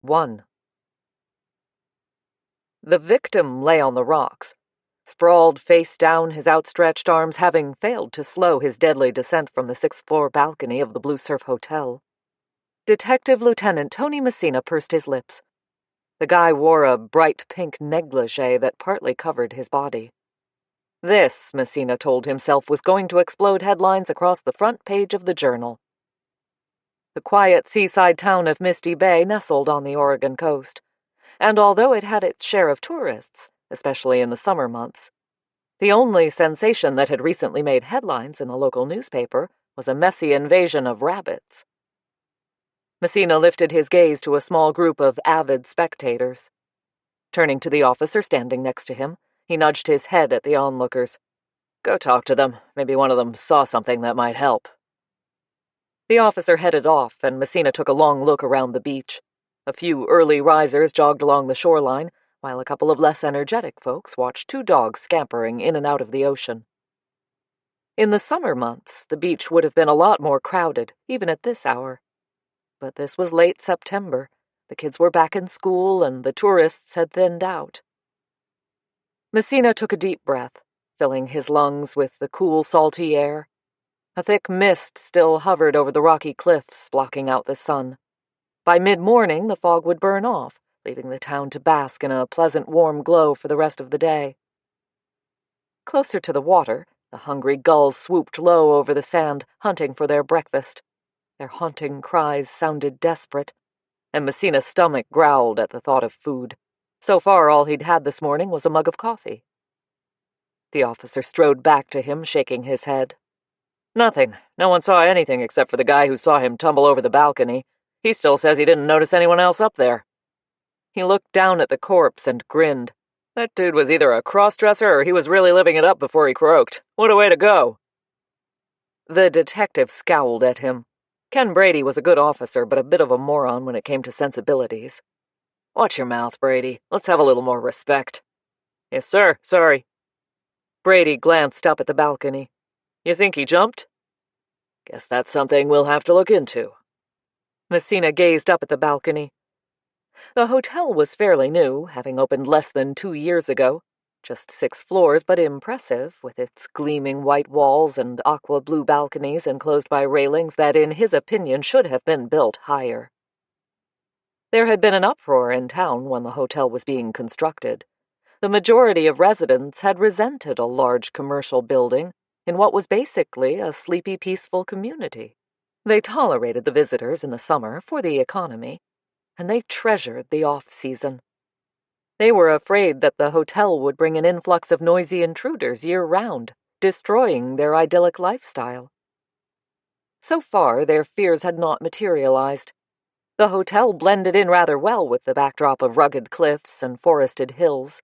1. The victim lay on the rocks, sprawled face down, his outstretched arms having failed to slow his deadly descent from the sixth-floor balcony of the Blue Surf Hotel. Detective Lieutenant Tony Messina pursed his lips. The guy wore a bright pink negligee that partly covered his body. This, Messina told himself, was going to explode headlines across the front page of the Journal. The quiet seaside town of Misty Bay nestled on the Oregon coast, and although it had its share of tourists, especially in the summer months, the only sensation that had recently made headlines in the local newspaper was a messy invasion of rabbits. Messina lifted his gaze to a small group of avid spectators. Turning to the officer standing next to him, he nudged his head at the onlookers. "Go talk to them. Maybe one of them saw something that might help." The officer headed off, and Messina took a long look around the beach. A few early risers jogged along the shoreline, while a couple of less energetic folks watched two dogs scampering in and out of the ocean. In the summer months, the beach would have been a lot more crowded, even at this hour. But this was late September. The kids were back in school, and the tourists had thinned out. Messina took a deep breath, filling his lungs with the cool, salty air. A thick mist still hovered over the rocky cliffs, blocking out the sun. By mid-morning, the fog would burn off, leaving the town to bask in a pleasant warm glow for the rest of the day. Closer to the water, the hungry gulls swooped low over the sand, hunting for their breakfast. Their haunting cries sounded desperate, and Messina's stomach growled at the thought of food. So far, all he'd had this morning was a mug of coffee. The officer strode back to him, shaking his head. "Nothing. No one saw anything except for the guy who saw him tumble over the balcony. He still says he didn't notice anyone else up there." He looked down at the corpse and grinned. That dude was either a cross-dresser or he was really living it up before he croaked. What a way to go. The detective scowled at him. Ken Brady was a good officer, but a bit of a moron when it came to sensibilities. "Watch your mouth, Brady. Let's have a little more respect." "Yes, sir. Sorry." Brady glanced up at the balcony. "You think he jumped?" "Guess that's something we'll have to look into." Messina gazed up at the balcony. The hotel was fairly new, having opened less than 2 years ago. Just 6 floors, but impressive, with its gleaming white walls and aqua-blue balconies enclosed by railings that, in his opinion, should have been built higher. There had been an uproar in town when the hotel was being constructed. The majority of residents had resented a large commercial building in what was basically a sleepy, peaceful community. They tolerated the visitors in the summer for the economy, and they treasured the off-season. They were afraid that the hotel would bring an influx of noisy intruders year-round, destroying their idyllic lifestyle. So far, their fears had not materialized. The hotel blended in rather well with the backdrop of rugged cliffs and forested hills,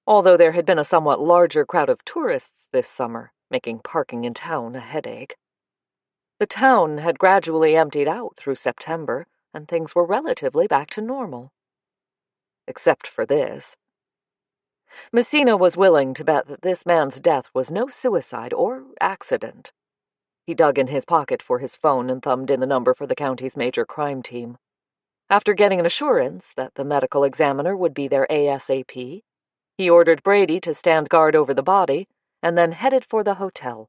although there had been a somewhat larger crowd of tourists this summer, making parking in town a headache. The town had gradually emptied out through September, and things were relatively back to normal. Except for this. Messina was willing to bet that this man's death was no suicide or accident. He dug in his pocket for his phone and thumbed in the number for the county's major crime team. After getting an assurance that the medical examiner would be there ASAP, he ordered Brady to stand guard over the body and then headed for the hotel.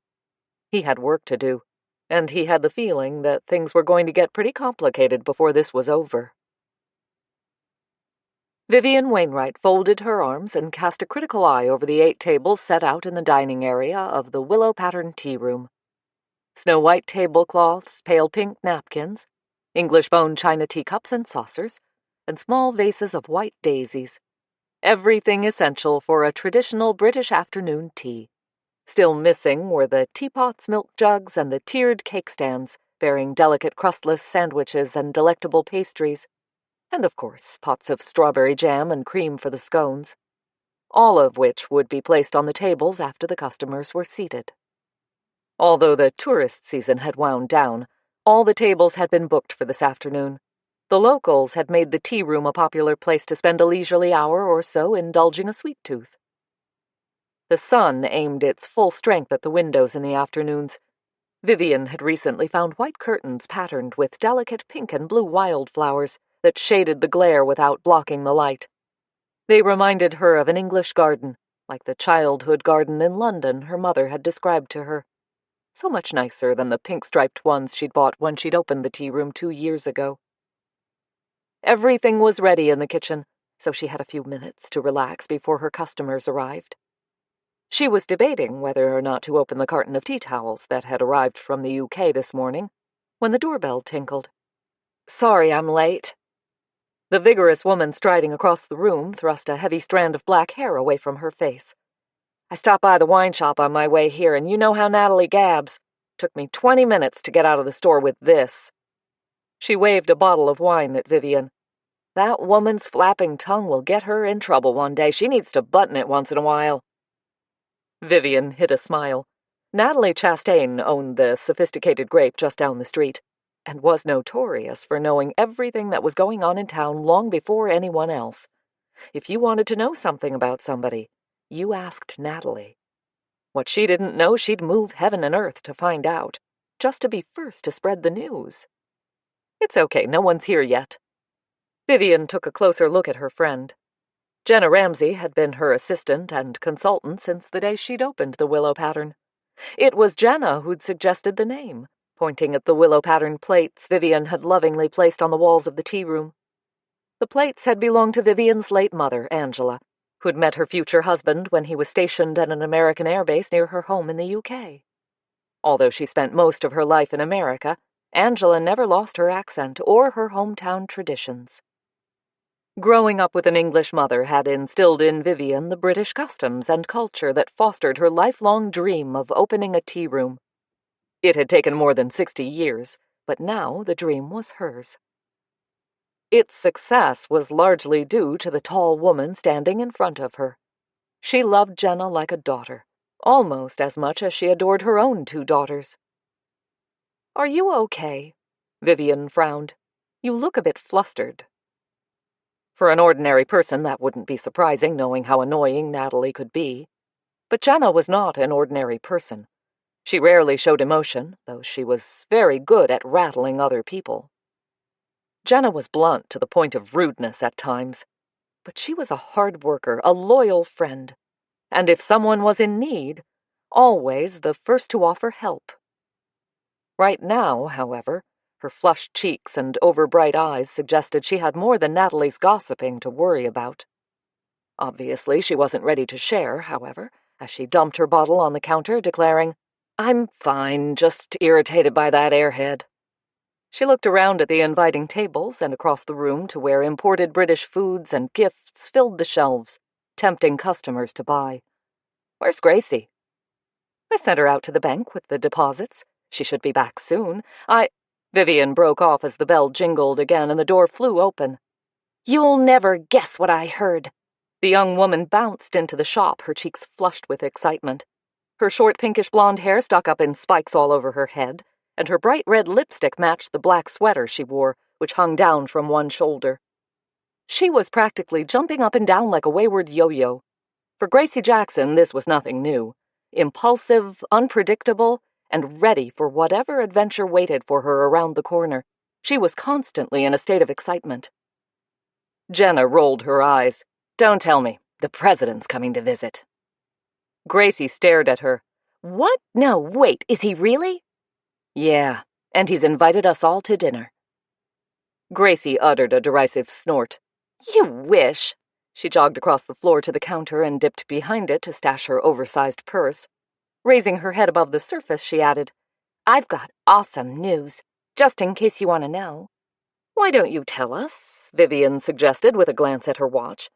He had work to do, and he had the feeling that things were going to get pretty complicated before this was over. Vivian Wainwright folded her arms and cast a critical eye over the 8 tables set out in the dining area of the willow-patterned tea room. Snow-white tablecloths, pale pink napkins, English-bone china teacups and saucers, and small vases of white daisies. Everything essential for a traditional British afternoon tea. Still missing were the teapots, milk jugs, and the tiered cake stands, bearing delicate crustless sandwiches and delectable pastries, and of course pots of strawberry jam and cream for the scones, all of which would be placed on the tables after the customers were seated. Although the tourist season had wound down, all the tables had been booked for this afternoon. The locals had made the tea room a popular place to spend a leisurely hour or so indulging a sweet tooth. The sun aimed its full strength at the windows in the afternoons. Vivian had recently found white curtains patterned with delicate pink and blue wildflowers, that shaded the glare without blocking the light. They reminded her of an English garden, like the childhood garden in London her mother had described to her. So much nicer than the pink-striped ones she'd bought when she'd opened the tea room 2 years ago. Everything was ready in the kitchen, so she had a few minutes to relax before her customers arrived. She was debating whether or not to open the carton of tea towels that had arrived from the UK this morning, when the doorbell tinkled. "Sorry I'm late." The vigorous woman striding across the room thrust a heavy strand of black hair away from her face. "I stopped by the wine shop on my way here, and you know how Natalie gabs. Took me 20 minutes to get out of the store with this." She waved a bottle of wine at Vivian. "That woman's flapping tongue will get her in trouble one day. She needs to button it once in a while." Vivian hid a smile. Natalie Chastain owned the sophisticated grape just down the street, and was notorious for knowing everything that was going on in town long before anyone else. If you wanted to know something about somebody, you asked Natalie. What she didn't know, she'd move heaven and earth to find out, just to be first to spread the news. "It's okay, no one's here yet." Vivian took a closer look at her friend. Jenna Ramsey had been her assistant and consultant since the day she'd opened the willow pattern. It was Jenna who'd suggested the name, pointing at the willow pattern plates Vivian had lovingly placed on the walls of the tea room. The plates had belonged to Vivian's late mother, Angela, who'd met her future husband when he was stationed at an American airbase near her home in the UK. Although she spent most of her life in America, Angela never lost her accent or her hometown traditions. Growing up with an English mother had instilled in Vivian the British customs and culture that fostered her lifelong dream of opening a tea room. It had taken more than 60 years, but now the dream was hers. Its success was largely due to the tall woman standing in front of her. She loved Jenna like a daughter, almost as much as she adored her own 2 daughters. "Are you okay?" Vivian frowned. "You look a bit flustered." For an ordinary person, that wouldn't be surprising, knowing how annoying Natalie could be. But Jenna was not an ordinary person. She rarely showed emotion, though she was very good at rattling other people. Jenna was blunt to the point of rudeness at times, but she was a hard worker, a loyal friend, and if someone was in need, always the first to offer help. Right now, however, her flushed cheeks and overbright eyes suggested she had more than Natalie's gossiping to worry about. Obviously, she wasn't ready to share, however, as she dumped her bottle on the counter, declaring, "I'm fine, just irritated by that airhead." She looked around at the inviting tables and across the room to where imported British foods and gifts filled the shelves, tempting customers to buy. "Where's Gracie?" "I sent her out to the bank with the deposits. She should be back soon. Vivian broke off as the bell jingled again and the door flew open. "You'll never guess what I heard." The young woman bounced into the shop, her cheeks flushed with excitement. Her short pinkish blonde hair stuck up in spikes all over her head, and her bright red lipstick matched the black sweater she wore, which hung down from one shoulder. She was practically jumping up and down like a wayward yo-yo. For Gracie Jackson, this was nothing new. Impulsive, unpredictable, and ready for whatever adventure waited for her around the corner. She was constantly in a state of excitement. Jenna rolled her eyes. "Don't tell me. The president's coming to visit." Gracie stared at her. "What? No, wait, is he really?" "Yeah, and he's invited us all to dinner." Gracie uttered a derisive snort. "You wish." She jogged across the floor to the counter and dipped behind it to stash her oversized purse. Raising her head above the surface, she added, "I've got awesome news, just in case you want to know." "Why don't you tell us?" Vivian suggested with a glance at her watch.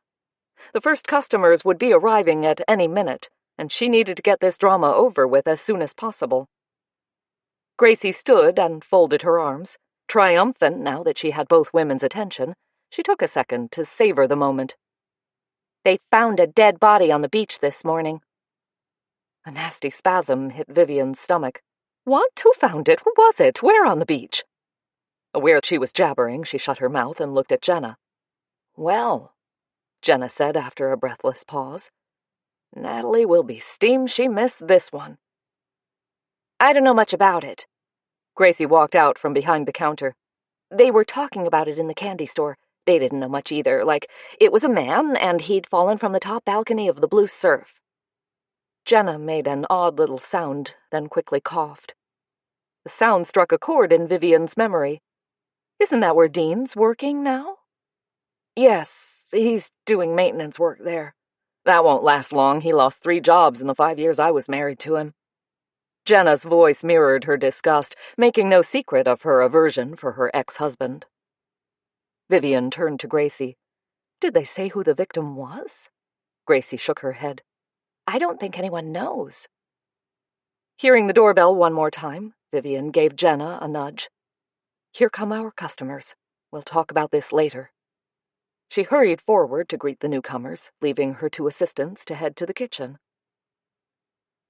The first customers would be arriving at any minute, and she needed to get this drama over with as soon as possible. Gracie stood and folded her arms. Triumphant now that she had both women's attention, she took a second to savor the moment. "They found a dead body on the beach this morning." A nasty spasm hit Vivian's stomach. "What? Who found it? Who was it? Where on the beach?" Aware she was jabbering, she shut her mouth and looked at Jenna. "Well," Jenna said after a breathless pause, "Natalie will be steamed she missed this one." "I don't know much about it." Gracie walked out from behind the counter. "They were talking about it in the candy store. They didn't know much either. Like, it was a man, and he'd fallen from the top balcony of the Blue Surf. Jenna made an odd little sound, then quickly coughed. The sound struck a chord in Vivian's memory. Isn't that where Dean's working now? Yes, he's doing maintenance work there. That won't last long. He lost 3 jobs in the 5 years I was married to him. Jenna's voice mirrored her disgust, making no secret of her aversion for her ex-husband. Vivian turned to Gracie. Did they say who the victim was? Gracie shook her head. I don't think anyone knows. Hearing the doorbell one more time, Vivian gave Jenna a nudge. Here come our customers. We'll talk about this later. She hurried forward to greet the newcomers, leaving her 2 assistants to head to the kitchen.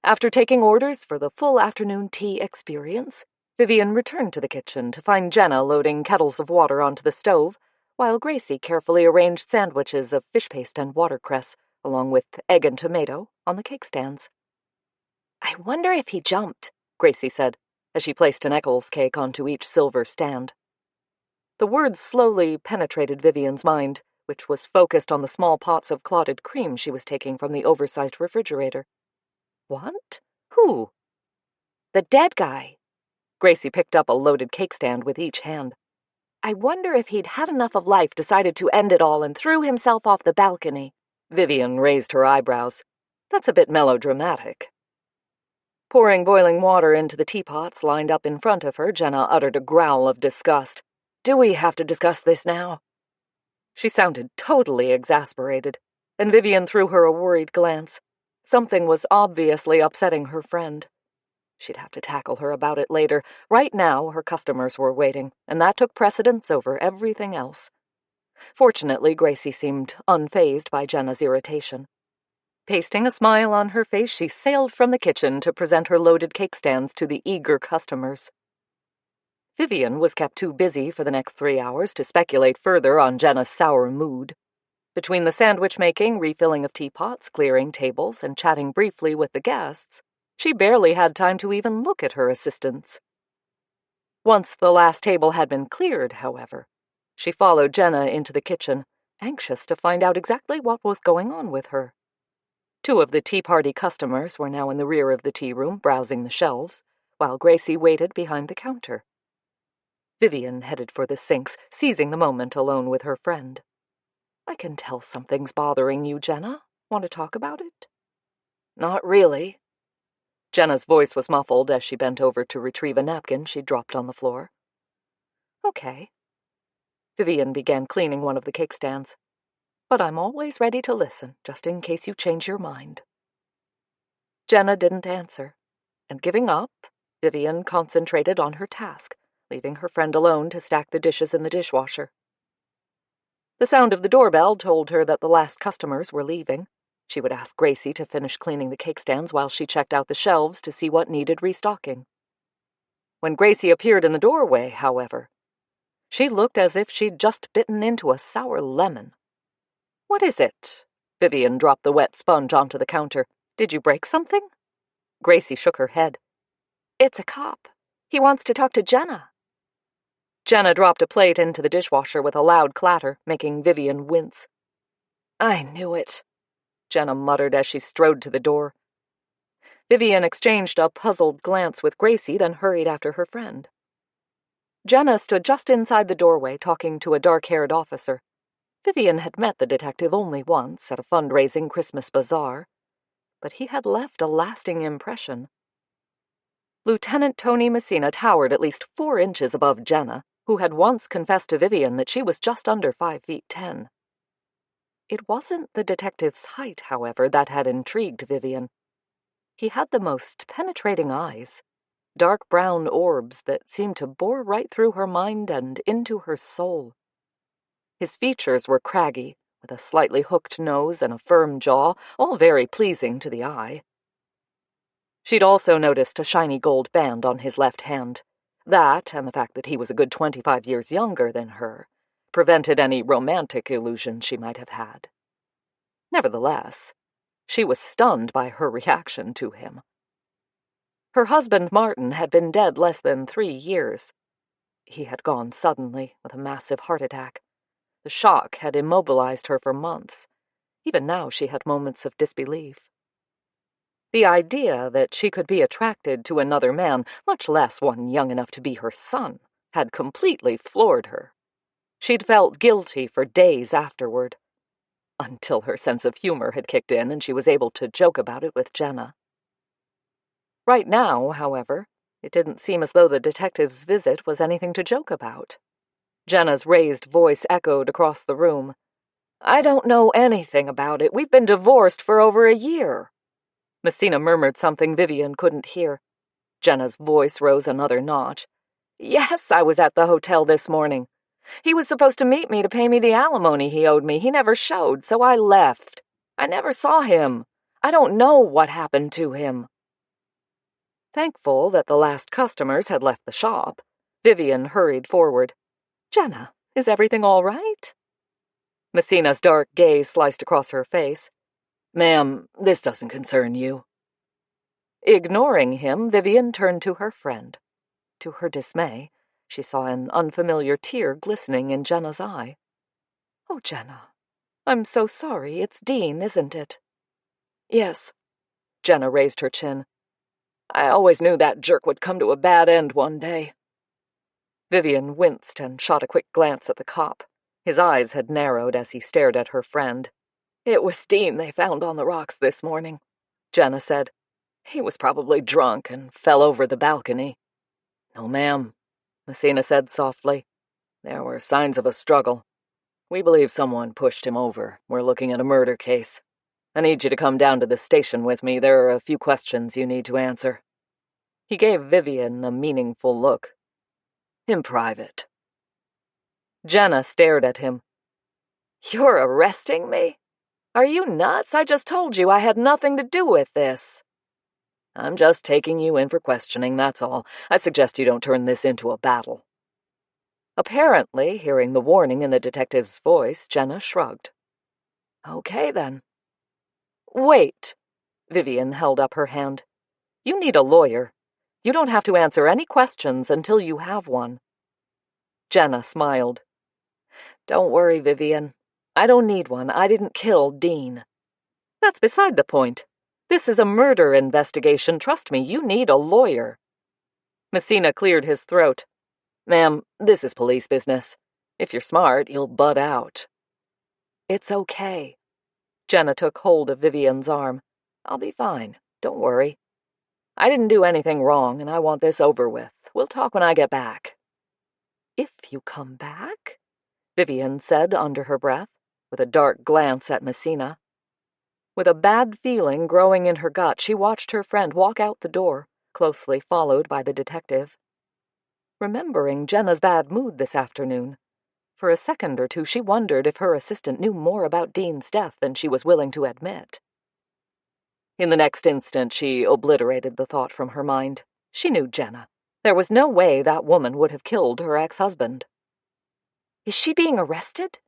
After taking orders for the full afternoon tea experience, Vivian returned to the kitchen to find Jenna loading kettles of water onto the stove, while Gracie carefully arranged sandwiches of fish paste and watercress, along with egg and tomato, on the cake stands. I wonder if he jumped, Gracie said, as she placed an Eccles cake onto each silver stand. The words slowly penetrated Vivian's mind, which was focused on the small pots of clotted cream she was taking from the oversized refrigerator. What? Who? The dead guy. Gracie picked up a loaded cake stand with each hand. I wonder if he'd had enough of life, decided to end it all, and threw himself off the balcony. Vivian raised her eyebrows. That's a bit melodramatic. Pouring boiling water into the teapots lined up in front of her, Jenna uttered a growl of disgust. Do we have to discuss this now? She sounded totally exasperated, and Vivian threw her a worried glance. Something was obviously upsetting her friend. She'd have to tackle her about it later. Right now, her customers were waiting, and that took precedence over everything else. Fortunately, Gracie seemed unfazed by Jenna's irritation. Pasting a smile on her face, she sailed from the kitchen to present her loaded cake stands to the eager customers. Vivian was kept too busy for the next 3 hours to speculate further on Jenna's sour mood. Between the sandwich making, refilling of teapots, clearing tables, and chatting briefly with the guests, she barely had time to even look at her assistants. Once the last table had been cleared, however, she followed Jenna into the kitchen, anxious to find out exactly what was going on with her. 2 of the tea party customers were now in the rear of the tea room, browsing the shelves, while Gracie waited behind the counter. Vivian headed for the sinks, seizing the moment alone with her friend. I can tell something's bothering you, Jenna. Want to talk about it? Not really. Jenna's voice was muffled as she bent over to retrieve a napkin she'd dropped on the floor. Okay. Vivian began cleaning one of the cake stands. But I'm always ready to listen, just in case you change your mind. Jenna didn't answer, and giving up, Vivian concentrated on her task, leaving her friend alone to stack the dishes in the dishwasher. The sound of the doorbell told her that the last customers were leaving. She would ask Gracie to finish cleaning the cake stands while she checked out the shelves to see what needed restocking. When Gracie appeared in the doorway, however, she looked as if she'd just bitten into a sour lemon. What is it? Vivian dropped the wet sponge onto the counter. Did you break something? Gracie shook her head. It's a cop. He wants to talk to Jenna. Jenna dropped a plate into the dishwasher with a loud clatter, making Vivian wince. I knew it, Jenna muttered as she strode to the door. Vivian exchanged a puzzled glance with Gracie, then hurried after her friend. Jenna stood just inside the doorway, talking to a dark-haired officer. Vivian had met the detective only once at a fundraising Christmas bazaar, but he had left a lasting impression. Lieutenant Tony Messina towered at least 4 inches above Jenna, who had once confessed to Vivian that she was just under 5'10". It wasn't the detective's height, however, that had intrigued Vivian. He had the most penetrating eyes, dark brown orbs that seemed to bore right through her mind and into her soul. His features were craggy, with a slightly hooked nose and a firm jaw, all very pleasing to the eye. She'd also noticed a shiny gold band on his left hand. That, and the fact that he was a good 25 years younger than her, prevented any romantic illusions she might have had. Nevertheless, she was stunned by her reaction to him. Her husband, Martin, had been dead less than 3 years. He had gone suddenly with a massive heart attack. The shock had immobilized her for months. Even now she had moments of disbelief. The idea that she could be attracted to another man, much less one young enough to be her son, had completely floored her. She'd felt guilty for days afterward, until her sense of humor had kicked in and she was able to joke about it with Jenna. Right now, however, it didn't seem as though the detective's visit was anything to joke about. Jenna's raised voice echoed across the room. "I don't know anything about it. We've been divorced for over a year." Messina murmured something Vivian couldn't hear. Jenna's voice rose another notch. "Yes, I was at the hotel this morning. He was supposed to meet me to pay me the alimony he owed me. He never showed, so I left. I never saw him. I don't know what happened to him." Thankful that the last customers had left the shop, Vivian hurried forward. "Jenna, is everything all right?" Messina's dark gaze sliced across her face. "Ma'am, this doesn't concern you." Ignoring him, Vivian turned to her friend. To her dismay, she saw an unfamiliar tear glistening in Jenna's eye. "Oh, Jenna, I'm so sorry. It's Dean, isn't it?" "Yes." Jenna raised her chin. "I always knew that jerk would come to a bad end one day." Vivian winced and shot a quick glance at the cop. His eyes had narrowed as he stared at her friend. "It was Dean they found on the rocks this morning," Jenna said. "He was probably drunk and fell over the balcony." "No, ma'am," Messina said softly. "There were signs of a struggle. We believe someone pushed him over. We're looking at a murder case. I need you to come down to the station with me. There are a few questions you need to answer." He gave Vivian a meaningful look. "In private." Jenna stared at him. "You're arresting me? Are you nuts? I just told you I had nothing to do with this." "I'm just taking you in for questioning, that's all. I suggest you don't turn this into a battle." Apparently, hearing the warning in the detective's voice, Jenna shrugged. "Okay, then." "Wait." Vivian held up her hand. "You need a lawyer. You don't have to answer any questions until you have one." Jenna smiled. "Don't worry, Vivian. I don't need one. I didn't kill Dean." "That's beside the point. This is a murder investigation. Trust me, you need a lawyer." Messina cleared his throat. "Ma'am, this is police business. If you're smart, you'll butt out." "It's okay." Jenna took hold of Vivian's arm. "I'll be fine. Don't worry. I didn't do anything wrong, and I want this over with. We'll talk when I get back." "If you come back?" Vivian said under her breath, with a dark glance at Messina. With a bad feeling growing in her gut, she watched her friend walk out the door, closely followed by the detective. Remembering Jenna's bad mood this afternoon, for a second or two she wondered if her assistant knew more about Dean's death than she was willing to admit. In the next instant, she obliterated the thought from her mind. She knew Jenna. There was no way that woman would have killed her ex-husband. "Is she being arrested?"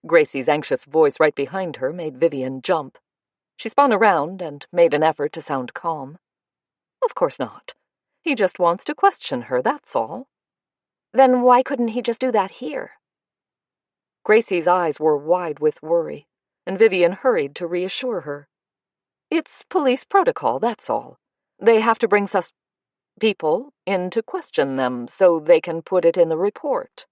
Gracie's anxious voice right behind her made Vivian jump. She spun around and made an effort to sound calm. "Of course not. He just wants to question her, that's all." "Then why couldn't he just do that here?" Gracie's eyes were wide with worry, and Vivian hurried to reassure her. "It's police protocol, that's all. They have to bring people in to question them so they can put it in the report."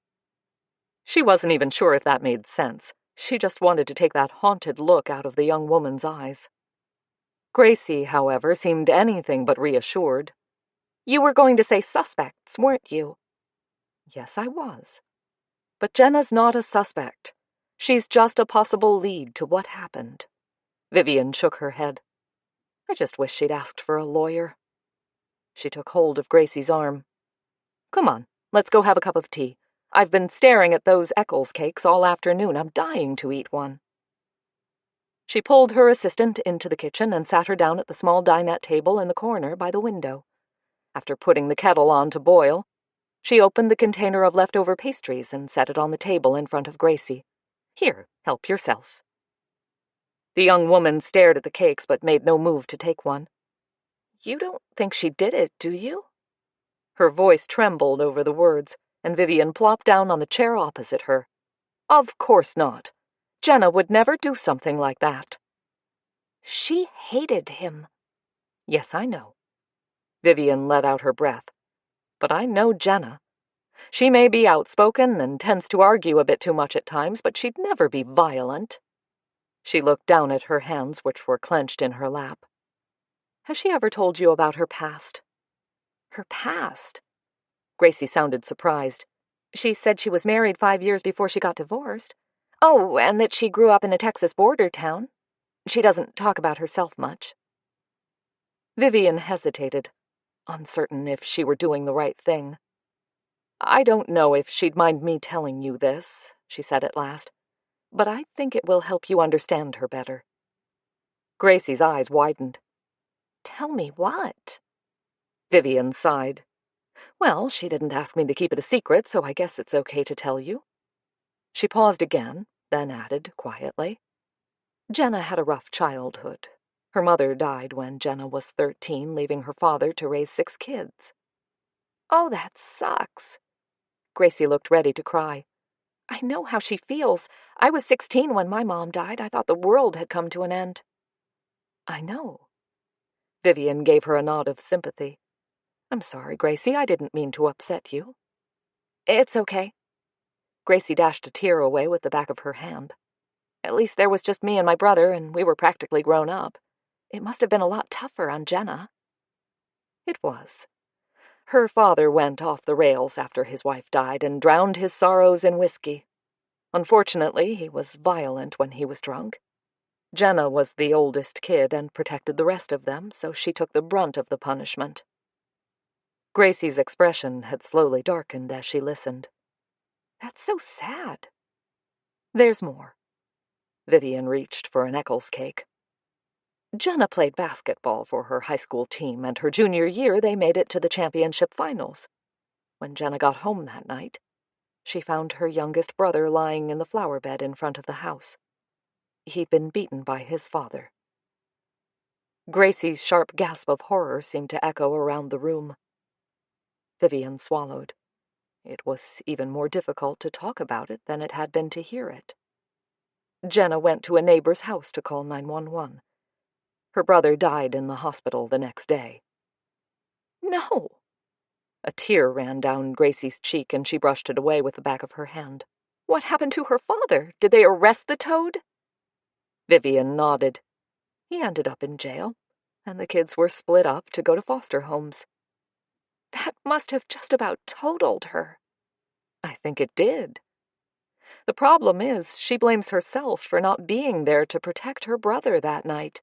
She wasn't even sure if that made sense. She just wanted to take that haunted look out of the young woman's eyes. Gracie, however, seemed anything but reassured. "You were going to say suspects, weren't you?" "Yes, I was. But Jenna's not a suspect. She's just a possible lead to what happened." Vivian shook her head. "I just wish she'd asked for a lawyer." She took hold of Gracie's arm. "Come on, let's go have a cup of tea. I've been staring at those Eccles cakes all afternoon. I'm dying to eat one." She pulled her assistant into the kitchen and sat her down at the small dinette table in the corner by the window. After putting the kettle on to boil, she opened the container of leftover pastries and set it on the table in front of Gracie. "Here, help yourself." The young woman stared at the cakes but made no move to take one. "You don't think she did it, do you?" Her voice trembled over the words, and Vivian plopped down on the chair opposite her. Of course not. Jenna would never do something like that. She hated him. Yes, I know. Vivian let out her breath. But I know Jenna. She may be outspoken and tends to argue a bit too much at times, but she'd never be violent. She looked down at her hands, which were clenched in her lap. Has she ever told you about her past? Her past? Gracie sounded surprised. She said she was married 5 years before she got divorced. Oh, and that she grew up in a Texas border town. She doesn't talk about herself much. Vivian hesitated, uncertain if she were doing the right thing. I don't know if she'd mind me telling you this, she said at last, but I think it will help you understand her better. Gracie's eyes widened. Tell me what? Vivian sighed. Well, she didn't ask me to keep it a secret, so I guess it's okay to tell you. She paused again, then added quietly, Jenna had a rough childhood. Her mother died when Jenna was 13, leaving her father to raise 6 kids. Oh, that sucks. Gracie looked ready to cry. I know how she feels. I was 16 when my mom died. I thought the world had come to an end. I know. Vivian gave her a nod of sympathy. I'm sorry, Gracie, I didn't mean to upset you. It's okay. Gracie dashed a tear away with the back of her hand. At least there was just me and my brother, and we were practically grown up. It must have been a lot tougher on Jenna. It was. Her father went off the rails after his wife died and drowned his sorrows in whiskey. Unfortunately, he was violent when he was drunk. Jenna was the oldest kid and protected the rest of them, so she took the brunt of the punishment. Gracie's expression had slowly darkened as she listened. That's so sad. There's more. Vivian reached for an Eccles cake. Jenna played basketball for her high school team, and her junior year they made it to the championship finals. When Jenna got home that night, she found her youngest brother lying in the flower bed in front of the house. He'd been beaten by his father. Gracie's sharp gasp of horror seemed to echo around the room. Vivian swallowed. It was even more difficult to talk about it than it had been to hear it. Jenna went to a neighbor's house to call 911. Her brother died in the hospital the next day. No! A tear ran down Gracie's cheek, and she brushed it away with the back of her hand. What happened to her father? Did they arrest the toad? Vivian nodded. He ended up in jail, and the kids were split up to go to foster homes. That must have just about totaled her. I think it did. The problem is, she blames herself for not being there to protect her brother that night.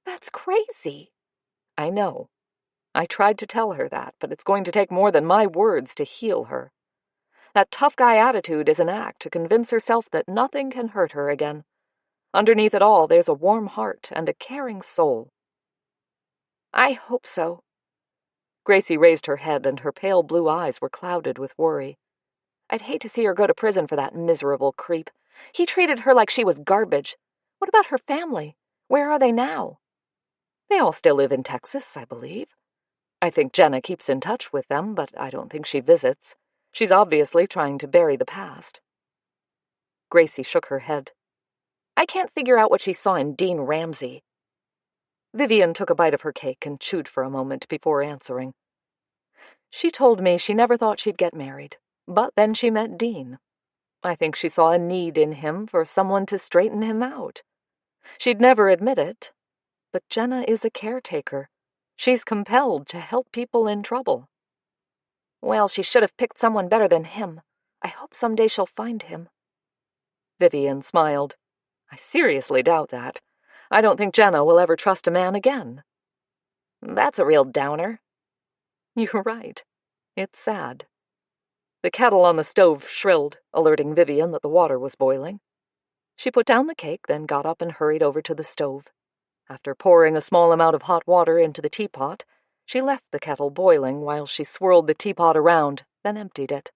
That's crazy. I know. I tried to tell her that, but it's going to take more than my words to heal her. That tough guy attitude is an act to convince herself that nothing can hurt her again. Underneath it all, there's a warm heart and a caring soul. I hope so. Gracie raised her head, and her pale blue eyes were clouded with worry. I'd hate to see her go to prison for that miserable creep. He treated her like she was garbage. What about her family? Where are they now? They all still live in Texas, I believe. I think Jenna keeps in touch with them, but I don't think she visits. She's obviously trying to bury the past. Gracie shook her head. I can't figure out what she saw in Dean Ramsey. Vivian took a bite of her cake and chewed for a moment before answering. She told me she never thought she'd get married, but then she met Dean. I think she saw a need in him for someone to straighten him out. She'd never admit it, but Jenna is a caretaker. She's compelled to help people in trouble. Well, she should have picked someone better than him. I hope someday she'll find him. Vivian smiled. I seriously doubt that. I don't think Jenna will ever trust a man again. That's a real downer. You're right. It's sad. The kettle on the stove shrilled, alerting Vivian that the water was boiling. She put down the cake, then got up and hurried over to the stove. After pouring a small amount of hot water into the teapot, she left the kettle boiling while she swirled the teapot around, then emptied it.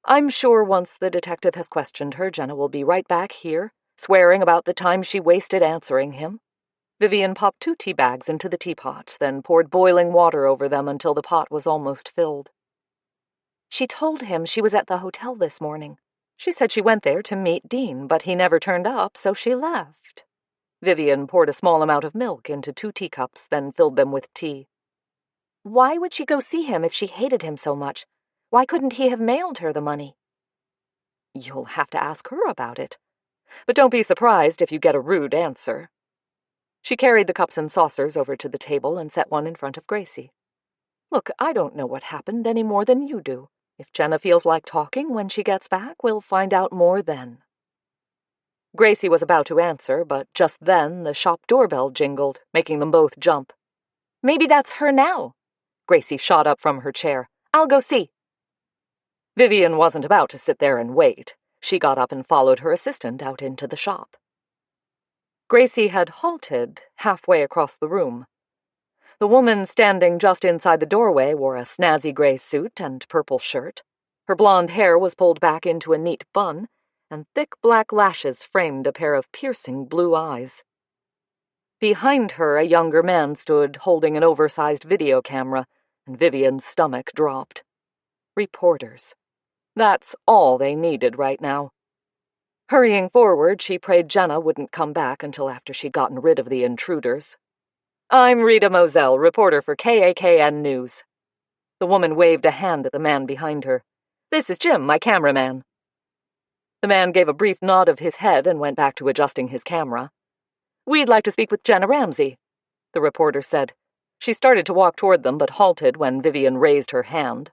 I'm sure once the detective has questioned her, Jenna will be right back here, swearing about the time she wasted answering him. Vivian popped 2 tea bags into the teapot, then poured boiling water over them until the pot was almost filled. She told him she was at the hotel this morning. She said she went there to meet Dean, but he never turned up, so she left. Vivian poured a small amount of milk into 2 teacups, then filled them with tea. Why would she go see him if she hated him so much? Why couldn't he have mailed her the money? You'll have to ask her about it. But don't be surprised if you get a rude answer. She carried the cups and saucers over to the table and set one in front of Gracie. Look, I don't know what happened any more than you do. If Jenna feels like talking when she gets back, we'll find out more then. Gracie was about to answer, but just then the shop doorbell jingled, making them both jump. Maybe that's her now. Gracie shot up from her chair. I'll go see. Vivian wasn't about to sit there and wait. She got up and followed her assistant out into the shop. Gracie had halted halfway across the room. The woman standing just inside the doorway wore a snazzy gray suit and purple shirt. Her blonde hair was pulled back into a neat bun, and thick black lashes framed a pair of piercing blue eyes. Behind her, a younger man stood holding an oversized video camera, and Vivian's stomach dropped. Reporters. That's all they needed right now. Hurrying forward, she prayed Jenna wouldn't come back until after she'd gotten rid of the intruders. I'm Rita Moselle, reporter for KAKN News. The woman waved a hand at the man behind her. This is Jim, my cameraman. The man gave a brief nod of his head and went back to adjusting his camera. We'd like to speak with Jenna Ramsey, the reporter said. She started to walk toward them, but halted when Vivian raised her hand.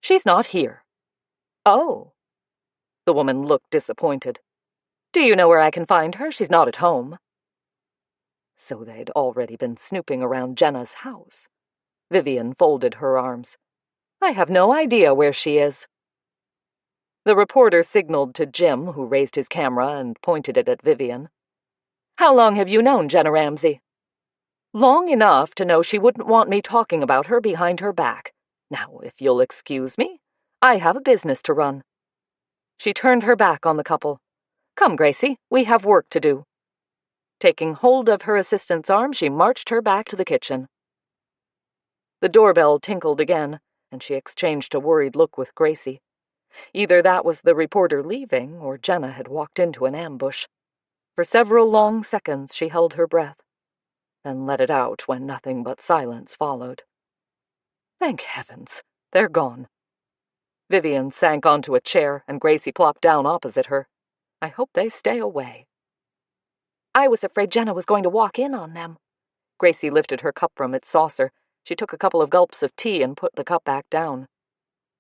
She's not here. Oh. The woman looked disappointed. Do you know where I can find her? She's not at home. So they'd already been snooping around Jenna's house. Vivian folded her arms. I have no idea where she is. The reporter signaled to Jim, who raised his camera and pointed it at Vivian. How long have you known Jenna Ramsey? Long enough to know she wouldn't want me talking about her behind her back. Now, if you'll excuse me, I have a business to run. She turned her back on the couple. Come, Gracie, we have work to do. Taking hold of her assistant's arm, she marched her back to the kitchen. The doorbell tinkled again, and she exchanged a worried look with Gracie. Either that was the reporter leaving, or Jenna had walked into an ambush. For several long seconds she held her breath, then let it out when nothing but silence followed. Thank heavens, they're gone. Vivian sank onto a chair, and Gracie plopped down opposite her. I hope they stay away. I was afraid Jenna was going to walk in on them. Gracie lifted her cup from its saucer. She took a couple of gulps of tea and put the cup back down.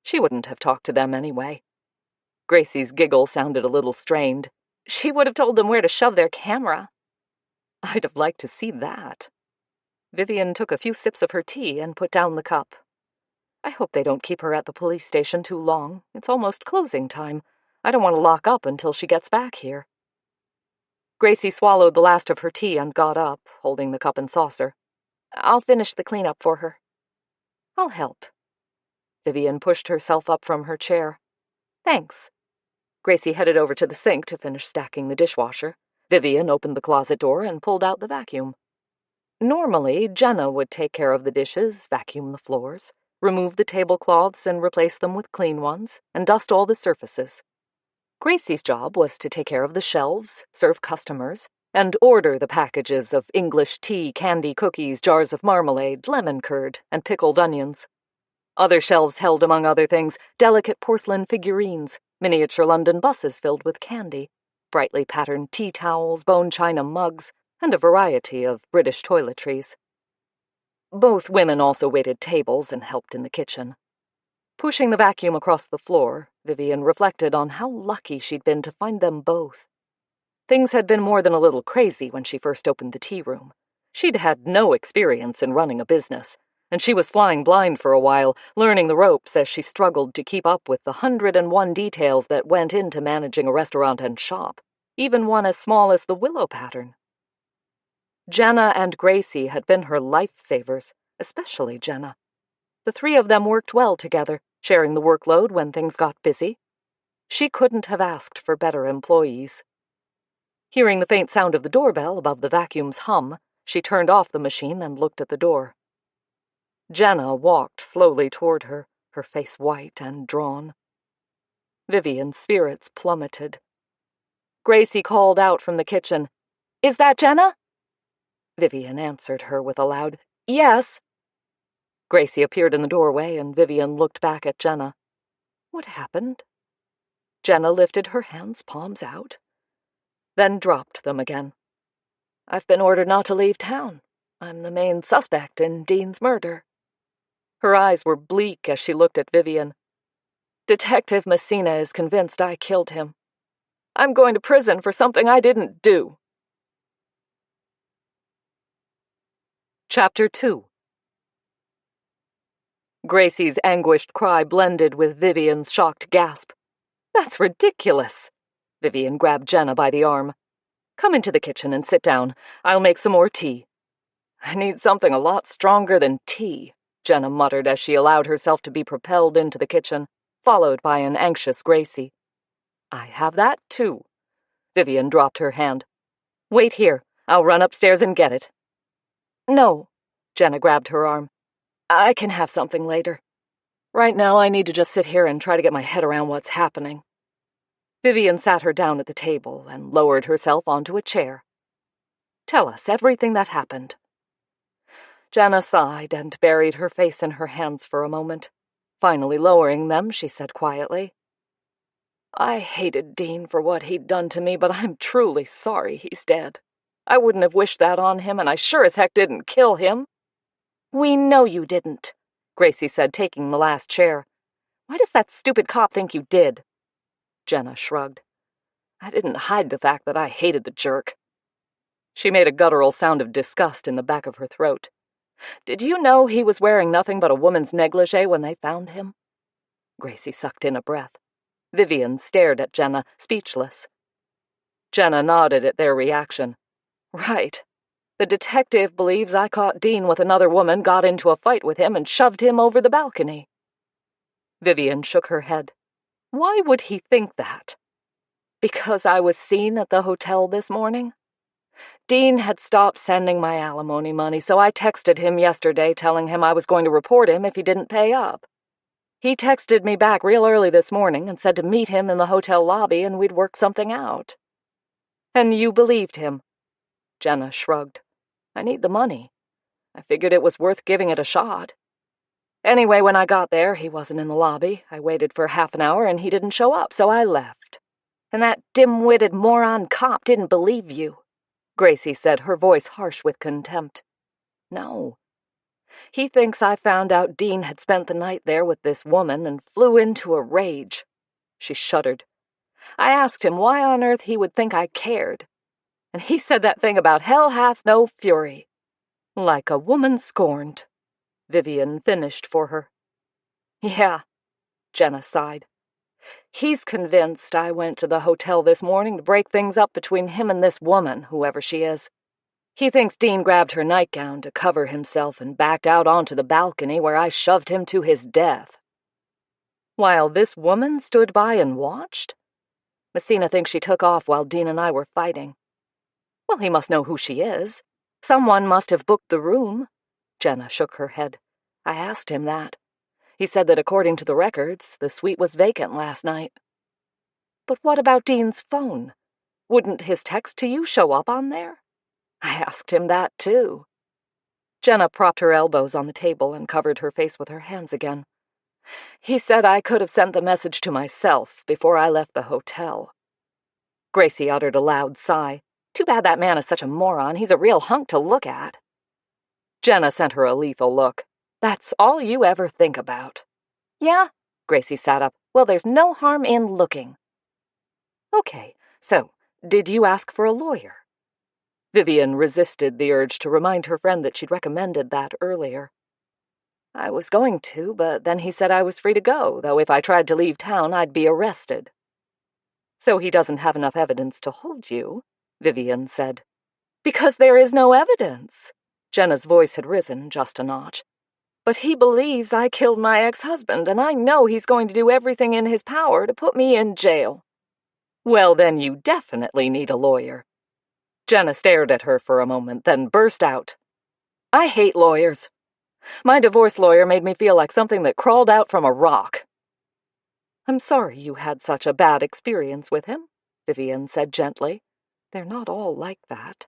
She wouldn't have talked to them anyway. Gracie's giggle sounded a little strained. She would have told them where to shove their camera. I'd have liked to see that. Vivian took a few sips of her tea and put down the cup. I hope they don't keep her at the police station too long. It's almost closing time. I don't want to lock up until she gets back here. Gracie swallowed the last of her tea and got up, holding the cup and saucer. I'll finish the cleanup for her. I'll help. Vivian pushed herself up from her chair. Thanks. Gracie headed over to the sink to finish stacking the dishwasher. Vivian opened the closet door and pulled out the vacuum. Normally, Jenna would take care of the dishes, vacuum the floors, remove the tablecloths and replace them with clean ones, and dust all the surfaces. Gracie's job was to take care of the shelves, serve customers, and order the packages of English tea, candy, cookies, jars of marmalade, lemon curd, and pickled onions. Other shelves held, among other things, delicate porcelain figurines, miniature London buses filled with candy, brightly patterned tea towels, bone china mugs, and a variety of British toiletries. Both women also waited tables and helped in the kitchen. Pushing the vacuum across the floor, Vivian reflected on how lucky she'd been to find them both. Things had been more than a little crazy when she first opened the tea room. She'd had no experience in running a business, and she was flying blind for a while, learning the ropes as she struggled to keep up with the 101 details that went into managing a restaurant and shop, even one as small as the willow pattern. Jenna and Gracie had been her lifesavers, especially Jenna. The three of them worked well together, sharing the workload when things got busy. She couldn't have asked for better employees. Hearing the faint sound of the doorbell above the vacuum's hum, she turned off the machine and looked at the door. Jenna walked slowly toward her, her face white and drawn. Vivian's spirits plummeted. Gracie called out from the kitchen, "Is that Jenna?" Vivian answered her with a loud, "Yes." Gracie appeared in the doorway, and Vivian looked back at Jenna. What happened? Jenna lifted her hands, palms out, then dropped them again. "I've been ordered not to leave town. I'm the main suspect in Dean's murder." Her eyes were bleak as she looked at Vivian. "Detective Messina is convinced I killed him. I'm going to prison for something I didn't do." Chapter 2. Gracie's anguished cry blended with Vivian's shocked gasp. "That's ridiculous." Vivian grabbed Jenna by the arm. "Come into the kitchen and sit down. I'll make some more tea." "I need something a lot stronger than tea," Jenna muttered as she allowed herself to be propelled into the kitchen, followed by an anxious Gracie. "I have that, too." Vivian dropped her hand. "Wait here. I'll run upstairs and get it." "No." Jenna grabbed her arm. "I can have something later. Right now I need to just sit here and try to get my head around what's happening." Vivian sat her down at the table and lowered herself onto a chair. "Tell us everything that happened." Jenna sighed and buried her face in her hands for a moment. Finally lowering them, she said quietly, "I hated Dean for what he'd done to me, but I'm truly sorry he's dead. I wouldn't have wished that on him, and I sure as heck didn't kill him." "We know you didn't," Gracie said, taking the last chair. "Why does that stupid cop think you did?" Jenna shrugged. "I didn't hide the fact that I hated the jerk." She made a guttural sound of disgust in the back of her throat. "Did you know he was wearing nothing but a woman's negligee when they found him?" Gracie sucked in a breath. Vivian stared at Jenna, speechless. Jenna nodded at their reaction. "Right. The detective believes I caught Dean with another woman, got into a fight with him, and shoved him over the balcony." Vivian shook her head. "Why would he think that?" "Because I was seen at the hotel this morning. Dean had stopped sending my alimony money, so I texted him yesterday telling him I was going to report him if he didn't pay up. He texted me back real early this morning and said to meet him in the hotel lobby and we'd work something out." "And you believed him?" Jenna shrugged. "I need the money. I figured it was worth giving it a shot. Anyway, when I got there, he wasn't in the lobby. I waited for half an hour and he didn't show up, so I left." "And that dim-witted moron cop didn't believe you," Gracie said, her voice harsh with contempt. "No. He thinks I found out Dean had spent the night there with this woman and flew into a rage." She shuddered. "I asked him why on earth he would think I cared, and he said that thing about hell hath no fury." "Like a woman scorned," Vivian finished for her. "Yeah," Jenna sighed. "He's convinced I went to the hotel this morning to break things up between him and this woman, whoever she is. He thinks Dean grabbed her nightgown to cover himself and backed out onto the balcony where I shoved him to his death." "While this woman stood by and watched?" "Messina thinks she took off while Dean and I were fighting." "Well, he must know who she is. Someone must have booked the room." Jenna shook her head. "I asked him that. He said that according to the records, the suite was vacant last night." "But what about Dean's phone? Wouldn't his text to you show up on there?" "I asked him that, too." Jenna propped her elbows on the table and covered her face with her hands again. "He said I could have sent the message to myself before I left the hotel." Gracie uttered a loud sigh. "Too bad that man is such a moron. He's a real hunk to look at." Jenna sent her a lethal look. "That's all you ever think about." "Yeah?" Gracie sat up. "Well, there's no harm in looking." "Okay, so, did you ask for a lawyer?" Vivian resisted the urge to remind her friend that she'd recommended that earlier. "I was going to, but then he said I was free to go, though if I tried to leave town, I'd be arrested." "So he doesn't have enough evidence to hold you," Vivian said. "Because there is no evidence." Jenna's voice had risen just a notch. "But he believes I killed my ex-husband, and I know he's going to do everything in his power to put me in jail." "Well, then you definitely need a lawyer." Jenna stared at her for a moment, then burst out. "I hate lawyers. My divorce lawyer made me feel like something that crawled out from a rock." I'm sorry you had such a bad experience with him, Vivian said gently. They're not all like that.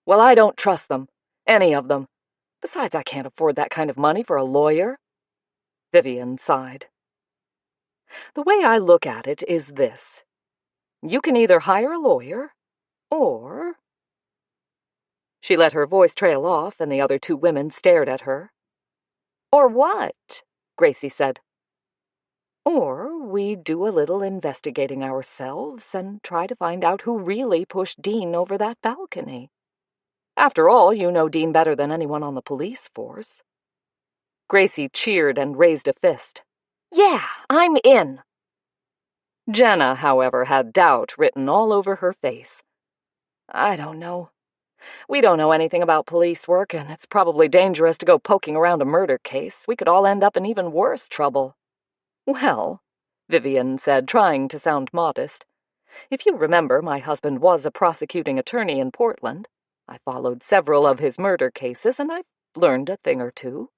Well, I don't trust them. Any of them. Besides, I can't afford that kind of money for a lawyer. Vivian sighed. The way I look at it is this. You can either hire a lawyer, or... She let her voice trail off, and the other two women stared at her. Or what? Gracie said. Or we do a little investigating ourselves and try to find out who really pushed Dean over that balcony. After all, you know Dean better than anyone on the police force. Gracie cheered and raised a fist. Yeah, I'm in. Jenna, however, had doubt written all over her face. I don't know. We don't know anything about police work, and it's probably dangerous to go poking around a murder case. We could all end up in even worse trouble. Well, Vivian said, trying to sound modest, if you remember, my husband was a prosecuting attorney in Portland. I followed several of his murder cases, and I've learned a thing or two.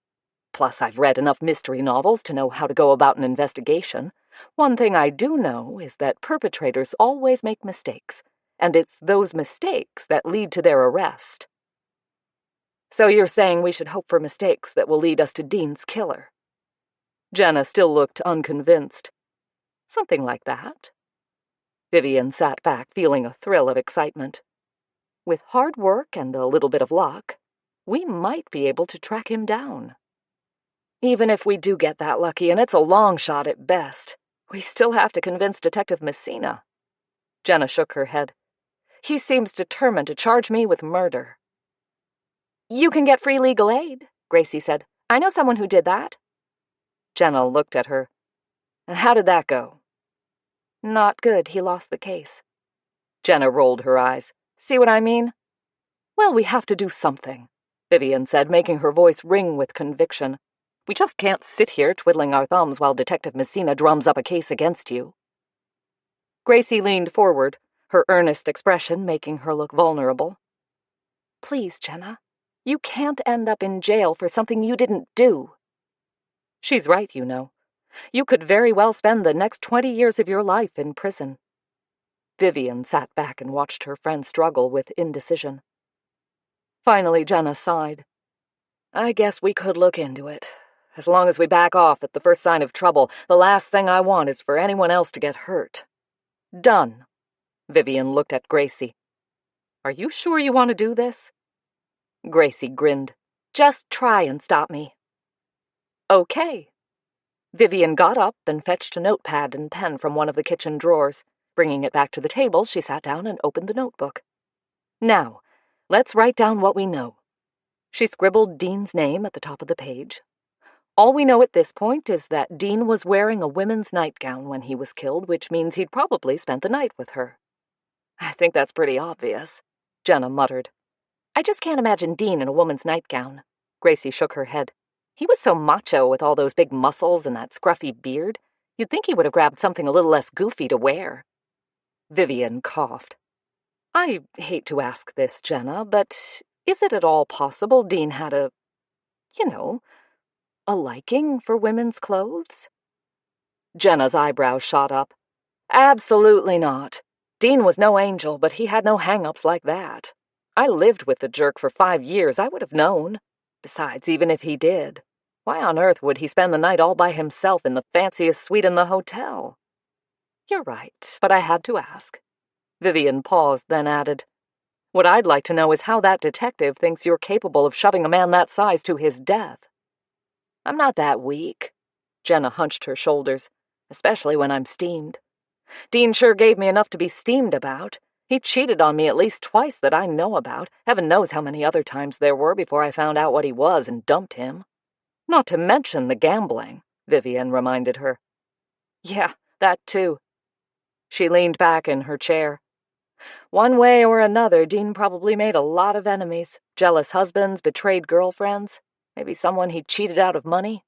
Plus, I've read enough mystery novels to know how to go about an investigation. One thing I do know is that perpetrators always make mistakes, and it's those mistakes that lead to their arrest. So you're saying we should hope for mistakes that will lead us to Dean's killer? Jenna still looked unconvinced. Something like that. Vivian sat back, feeling a thrill of excitement. With hard work and a little bit of luck, we might be able to track him down. Even if we do get that lucky, and it's a long shot at best, we still have to convince Detective Messina. Jenna shook her head. He seems determined to charge me with murder. You can get free legal aid, Gracie said. I know someone who did that. Jenna looked at her. And how did that go? Not good. He lost the case. Jenna rolled her eyes. See what I mean? Well, we have to do something, Vivian said, making her voice ring with conviction. We just can't sit here twiddling our thumbs while Detective Messina drums up a case against you. Gracie leaned forward, her earnest expression making her look vulnerable. Please, Jenna, you can't end up in jail for something you didn't do. She's right, you know. You could very well spend the next 20 years of your life in prison. Vivian sat back and watched her friend struggle with indecision. Finally, Jenna sighed. I guess we could look into it. As long as we back off at the first sign of trouble, the last thing I want is for anyone else to get hurt. Done. Vivian looked at Gracie. Are you sure you want to do this? Gracie grinned. Just try and stop me. Okay. Vivian got up and fetched a notepad and pen from one of the kitchen drawers. Bringing it back to the table, she sat down and opened the notebook. Now, let's write down what we know. She scribbled Dean's name at the top of the page. All we know at this point is that Dean was wearing a women's nightgown when he was killed, which means he'd probably spent the night with her. I think that's pretty obvious, Jenna muttered. I just can't imagine Dean in a woman's nightgown. Gracie shook her head. He was so macho with all those big muscles and that scruffy beard. You'd think he would have grabbed something a little less goofy to wear. Vivian coughed. I hate to ask this, Jenna, but is it at all possible Dean had a liking for women's clothes? Jenna's eyebrows shot up. Absolutely not. Dean was no angel, but he had no hang-ups like that. I lived with the jerk for 5 years. I would have known. Besides, even if he did, why on earth would he spend the night all by himself in the fanciest suite in the hotel? You're right, but I had to ask. Vivian paused, then added, What I'd like to know is how that detective thinks you're capable of shoving a man that size to his death. I'm not that weak. Jenna hunched her shoulders, especially when I'm steamed. Dean sure gave me enough to be steamed about. He cheated on me at least twice that I know about. Heaven knows how many other times there were before I found out what he was and dumped him. Not to mention the gambling, Vivian reminded her. Yeah, that too. She leaned back in her chair. One way or another, Dean probably made a lot of enemies. Jealous husbands, betrayed girlfriends, maybe someone he cheated out of money.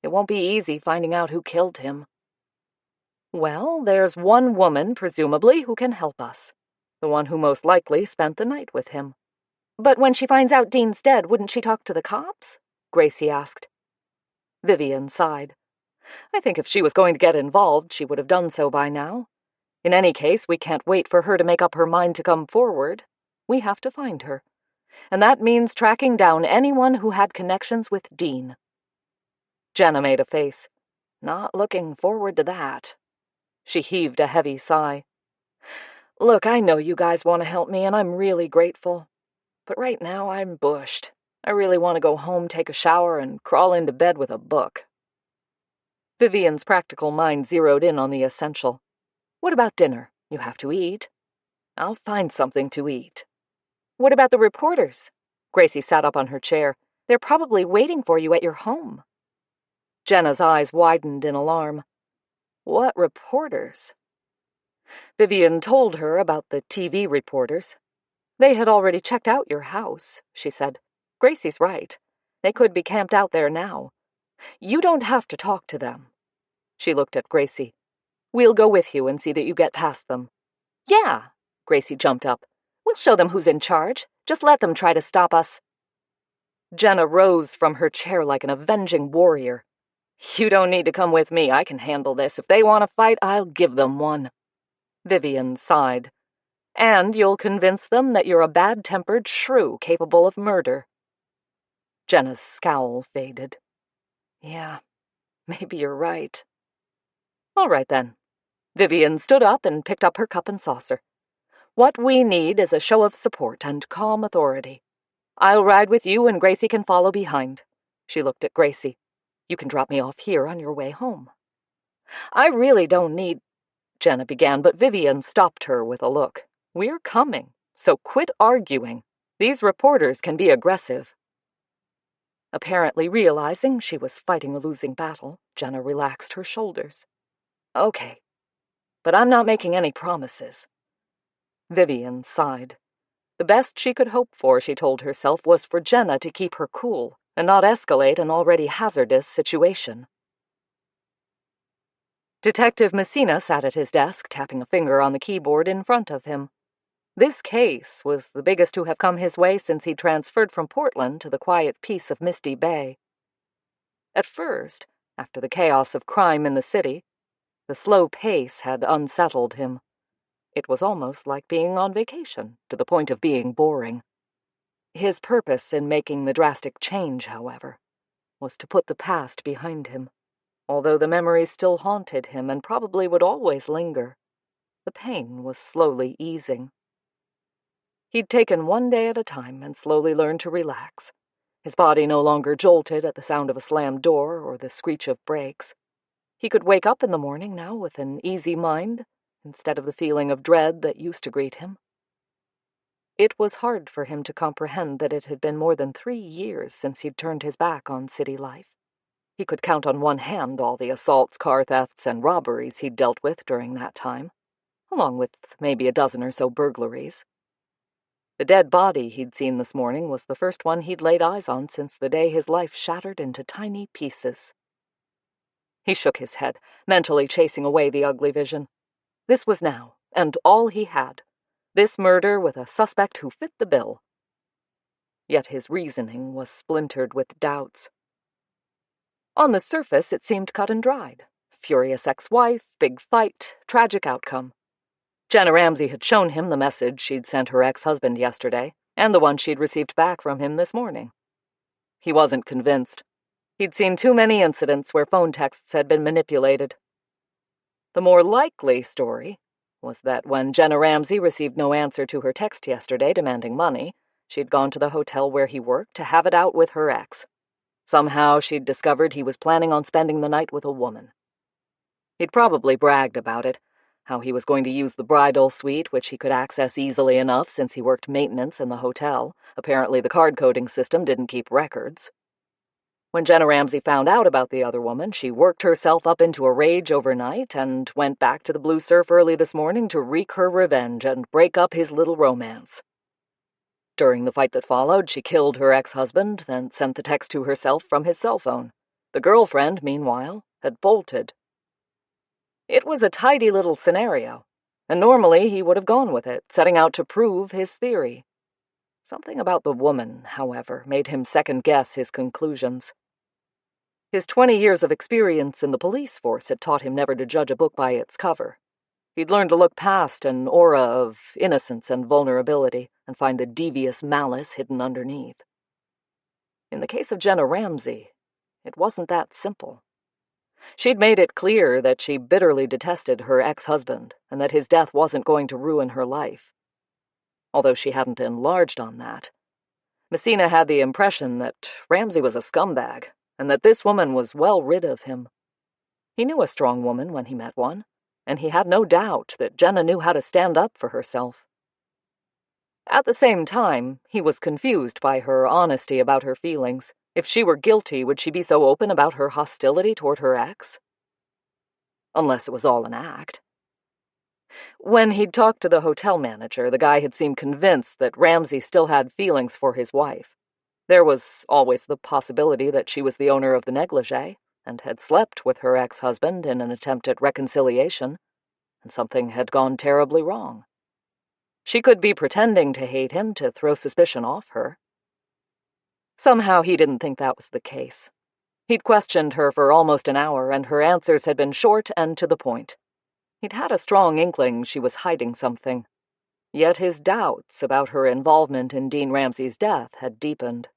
It won't be easy finding out who killed him. Well, there's one woman, presumably, who can help us. The one who most likely spent the night with him. But when she finds out Dean's dead, wouldn't she talk to the cops? Gracie asked. Vivian sighed. I think if she was going to get involved, she would have done so by now. In any case, we can't wait for her to make up her mind to come forward. We have to find her. And that means tracking down anyone who had connections with Dean. Jenna made a face. Not looking forward to that. She heaved a heavy sigh. Look, I know you guys want to help me, and I'm really grateful. But right now, I'm bushed. I really want to go home, take a shower, and crawl into bed with a book. Vivian's practical mind zeroed in on the essential. What about dinner? You have to eat. I'll find something to eat. What about the reporters? Gracie sat up on her chair. They're probably waiting for you at your home. Jenna's eyes widened in alarm. What reporters? Vivian told her about the TV reporters. They had already checked out your house, she said. Gracie's right. They could be camped out there now. You don't have to talk to them. She looked at Gracie. We'll go with you and see that you get past them. Yeah, Gracie jumped up. We'll show them who's in charge. Just let them try to stop us. Jenna rose from her chair like an avenging warrior. You don't need to come with me. I can handle this. If they want to fight, I'll give them one. Vivian sighed. And you'll convince them that you're a bad-tempered shrew capable of murder. Jenna's scowl faded. Yeah, maybe you're right. All right, then. Vivian stood up and picked up her cup and saucer. What we need is a show of support and calm authority. I'll ride with you and Gracie can follow behind. She looked at Gracie. You can drop me off here on your way home. I really don't need... Jenna began, but Vivian stopped her with a look. We're coming, so quit arguing. These reporters can be aggressive. Apparently realizing she was fighting a losing battle, Jenna relaxed her shoulders. Okay, but I'm not making any promises. Vivian sighed. The best she could hope for, she told herself, was for Jenna to keep her cool and not escalate an already hazardous situation. Detective Messina sat at his desk, tapping a finger on the keyboard in front of him. This case was the biggest to have come his way since he transferred from Portland to the quiet peace of Misty Bay. At first, after the chaos of crime in the city, the slow pace had unsettled him. It was almost like being on vacation, to the point of being boring. His purpose in making the drastic change, however, was to put the past behind him. Although the memories still haunted him and probably would always linger, the pain was slowly easing. He'd taken one day at a time and slowly learned to relax. His body no longer jolted at the sound of a slammed door or the screech of brakes. He could wake up in the morning now with an easy mind, instead of the feeling of dread that used to greet him. It was hard for him to comprehend that it had been more than 3 years since he'd turned his back on city life. He could count on one hand all the assaults, car thefts, and robberies he'd dealt with during that time, along with maybe a dozen or so burglaries. The dead body he'd seen this morning was the first one he'd laid eyes on since the day his life shattered into tiny pieces. He shook his head, mentally chasing away the ugly vision. This was now, and all he had. This murder with a suspect who fit the bill. Yet his reasoning was splintered with doubts. On the surface, it seemed cut and dried. Furious ex-wife, big fight, tragic outcome. Jenna Ramsey had shown him the message she'd sent her ex-husband yesterday, and the one she'd received back from him this morning. He wasn't convinced. He'd seen too many incidents where phone texts had been manipulated. The more likely story was that when Jenna Ramsey received no answer to her text yesterday demanding money, she'd gone to the hotel where he worked to have it out with her ex. Somehow she'd discovered he was planning on spending the night with a woman. He'd probably bragged about it, how he was going to use the bridal suite, which he could access easily enough since he worked maintenance in the hotel. Apparently the card-coding system didn't keep records. When Jenna Ramsey found out about the other woman, she worked herself up into a rage overnight and went back to the Blue Surf early this morning to wreak her revenge and break up his little romance. During the fight that followed, she killed her ex-husband, then sent the text to herself from his cell phone. The girlfriend, meanwhile, had bolted. It was a tidy little scenario, and normally he would have gone with it, setting out to prove his theory. Something about the woman, however, made him second-guess his conclusions. His 20 years of experience in the police force had taught him never to judge a book by its cover. He'd learned to look past an aura of innocence and vulnerability and find the devious malice hidden underneath. In the case of Jenna Ramsey, it wasn't that simple. She'd made it clear that she bitterly detested her ex-husband and that his death wasn't going to ruin her life. Although she hadn't enlarged on that, Messina had the impression that Ramsey was a scumbag and that this woman was well rid of him. He knew a strong woman when he met one, and he had no doubt that Jenna knew how to stand up for herself. At the same time, he was confused by her honesty about her feelings. If she were guilty, would she be so open about her hostility toward her ex? Unless it was all an act. When he'd talked to the hotel manager, the guy had seemed convinced that Ramsey still had feelings for his wife. There was always the possibility that she was the owner of the negligee and had slept with her ex-husband in an attempt at reconciliation, and something had gone terribly wrong. She could be pretending to hate him to throw suspicion off her. Somehow he didn't think that was the case. He'd questioned her for almost an hour, and her answers had been short and to the point. He'd had a strong inkling she was hiding something. Yet his doubts about her involvement in Dean Ramsey's death had deepened.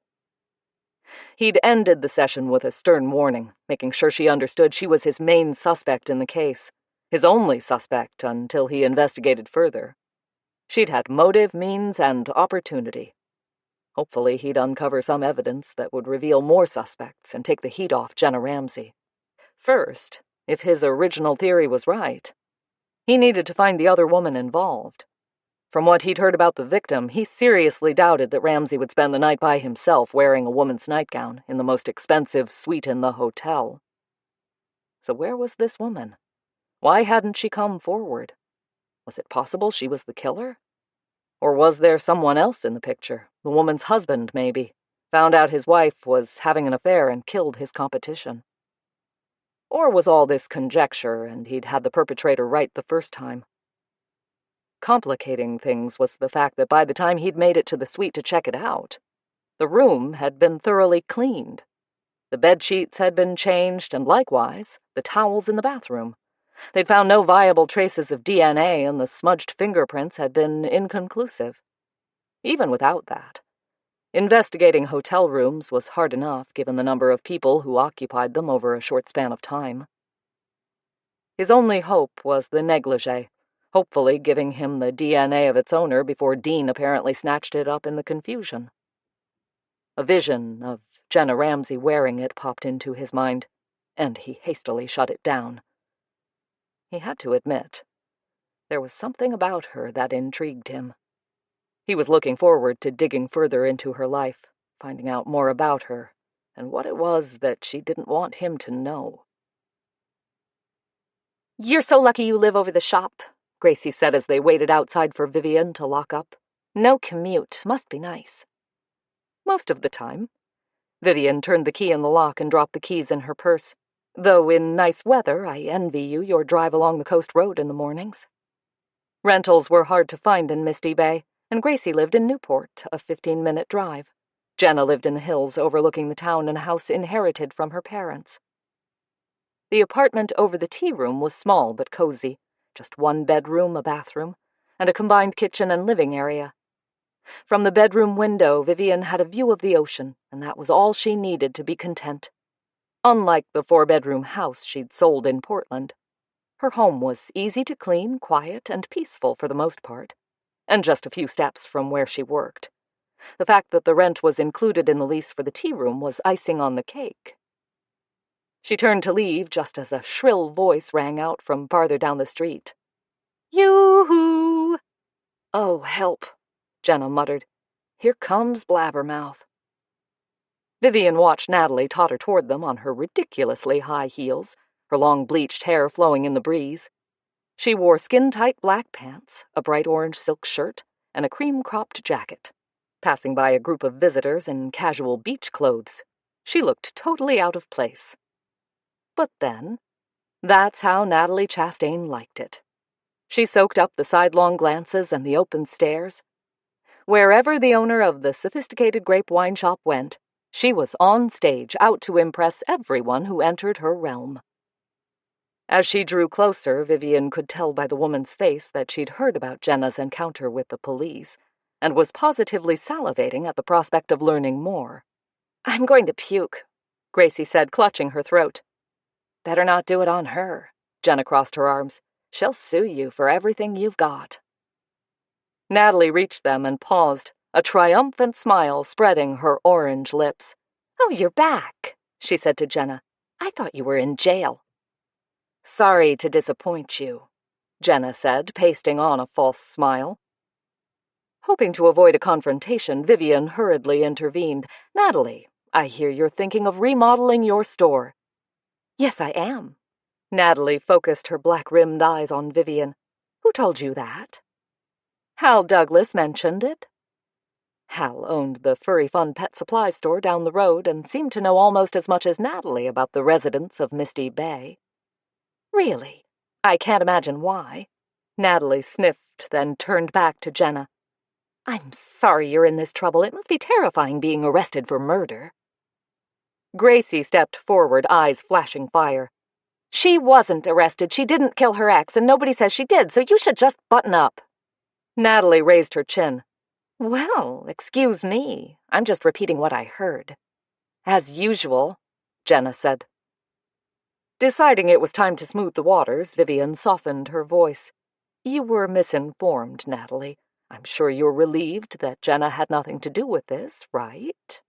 He'd ended the session with a stern warning, making sure she understood she was his main suspect in the case, his only suspect until he investigated further. She'd had motive, means, and opportunity. Hopefully he'd uncover some evidence that would reveal more suspects and take the heat off Jenna Ramsey. First, if his original theory was right, he needed to find the other woman involved. From what he'd heard about the victim, he seriously doubted that Ramsey would spend the night by himself wearing a woman's nightgown in the most expensive suite in the hotel. So where was this woman? Why hadn't she come forward? Was it possible she was the killer? Or was there someone else in the picture, the woman's husband maybe, found out his wife was having an affair and killed his competition? Or was all this conjecture and he'd had the perpetrator right the first time? Complicating things was the fact that by the time he'd made it to the suite to check it out, the room had been thoroughly cleaned. The bedsheets had been changed, and likewise, the towels in the bathroom. They'd found no viable traces of DNA, and the smudged fingerprints had been inconclusive. Even without that, investigating hotel rooms was hard enough given the number of people who occupied them over a short span of time. His only hope was the negligee, hopefully giving him the DNA of its owner before Dean apparently snatched it up in the confusion. A vision of Jenna Ramsey wearing it popped into his mind, and he hastily shut it down. He had to admit, there was something about her that intrigued him. He was looking forward to digging further into her life, finding out more about her, and what it was that she didn't want him to know. "You're so lucky you live over the shop," Gracie said as they waited outside for Vivian to lock up. "No commute. Must be nice." Most of the time. Vivian turned the key in the lock and dropped the keys in her purse. "Though in nice weather, I envy you your drive along the coast road in the mornings." Rentals were hard to find in Misty Bay, and Gracie lived in Newport, a 15-minute drive. Jenna lived in the hills overlooking the town in a house inherited from her parents. The apartment over the tea room was small but cozy, just one bedroom, a bathroom, and a combined kitchen and living area. From the bedroom window, Vivian had a view of the ocean, and that was all she needed to be content. Unlike the 4-bedroom house she'd sold in Portland, her home was easy to clean, quiet, and peaceful for the most part, and just a few steps from where she worked. The fact that the rent was included in the lease for the tea room was icing on the cake. She turned to leave just as a shrill voice rang out from farther down the street. "Yoo-hoo!" "Oh, help," Jenna muttered. "Here comes Blabbermouth." Vivian watched Natalie totter toward them on her ridiculously high heels, her long bleached hair flowing in the breeze. She wore skin-tight black pants, a bright orange silk shirt, and a cream-cropped jacket. Passing by a group of visitors in casual beach clothes, she looked totally out of place. But then, that's how Natalie Chastain liked it. She soaked up the sidelong glances and the open stares. Wherever the owner of the sophisticated grape wine shop went, She was on stage, out to impress everyone who entered her realm. As she drew closer, Vivian could tell by the woman's face that she'd heard about Jenna's encounter with the police, and was positively salivating at the prospect of learning more. "I'm going to puke," Gracie said, clutching her throat. "Better not do it on her." Jenna crossed her arms. "She'll sue you for everything you've got." Natalie reached them and paused, a triumphant smile spreading her orange lips. "Oh, you're back," she said to Jenna. "I thought you were in jail." "Sorry to disappoint you," Jenna said, pasting on a false smile. Hoping to avoid a confrontation, Vivian hurriedly intervened. "Natalie, I hear you're thinking of remodeling your store." "Yes, I am." Natalie focused her black-rimmed eyes on Vivian. "Who told you that?" "Hal Douglas mentioned it." Hal owned the Furry Fun pet supply store down the road and seemed to know almost as much as Natalie about the residents of Misty Bay. "Really? I can't imagine why." Natalie sniffed, then turned back to Jenna. "I'm sorry you're in this trouble. It must be terrifying being arrested for murder." Gracie stepped forward, eyes flashing fire. "She wasn't arrested. She didn't kill her ex, and nobody says she did, so you should just button up." Natalie raised her chin. "Well, excuse me. I'm just repeating what I heard." "As usual," Jenna said. Deciding it was time to smooth the waters, Vivian softened her voice. "You were misinformed, Natalie. I'm sure you're relieved that Jenna had nothing to do with this, right?"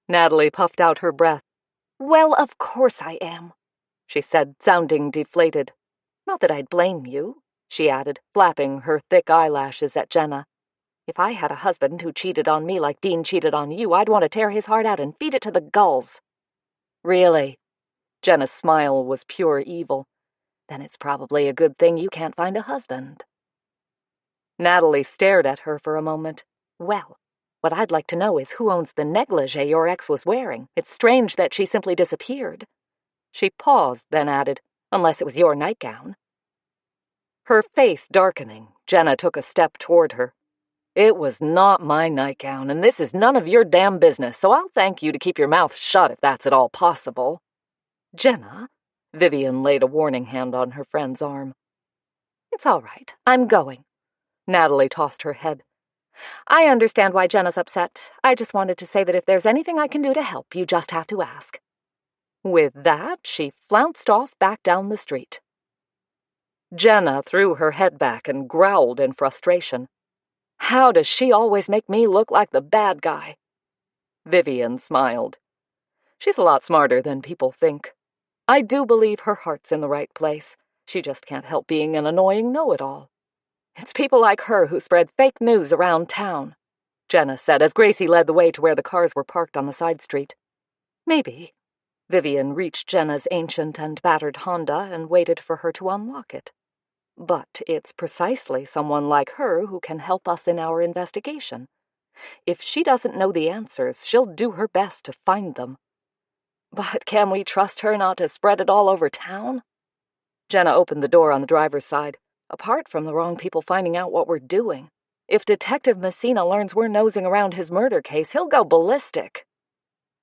Natalie puffed out her breath. "Well, of course I am," she said, sounding deflated. "Not that I'd blame you," she added, flapping her thick eyelashes at Jenna. "If I had a husband who cheated on me like Dean cheated on you, I'd want to tear his heart out and feed it to the gulls." "Really?" Jenna's smile was pure evil. "Then it's probably a good thing you can't find a husband." Natalie stared at her for a moment. "Well, what I'd like to know is who owns the negligee your ex was wearing. It's strange that she simply disappeared." She paused, then added, "Unless it was your nightgown." Her face darkening, Jenna took a step toward her. "It was not my nightgown, and this is none of your damn business, so I'll thank you to keep your mouth shut if that's at all possible." "Jenna," Vivian laid a warning hand on her friend's arm. "It's all right. I'm going." Natalie tossed her head. "I understand why Jenna's upset. I just wanted to say that if there's anything I can do to help, you just have to ask." With that, she flounced off back down the street. Jenna threw her head back and growled in frustration. "How does she always make me look like the bad guy?" Vivian smiled. "She's a lot smarter than people think. I do believe her heart's in the right place. She just can't help being an annoying know-it-all. It's people like her who spread fake news around town," Jenna said as Gracie led the way to where the cars were parked on the side street. "Maybe." Vivian reached Jenna's ancient and battered Honda and waited for her to unlock it. "But it's precisely someone like her who can help us in our investigation. If she doesn't know the answers, she'll do her best to find them." "But can we trust her not to spread it all over town?" Jenna opened the door on the driver's side. "Apart from the wrong people finding out what we're doing, if Detective Messina learns we're nosing around his murder case, he'll go ballistic.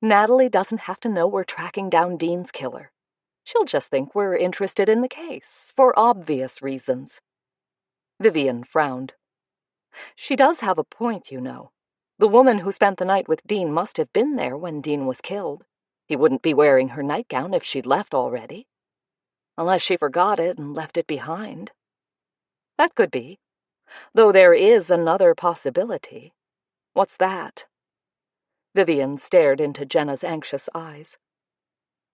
Natalie doesn't have to know we're tracking down Dean's killer. She'll just think we're interested in the case, for obvious reasons." Vivian frowned. "She does have a point, you know. The woman who spent the night with Dean must have been there when Dean was killed. He wouldn't be wearing her nightgown if she'd left already. Unless she forgot it and left it behind." "That could be. Though there is another possibility." "What's that?" Vivian stared into Jenna's anxious eyes.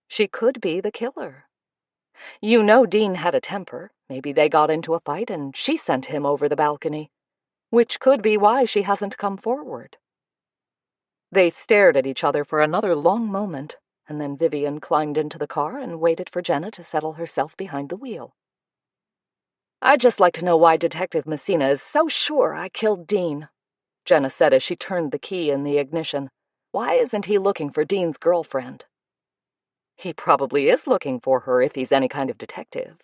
"She could be the killer. You know Dean had a temper. Maybe they got into a fight and she sent him over the balcony. Which could be why she hasn't come forward." They stared at each other for another long moment, and then Vivian climbed into the car and waited for Jenna to settle herself behind the wheel. "I'd just like to know why Detective Messina is so sure I killed Dean," Jenna said as she turned the key in the ignition. "Why isn't he looking for Dean's girlfriend?" "He probably is looking for her if he's any kind of detective."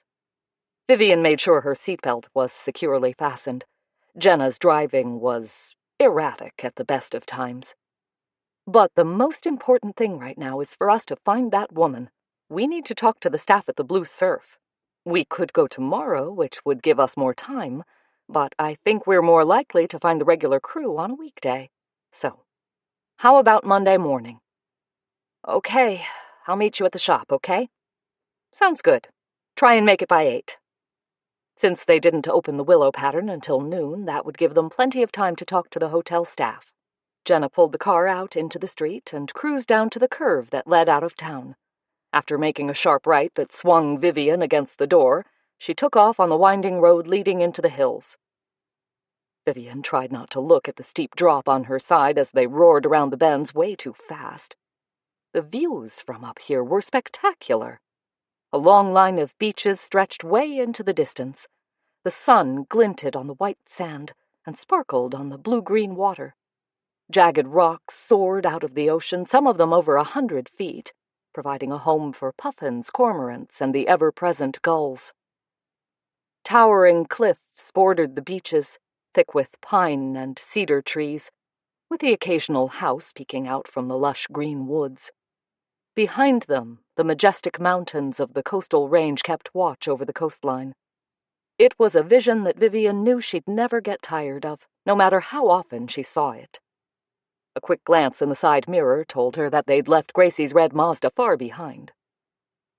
Vivian made sure her seatbelt was securely fastened. Jenna's driving was erratic at the best of times. But the most important thing right now is for us to find that woman. We need to talk to the staff at the Blue Surf. We could go tomorrow, which would give us more time, but I think we're more likely to find the regular crew on a weekday. So, how about Monday morning? Okay, I'll meet you at the shop, okay? Sounds good. Try and make it by 8. Since they didn't open the Willow pattern until noon, that would give them plenty of time to talk to the hotel staff. Jenna pulled the car out into the street and cruised down to the curve that led out of town. After making a sharp right that swung Vivian against the door, she took off on the winding road leading into the hills. Vivian tried not to look at the steep drop on her side as they roared around the bends way too fast. The views from up here were spectacular. A long line of beaches stretched way into the distance. The sun glinted on the white sand and sparkled on the blue-green water. Jagged rocks soared out of the ocean, some of them over 100 feet, providing a home for puffins, cormorants, and the ever-present gulls. Towering cliffs bordered the beaches, thick with pine and cedar trees, with the occasional house peeking out from the lush green woods. Behind them, the majestic mountains of the coastal range kept watch over the coastline. It was a vision that Vivian knew she'd never get tired of, no matter how often she saw it. A quick glance in the side mirror told her that they'd left Gracie's red Mazda far behind.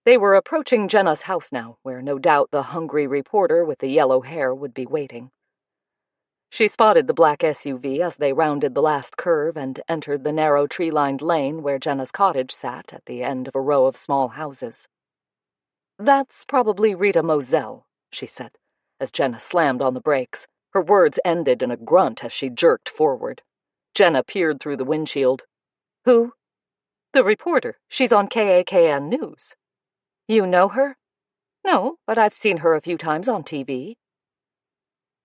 They were approaching Jenna's house now, where no doubt the hungry reporter with the yellow hair would be waiting. She spotted the black SUV as they rounded the last curve and entered the narrow tree-lined lane where Jenna's cottage sat at the end of a row of small houses. "That's probably Rita Moselle," she said, as Jenna slammed on the brakes. Her words ended in a grunt as she jerked forward. Jenna peered through the windshield. "Who?" "The reporter. She's on KAKN News." "You know her?" "No, but I've seen her a few times on TV."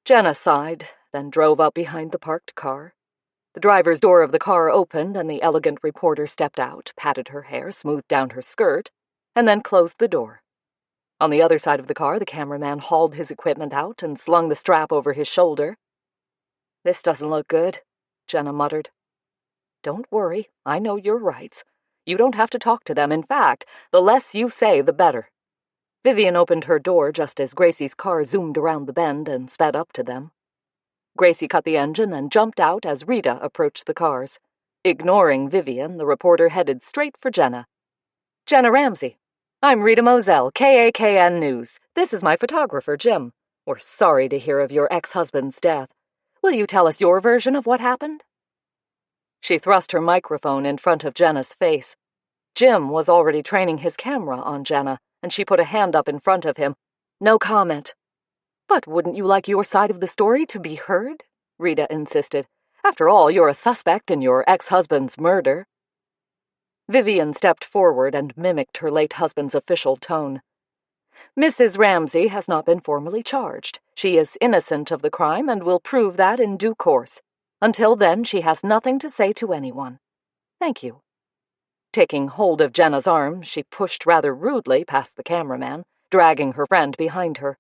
Jenna sighed, then drove up behind the parked car. The driver's door of the car opened and the elegant reporter stepped out, patted her hair, smoothed down her skirt, and then closed the door. On the other side of the car, the cameraman hauled his equipment out and slung the strap over his shoulder. "This doesn't look good," Jenna muttered. "Don't worry, I know your rights. You don't have to talk to them. In fact, the less you say, the better." Vivian opened her door just as Gracie's car zoomed around the bend and sped up to them. Gracie cut the engine and jumped out as Rita approached the cars. Ignoring Vivian, the reporter headed straight for Jenna. "Jenna Ramsey. I'm Rita Moselle, KAKN News. This is my photographer, Jim. We're sorry to hear of your ex-husband's death. Will you tell us your version of what happened?" She thrust her microphone in front of Jenna's face. Jim was already training his camera on Jenna, and she put a hand up in front of him. "No comment." "But wouldn't you like your side of the story to be heard?" Rita insisted. "After all, you're a suspect in your ex-husband's murder." Vivian stepped forward and mimicked her late husband's official tone. "Mrs. Ramsey has not been formally charged. She is innocent of the crime and will prove that in due course. Until then, she has nothing to say to anyone. Thank you." Taking hold of Jenna's arm, she pushed rather rudely past the cameraman, dragging her friend behind her.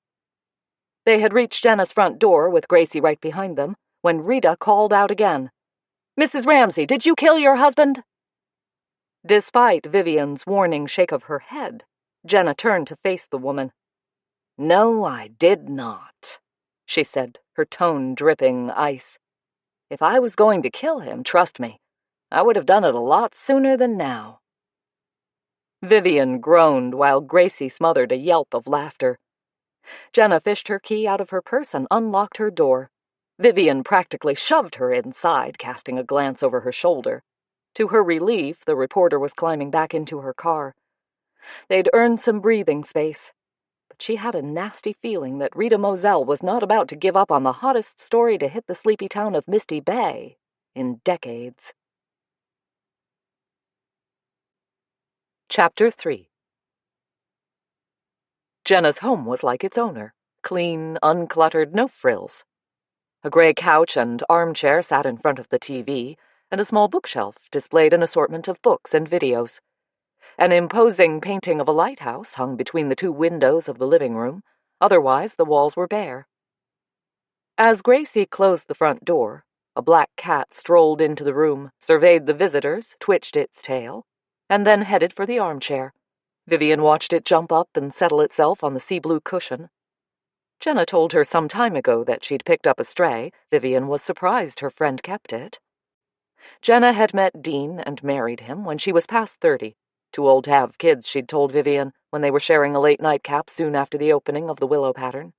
They had reached Jenna's front door, with Gracie right behind them, when Rita called out again. "Mrs. Ramsey, did you kill your husband?" Despite Vivian's warning shake of her head, Jenna turned to face the woman. "No, I did not," she said, her tone dripping ice. "If I was going to kill him, trust me, I would have done it a lot sooner than now." Vivian groaned while Gracie smothered a yelp of laughter. Jenna fished her key out of her purse and unlocked her door. Vivian practically shoved her inside, casting a glance over her shoulder. To her relief, the reporter was climbing back into her car. They'd earned some breathing space, but she had a nasty feeling that Rita Moselle was not about to give up on the hottest story to hit the sleepy town of Misty Bay in decades. Chapter 3. Jenna's home was like its owner, clean, uncluttered, no frills. A gray couch and armchair sat in front of the TV, and a small bookshelf displayed an assortment of books and videos. An imposing painting of a lighthouse hung between the two windows of the living room. Otherwise, the walls were bare. As Gracie closed the front door, A black cat strolled into the room, surveyed the visitors, twitched its tail, and then headed for the armchair. Vivian watched it jump up and settle itself on the sea-blue cushion. Jenna told her some time ago that she'd picked up a stray. Vivian was surprised her friend kept it. Jenna had met Dean and married him when she was past 30. Too old to have kids, she'd told Vivian, when they were sharing a late nightcap soon after the opening of the Willow pattern.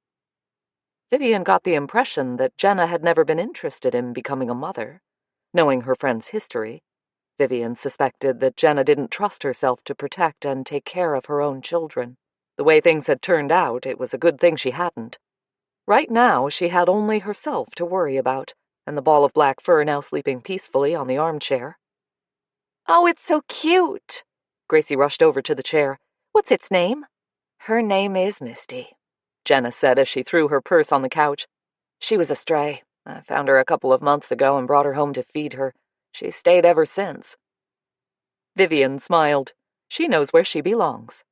Vivian got the impression that Jenna had never been interested in becoming a mother. Knowing her friend's history, Vivian suspected that Jenna didn't trust herself to protect and take care of her own children. The way things had turned out, it was a good thing she hadn't. Right now, she had only herself to worry about, and the ball of black fur now sleeping peacefully on the armchair. "Oh, it's so cute!" Gracie rushed over to the chair. "What's its name?" "Her name is Misty," Jenna said as she threw her purse on the couch. "She was a stray. I found her a couple of months ago and brought her home to feed her. She's stayed ever since." Vivian smiled. She knows where she belongs.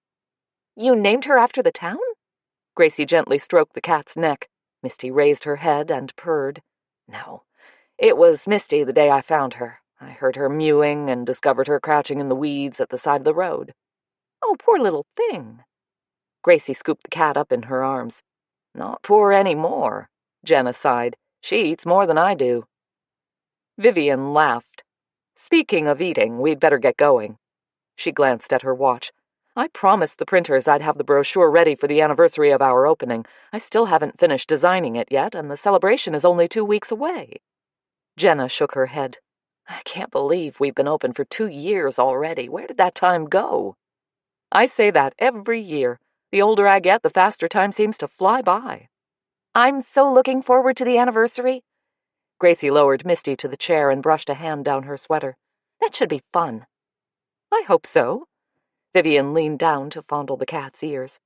"You named her after the town?" Gracie gently stroked the cat's neck. Misty raised her head and purred. "No, it was Misty the day I found her. I heard her mewing and discovered her crouching in the weeds at the side of the road." "Oh, poor little thing." Gracie scooped the cat up in her arms. "Not poor anymore," Jenna sighed. "She eats more than I do." Vivian laughed. "Speaking of eating, we'd better get going." She glanced at her watch. "I promised the printers I'd have the brochure ready for the anniversary of our opening. I still haven't finished designing it yet, and the celebration is only 2 weeks away." Jenna shook her head. "I can't believe we've been open for 2 years already. Where did that time go?" "I say that every year. The older I get, the faster time seems to fly by." "I'm so looking forward to the anniversary." Gracie lowered Misty to the chair and brushed a hand down her sweater. "That should be fun." "I hope so." Vivian leaned down to fondle the cat's ears.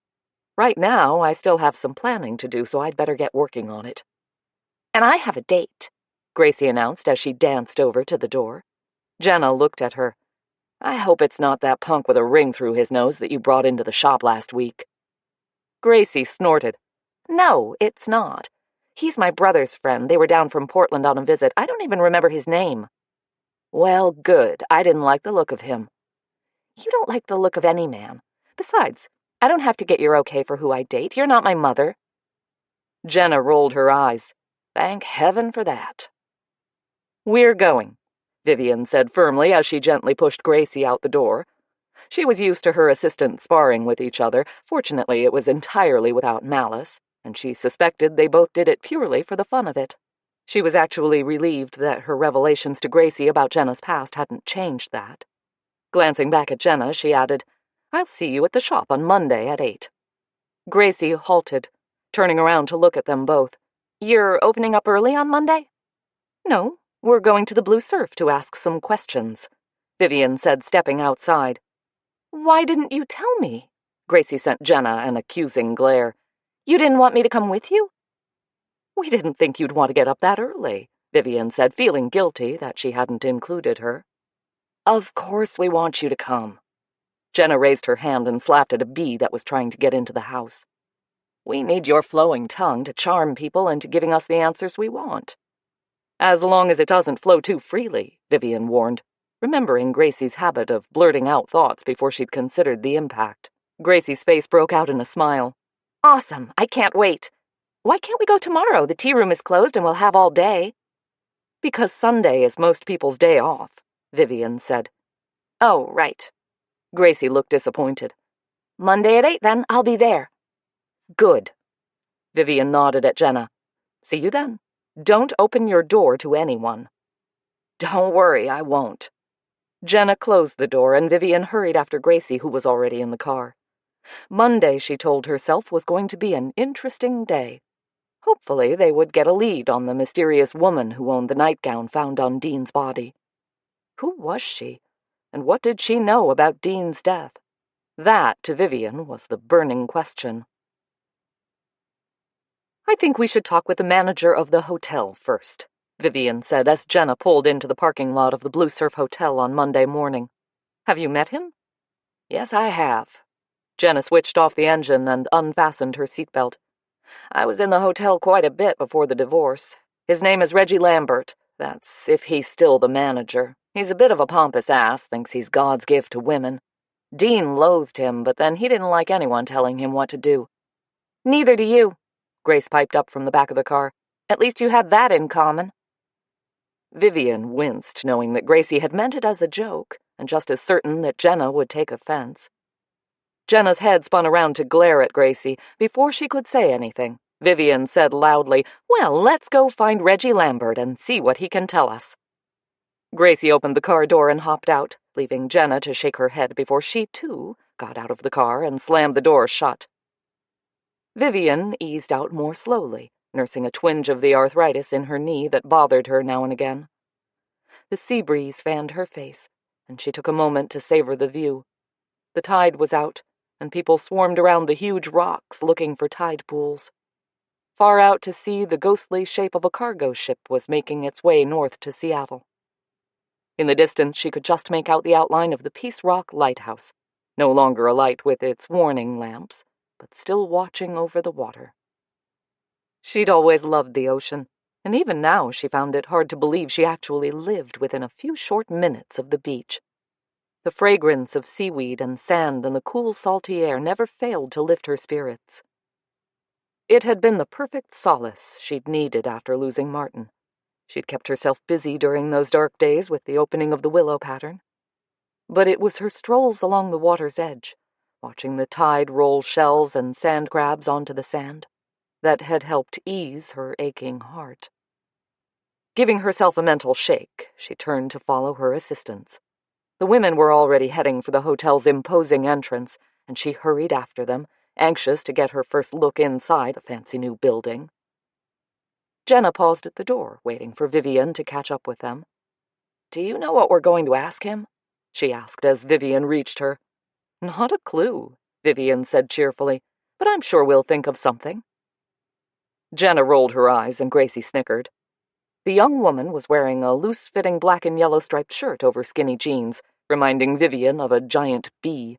"Right now, I still have some planning to do, so I'd better get working on it." "And I have a date," Gracie announced as she danced over to the door. Jenna looked at her. "I hope it's not that punk with a ring through his nose that you brought into the shop last week." Gracie snorted. "No, it's not. He's my brother's friend. They were down from Portland on a visit. I don't even remember his name." "Well, good. I didn't like the look of him." "You don't like the look of any man. Besides, I don't have to get your okay for who I date. You're not my mother." Jenna rolled her eyes. "Thank heaven for that." "We're going," Vivian said firmly as she gently pushed Gracie out the door. She was used to her assistants sparring with each other. Fortunately, it was entirely without malice, and she suspected they both did it purely for the fun of it. She was actually relieved that her revelations to Gracie about Jenna's past hadn't changed that. Glancing back at Jenna, she added, "I'll see you at the shop on Monday at 8. Gracie halted, turning around to look at them both. "You're opening up early on Monday?" "No, we're going to the Blue Surf to ask some questions," Vivian said, stepping outside. "Why didn't you tell me?" Gracie sent Jenna an accusing glare. "You didn't want me to come with you?" "We didn't think you'd want to get up that early," Vivian said, feeling guilty that she hadn't included her. "Of course we want you to come." Jenna raised her hand and slapped at a bee that was trying to get into the house. "We need your flowing tongue to charm people into giving us the answers we want." "As long as it doesn't flow too freely," Vivian warned, remembering Gracie's habit of blurting out thoughts before she'd considered the impact. Gracie's face broke out in a smile. "Awesome! I can't wait. Why can't we go tomorrow? The tea room is closed and we'll have all day." "Because Sunday is most people's day off," Vivian said. "Oh, right." Gracie looked disappointed. "Monday at 8, then. I'll be there." "Good." Vivian nodded at Jenna. "See you then. Don't open your door to anyone." "Don't worry, I won't." Jenna closed the door, and Vivian hurried after Gracie, who was already in the car. Monday, she told herself, was going to be an interesting day. Hopefully, they would get a lead on the mysterious woman who owned the nightgown found on Dean's body. Who was she, and what did she know about Dean's death? That, to Vivian, was the burning question. "I think we should talk with the manager of the hotel first," Vivian said as Jenna pulled into the parking lot of the Blue Surf Hotel on Monday morning. "Have you met him?" "Yes, I have." Jenna switched off the engine and unfastened her seatbelt. "I was in the hotel quite a bit before the divorce. His name is Reggie Lambert, That's if he's still the manager. He's a bit of a pompous ass, thinks he's God's gift to women. Dean loathed him, but then he didn't like anyone telling him what to do. Neither do you, Grace piped up from the back of the car. At least you had that in common. Vivian winced, knowing that Gracie had meant it as a joke, and just as certain that Jenna would take offense. Jenna's head spun around to glare at Gracie. Before she could say anything, Vivian said loudly, "Well, let's go find Reggie Lambert and see what he can tell us." Gracie opened the car door and hopped out, leaving Jenna to shake her head before she, too, got out of the car and slammed the door shut. Vivian eased out more slowly, nursing a twinge of the arthritis in her knee that bothered her now and again. The sea breeze fanned her face, and she took a moment to savor the view. The tide was out, and people swarmed around the huge rocks looking for tide pools. Far out to sea, the ghostly shape of a cargo ship was making its way north to Seattle. In the distance, she could just make out the outline of the Peace Rock lighthouse, no longer alight with its warning lamps, but still watching over the water. She'd always loved the ocean, and even now she found it hard to believe she actually lived within a few short minutes of the beach. The fragrance of seaweed and sand and the cool, salty air never failed to lift her spirits. It had been the perfect solace she'd needed after losing Martin. She'd kept herself busy during those dark days with the opening of the willow pattern. But it was her strolls along the water's edge, watching the tide roll shells and sand crabs onto the sand, that had helped ease her aching heart. Giving herself a mental shake, she turned to follow her assistants. The women were already heading for the hotel's imposing entrance, and she hurried after them, anxious to get her first look inside the fancy new building. Jenna paused at the door, waiting for Vivian to catch up with them. "Do you know what we're going to ask him?" she asked as Vivian reached her. "Not a clue," Vivian said cheerfully, "but I'm sure we'll think of something." Jenna rolled her eyes and Gracie snickered. The young woman was wearing a loose-fitting black and yellow striped shirt over skinny jeans, reminding Vivian of a giant bee.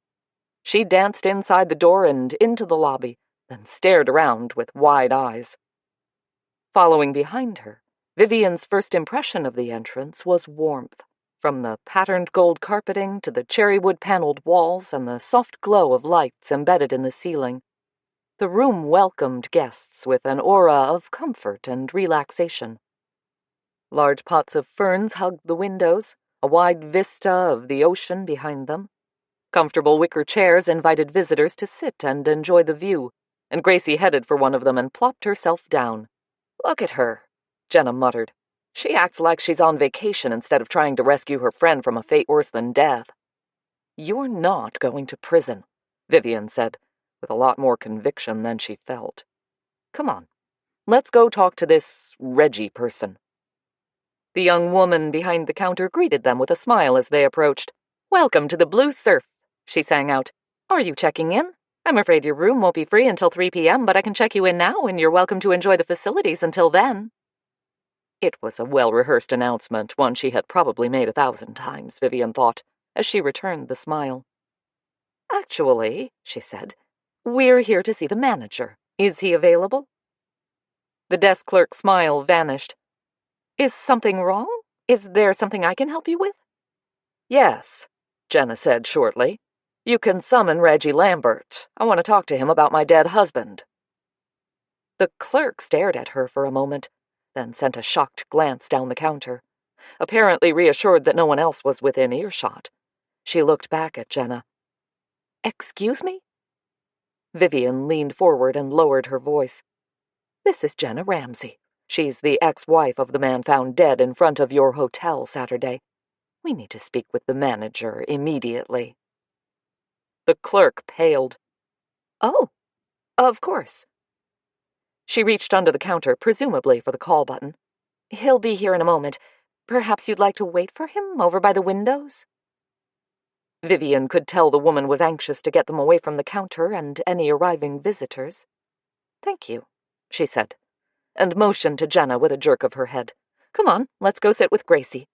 She danced inside the door and into the lobby, then stared around with wide eyes. Following behind her, Vivian's first impression of the entrance was warmth, from the patterned gold carpeting to the cherrywood-paneled walls and the soft glow of lights embedded in the ceiling. The room welcomed guests with an aura of comfort and relaxation. Large pots of ferns hugged the windows, a wide vista of the ocean behind them. Comfortable wicker chairs invited visitors to sit and enjoy the view, and Gracie headed for one of them and plopped herself down. "Look at her," Jenna muttered. "She acts like she's on vacation instead of trying to rescue her friend from a fate worse than death." "You're not going to prison," Vivian said, with a lot more conviction than she felt. "Come on, let's go talk to this Reggie person." The young woman behind the counter greeted them with a smile as they approached. "Welcome to the Blue Surf," she sang out. "Are you checking in? I'm afraid your room won't be free until 3 p.m., but I can check you in now, and you're welcome to enjoy the facilities until then." It was a well-rehearsed announcement, one she had probably made 1,000 times, Vivian thought, as she returned the smile. "Actually," she said, "we're here to see the manager. Is he available?" The desk clerk's smile vanished. "Is something wrong? Is there something I can help you with?" "Yes," Jenna said shortly. "You can summon Reggie Lambert. I want to talk to him about my dead husband." The clerk stared at her for a moment, then sent a shocked glance down the counter. Apparently reassured that no one else was within earshot, she looked back at Jenna. "Excuse me?" Vivian leaned forward and lowered her voice. "This is Jenna Ramsey. She's the ex-wife of the man found dead in front of your hotel Saturday. We need to speak with the manager immediately." The clerk paled. "Oh, of course." She reached under the counter, presumably for the call button. "He'll be here in a moment. Perhaps you'd like to wait for him over by the windows?" Vivian could tell the woman was anxious to get them away from the counter and any arriving visitors. "Thank you," she said, and motioned to Jenna with a jerk of her head. "Come on, let's go sit with Gracie."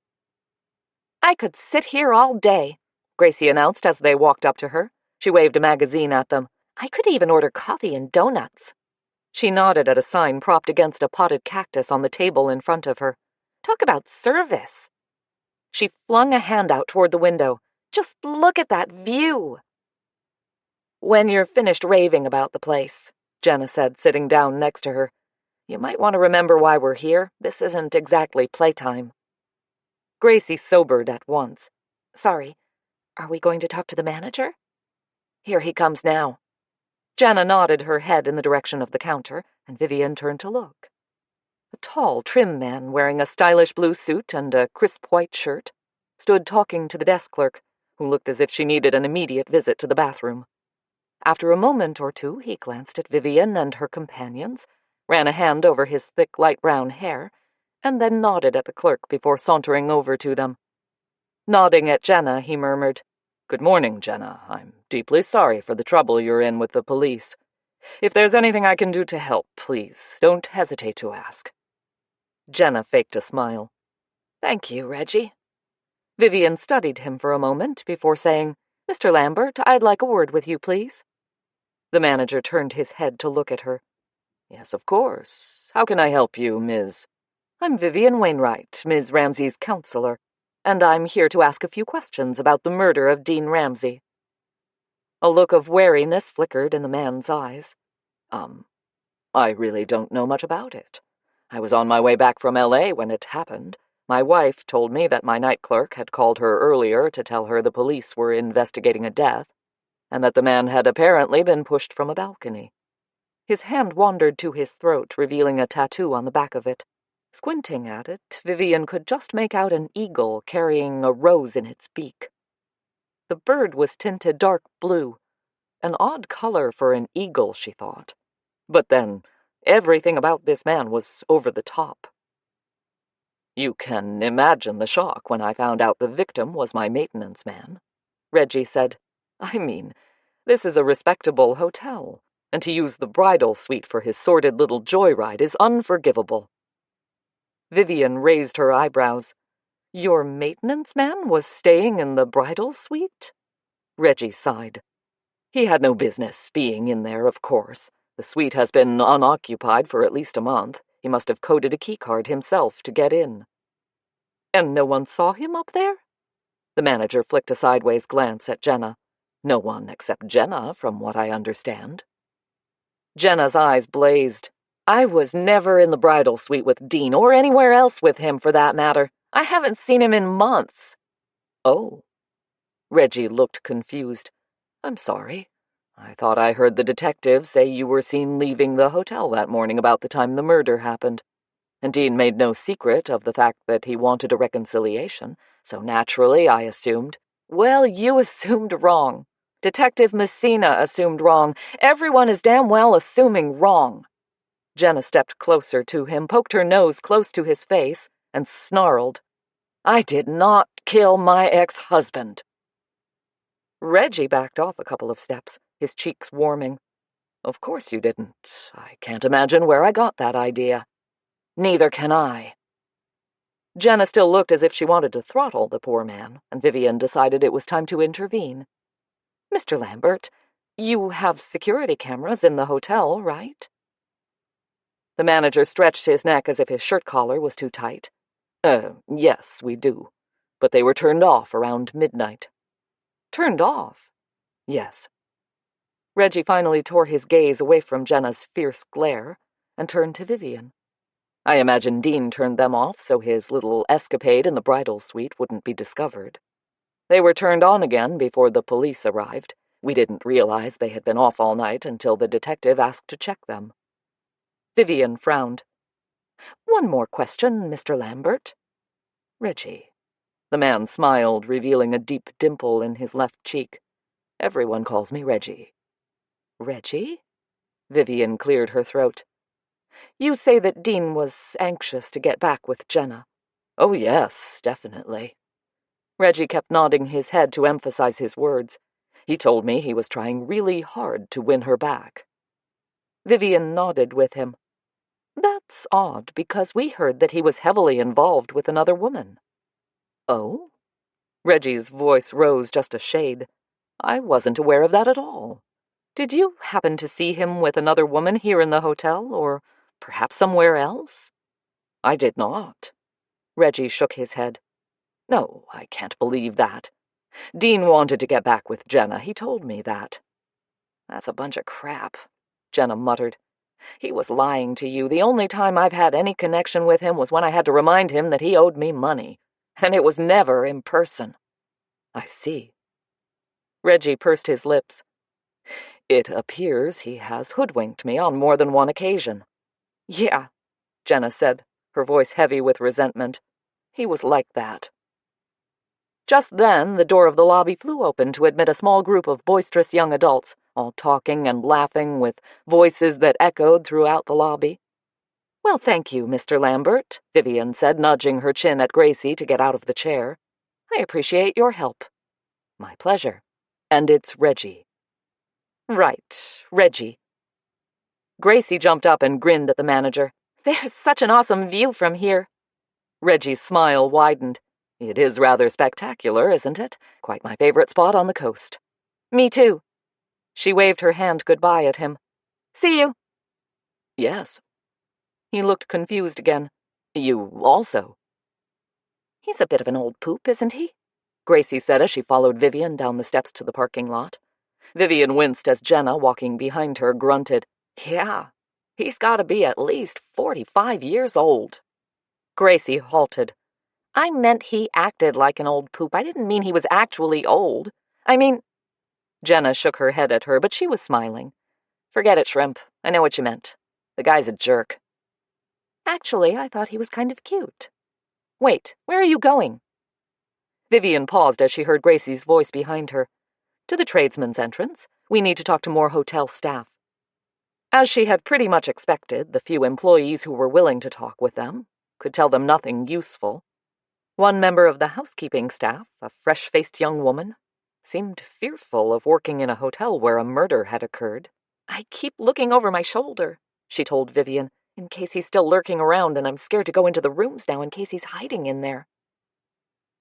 "I could sit here all day," Gracie announced as they walked up to her. She waved a magazine at them. "I could even order coffee and donuts." She nodded at a sign propped against a potted cactus on the table in front of her. Talk about service. She flung a hand out toward the window. Just look at that view. When you're finished raving about the place, Jenna said, sitting down next to her, you might want to remember why we're here. This isn't exactly playtime. Gracie sobered at once. Sorry, are we going to talk to the manager? Here he comes now. Jenna nodded her head in the direction of the counter, and Vivian turned to look. A tall, trim man wearing a stylish blue suit and a crisp white shirt stood talking to the desk clerk, who looked as if she needed an immediate visit to the bathroom. After a moment or two, he glanced at Vivian and her companions, ran a hand over his thick light brown hair, and then nodded at the clerk before sauntering over to them. Nodding at Jenna, he murmured, "Good morning, Jenna. I'm deeply sorry for the trouble you're in with the police. If there's anything I can do to help, please don't hesitate to ask." Jenna faked a smile. "Thank you, Reggie." Vivian studied him for a moment before saying, "Mr. Lambert, I'd like a word with you, please." The manager turned his head to look at her. "Yes, of course. How can I help you, Ms.?" "I'm Vivian Wainwright, Ms. Ramsey's counselor, and I'm here to ask a few questions about the murder of Dean Ramsey." A look of wariness flickered in the man's eyes. I really don't know much about it. I was on my way back from L.A. when it happened. My wife told me that my night clerk had called her earlier to tell her the police were investigating a death, and that the man had apparently been pushed from a balcony. His hand wandered to his throat, revealing a tattoo on the back of it. Squinting at it, Vivian could just make out an eagle carrying a rose in its beak. The bird was tinted dark blue, an odd color for an eagle, she thought. But then, everything about this man was over the top. "You can imagine the shock when I found out the victim was my maintenance man," Reggie said. "I mean, this is a respectable hotel, and to use the bridal suite for his sordid little joyride is unforgivable." Vivian raised her eyebrows. "Your maintenance man was staying in the bridal suite?" Reggie sighed. "He had no business being in there, of course. The suite has been unoccupied for at least a month. He must have coded a keycard himself to get in." "And no one saw him up there?" The manager flicked a sideways glance at Jenna. "No one except Jenna, from what I understand." Jenna's eyes blazed. "I was never in the bridal suite with Dean, or anywhere else with him, for that matter. I haven't seen him in months." "Oh." Reggie looked confused. "I'm sorry. I thought I heard the detective say you were seen leaving the hotel that morning about the time the murder happened. And Dean made no secret of the fact that he wanted a reconciliation, so naturally I assumed—" "Well, you assumed wrong. Detective Messina assumed wrong. Everyone is damn well assuming wrong." Jenna stepped closer to him, poked her nose close to his face, and snarled, "I did not kill my ex-husband." Reggie backed off a couple of steps, his cheeks warming. "Of course you didn't. I can't imagine where I got that idea." "Neither can I." Jenna still looked as if she wanted to throttle the poor man, and Vivian decided it was time to intervene. "Mr. Lambert, you have security cameras in the hotel, right?" The manager stretched his neck as if his shirt collar was too tight. Yes, we do. But they were turned off around midnight." "Turned off?" "Yes." Reggie finally tore his gaze away from Jenna's fierce glare and turned to Vivian. "I imagine Dean turned them off so his little escapade in the bridal suite wouldn't be discovered. They were turned on again before the police arrived. We didn't realize they had been off all night until the detective asked to check them." Vivian frowned. "One more question, Mr. Lambert." "Reggie." The man smiled, revealing a deep dimple in his left cheek. "Everyone calls me Reggie." "Reggie?" Vivian cleared her throat. "You say that Dean was anxious to get back with Jenna." "Oh, yes, definitely." Reggie kept nodding his head to emphasize his words. "He told me he was trying really hard to win her back." Vivian nodded with him. "That's odd, because we heard that he was heavily involved with another woman." "Oh?" Reggie's voice rose just a shade. "I wasn't aware of that at all. Did you happen to see him with another woman here in the hotel, or perhaps somewhere else?" "I did not." Reggie shook his head. No, I can't believe that. Dean wanted to get back with Jenna. He told me that. That's a bunch of crap, Jenna muttered. He was lying to you. The only time I've had any connection with him was when I had to remind him that he owed me money. And it was never in person. I see. Reggie pursed his lips. It appears he has hoodwinked me on more than one occasion. Yeah, Jenna said, her voice heavy with resentment. He was like that. Just then, the door of the lobby flew open to admit a small group of boisterous young adults, all talking and laughing with voices that echoed throughout the lobby. Well, thank you, Mr. Lambert, Vivian said, nudging her chin at Gracie to get out of the chair. I appreciate your help. My pleasure. And it's Reggie. Right, Reggie. Gracie jumped up and grinned at the manager. There's such an awesome view from here. Reggie's smile widened. It is rather spectacular, isn't it? Quite my favorite spot on the coast. Me too. She waved her hand goodbye at him. See you. Yes. He looked confused again. You also. He's a bit of an old poop, isn't he? Gracie said as she followed Vivian down the steps to the parking lot. Vivian winced as Jenna, walking behind her, grunted. Yeah, he's got to be at least 45 years old. Gracie halted. I meant he acted like an old poop. I didn't mean he was actually old. I mean... Jenna shook her head at her, but she was smiling. Forget it, Shrimp. I know what you meant. The guy's a jerk. Actually, I thought he was kind of cute. Wait, where are you going? Vivian paused as she heard Gracie's voice behind her. To the tradesman's entrance. We need to talk to more hotel staff. As she had pretty much expected, the few employees who were willing to talk with them could tell them nothing useful. One member of the housekeeping staff, a fresh-faced young woman, seemed fearful of working in a hotel where a murder had occurred. I keep looking over my shoulder, she told Vivian, in case he's still lurking around, and I'm scared to go into the rooms now in case he's hiding in there.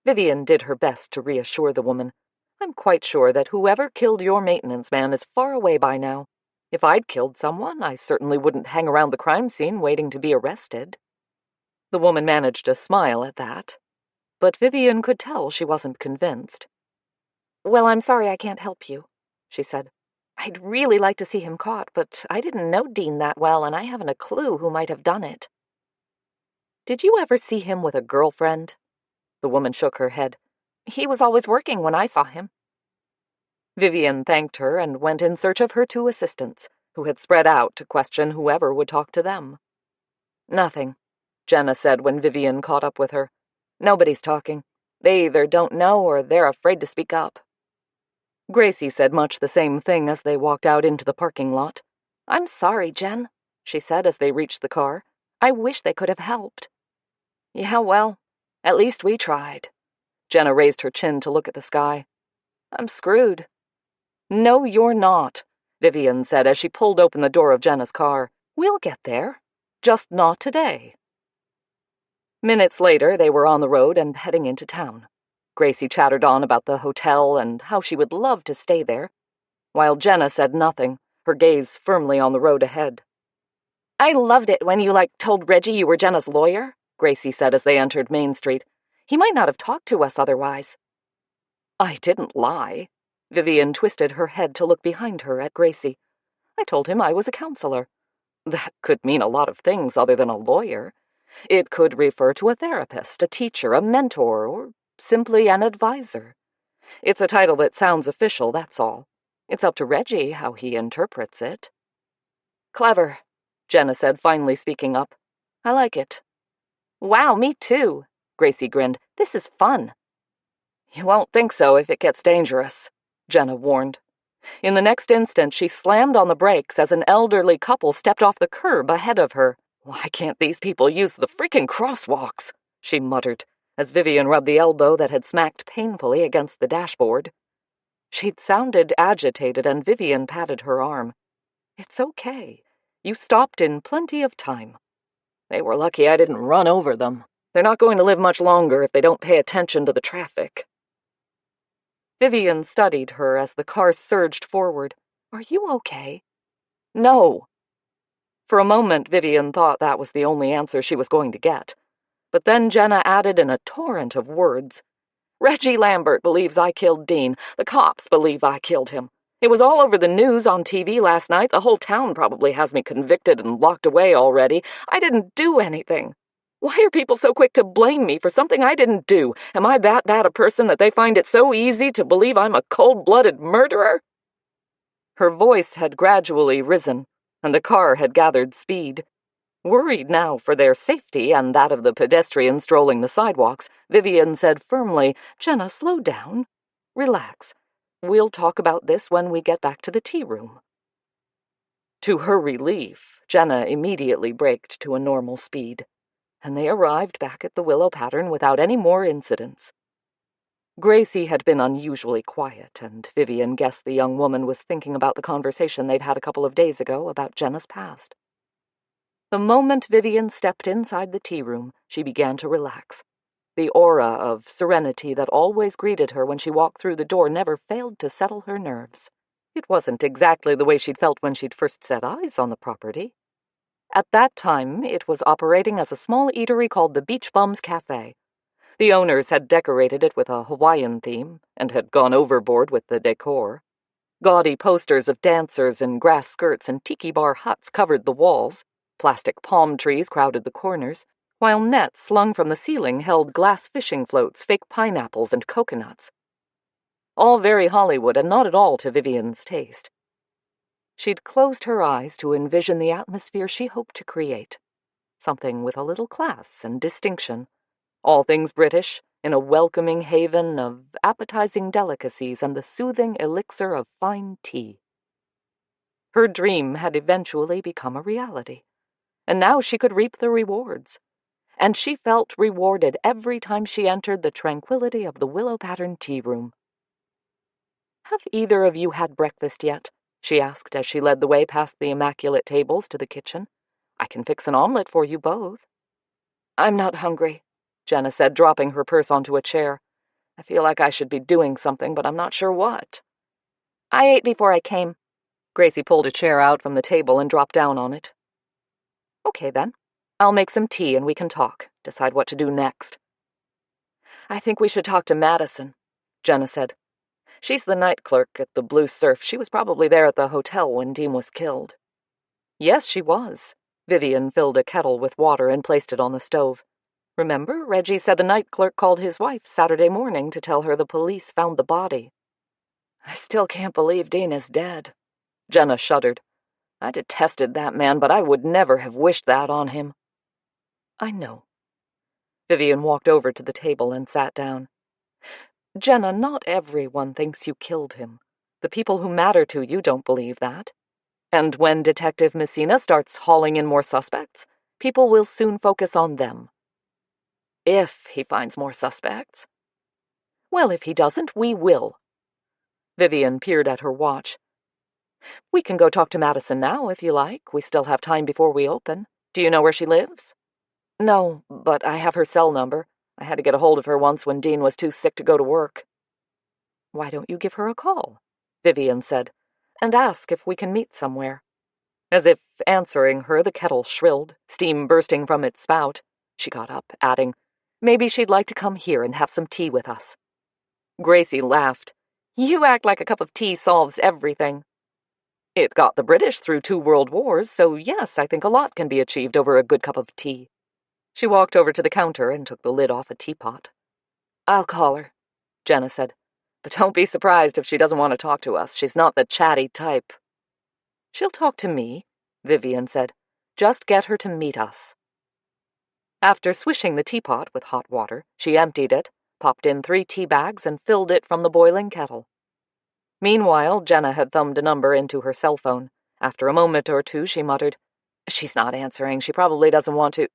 Vivian did her best to reassure the woman. I'm quite sure that whoever killed your maintenance man is far away by now. If I'd killed someone, I certainly wouldn't hang around the crime scene waiting to be arrested. The woman managed a smile at that, but Vivian could tell she wasn't convinced. Well, I'm sorry I can't help you, she said. I'd really like to see him caught, but I didn't know Dean that well, and I haven't a clue who might have done it. Did you ever see him with a girlfriend? The woman shook her head. He was always working when I saw him. Vivian thanked her and went in search of her two assistants, who had spread out to question whoever would talk to them. Nothing, Jenna said when Vivian caught up with her. Nobody's talking. They either don't know or they're afraid to speak up. Gracie said much the same thing as they walked out into the parking lot. I'm sorry, Jen, she said as they reached the car. I wish they could have helped. Yeah, well, at least we tried. Jenna raised her chin to look at the sky. I'm screwed. No, you're not, Vivian said as she pulled open the door of Jenna's car. We'll get there. Just not today. Minutes later, they were on the road and heading into town. Gracie chattered on about the hotel and how she would love to stay there, while Jenna said nothing, her gaze firmly on the road ahead. I loved it when you, told Reggie you were Jenna's lawyer, Gracie said as they entered Main Street. He might not have talked to us otherwise. I didn't lie. Vivian twisted her head to look behind her at Gracie. I told him I was a counselor. That could mean a lot of things other than a lawyer. It could refer to a therapist, a teacher, a mentor, or simply an advisor. It's a title that sounds official, that's all. It's up to Reggie how he interprets it. Clever, Jenna said, finally speaking up. I like it. Wow, me too, Gracie grinned. This is fun. You won't think so if it gets dangerous, Jenna warned. In the next instant, she slammed on the brakes as an elderly couple stepped off the curb ahead of her. Why can't these people use the freaking crosswalks? She muttered, as Vivian rubbed the elbow that had smacked painfully against the dashboard. She'd sounded agitated, and Vivian patted her arm. It's okay. You stopped in plenty of time. They were lucky I didn't run over them. They're not going to live much longer if they don't pay attention to the traffic. Vivian studied her as the car surged forward. Are you okay? No. For a moment, Vivian thought that was the only answer she was going to get. But then Jenna added in a torrent of words. Reggie Lambert believes I killed Dean. The cops believe I killed him. It was all over the news on TV last night. The whole town probably has me convicted and locked away already. I didn't do anything. Why are people so quick to blame me for something I didn't do? Am I that bad a person that they find it so easy to believe I'm a cold-blooded murderer? Her voice had gradually risen, and the car had gathered speed. Worried now for their safety and that of the pedestrians strolling the sidewalks, Vivian said firmly, "Jenna, slow down. Relax. We'll talk about this when we get back to the tea room." To her relief, Jenna immediately braked to a normal speed, and they arrived back at the Willow Pattern without any more incidents. Gracie had been unusually quiet, and Vivian guessed the young woman was thinking about the conversation they'd had a couple of days ago about Jenna's past. The moment Vivian stepped inside the tea room, she began to relax. The aura of serenity that always greeted her when she walked through the door never failed to settle her nerves. It wasn't exactly the way she'd felt when she'd first set eyes on the property. At that time, it was operating as a small eatery called the Beach Bums Cafe. The owners had decorated it with a Hawaiian theme and had gone overboard with the decor. Gaudy posters of dancers in grass skirts and tiki bar huts covered the walls. Plastic palm trees crowded the corners, while nets slung from the ceiling held glass fishing floats, fake pineapples, and coconuts. All very Hollywood and not at all to Vivian's taste. She'd closed her eyes to envision the atmosphere she hoped to create. Something with a little class and distinction. All things British, in a welcoming haven of appetizing delicacies and the soothing elixir of fine tea. Her dream had eventually become a reality, and now she could reap the rewards. And she felt rewarded every time she entered the tranquility of the Willow Pattern tea room. "Have either of you had breakfast yet?" she asked as she led the way past the immaculate tables to the kitchen. "I can fix an omelet for you both." "I'm not hungry," Jenna said, dropping her purse onto a chair. "I feel like I should be doing something, but I'm not sure what." "I ate before I came." Gracie pulled a chair out from the table and dropped down on it. "Okay, then. I'll make some tea and we can talk, decide what to do next." "I think we should talk to Madison," Jenna said. "She's the night clerk at the Blue Surf. She was probably there at the hotel when Dean was killed." "Yes, she was." Vivian filled a kettle with water and placed it on the stove. "Remember, Reggie said the night clerk called his wife Saturday morning to tell her the police found the body." "I still can't believe Dean is dead." Jenna shuddered. "I detested that man, but I would never have wished that on him." "I know." Vivian walked over to the table and sat down. "Jenna, not everyone thinks you killed him. The people who matter to you don't believe that. And when Detective Messina starts hauling in more suspects, people will soon focus on them." "If he finds more suspects." "Well, if he doesn't, we will." Vivian peered at her watch. "We can go talk to Madison now, if you like. We still have time before we open. Do you know where she lives?" "No, but I have her cell number. I had to get a hold of her once when Dean was too sick to go to work." "Why don't you give her a call?" Vivian said, "and ask if we can meet somewhere." As if answering her, the kettle shrilled, steam bursting from its spout. She got up, adding, "Maybe she'd like to come here and have some tea with us." Gracie laughed. "You act like a cup of tea solves everything." "It got the British through 2 world wars, so yes, I think a lot can be achieved over a good cup of tea." She walked over to the counter and took the lid off a teapot. "I'll call her," Jenna said. "But don't be surprised if she doesn't want to talk to us. She's not the chatty type." "She'll talk to me," Vivian said. "Just get her to meet us." After swishing the teapot with hot water, she emptied it, popped in 3 tea bags, and filled it from the boiling kettle. Meanwhile, Jenna had thumbed a number into her cell phone. After a moment or two, she muttered, "She's not answering. She probably doesn't want to—"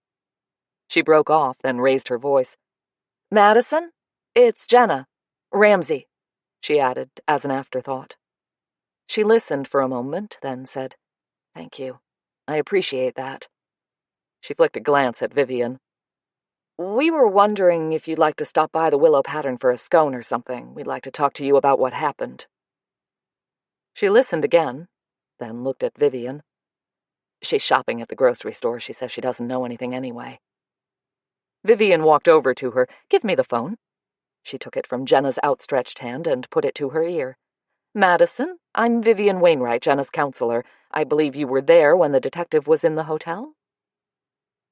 She broke off, then raised her voice. "Madison? It's Jenna. Ramsey," she added as an afterthought. She listened for a moment, then said, "Thank you. I appreciate that." She flicked a glance at Vivian. "We were wondering if you'd like to stop by the Willow Pattern for a scone or something. We'd like to talk to you about what happened." She listened again, then looked at Vivian. "She's shopping at the grocery store. She says she doesn't know anything anyway." Vivian walked over to her. "Give me the phone." She took it from Jenna's outstretched hand and put it to her ear. "Madison, I'm Vivian Wainwright, Jenna's counselor. I believe you were there when the detective was in the hotel?"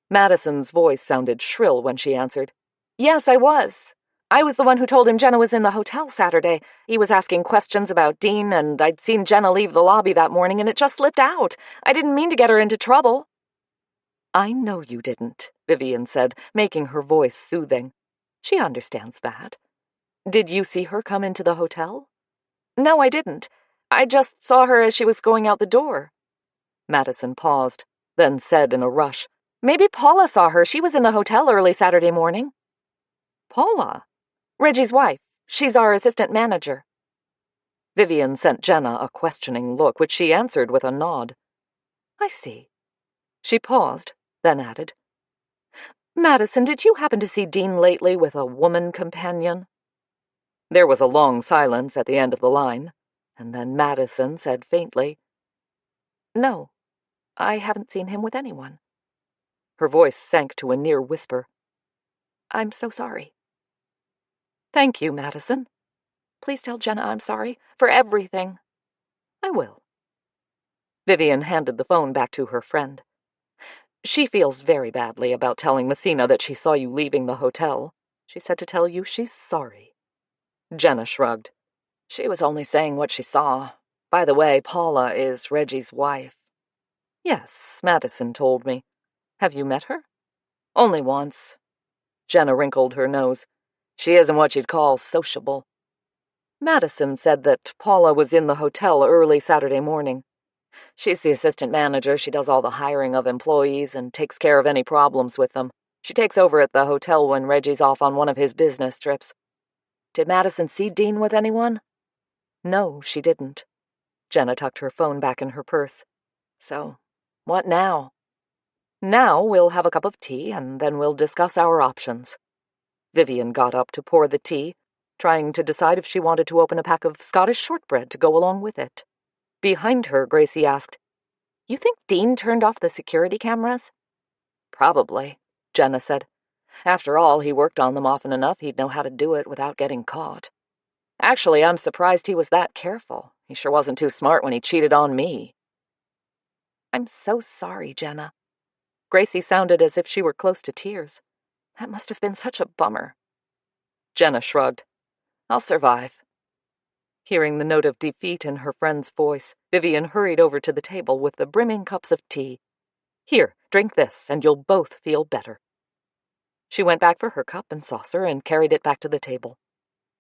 Madison's voice sounded shrill when she answered. "Yes, I was. I was the one who told him Jenna was in the hotel Saturday. He was asking questions about Dean, and I'd seen Jenna leave the lobby that morning, and it just slipped out. I didn't mean to get her into trouble." "I know you didn't," Vivian said, making her voice soothing. "She understands that. Did you see her come into the hotel?" "No, I didn't. I just saw her as she was going out the door." Madison paused, then said in a rush, "Maybe Paula saw her. She was in the hotel early Saturday morning." "Paula?" "Reggie's wife. She's our assistant manager." Vivian sent Jenna a questioning look, which she answered with a nod. "I see." She paused, then added, "Madison, did you happen to see Dean lately with a woman companion?" There was a long silence at the end of the line, and then Madison said faintly, "No, I haven't seen him with anyone." Her voice sank to a near whisper. "I'm so sorry." "Thank you, Madison." "Please tell Jenna I'm sorry for everything." "I will." Vivian handed the phone back to her friend. "She feels very badly about telling Messina that she saw you leaving the hotel. She said to tell you she's sorry." Jenna shrugged. "She was only saying what she saw. By the way, Paula is Reggie's wife." "Yes, Madison told me. Have you met her?" "Only once." Jenna wrinkled her nose. "She isn't what you'd call sociable." Madison said that Paula was in the hotel early Saturday morning. "She's the assistant manager. She does all the hiring of employees and takes care of any problems with them. She takes over at the hotel when Reggie's off on one of his business trips." "Did Madison see Dean with anyone?" "No, she didn't." Jenna tucked her phone back in her purse. "So, what now?" "Now we'll have a cup of tea, and then we'll discuss our options." Vivian got up to pour the tea, trying to decide if she wanted to open a pack of Scottish shortbread to go along with it. Behind her, Gracie asked, "You think Dean turned off the security cameras?" "Probably," Jenna said. "After all, he worked on them often enough he'd know how to do it without getting caught. Actually, I'm surprised he was that careful. He sure wasn't too smart when he cheated on me." "I'm so sorry, Jenna." Gracie sounded as if she were close to tears. "That must have been such a bummer." Jenna shrugged. "I'll survive." Hearing the note of defeat in her friend's voice, Vivian hurried over to the table with the brimming cups of tea. "Here, drink this, and you'll both feel better." She went back for her cup and saucer and carried it back to the table.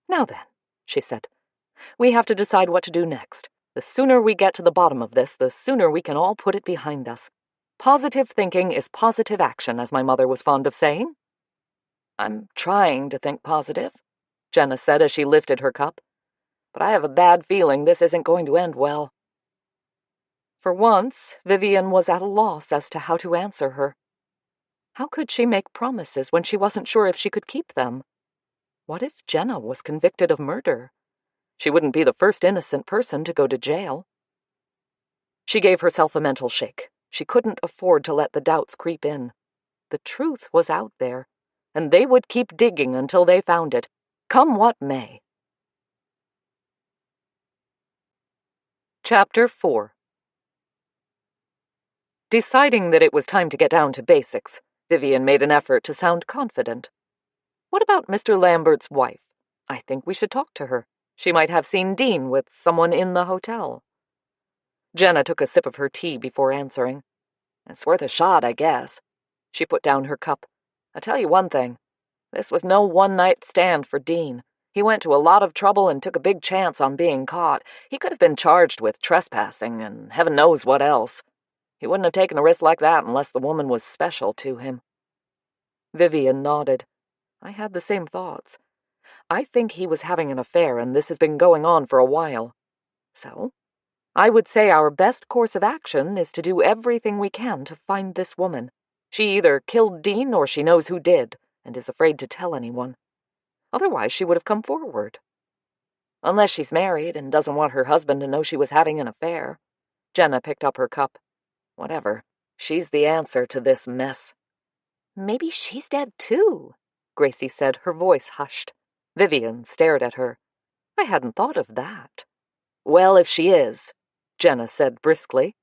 "Now then," she said, "we have to decide what to do next. The sooner we get to the bottom of this, the sooner we can all put it behind us. Positive thinking is positive action, as my mother was fond of saying." "I'm trying to think positive," Jenna said as she lifted her cup. "But I have a bad feeling this isn't going to end well." For once, Vivian was at a loss as to how to answer her. How could she make promises when she wasn't sure if she could keep them? What if Jenna was convicted of murder? She wouldn't be the first innocent person to go to jail. She gave herself a mental shake. She couldn't afford to let the doubts creep in. The truth was out there, and they would keep digging until they found it, come what may. Chapter 4. Deciding that it was time to get down to basics, Vivian made an effort to sound confident. "What about Mr. Lambert's wife? I think we should talk to her. She might have seen Dean with someone in the hotel." Jenna took a sip of her tea before answering. "It's worth a shot, I guess." She put down her cup. "I'll tell you one thing. This was no one-night stand for Dean. He went to a lot of trouble and took a big chance on being caught. He could have been charged with trespassing and heaven knows what else. He wouldn't have taken a risk like that unless the woman was special to him." Vivian nodded. "I had the same thoughts. I think he was having an affair, and this has been going on for a while. So, I would say our best course of action is to do everything we can to find this woman. She either killed Dean or she knows who did, and is afraid to tell anyone. Otherwise, she would have come forward. Unless she's married and doesn't want her husband to know she was having an affair." Jenna picked up her cup. "Whatever. She's the answer to this mess." Maybe she's dead too, Gracie said, her voice hushed. Vivian stared at her. I hadn't thought of that. Well, if she is, Jenna said briskly,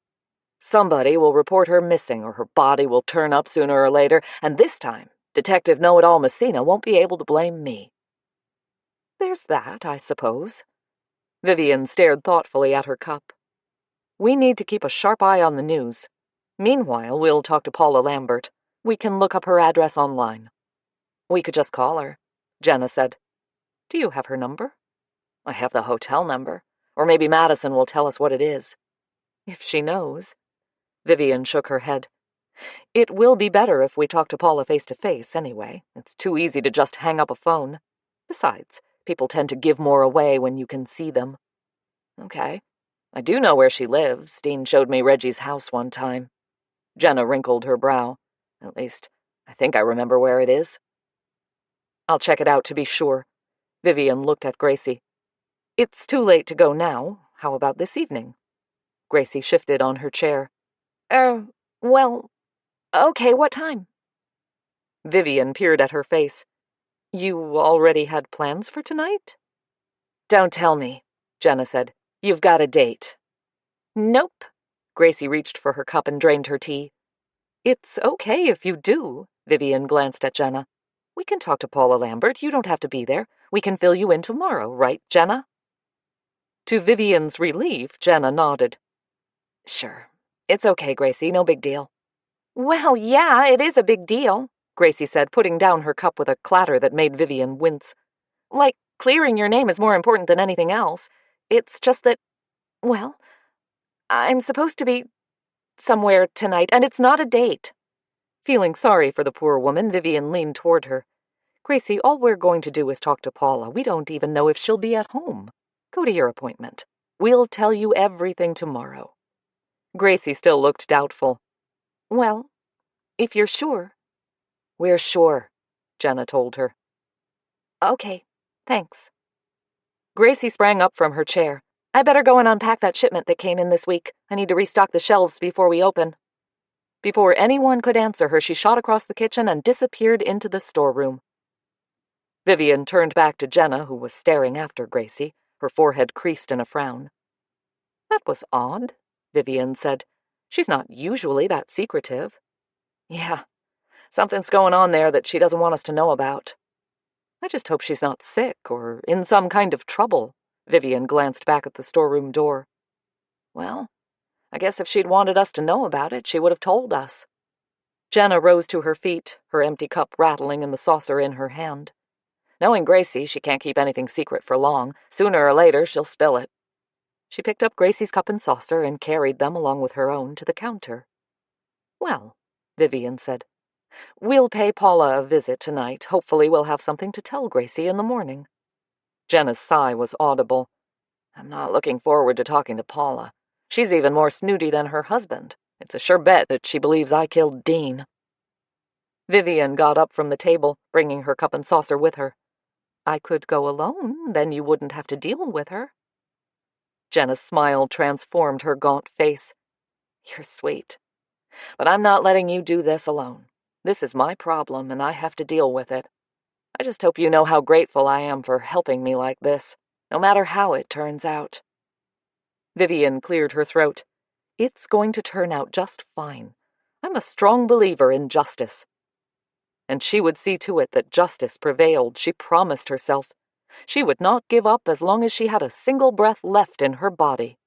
somebody will report her missing or her body will turn up sooner or later, and this time, Detective Know-It-All Messina won't be able to blame me. There's that, I suppose. Vivian stared thoughtfully at her cup. We need to keep a sharp eye on the news. Meanwhile, we'll talk to Paula Lambert. We can look up her address online. We could just call her, Jenna said. Do you have her number? I have the hotel number. Or maybe Madison will tell us what it is. If she knows. Vivian shook her head. It will be better if we talk to Paula face-to-face, anyway. It's too easy to just hang up a phone. Besides, people tend to give more away when you can see them. Okay. I do know where she lives. Dean showed me Reggie's house one time. Jenna wrinkled her brow. At least, I think I remember where it is. I'll check it out to be sure. Vivian looked at Gracie. It's too late to go now. How about this evening? Gracie shifted on her chair. Well, okay, what time? Vivian peered at her face. You already had plans for tonight? Don't tell me, Jenna said. You've got a date. Nope. Gracie reached for her cup and drained her tea. It's okay if you do, Vivian glanced at Jenna. We can talk to Paula Lambert. You don't have to be there. We can fill you in tomorrow, right, Jenna? To Vivian's relief, Jenna nodded. Sure. It's okay, Gracie. No big deal. Well, yeah, it is a big deal, Gracie said, putting down her cup with a clatter that made Vivian wince. Like, clearing your name is more important than anything else. It's just that, well, I'm supposed to be somewhere tonight, and it's not a date. Feeling sorry for the poor woman, Vivian leaned toward her. Gracie, all we're going to do is talk to Paula. We don't even know if she'll be at home. Go to your appointment. We'll tell you everything tomorrow. Gracie still looked doubtful. Well, if you're sure. We're sure, Jenna told her. Okay, thanks. Gracie sprang up from her chair. I better go and unpack that shipment that came in this week. I need to restock the shelves before we open. Before anyone could answer her, she shot across the kitchen and disappeared into the storeroom. Vivian turned back to Jenna, who was staring after Gracie, her forehead creased in a frown. That was odd, Vivian said. She's not usually that secretive. Yeah, something's going on there that she doesn't want us to know about. I just hope she's not sick or in some kind of trouble. Vivian glanced back at the storeroom door. Well, I guess if she'd wanted us to know about it, she would have told us. Jenna rose to her feet, her empty cup rattling in the saucer in her hand. Knowing Gracie, she can't keep anything secret for long. Sooner or later, she'll spill it. She picked up Gracie's cup and saucer and carried them, along with her own, to the counter. Well, Vivian said, we'll pay Paula a visit tonight. Hopefully we'll have something to tell Gracie in the morning. Jenna's sigh was audible. I'm not looking forward to talking to Paula. She's even more snooty than her husband. It's a sure bet that she believes I killed Dean. Vivian got up from the table, bringing her cup and saucer with her. I could go alone, then you wouldn't have to deal with her. Jenna's smile transformed her gaunt face. You're sweet. But I'm not letting you do this alone. This is my problem, and I have to deal with it. I just hope you know how grateful I am for helping me like this, no matter how it turns out. Vivian cleared her throat. It's going to turn out just fine. I'm a strong believer in justice. And she would see to it that justice prevailed, she promised herself. She would not give up as long as she had a single breath left in her body.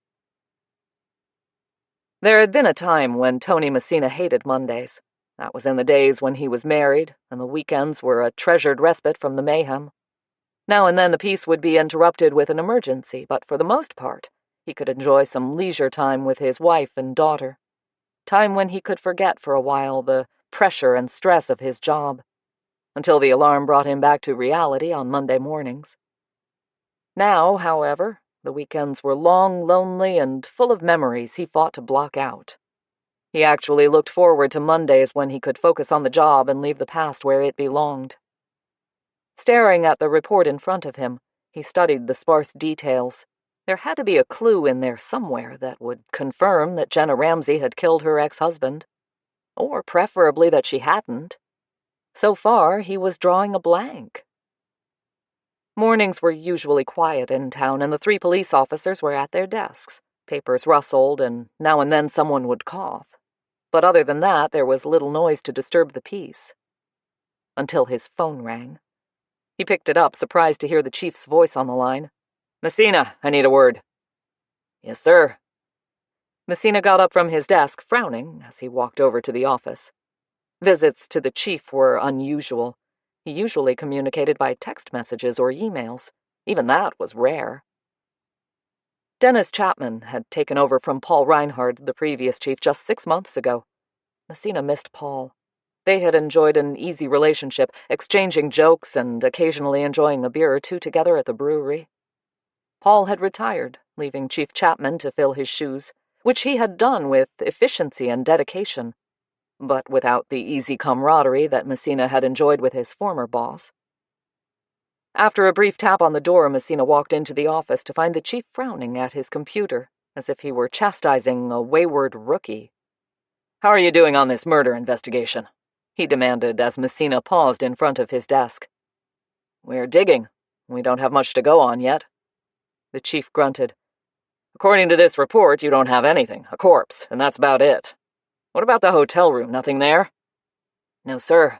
There had been a time when Tony Messina hated Mondays. That was in the days when he was married, and the weekends were a treasured respite from the mayhem. Now and then the peace would be interrupted with an emergency, but for the most part, he could enjoy some leisure time with his wife and daughter. Time when he could forget for a while the pressure and stress of his job, until the alarm brought him back to reality on Monday mornings. Now, however, the weekends were long, lonely, and full of memories he fought to block out. He actually looked forward to Mondays when he could focus on the job and leave the past where it belonged. Staring at the report in front of him, he studied the sparse details. There had to be a clue in there somewhere that would confirm that Jenna Ramsey had killed her ex-husband. Or preferably that she hadn't. So far, he was drawing a blank. Mornings were usually quiet in town, and the 3 police officers were at their desks. Papers rustled, and now and then someone would cough. But other than that, there was little noise to disturb the peace. Until his phone rang. He picked it up, surprised to hear the chief's voice on the line. "Messina, I need a word." "Yes, sir." Messina got up from his desk, frowning, as he walked over to the office. Visits to the chief were unusual. He usually communicated by text messages or emails. Even that was rare. Dennis Chapman had taken over from Paul Reinhardt, the previous chief, just 6 months ago. Messina missed Paul. They had enjoyed an easy relationship, exchanging jokes and occasionally enjoying a beer or two together at the brewery. Paul had retired, leaving Chief Chapman to fill his shoes, which he had done with efficiency and dedication, but without the easy camaraderie that Messina had enjoyed with his former boss. After a brief tap on the door, Messina walked into the office to find the chief frowning at his computer, as if he were chastising a wayward rookie. "How are you doing on this murder investigation?" he demanded as Messina paused in front of his desk. "We're digging. We don't have much to go on yet." The chief grunted. "According to this report, you don't have anything, a corpse, and that's about it. What about the hotel room? Nothing there?" "No, sir.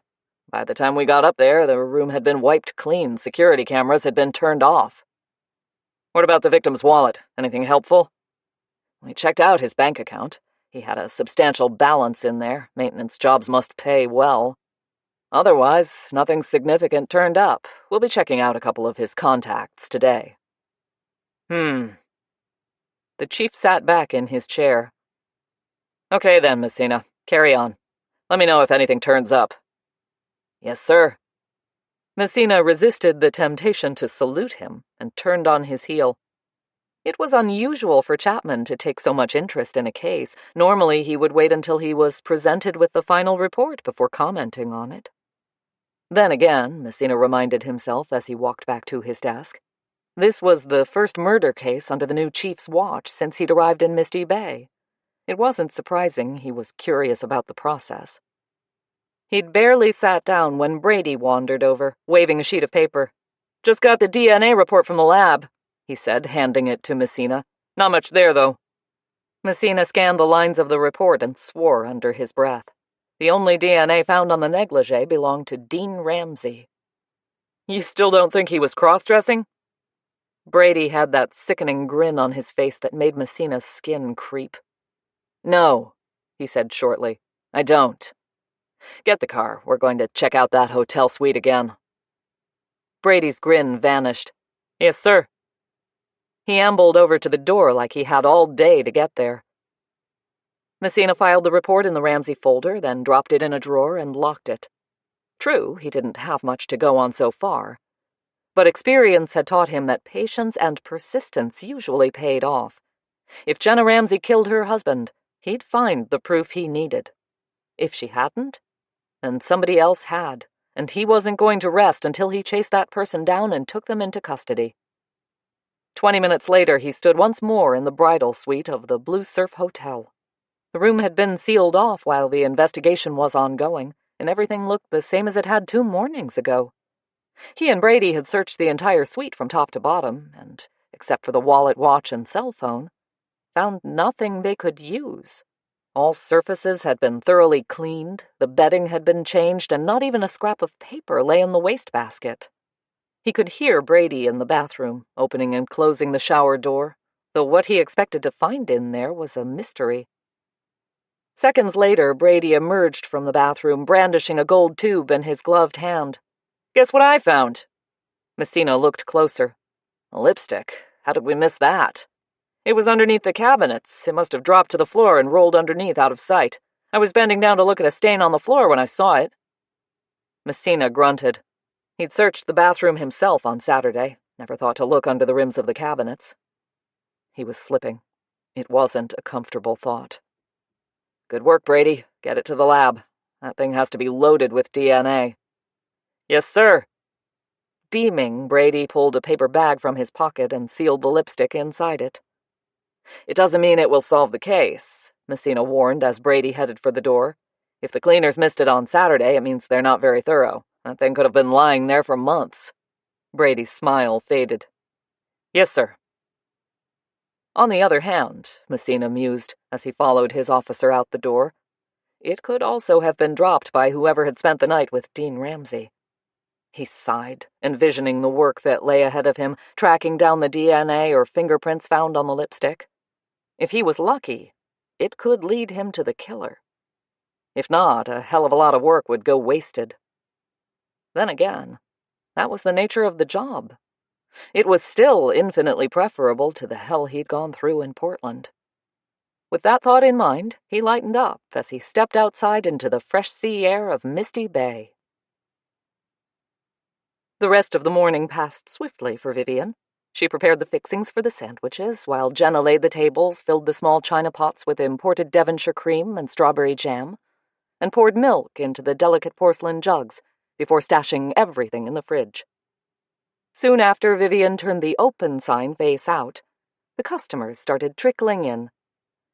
By the time we got up there, the room had been wiped clean. Security cameras had been turned off." "What about the victim's wallet? Anything helpful?" "We checked out his bank account. He had a substantial balance in there. Maintenance jobs must pay well. Otherwise, nothing significant turned up. We'll be checking out a couple of his contacts today." The chief sat back in his chair. "Okay then, Messina. Carry on. Let me know if anything turns up." "Yes, sir." Messina resisted the temptation to salute him and turned on his heel. It was unusual for Chapman to take so much interest in a case. Normally, he would wait until he was presented with the final report before commenting on it. Then again, Messina reminded himself as he walked back to his desk, this was the first murder case under the new chief's watch since he'd arrived in Misty Bay. It wasn't surprising he was curious about the process. He'd barely sat down when Brady wandered over, waving a sheet of paper. "Just got the DNA report from the lab," he said, handing it to Messina. "Not much there, though." Messina scanned the lines of the report and swore under his breath. The only DNA found on the negligee belonged to Dean Ramsey. "You still don't think he was cross-dressing?" Brady had that sickening grin on his face that made Messina's skin creep. "No," he said shortly. "I don't. Get the car. We're going to check out that hotel suite again." Brady's grin vanished. "Yes, sir." He ambled over to the door like he had all day to get there. Messina filed the report in the Ramsey folder, then dropped it in a drawer and locked it. True, he didn't have much to go on so far, but experience had taught him that patience and persistence usually paid off. If Jenna Ramsey killed her husband, he'd find the proof he needed. If she hadn't, then somebody else had, and he wasn't going to rest until he chased that person down and took them into custody. 20 minutes later, he stood once more in the bridal suite of the Blue Surf Hotel. The room had been sealed off while the investigation was ongoing, and everything looked the same as it had 2 mornings ago. He and Brady had searched the entire suite from top to bottom, and, except for the wallet, watch, and cell phone, found nothing they could use. All surfaces had been thoroughly cleaned, the bedding had been changed, and not even a scrap of paper lay in the wastebasket. He could hear Brady in the bathroom, opening and closing the shower door, though what he expected to find in there was a mystery. Seconds later, Brady emerged from the bathroom, brandishing a gold tube in his gloved hand. "Guess what I found?" Messina looked closer. "A lipstick. How did we miss that?" "It was underneath the cabinets. It must have dropped to the floor and rolled underneath out of sight. I was bending down to look at a stain on the floor when I saw it." Messina grunted. He'd searched the bathroom himself on Saturday, never thought to look under the rims of the cabinets. He was slipping. It wasn't a comfortable thought. "Good work, Brady. Get it to the lab. That thing has to be loaded with DNA." "Yes, sir." Beaming, Brady pulled a paper bag from his pocket and sealed the lipstick inside it. "It doesn't mean it will solve the case," Messina warned as Brady headed for the door. If the cleaners missed it on Saturday, it means they're not very thorough. That thing could have been lying there for months. Brady's smile faded. Yes, sir. On the other hand, Messina mused as he followed his officer out the door, it could also have been dropped by whoever had spent the night with Dean Ramsey. He sighed, envisioning the work that lay ahead of him, tracking down the DNA or fingerprints found on the lipstick. If he was lucky, it could lead him to the killer. If not, a hell of a lot of work would go wasted. Then again, that was the nature of the job. It was still infinitely preferable to the hell he'd gone through in Portland. With that thought in mind, he lightened up as he stepped outside into the fresh sea air of Misty Bay. The rest of the morning passed swiftly for Vivian. She prepared the fixings for the sandwiches, while Jenna laid the tables, filled the small china pots with imported Devonshire cream and strawberry jam, and poured milk into the delicate porcelain jugs before stashing everything in the fridge. Soon after Vivian turned the open sign face out, the customers started trickling in.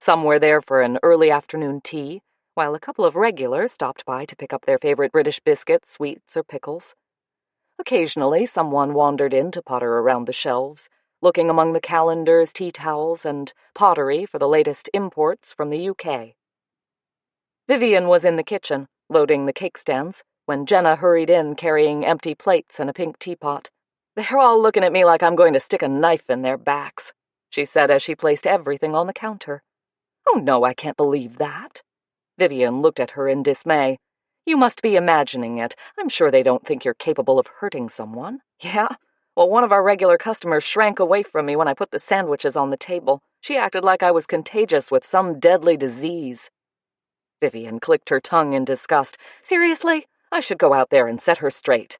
Some were there for an early afternoon tea, while a couple of regulars stopped by to pick up their favorite British biscuits, sweets, or pickles. Occasionally, someone wandered in to potter around the shelves, looking among the calendars, tea towels, and pottery for the latest imports from the UK. Vivian was in the kitchen, loading the cake stands, when Jenna hurried in carrying empty plates and a pink teapot. They're all looking at me like I'm going to stick a knife in their backs, she said as she placed everything on the counter. Oh no, I can't believe that. Vivian looked at her in dismay. You must be imagining it. I'm sure they don't think you're capable of hurting someone. Yeah? Well, one of our regular customers shrank away from me when I put the sandwiches on the table. She acted like I was contagious with some deadly disease. Vivian clicked her tongue in disgust. Seriously? I should go out there and set her straight.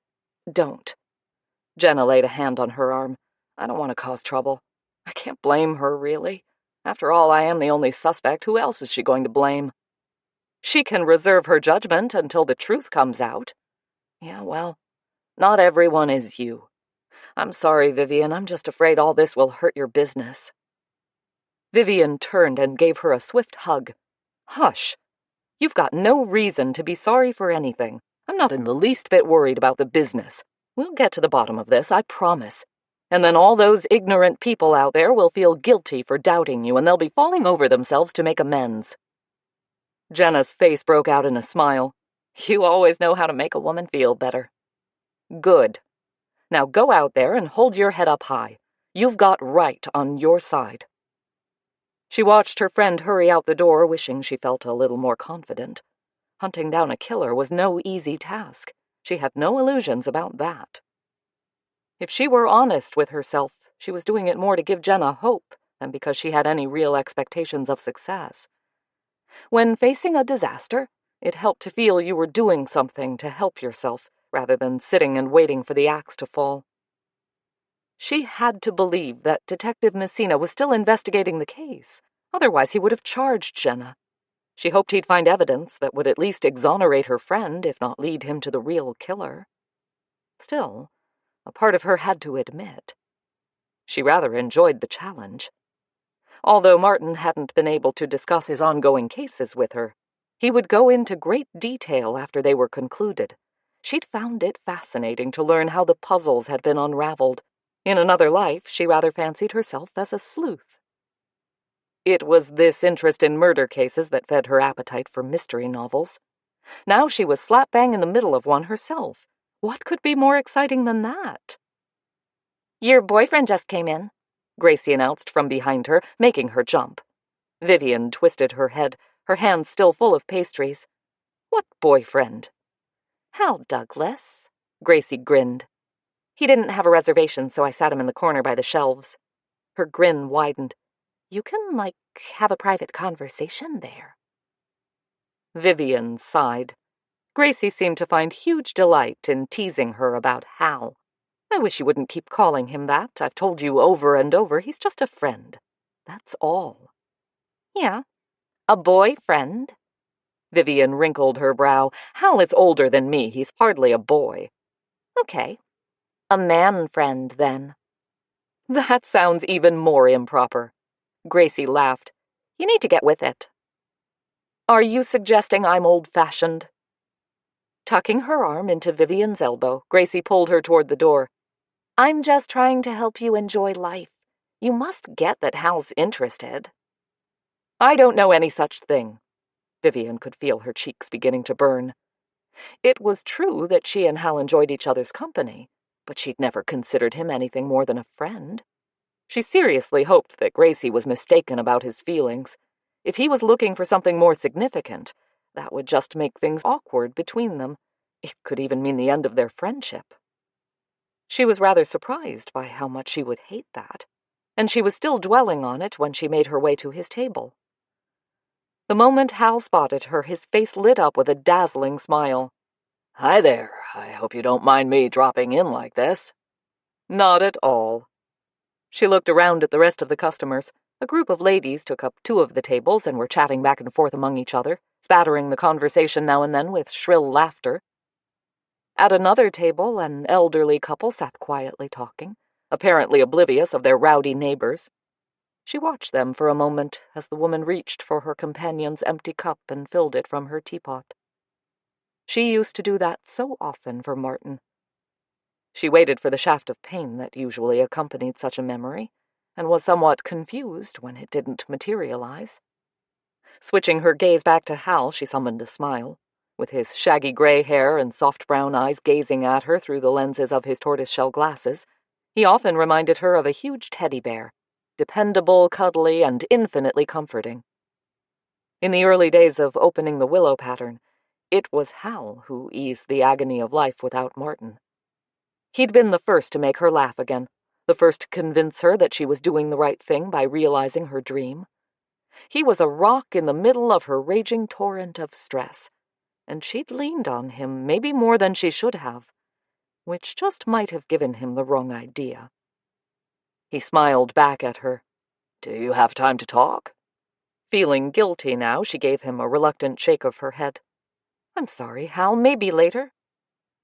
Don't. Jenna laid a hand on her arm. I don't want to cause trouble. I can't blame her, really. After all, I am the only suspect. Who else is she going to blame? She can reserve her judgment until the truth comes out. Yeah, well, not everyone is you. I'm sorry, Vivian. I'm just afraid all this will hurt your business. Vivian turned and gave her a swift hug. Hush. You've got no reason to be sorry for anything. I'm not in the least bit worried about the business. We'll get to the bottom of this, I promise. And then all those ignorant people out there will feel guilty for doubting you, and they'll be falling over themselves to make amends. Jenna's face broke out in a smile. You always know how to make a woman feel better. Good. Now go out there and hold your head up high. You've got right on your side. She watched her friend hurry out the door, wishing she felt a little more confident. Hunting down a killer was no easy task. She had no illusions about that. If she were honest with herself, she was doing it more to give Jenna hope than because she had any real expectations of success. When facing a disaster, it helped to feel you were doing something to help yourself, rather than sitting and waiting for the axe to fall. She had to believe that Detective Messina was still investigating the case. Otherwise, he would have charged Jenna. She hoped he'd find evidence that would at least exonerate her friend, if not lead him to the real killer. Still, a part of her had to admit, she rather enjoyed the challenge. Although Martin hadn't been able to discuss his ongoing cases with her, he would go into great detail after they were concluded. She'd found it fascinating to learn how the puzzles had been unraveled. In another life, she rather fancied herself as a sleuth. It was this interest in murder cases that fed her appetite for mystery novels. Now she was slap bang in the middle of one herself. What could be more exciting than that? Your boyfriend just came in, Gracie announced from behind her, making her jump. Vivian twisted her head, her hands still full of pastries. What boyfriend? Hal Douglas, Gracie grinned. He didn't have a reservation, so I sat him in the corner by the shelves. Her grin widened. You can, have a private conversation there. Vivian sighed. Gracie seemed to find huge delight in teasing her about Hal. I wish you wouldn't keep calling him that. I've told you over and over, he's just a friend. That's all. Yeah, a boyfriend. Vivian wrinkled her brow. Hal is older than me. He's hardly a boy. Okay. A man friend, then. That sounds even more improper. Gracie laughed. You need to get with it. Are you suggesting I'm old-fashioned? Tucking her arm into Vivian's elbow, Gracie pulled her toward the door. I'm just trying to help you enjoy life. You must get that Hal's interested. I don't know any such thing. Vivian could feel her cheeks beginning to burn. It was true that she and Hal enjoyed each other's company, but she'd never considered him anything more than a friend. She seriously hoped that Gracie was mistaken about his feelings. If he was looking for something more significant, that would just make things awkward between them. It could even mean the end of their friendship. She was rather surprised by how much she would hate that, and she was still dwelling on it when she made her way to his table. The moment Hal spotted her, his face lit up with a dazzling smile. "Hi there. I hope you don't mind me dropping in like this." Not at all. She looked around at the rest of the customers. A group of ladies took up 2 of the tables and were chatting back and forth among each other, spattering the conversation now and then with shrill laughter. At another table, an elderly couple sat quietly talking, apparently oblivious of their rowdy neighbors. She watched them for a moment as the woman reached for her companion's empty cup and filled it from her teapot. She used to do that so often for Martin. She waited for the shaft of pain that usually accompanied such a memory, and was somewhat confused when it didn't materialize. Switching her gaze back to Hal, she summoned a smile. With his shaggy gray hair and soft brown eyes gazing at her through the lenses of his tortoiseshell glasses, he often reminded her of a huge teddy bear, dependable, cuddly, and infinitely comforting. In the early days of opening the Willow pattern, it was Hal who eased the agony of life without Martin. He'd been the first to make her laugh again, the first to convince her that she was doing the right thing by realizing her dream. He was a rock in the middle of her raging torrent of stress, and she'd leaned on him maybe more than she should have, which just might have given him the wrong idea. He smiled back at her. "Do you have time to talk?" Feeling guilty now, she gave him a reluctant shake of her head. "I'm sorry, Hal. Maybe later."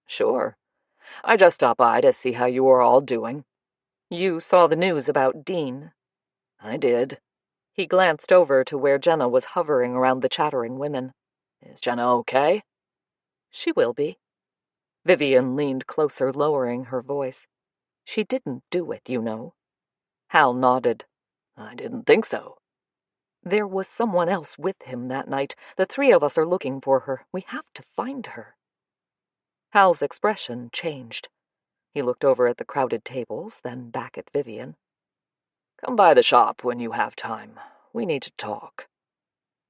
"Sure. I just stopped by to see how you were all doing." "You saw the news about Dean?" "I did." He glanced over to where Jenna was hovering around the chattering women. "Is Jenna okay?" "She will be." Vivian leaned closer, lowering her voice. "She didn't do it, you know." Hal nodded. "I didn't think so." "There was someone else with him that night. The 3 of us are looking for her. We have to find her." Hal's expression changed. He looked over at the crowded tables, then back at Vivian. "Come by the shop when you have time. We need to talk."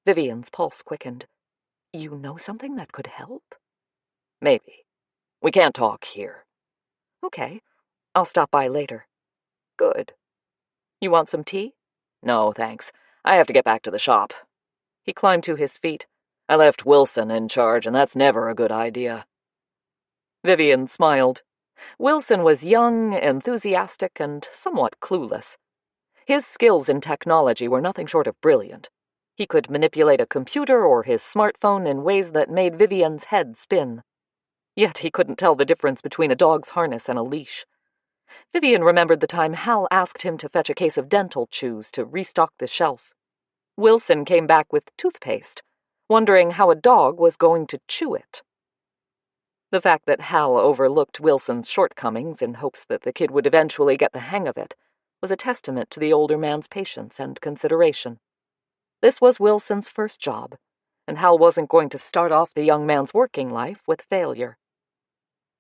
Vivian's pulse quickened. "You know something that could help?" "Maybe. We can't talk here." "Okay. I'll stop by later." "Good." "You want some tea?" "No, thanks. I have to get back to the shop." He climbed to his feet. "I left Wilson in charge, and that's never a good idea." Vivian smiled. Wilson was young, enthusiastic, and somewhat clueless. His skills in technology were nothing short of brilliant. He could manipulate a computer or his smartphone in ways that made Vivian's head spin. Yet he couldn't tell the difference between a dog's harness and a leash. Vivian remembered the time Hal asked him to fetch a case of dental chews to restock the shelf. Wilson came back with toothpaste, wondering how a dog was going to chew it. The fact that Hal overlooked Wilson's shortcomings in hopes that the kid would eventually get the hang of it was a testament to the older man's patience and consideration. This was Wilson's first job, and Hal wasn't going to start off the young man's working life with failure.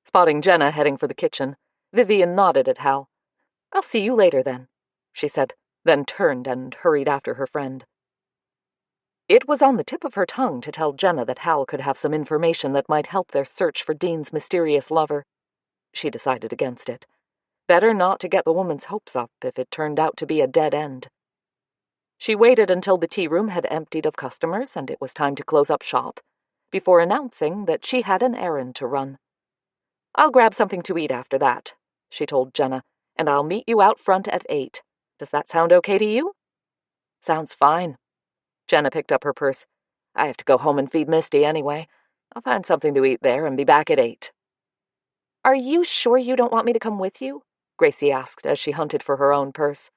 Spotting Jenna heading for the kitchen, Vivian nodded at Hal. "I'll see you later, then," she said, then turned and hurried after her friend. It was on the tip of her tongue to tell Jenna that Hal could have some information that might help their search for Dean's mysterious lover. She decided against it. Better not to get the woman's hopes up if it turned out to be a dead end. She waited until the tea room had emptied of customers and it was time to close up shop, before announcing that she had an errand to run. "I'll grab something to eat after that," she told Jenna, "and I'll meet you out front at 8. Does that sound okay to you?" "Sounds fine." Jenna picked up her purse. "I have to go home and feed Misty anyway. I'll find something to eat there and be back at 8. "Are you sure you don't want me to come with you?" Gracie asked as she hunted for her own purse.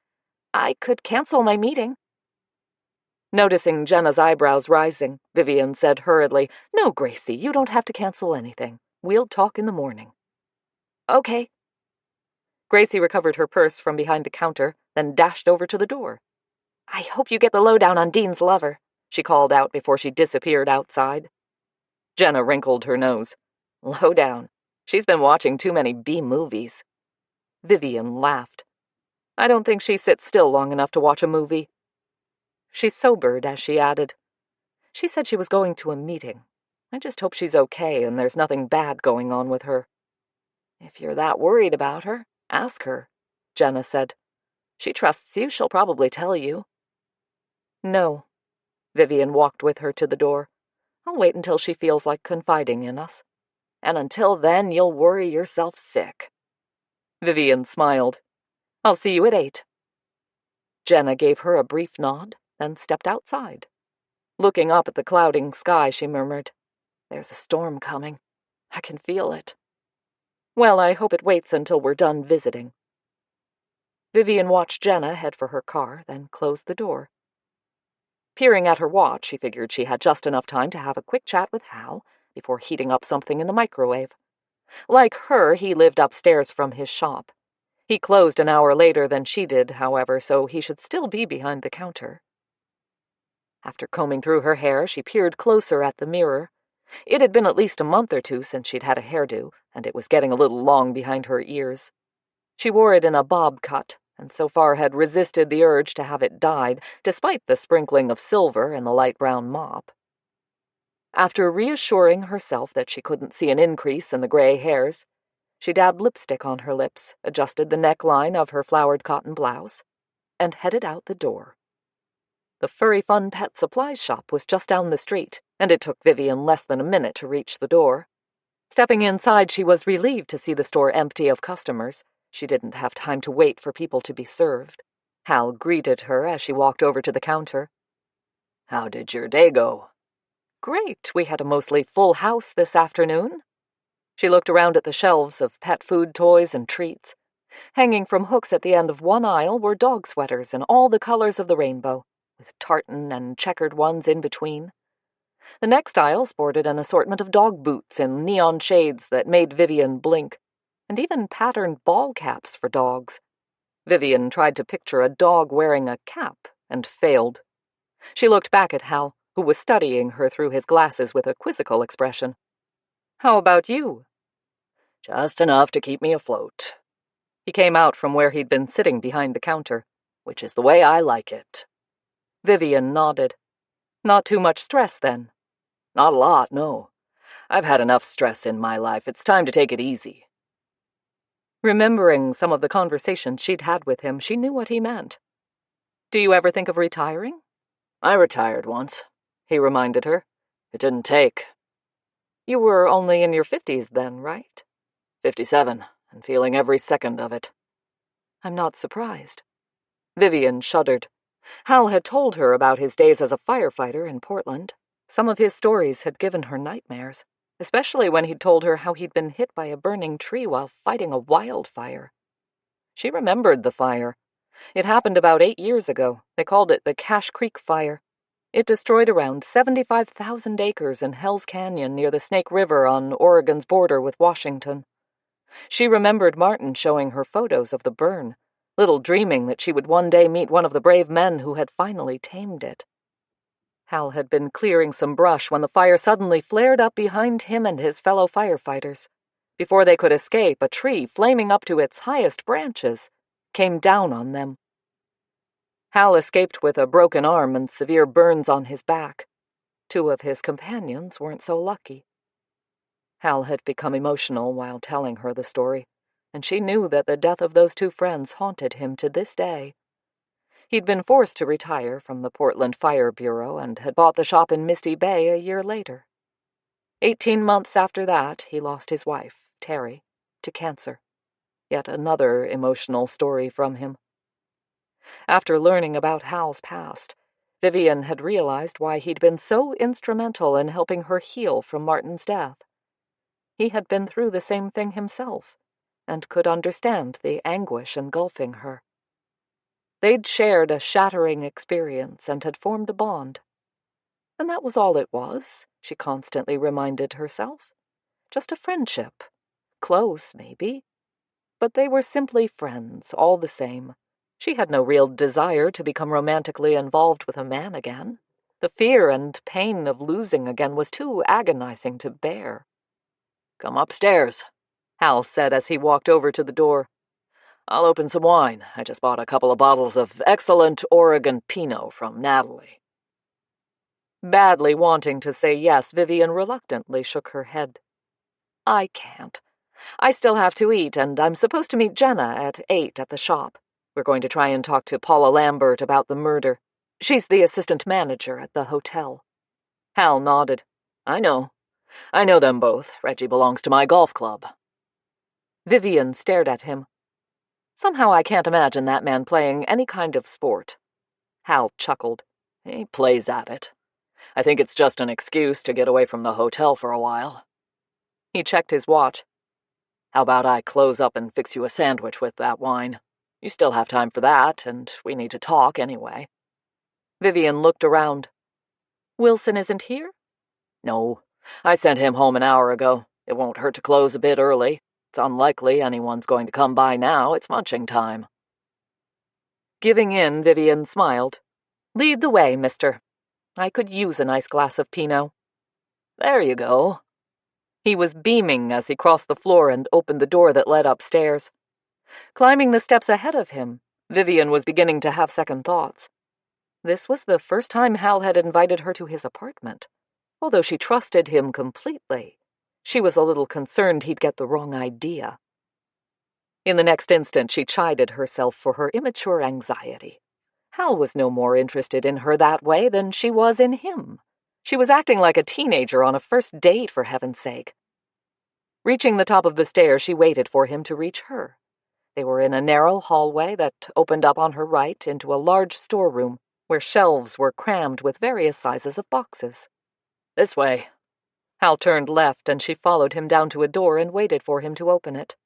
"I could cancel my meeting." Noticing Jenna's eyebrows rising, Vivian said hurriedly, "No, Gracie, you don't have to cancel anything. We'll talk in the morning." "Okay." Gracie recovered her purse from behind the counter, then dashed over to the door. "I hope you get the lowdown on Dean's lover," she called out before she disappeared outside. Jenna wrinkled her nose. "Lowdown? She's been watching too many B-movies." Vivian laughed. "I don't think she sits still long enough to watch a movie." She sobered as she added, "She said she was going to a meeting. I just hope she's okay and there's nothing bad going on with her." "If you're that worried about her, ask her," Jenna said. "She trusts you, she'll probably tell you." "No." Vivian walked with her to the door. "I'll wait until she feels like confiding in us." "And until then, you'll worry yourself sick." Vivian smiled. "I'll see you at 8. Jenna gave her a brief nod, then stepped outside. Looking up at the clouding sky, she murmured, "There's a storm coming. I can feel it." "Well, I hope it waits until we're done visiting." Vivian watched Jenna head for her car, then closed the door. Peering at her watch, she figured she had just enough time to have a quick chat with Hal before heating up something in the microwave. Like her, he lived upstairs from his shop. He closed an hour later than she did, however, so he should still be behind the counter. After combing through her hair, she peered closer at the mirror. It had been at least a month or two since she'd had a hairdo, and it was getting a little long behind her ears. She wore it in a bob cut, and so far had resisted the urge to have it dyed, despite the sprinkling of silver in the light brown mop. After reassuring herself that she couldn't see an increase in the gray hairs, she dabbed lipstick on her lips, adjusted the neckline of her flowered cotton blouse, and headed out the door. The Furry Fun Pet Supplies shop was just down the street, and it took Vivian less than a minute to reach the door. Stepping inside, she was relieved to see the store empty of customers. She didn't have time to wait for people to be served. Hal greeted her as she walked over to the counter. "How did your day go?" "Great. We had a mostly full house this afternoon." She looked around at the shelves of pet food, toys, and treats. Hanging from hooks at the end of one aisle were dog sweaters in all the colors of the rainbow, with tartan and checkered ones in between. The next aisle sported an assortment of dog boots in neon shades that made Vivian blink, and even patterned ball caps for dogs. Vivian tried to picture a dog wearing a cap and failed. She looked back at Hal, who was studying her through his glasses with a quizzical expression. "How about you?" "Just enough to keep me afloat." He came out from where he'd been sitting behind the counter. "Which is the way I like it." Vivian nodded. "Not too much stress, then?" "Not a lot, no. I've had enough stress in my life. It's time to take it easy." Remembering some of the conversations she'd had with him, she knew what he meant. "Do you ever think of retiring?" "I retired once," he reminded her. "It didn't take." "You were only in your 50s then, right?" 57, and feeling every second of it." "I'm not surprised." Vivian shuddered. Hal had told her about his days as a firefighter in Portland. Some of his stories had given her nightmares, especially when he'd told her how he'd been hit by a burning tree while fighting a wildfire. She remembered the fire. It happened about 8 years ago. They called it the Cache Creek Fire. It destroyed around 75,000 acres in Hell's Canyon near the Snake River on Oregon's border with Washington. She remembered Martin showing her photos of the burn, little dreaming that she would one day meet one of the brave men who had finally tamed it. Hal had been clearing some brush when the fire suddenly flared up behind him and his fellow firefighters. Before they could escape, a tree, flaming up to its highest branches, came down on them. Hal escaped with a broken arm and severe burns on his back. 2 of his companions weren't so lucky. Hal had become emotional while telling her the story, and she knew that the death of those 2 friends haunted him to this day. He'd been forced to retire from the Portland Fire Bureau and had bought the shop in Misty Bay a year later. 18 months after that, he lost his wife, Terry, to cancer. Yet another emotional story from him. After learning about Hal's past, Vivian had realized why he'd been so instrumental in helping her heal from Martin's death. He had been through the same thing himself, and could understand the anguish engulfing her. They'd shared a shattering experience and had formed a bond. And that was all it was, she constantly reminded herself. Just a friendship. Close, maybe. But they were simply friends, all the same. She had no real desire to become romantically involved with a man again. The fear and pain of losing again was too agonizing to bear. "Come upstairs," Hal said as he walked over to the door. "I'll open some wine. I just bought a couple of bottles of excellent Oregon Pinot from Natalie." Badly wanting to say yes, Vivian reluctantly shook her head. "I can't. I still have to eat, and I'm supposed to meet Jenna at 8 at the shop. We're going to try and talk to Paula Lambert about the murder. She's the assistant manager at the hotel." Hal nodded. I know them both. Reggie belongs to my golf club." Vivian stared at him. "Somehow I can't imagine that man playing any kind of sport." Hal chuckled. "He plays at it. I think it's just an excuse to get away from the hotel for a while." He checked his watch. "How about I close up and fix you a sandwich with that wine? You still have time for that, and we need to talk anyway." Vivian looked around. "Wilson isn't here?" "No. I sent him home an hour ago. It won't hurt to close a bit early. It's unlikely anyone's going to come by now. It's munching time." Giving in, Vivian smiled. "Lead the way, mister. I could use a nice glass of Pinot." "There you go." He was beaming as he crossed the floor and opened the door that led upstairs. Climbing the steps ahead of him, Vivian was beginning to have second thoughts. This was the first time Hal had invited her to his apartment. Although she trusted him completely, she was a little concerned he'd get the wrong idea. In the next instant, she chided herself for her immature anxiety. Hal was no more interested in her that way than she was in him. She was acting like a teenager on a first date, for heaven's sake. Reaching the top of the stairs, she waited for him to reach her. They were in a narrow hallway that opened up on her right into a large storeroom, where shelves were crammed with various sizes of boxes. "This way." Hal turned left, and she followed him down to a door and waited for him to open it.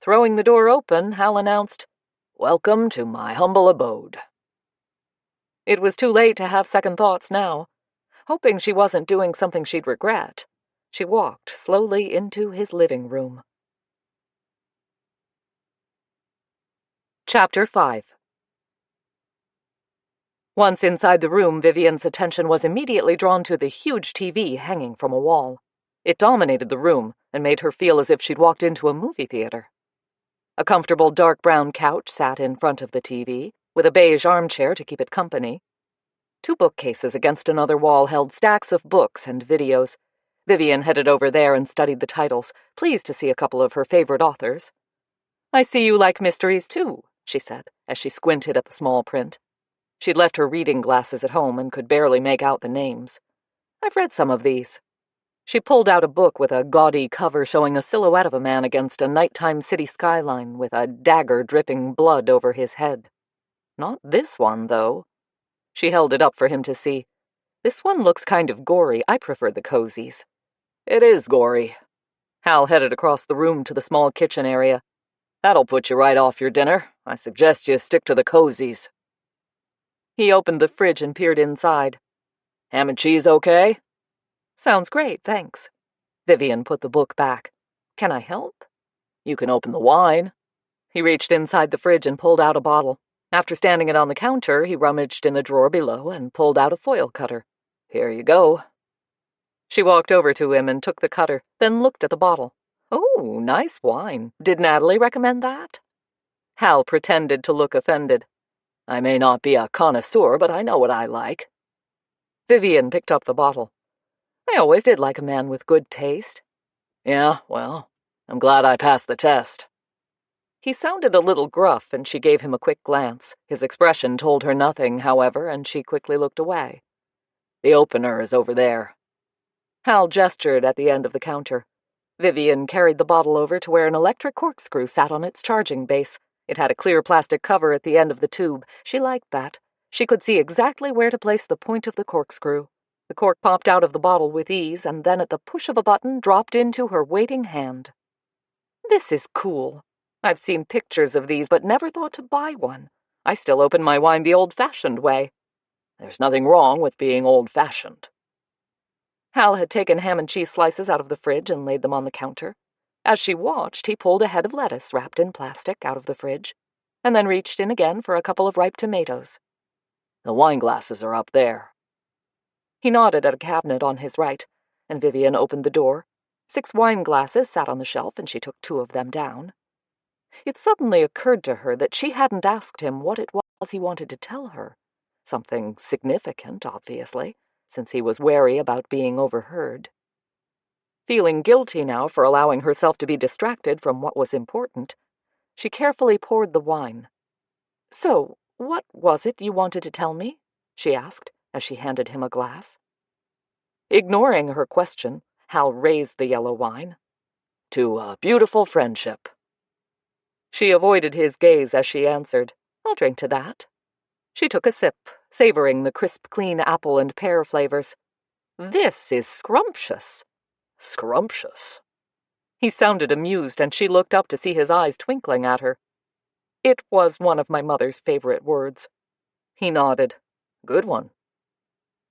Throwing the door open, Hal announced, "Welcome to my humble abode." It was too late to have second thoughts now. Hoping she wasn't doing something she'd regret, she walked slowly into his living room. Chapter 5. Once inside the room, Vivian's attention was immediately drawn to the huge TV hanging from a wall. It dominated the room and made her feel as if she'd walked into a movie theater. A comfortable dark brown couch sat in front of the TV, with a beige armchair to keep it company. 2 bookcases against another wall held stacks of books and videos. Vivian headed over there and studied the titles, pleased to see a couple of her favorite authors. "I see you like mysteries, too," she said, as she squinted at the small print. She'd left her reading glasses at home and could barely make out the names. "I've read some of these." She pulled out a book with a gaudy cover showing a silhouette of a man against a nighttime city skyline with a dagger dripping blood over his head. "Not this one, though." She held it up for him to see. "This one looks kind of gory. I prefer the cozies." "It is gory." Hal headed across the room to the small kitchen area. "That'll put you right off your dinner. I suggest you stick to the cozies." He opened the fridge and peered inside. "Ham and cheese okay?" "Sounds great, thanks." Vivian put the book back. "Can I help?" "You can open the wine." He reached inside the fridge and pulled out a bottle. After standing it on the counter, he rummaged in the drawer below and pulled out a foil cutter. "Here you go." She walked over to him and took the cutter, then looked at the bottle. "Oh, nice wine. Did Natalie recommend that?" Hal pretended to look offended. "I may not be a connoisseur, but I know what I like." Vivian picked up the bottle. "I always did like a man with good taste." "Yeah, well, I'm glad I passed the test." He sounded a little gruff, and she gave him a quick glance. His expression told her nothing, however, and she quickly looked away. "The opener is over there." Hal gestured at the end of the counter. Vivian carried the bottle over to where an electric corkscrew sat on its charging base. It had a clear plastic cover at the end of the tube. She liked that. She could see exactly where to place the point of the corkscrew. The cork popped out of the bottle with ease, and then at the push of a button dropped into her waiting hand. "This is cool. I've seen pictures of these, but never thought to buy one. I still open my wine the old-fashioned way." "There's nothing wrong with being old-fashioned." Hal had taken ham and cheese slices out of the fridge and laid them on the counter. As she watched, he pulled a head of lettuce wrapped in plastic out of the fridge, and then reached in again for a couple of ripe tomatoes. "The wine glasses are up there." He nodded at a cabinet on his right, and Vivian opened the door. 6 wine glasses sat on the shelf, and she took 2 of them down. It suddenly occurred to her that she hadn't asked him what it was he wanted to tell her. Something significant, obviously, since he was wary about being overheard. Feeling guilty now for allowing herself to be distracted from what was important, she carefully poured the wine. "So, what was it you wanted to tell me?" she asked, as she handed him a glass. Ignoring her question, Hal raised the yellow wine. "To a beautiful friendship." She avoided his gaze as she answered, "I'll drink to that." She took a sip, savoring the crisp, clean apple and pear flavors. "This is scrumptious." "Scrumptious?" He sounded amused, and she looked up to see his eyes twinkling at her. "It was one of my mother's favorite words." He nodded. "Good one."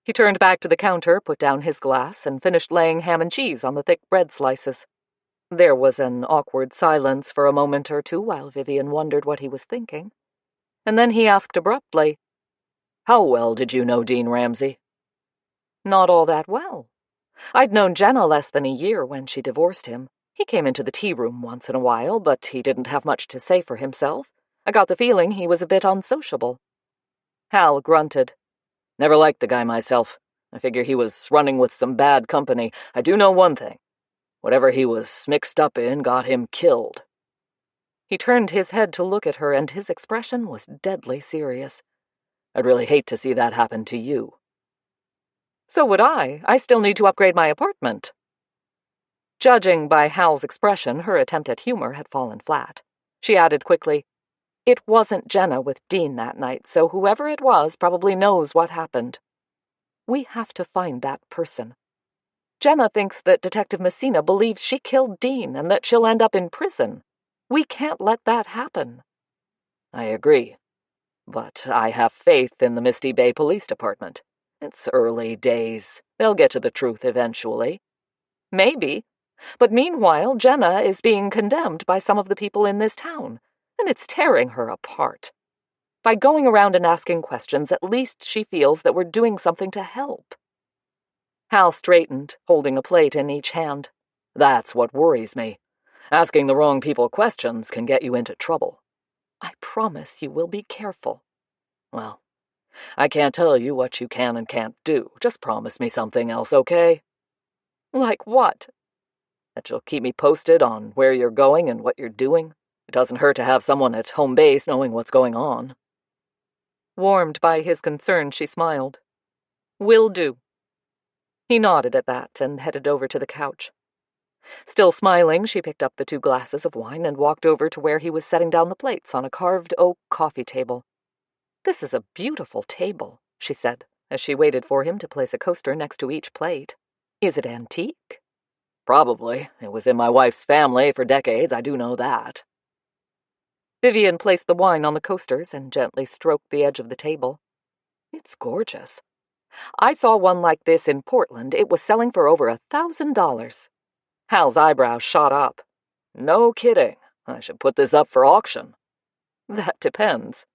He turned back to the counter, put down his glass, and finished laying ham and cheese on the thick bread slices. There was an awkward silence for a moment or two while Vivian wondered what he was thinking. And then he asked abruptly, "How well did you know Dean Ramsay?" "Not all that well. I'd known Jenna less than a year when she divorced him. He came into the tea room once in a while, but he didn't have much to say for himself. I got the feeling he was a bit unsociable." Hal grunted. "Never liked the guy myself. I figure he was running with some bad company. I do know one thing. Whatever he was mixed up in got him killed." He turned his head to look at her, and his expression was deadly serious. "I'd really hate to see that happen to you." "So would I. I still need to upgrade my apartment." Judging by Hal's expression, her attempt at humor had fallen flat. She added quickly, "It wasn't Jenna with Dean that night, so whoever it was probably knows what happened. We have to find that person. Jenna thinks that Detective Messina believes she killed Dean and that she'll end up in prison. We can't let that happen." "I agree. But I have faith in the Misty Bay Police Department. It's early days. They'll get to the truth eventually." "Maybe. But meanwhile, Jenna is being condemned by some of the people in this town, and it's tearing her apart. By going around and asking questions, at least she feels that we're doing something to help." Hal straightened, holding a plate in each hand. "That's what worries me. Asking the wrong people questions can get you into trouble." "I promise you will be careful." "Well, I can't tell you what you can and can't do. Just promise me something else, okay?" "Like what?" "That you'll keep me posted on where you're going and what you're doing. It doesn't hurt to have someone at home base knowing what's going on." Warmed by his concern, she smiled. "Will do." He nodded at that and headed over to the couch. Still smiling, she picked up the 2 glasses of wine and walked over to where he was setting down the plates on a carved oak coffee table. "This is a beautiful table," she said, as she waited for him to place a coaster next to each plate. "Is it antique?" "Probably. It was in my wife's family for decades, I do know that." Vivian placed the wine on the coasters and gently stroked the edge of the table. "It's gorgeous. I saw one like this in Portland. It was selling for over $1,000. Hal's eyebrows shot up. "No kidding. I should put this up for auction." "That depends."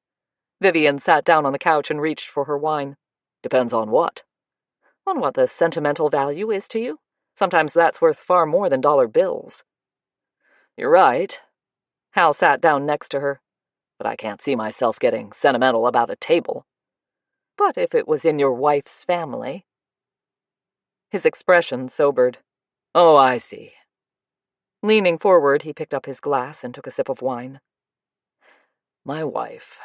Vivian sat down on the couch and reached for her wine. "Depends on what?" "On what the sentimental value is to you. Sometimes that's worth far more than dollar bills." "You're right." Hal sat down next to her. "But I can't see myself getting sentimental about a table." "But if it was in your wife's family—" His expression sobered. "Oh, I see." Leaning forward, he picked up his glass and took a sip of wine. "My wife,"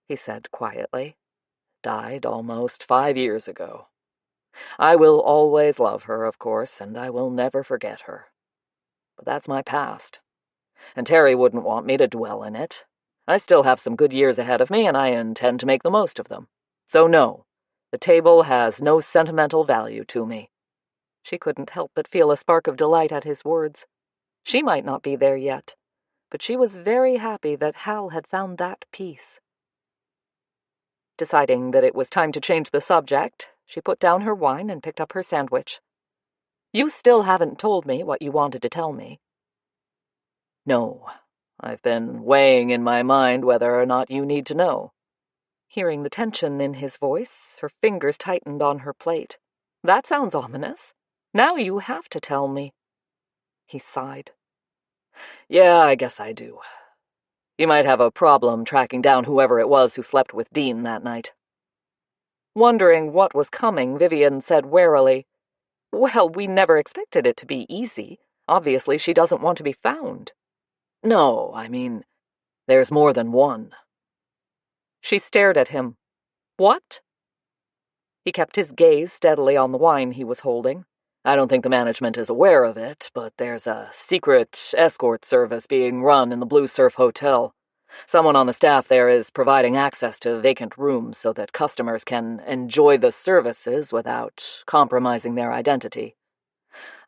he said quietly, "died almost 5 years ago. I will always love her, of course, and I will never forget her. But that's my past. And Terry wouldn't want me to dwell in it. I still have some good years ahead of me, and I intend to make the most of them. So no, the table has no sentimental value to me." She couldn't help but feel a spark of delight at his words. She might not be there yet, but she was very happy that Hal had found that peace. Deciding that it was time to change the subject, she put down her wine and picked up her sandwich. You still haven't told me what you wanted to tell me. No, I've been weighing in my mind whether or not you need to know. Hearing the tension in his voice, her fingers tightened on her plate. That sounds ominous. Now you have to tell me. He sighed. Yeah, I guess I do. You might have a problem tracking down whoever it was who slept with Dean that night. Wondering what was coming, Vivian said warily, Well, we never expected it to be easy. Obviously, she doesn't want to be found. No, I mean, there's more than one. She stared at him. What? He kept his gaze steadily on the wine he was holding. I don't think the management is aware of it, but there's a secret escort service being run in the Blue Surf Hotel. Someone on the staff there is providing access to vacant rooms so that customers can enjoy the services without compromising their identity.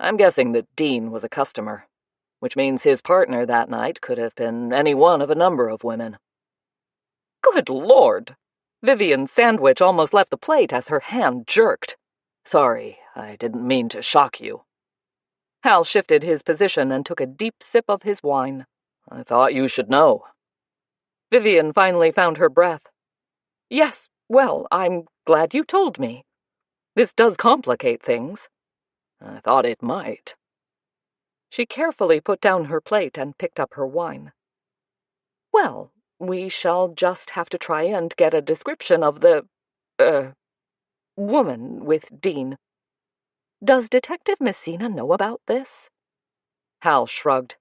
I'm guessing that Dean was a customer, which means his partner that night could have been any one of a number of women. Good Lord! Vivian's sandwich almost left the plate as her hand jerked. Sorry, I didn't mean to shock you. Hal shifted his position and took a deep sip of his wine. I thought you should know. Vivian finally found her breath. Yes, well, I'm glad you told me. This does complicate things. I thought it might. She carefully put down her plate and picked up her wine. Well, we shall just have to try and get a description of the, woman with Dean. Does Detective Messina know about this? Hal shrugged.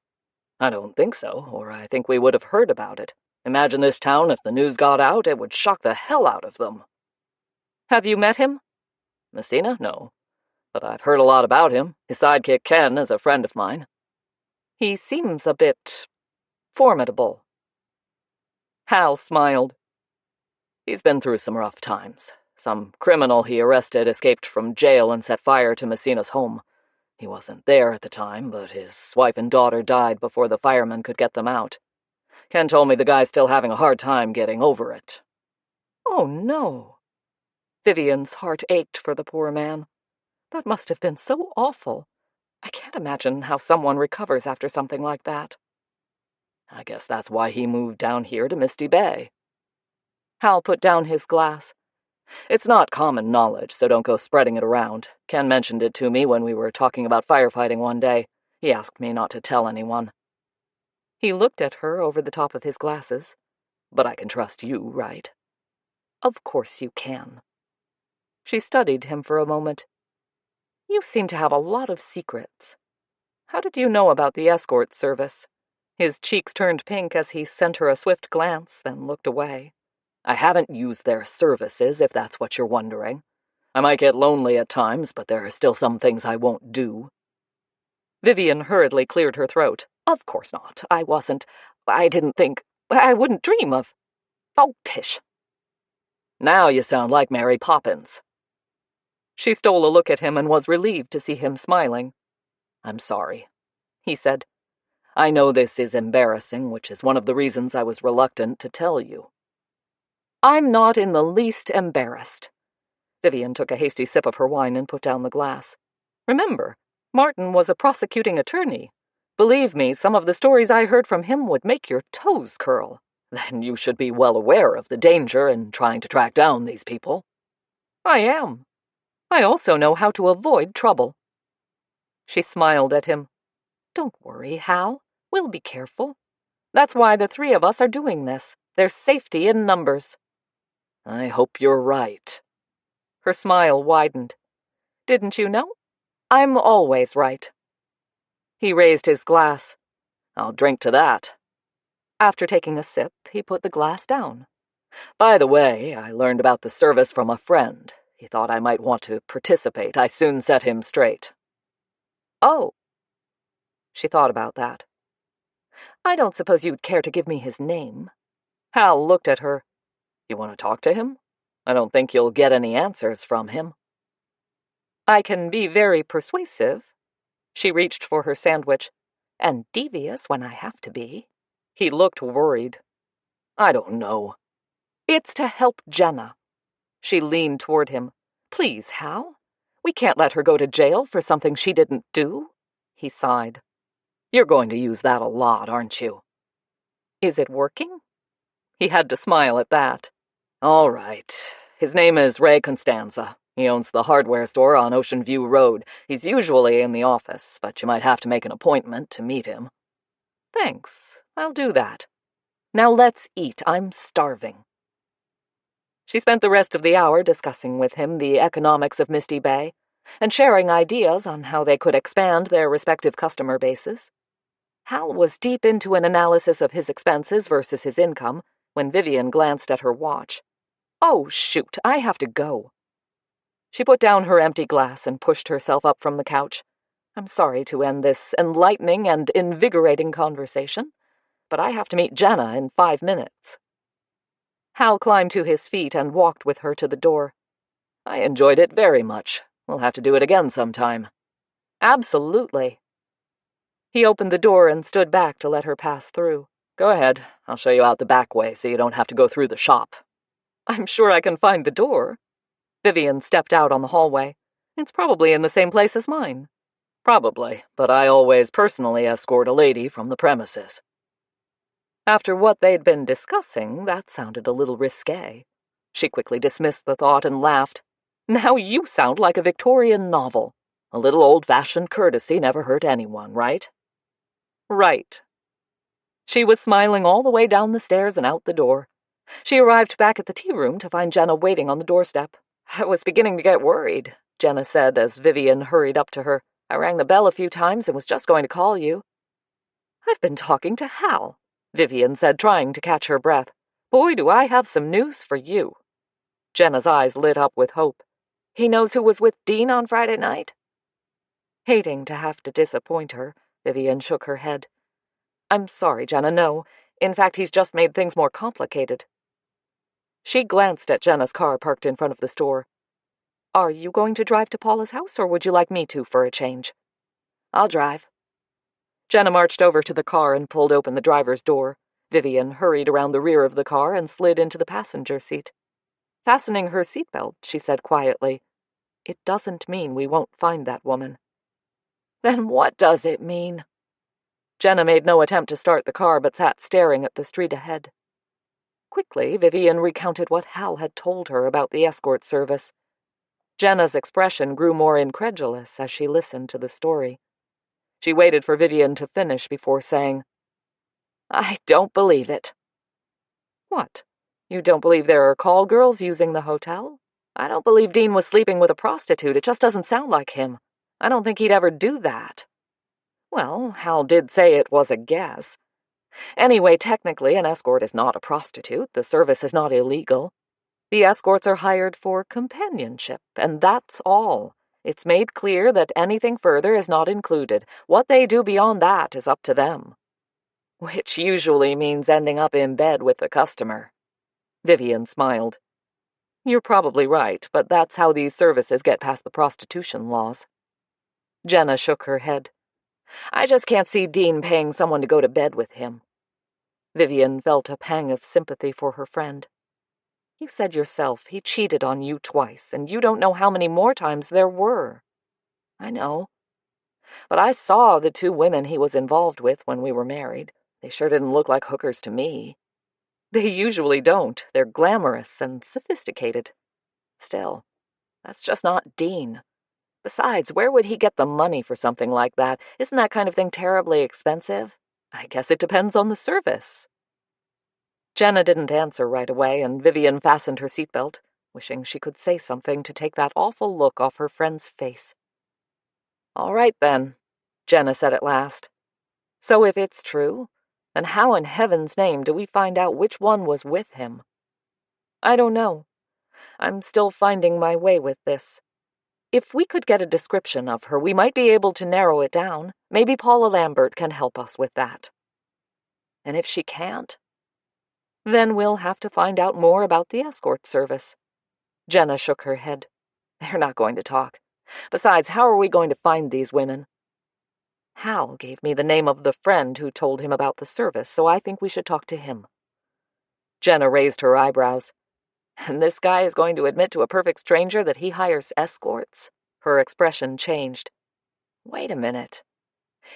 I don't think so, or I think we would have heard about it. Imagine this town if the news got out, it would shock the hell out of them. Have you met him? Messina? No. But I've heard a lot about him. His sidekick Ken is a friend of mine. He seems a bit formidable. Hal smiled. He's been through some rough times. Some criminal he arrested escaped from jail and set fire to Messina's home. He wasn't there at the time, but his wife and daughter died before the firemen could get them out. Ken told me the guy's still having a hard time getting over it. Oh, no. Vivian's heart ached for the poor man. That must have been so awful. I can't imagine how someone recovers after something like that. I guess that's why he moved down here to Misty Bay. Hal put down his glass. It's not common knowledge, so don't go spreading it around. Ken mentioned it to me when we were talking about firefighting one day. He asked me not to tell anyone. He looked at her over the top of his glasses. But I can trust you, right? Of course you can. She studied him for a moment. You seem to have a lot of secrets. How did you know about the escort service? His cheeks turned pink as he sent her a swift glance, then looked away. I haven't used their services, if that's what you're wondering. I might get lonely at times, but there are still some things I won't do. Vivian hurriedly cleared her throat. Of course not. I didn't think. I wouldn't dream of. Oh, pish. Now you sound like Mary Poppins. She stole a look at him and was relieved to see him smiling. I'm sorry, he said. I know this is embarrassing, which is one of the reasons I was reluctant to tell you. I'm not in the least embarrassed. Vivian took a hasty sip of her wine and put down the glass. Remember, Martin was a prosecuting attorney. Believe me, some of the stories I heard from him would make your toes curl. Then you should be well aware of the danger in trying to track down these people. I am. I also know how to avoid trouble. She smiled at him. Don't worry, Hal. We'll be careful. That's why the three of us are doing this. There's safety in numbers. I hope you're right. Her smile widened. Didn't you know? I'm always right. He raised his glass. I'll drink to that. After taking a sip, he put the glass down. By the way, I learned about the service from a friend. He thought I might want to participate. I soon set him straight. Oh. She thought about that. I don't suppose you'd care to give me his name. Hal looked at her. You want to talk to him? I don't think you'll get any answers from him. I can be very persuasive. She reached for her sandwich. And devious when I have to be. He looked worried. I don't know. It's to help Jenna. She leaned toward him. Please, Hal. We can't let her go to jail for something she didn't do. He sighed. You're going to use that a lot, aren't you? Is it working? He had to smile at that. All right. His name is Ray Constanza. He owns the hardware store on Ocean View Road. He's usually in the office, but you might have to make an appointment to meet him. Thanks. I'll do that. Now let's eat. I'm starving. She spent the rest of the hour discussing with him the economics of Misty Bay and sharing ideas on how they could expand their respective customer bases. Hal was deep into an analysis of his expenses versus his income when Vivian glanced at her watch. Oh, shoot, I have to go. She put down her empty glass and pushed herself up from the couch. I'm sorry to end this enlightening and invigorating conversation, but I have to meet Jenna in 5 minutes. Hal climbed to his feet and walked with her to the door. I enjoyed it very much. We'll have to do it again sometime. Absolutely. He opened the door and stood back to let her pass through. Go ahead. I'll show you out the back way so you don't have to go through the shop. I'm sure I can find the door. Vivian stepped out on the hallway. It's probably in the same place as mine. Probably, but I always personally escort a lady from the premises. After what they'd been discussing, that sounded a little risque. She quickly dismissed the thought and laughed. Now you sound like a Victorian novel. A little old-fashioned courtesy never hurt anyone, right? Right. She was smiling all the way down the stairs and out the door. She arrived back at the tea room to find Jenna waiting on the doorstep. I was beginning to get worried, Jenna said as Vivian hurried up to her. I rang the bell a few times and was just going to call you. I've been talking to Hal, Vivian said, trying to catch her breath. Boy, do I have some news for you. Jenna's eyes lit up with hope. He knows who was with Dean on Friday night? Hating to have to disappoint her, Vivian shook her head. I'm sorry, Jenna, no. In fact, he's just made things more complicated. She glanced at Jenna's car parked in front of the store. Are you going to drive to Paula's house, or would you like me to for a change? I'll drive. Jenna marched over to the car and pulled open the driver's door. Vivian hurried around the rear of the car and slid into the passenger seat. Fastening her seatbelt, she said quietly, It doesn't mean we won't find that woman. Then what does it mean? Jenna made no attempt to start the car but sat staring at the street ahead. Quickly, Vivian recounted what Hal had told her about the escort service. Jenna's expression grew more incredulous as she listened to the story. She waited for Vivian to finish before saying, I don't believe it. What? You don't believe there are call girls using the hotel? I don't believe Dean was sleeping with a prostitute. It just doesn't sound like him. I don't think he'd ever do that. Well, Hal did say it was a guess. Anyway, technically, an escort is not a prostitute. The service is not illegal. The escorts are hired for companionship, and that's all. It's made clear that anything further is not included. What they do beyond that is up to them. Which usually means ending up in bed with the customer. Vivian smiled. You're probably right, but that's how these services get past the prostitution laws. Jenna shook her head. I just can't see Dean paying someone to go to bed with him. Vivian felt a pang of sympathy for her friend. You said yourself he cheated on you twice, and you don't know how many more times there were. I know. But I saw the 2 women he was involved with when we were married. They sure didn't look like hookers to me. They usually don't. They're glamorous and sophisticated. Still, that's just not Dean. Besides, where would he get the money for something like that? Isn't that kind of thing terribly expensive? I guess it depends on the service. Jenna didn't answer right away, and Vivian fastened her seatbelt, wishing she could say something to take that awful look off her friend's face. All right, then, Jenna said at last. So if it's true, then how in heaven's name do we find out which one was with him? I don't know. I'm still finding my way with this. If we could get a description of her, we might be able to narrow it down. Maybe Paula Lambert can help us with that. And if she can't, then we'll have to find out more about the escort service. Jenna shook her head. They're not going to talk. Besides, how are we going to find these women? Hal gave me the name of the friend who told him about the service, so I think we should talk to him. Jenna raised her eyebrows. And this guy is going to admit to a perfect stranger that he hires escorts? Her expression changed. Wait a minute.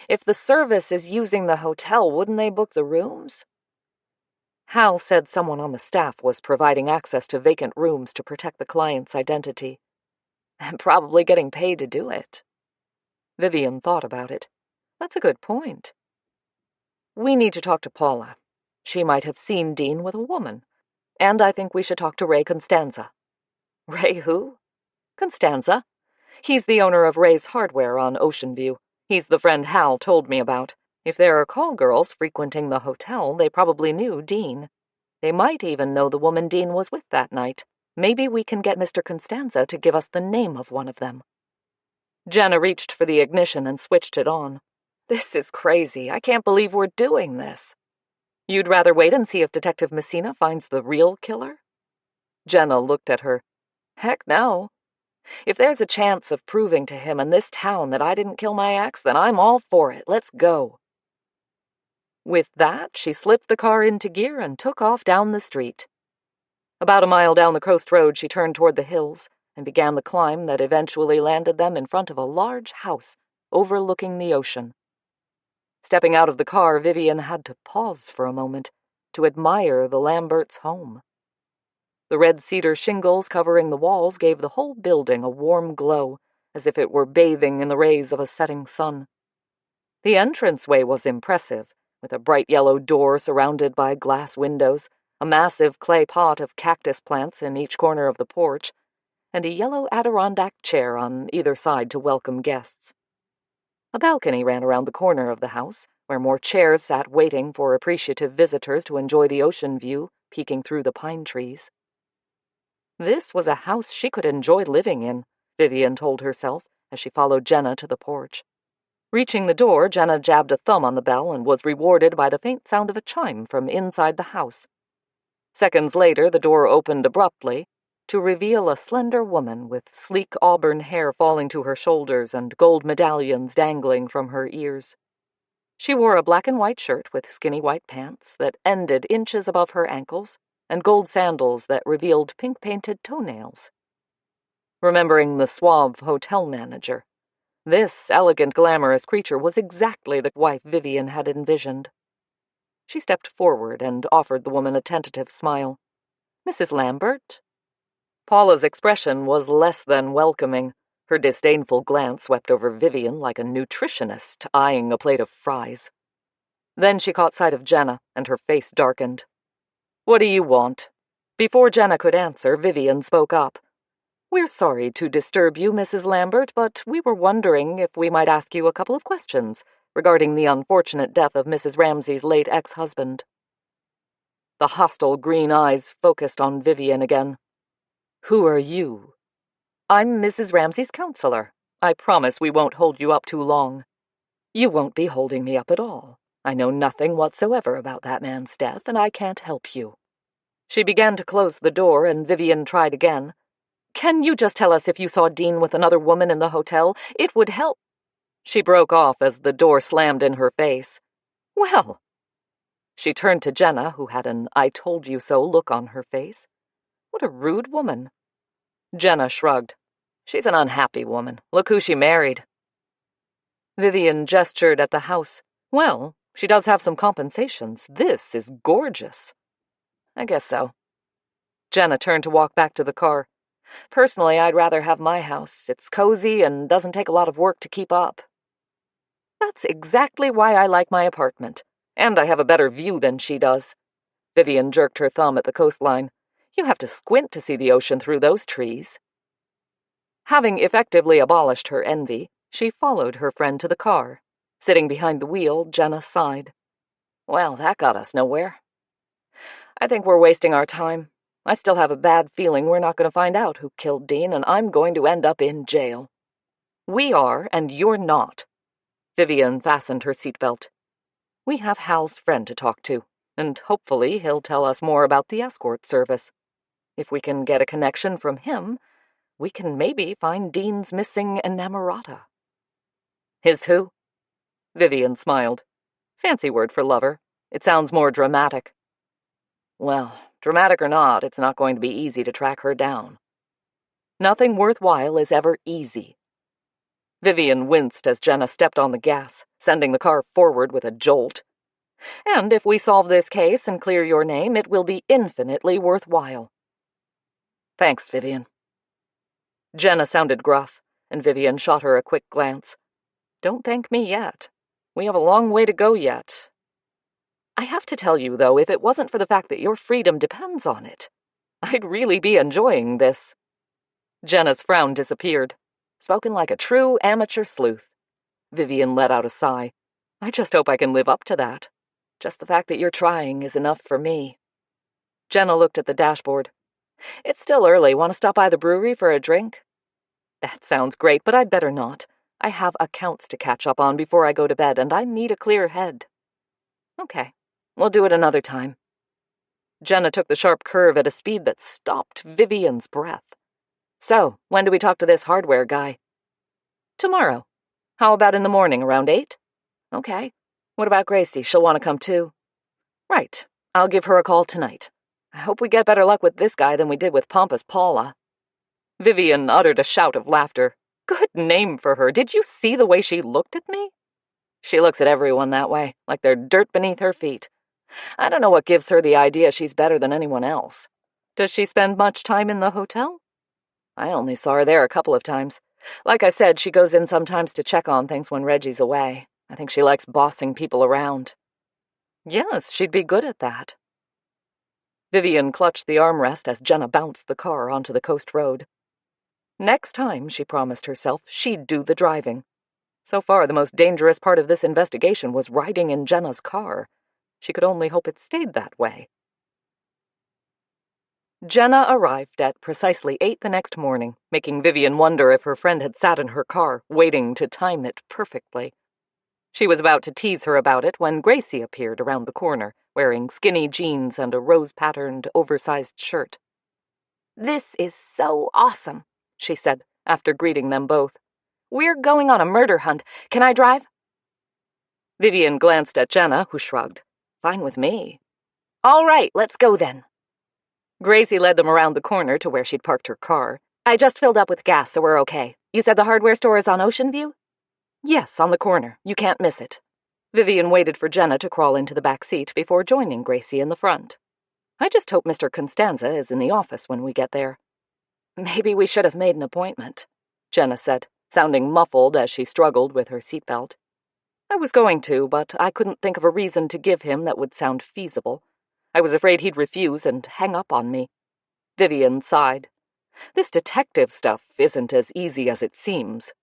If the service is using the hotel, wouldn't they book the rooms? Hal said someone on the staff was providing access to vacant rooms to protect the client's identity. And probably getting paid to do it. Vivian thought about it. That's a good point. We need to talk to Paula. She might have seen Dean with a woman. And I think we should talk to Ray Constanza. Ray who? Constanza. He's the owner of Ray's Hardware on Ocean View. He's the friend Hal told me about. If there are call girls frequenting the hotel, they probably knew Dean. They might even know the woman Dean was with that night. Maybe we can get Mr. Constanza to give us the name of one of them. Jenna reached for the ignition and switched it on. This is crazy. I can't believe we're doing this. You'd rather wait and see if Detective Messina finds the real killer? Jenna looked at her. Heck no. If there's a chance of proving to him in this town that I didn't kill my ex, then I'm all for it. Let's go. With that, she slipped the car into gear and took off down the street. About a mile down the coast road, she turned toward the hills and began the climb that eventually landed them in front of a large house overlooking the ocean. Stepping out of the car, Vivian had to pause for a moment to admire the Lamberts' home. The red cedar shingles covering the walls gave the whole building a warm glow, as if it were bathing in the rays of a setting sun. The entranceway was impressive, with a bright yellow door surrounded by glass windows, a massive clay pot of cactus plants in each corner of the porch, and a yellow Adirondack chair on either side to welcome guests. A balcony ran around the corner of the house, where more chairs sat waiting for appreciative visitors to enjoy the ocean view peeking through the pine trees. This was a house she could enjoy living in, Vivian told herself as she followed Jenna to the porch. Reaching the door, Jenna jabbed a thumb on the bell and was rewarded by the faint sound of a chime from inside the house. Seconds later, the door opened abruptly to reveal a slender woman with sleek auburn hair falling to her shoulders and gold medallions dangling from her ears. She wore a black and white shirt with skinny white pants that ended inches above her ankles and gold sandals that revealed pink-painted toenails. Remembering the suave hotel manager, this elegant, glamorous creature was exactly the wife Vivian had envisioned. She stepped forward and offered the woman a tentative smile. "Mrs. Lambert?" Paula's expression was less than welcoming. Her disdainful glance swept over Vivian like a nutritionist eyeing a plate of fries. Then she caught sight of Jenna, and her face darkened. "What do you want?" Before Jenna could answer, Vivian spoke up. "We're sorry to disturb you, Mrs. Lambert, but we were wondering if we might ask you a couple of questions regarding the unfortunate death of Mrs. Ramsey's late ex-husband." The hostile green eyes focused on Vivian again. "Who are you?" "I'm Mrs. Ramsey's counselor. I promise we won't hold you up too long." "You won't be holding me up at all. I know nothing whatsoever about that man's death, and I can't help you." She began to close the door, and Vivian tried again. "Can you just tell us if you saw Dean with another woman in the hotel? It would help." She broke off as the door slammed in her face. "Well." She turned to Jenna, who had an I-told-you-so look on her face. What a rude woman. Jenna shrugged. "She's an unhappy woman. Look who she married." Vivian gestured at the house. "Well, she does have some compensations. This is gorgeous." "I guess so." Jenna turned to walk back to the car. "Personally, I'd rather have my house. It's cozy and doesn't take a lot of work to keep up." "That's exactly why I like my apartment. And I have a better view than she does." Vivian jerked her thumb at the coastline. "You have to squint to see the ocean through those trees." Having effectively abolished her envy, she followed her friend to the car. Sitting behind the wheel, Jenna sighed. "Well, that got us nowhere. I think we're wasting our time. I still have a bad feeling we're not going to find out who killed Dean, and I'm going to end up in jail." "We are, and you're not." Vivian fastened her seatbelt. "We have Hal's friend to talk to, and hopefully he'll tell us more about the escort service. If we can get a connection from him, we can maybe find Dean's missing inamorata." "His who?" Vivian smiled. "Fancy word for lover. It sounds more dramatic." "Well, Dramatic or not, it's not going to be easy to track her down. Nothing worthwhile is ever easy. Vivian winced as Jenna stepped on the gas, sending the car forward with a jolt. And if we solve this case and clear your name, it will be infinitely worthwhile. Thanks, Vivian. Jenna sounded gruff, and Vivian shot her a quick glance. Don't thank me yet. We have a long way to go yet. I have to tell you, though, if it wasn't for the fact that your freedom depends on it, I'd really be enjoying this. Jenna's frown disappeared. Spoken like a true amateur sleuth. Vivian let out a sigh. I just hope I can live up to that. Just the fact that you're trying is enough for me. Jenna looked at the dashboard. It's still early. Want to stop by the brewery for a drink? That sounds great, but I'd better not. I have accounts to catch up on before I go to bed, and I need a clear head. Okay, we'll do it another time. Jenna took the sharp curve at a speed that stopped Vivian's breath. So, when do we talk to this hardware guy? Tomorrow. How about in the morning, around 8? Okay. What about Gracie? She'll want to come too. Right. I'll give her a call tonight. I hope we get better luck with this guy than we did with Pompous Paula. Vivian uttered a shout of laughter. Good name for her. Did you see the way she looked at me? She looks at everyone that way, like they're dirt beneath her feet. I don't know what gives her the idea she's better than anyone else. Does she spend much time in the hotel? I only saw her there a couple of times. Like I said, she goes in sometimes to check on things when Reggie's away. I think she likes bossing people around. Yes, she'd be good at that. Vivian clutched the armrest as Jenna bounced the car onto the coast road. Next time, she promised herself, she'd do the driving. So far, the most dangerous part of this investigation was riding in Jenna's car. She could only hope it stayed that way. Jenna arrived at precisely 8 the next morning, making Vivian wonder if her friend had sat in her car, waiting to time it perfectly. She was about to tease her about it when Gracie appeared around the corner, wearing skinny jeans and a rose-patterned, oversized shirt. "This is so awesome," she said, after greeting them both. "We're going on a murder hunt. Can I drive?" Vivian glanced at Jenna, who shrugged. "Fine with me." "All right, let's go then." Gracie led them around the corner to where she'd parked her car. "I just filled up with gas, so we're okay. You said the hardware store is on Ocean View?" "Yes, on the corner. You can't miss it." Vivian waited for Jenna to crawl into the back seat before joining Gracie in the front. "I just hope Mr. Constanza is in the office when we get there." "Maybe we should have made an appointment," Jenna said, sounding muffled as she struggled with her seatbelt. "I was going to, but I couldn't think of a reason to give him that would sound feasible. I was afraid he'd refuse and hang up on me." Vivian sighed. "This detective stuff isn't as easy as it seems."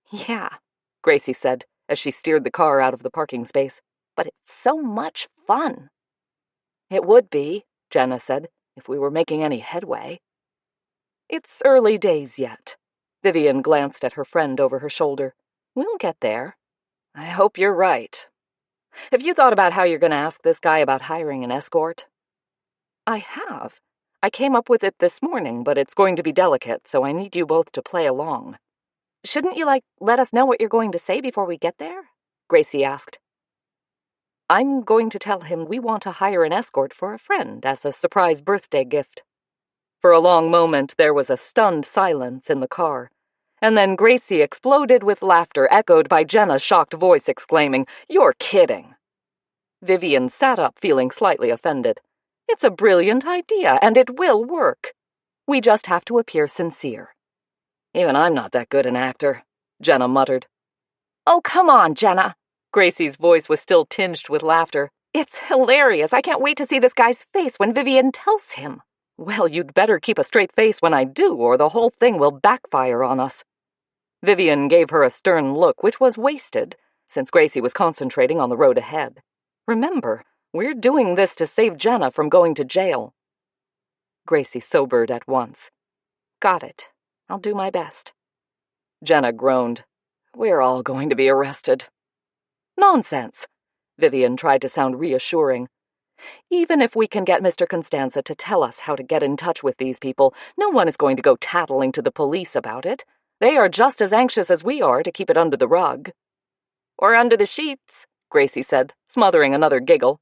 "Yeah," Gracie said, as she steered the car out of the parking space. "But it's so much fun." "It would be," Jenna said, "if we were making any headway." "It's early days yet." Vivian glanced at her friend over her shoulder. "We'll get there." "I hope you're right. Have you thought about how you're going to ask this guy about hiring an escort?" "I have. I came up with it this morning, but it's going to be delicate, so I need you both to play along." "Shouldn't you, let us know what you're going to say before we get there?" Gracie asked. "I'm going to tell him we want to hire an escort for a friend as a surprise birthday gift." For a long moment, there was a stunned silence in the car. And then Gracie exploded with laughter, echoed by Jenna's shocked voice exclaiming, "You're kidding!" Vivian sat up, feeling slightly offended. "It's a brilliant idea, and it will work. We just have to appear sincere." "Even I'm not that good an actor," Jenna muttered. "Oh, come on, Jenna." Gracie's voice was still tinged with laughter. "It's hilarious. I can't wait to see this guy's face when Vivian tells him." "Well, you'd better keep a straight face when I do, or the whole thing will backfire on us." Vivian gave her a stern look, which was wasted, since Gracie was concentrating on the road ahead. "Remember, we're doing this to save Jenna from going to jail." Gracie sobered at once. "Got it. I'll do my best." Jenna groaned. "We're all going to be arrested." "Nonsense." Vivian tried to sound reassuring. "Even if we can get Mr. Constanza to tell us how to get in touch with these people, no one is going to go tattling to the police about it. They are just as anxious as we are to keep it under the rug." "Or under the sheets," Gracie said, smothering another giggle.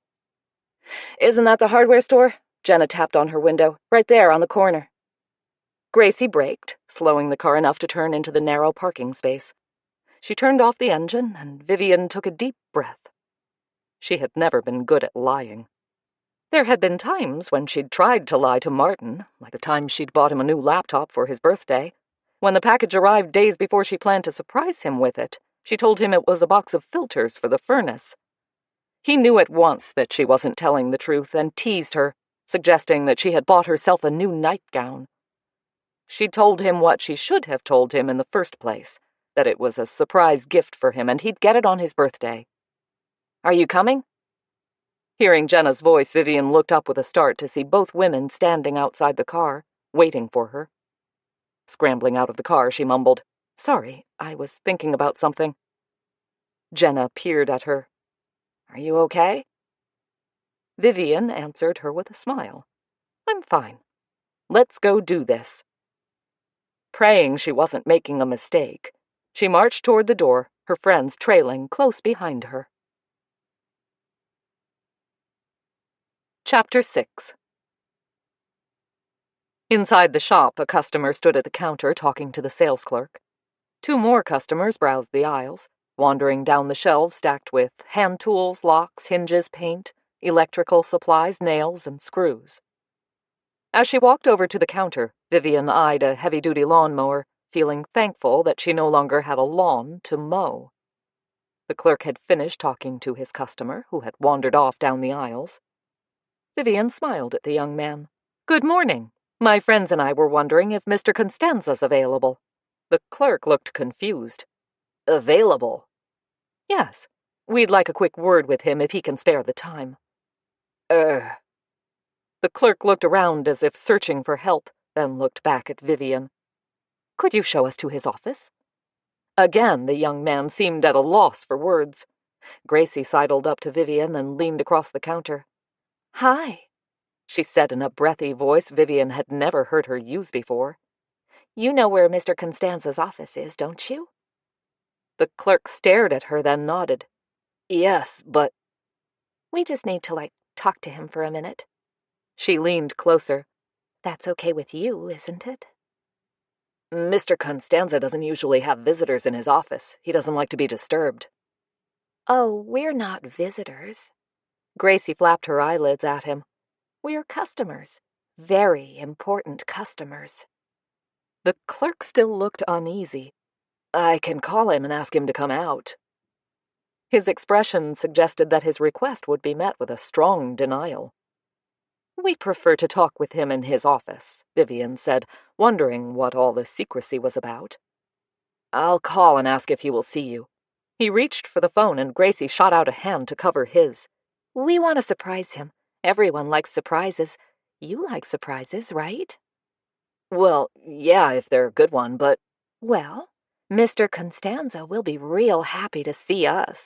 "Isn't that the hardware store?" Jenna tapped on her window. Right there, on the corner. Gracie braked, slowing the car enough to turn into the narrow parking space. She turned off the engine, and Vivian took a deep breath. She had never been good at lying. There had been times when she'd tried to lie to Martin, like the time she'd bought him a new laptop for his birthday. When the package arrived days before she planned to surprise him with it, she told him it was a box of filters for the furnace. He knew at once that she wasn't telling the truth and teased her, suggesting that she had bought herself a new nightgown. She told him what she should have told him in the first place, that it was a surprise gift for him and he'd get it on his birthday. Are you coming? Hearing Jenna's voice, Vivian looked up with a start to see both women standing outside the car, waiting for her. Scrambling out of the car, she mumbled, Sorry, I was thinking about something. Jenna peered at her. Are you okay? Vivian answered her with a smile. I'm fine. Let's go do this. Praying she wasn't making a mistake, she marched toward the door, her friends trailing close behind her. Chapter 6. Inside the shop, a customer stood at the counter talking to the sales clerk. 2 more customers browsed the aisles, wandering down the shelves stacked with hand tools, locks, hinges, paint, electrical supplies, nails, and screws. As she walked over to the counter, Vivian eyed a heavy-duty lawnmower, feeling thankful that she no longer had a lawn to mow. The clerk had finished talking to his customer, who had wandered off down the aisles. Vivian smiled at the young man. Good morning. My friends and I were wondering if Mr. Constanza's available. The clerk looked confused. Available? Yes. We'd like a quick word with him if he can spare the time. The clerk looked around as if searching for help, then looked back at Vivian. Could you show us to his office? Again, the young man seemed at a loss for words. Gracie sidled up to Vivian and leaned across the counter. Hi, she said in a breathy voice Vivian had never heard her use before. You know where Mr. Constanza's office is, don't you? The clerk stared at her, then nodded. Yes, but... We just need to, talk to him for a minute. She leaned closer. That's okay with you, isn't it? Mr. Constanza doesn't usually have visitors in his office. He doesn't like to be disturbed. Oh, we're not visitors. Gracie flapped her eyelids at him. We're customers. Very important customers. The clerk still looked uneasy. I can call him and ask him to come out. His expression suggested that his request would be met with a strong denial. We prefer to talk with him in his office, Vivian said, wondering what all the secrecy was about. I'll call and ask if he will see you. He reached for the phone and Gracie shot out a hand to cover his. We want to surprise him. Everyone likes surprises. You like surprises, right? Well, yeah, if they're a good one, but... Well, Mr. Constanza will be real happy to see us.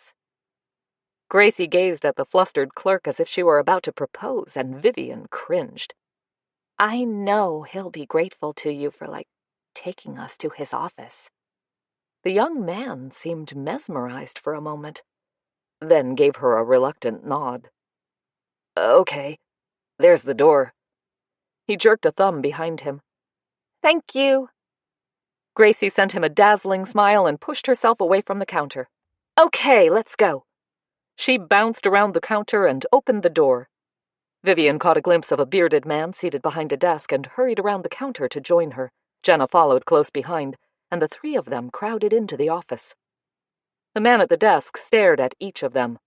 Gracie gazed at the flustered clerk as if she were about to propose, and Vivian cringed. I know he'll be grateful to you for, taking us to his office. The young man seemed mesmerized for a moment, then gave her a reluctant nod. Okay, there's the door. He jerked a thumb behind him. Thank you. Gracie sent him a dazzling smile and pushed herself away from the counter. Okay, let's go. She bounced around the counter and opened the door. Vivian caught a glimpse of a bearded man seated behind a desk and hurried around the counter to join her. Jenna followed close behind, and the 3 of them crowded into the office. The man at the desk stared at each of them.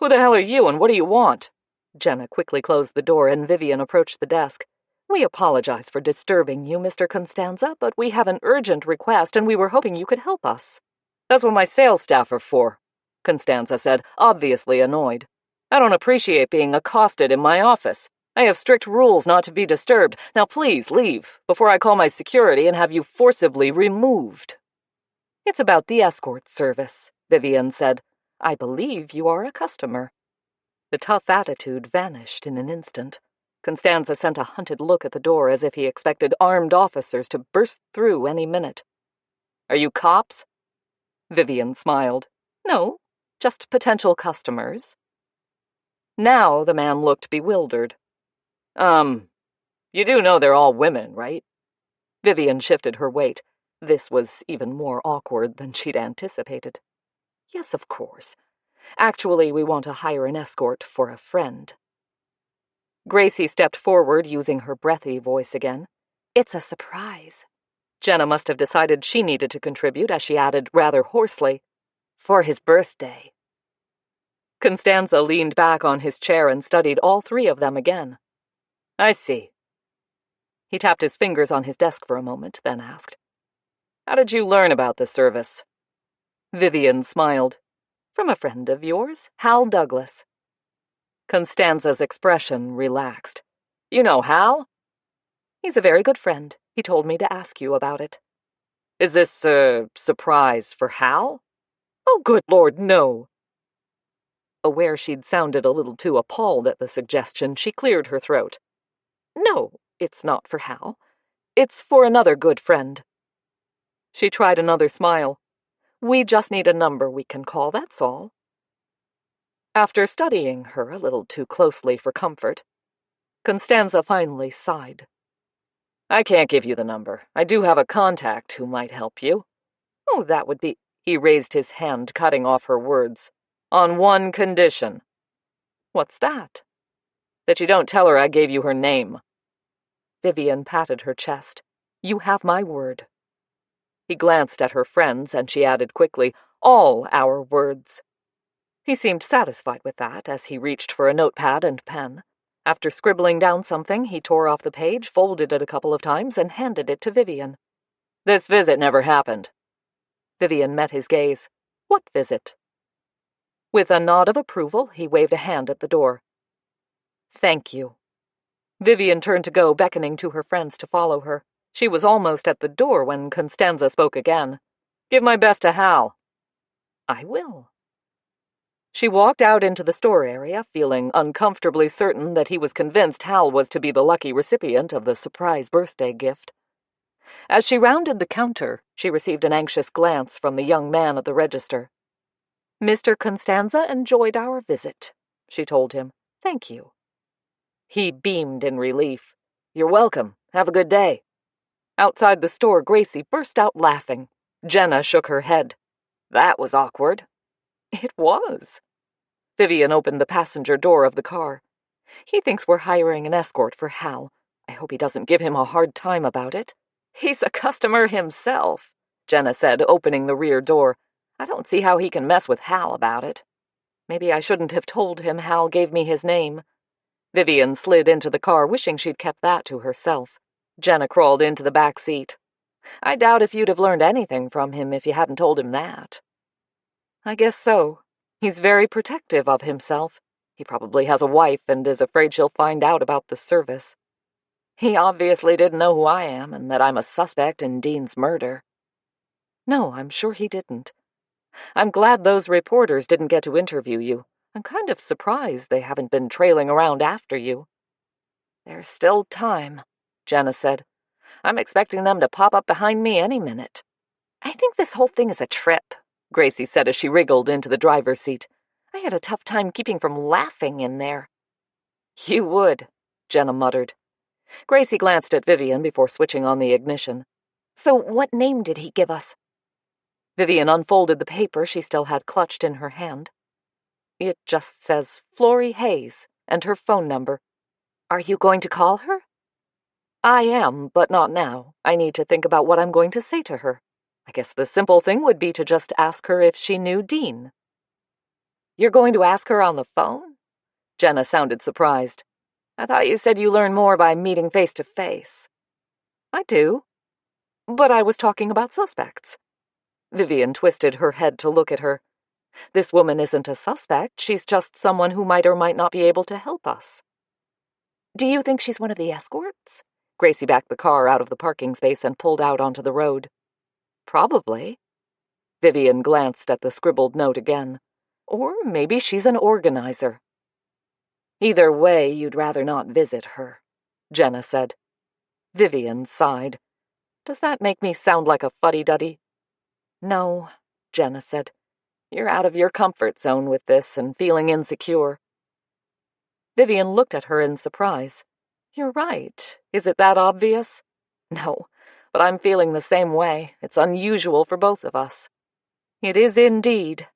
Who the hell are you and what do you want? Jenna quickly closed the door and Vivian approached the desk. We apologize for disturbing you, Mr. Constanza, but we have an urgent request and we were hoping you could help us. That's what my sales staff are for, Constanza said, obviously annoyed. I don't appreciate being accosted in my office. I have strict rules not to be disturbed. Now please leave, before I call my security and have you forcibly removed. It's about the escort service, Vivian said. I believe you are a customer. The tough attitude vanished in an instant. Constanza sent a hunted look at the door as if he expected armed officers to burst through any minute. Are you cops? Vivian smiled. No, just potential customers. Now the man looked bewildered. You do know they're all women, right? Vivian shifted her weight. This was even more awkward than she'd anticipated. Yes, of course. Actually, we want to hire an escort for a friend. Gracie stepped forward, using her breathy voice again. It's a surprise. Jenna must have decided she needed to contribute, as she added rather hoarsely, for his birthday. Constanza leaned back on his chair and studied all three of them again. I see. He tapped his fingers on his desk for a moment, then asked, How did you learn about the service? Vivian smiled. From a friend of yours, Hal Douglas. Constanza's expression relaxed. You know Hal? He's a very good friend. He told me to ask you about it. Is this a surprise for Hal? Oh, good Lord, no. Aware she'd sounded a little too appalled at the suggestion, she cleared her throat. No, it's not for Hal. It's for another good friend. She tried another smile. We just need a number we can call, that's all. After studying her a little too closely for comfort, Constanza finally sighed. I can't give you the number. I do have a contact who might help you. Oh, that would be... He raised his hand, cutting off her words. On one condition. What's that? That you don't tell her I gave you her name. Vivian patted her chest. You have my word. He glanced at her friends, and she added quickly, all our words. He seemed satisfied with that as he reached for a notepad and pen. After scribbling down something, he tore off the page, folded it a couple of times, and handed it to Vivian. This visit never happened. Vivian met his gaze. What visit? With a nod of approval, he waved a hand at the door. Thank you. Vivian turned to go, beckoning to her friends to follow her. She was almost at the door when Constanza spoke again. Give my best to Hal. I will. She walked out into the store area, feeling uncomfortably certain that he was convinced Hal was to be the lucky recipient of the surprise birthday gift. As she rounded the counter, she received an anxious glance from the young man at the register. Mr. Constanza enjoyed our visit, she told him. Thank you. He beamed in relief. You're welcome. Have a good day. Outside the store, Gracie burst out laughing. Jenna shook her head. That was awkward. It was. Vivian opened the passenger door of the car. He thinks we're hiring an escort for Hal. I hope he doesn't give him a hard time about it. He's a customer himself, Jenna said, opening the rear door. I don't see how he can mess with Hal about it. Maybe I shouldn't have told him Hal gave me his name. Vivian slid into the car, wishing she'd kept that to herself. Jenna crawled into the back seat. I doubt if you'd have learned anything from him if you hadn't told him that. I guess so. He's very protective of himself. He probably has a wife and is afraid she'll find out about the service. He obviously didn't know who I am and that I'm a suspect in Dean's murder. No, I'm sure he didn't. I'm glad those reporters didn't get to interview you. I'm kind of surprised they haven't been trailing around after you. There's still time, Jenna said. I'm expecting them to pop up behind me any minute. I think this whole thing is a trip, Gracie said as she wriggled into the driver's seat. I had a tough time keeping from laughing in there. You would, Jenna muttered. Gracie glanced at Vivian before switching on the ignition. So what name did he give us? Vivian unfolded the paper she still had clutched in her hand. It just says Florrie Hayes and her phone number. Are you going to call her? I am, but not now. I need to think about what I'm going to say to her. I guess the simple thing would be to just ask her if she knew Dean. You're going to ask her on the phone? Jenna sounded surprised. I thought you said you learn more by meeting face to face. I do. But I was talking about suspects. Vivian twisted her head to look at her. This woman isn't a suspect. She's just someone who might or might not be able to help us. Do you think she's one of the escorts? Gracie backed the car out of the parking space and pulled out onto the road. Probably. Vivian glanced at the scribbled note again. Or maybe she's an organizer. Either way, you'd rather not visit her, Jenna said. Vivian sighed. Does that make me sound like a fuddy-duddy? No, Jenna said. You're out of your comfort zone with this and feeling insecure. Vivian looked at her in surprise. You're right. Is it that obvious? No, but I'm feeling the same way. It's unusual for both of us. It is indeed.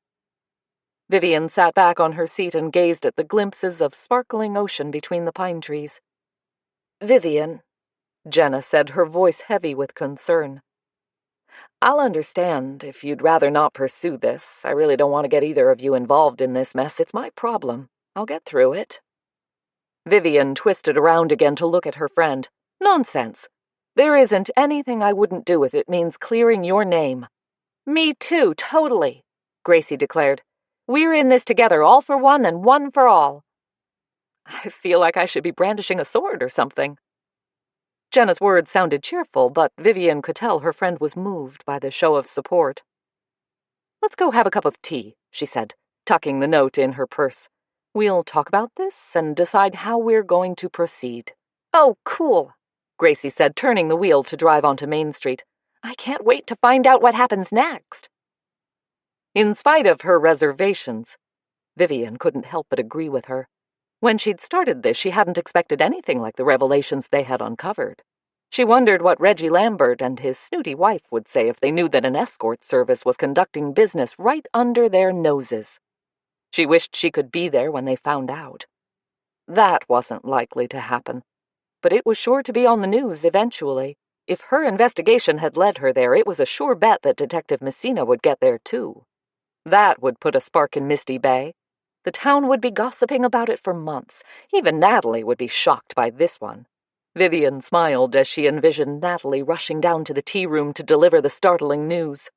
Vivian sat back on her seat and gazed at the glimpses of sparkling ocean between the pine trees. Vivian, Jenna said, her voice heavy with concern. I'll understand if you'd rather not pursue this. I really don't want to get either of you involved in this mess. It's my problem. I'll get through it. Vivian twisted around again to look at her friend. Nonsense. There isn't anything I wouldn't do if it means clearing your name. Me too, totally, Gracie declared. We're in this together, all for one and one for all. I feel like I should be brandishing a sword or something. Jenna's words sounded cheerful, but Vivian could tell her friend was moved by the show of support. Let's go have a cup of tea, she said, tucking the note in her purse. We'll talk about this and decide how we're going to proceed. Oh, cool, Gracie said, turning the wheel to drive onto Main Street. I can't wait to find out what happens next. In spite of her reservations, Vivian couldn't help but agree with her. When she'd started this, she hadn't expected anything like the revelations they had uncovered. She wondered what Reggie Lambert and his snooty wife would say if they knew that an escort service was conducting business right under their noses. She wished she could be there when they found out. That wasn't likely to happen, but it was sure to be on the news eventually. If her investigation had led her there, it was a sure bet that Detective Messina would get there too. That would put a spark in Misty Bay. The town would be gossiping about it for months. Even Natalie would be shocked by this one. Vivian smiled as she envisioned Natalie rushing down to the tea room to deliver the startling news.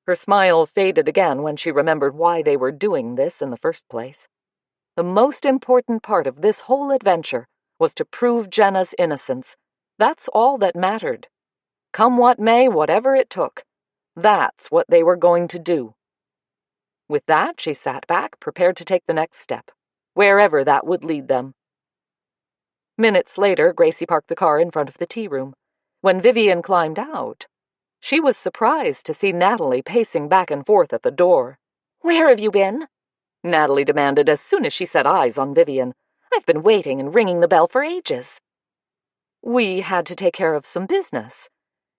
Her smile faded again when she remembered why they were doing this in the first place. The most important part of this whole adventure was to prove Jenna's innocence. That's all that mattered. Come what may, whatever it took. That's what they were going to do. With that, she sat back, prepared to take the next step, wherever that would lead them. Minutes later, Gracie parked the car in front of the tea room. When Vivian climbed out, she was surprised to see Natalie pacing back and forth at the door. Where have you been? Natalie demanded as soon as she set eyes on Vivian. I've been waiting and ringing the bell for ages. We had to take care of some business.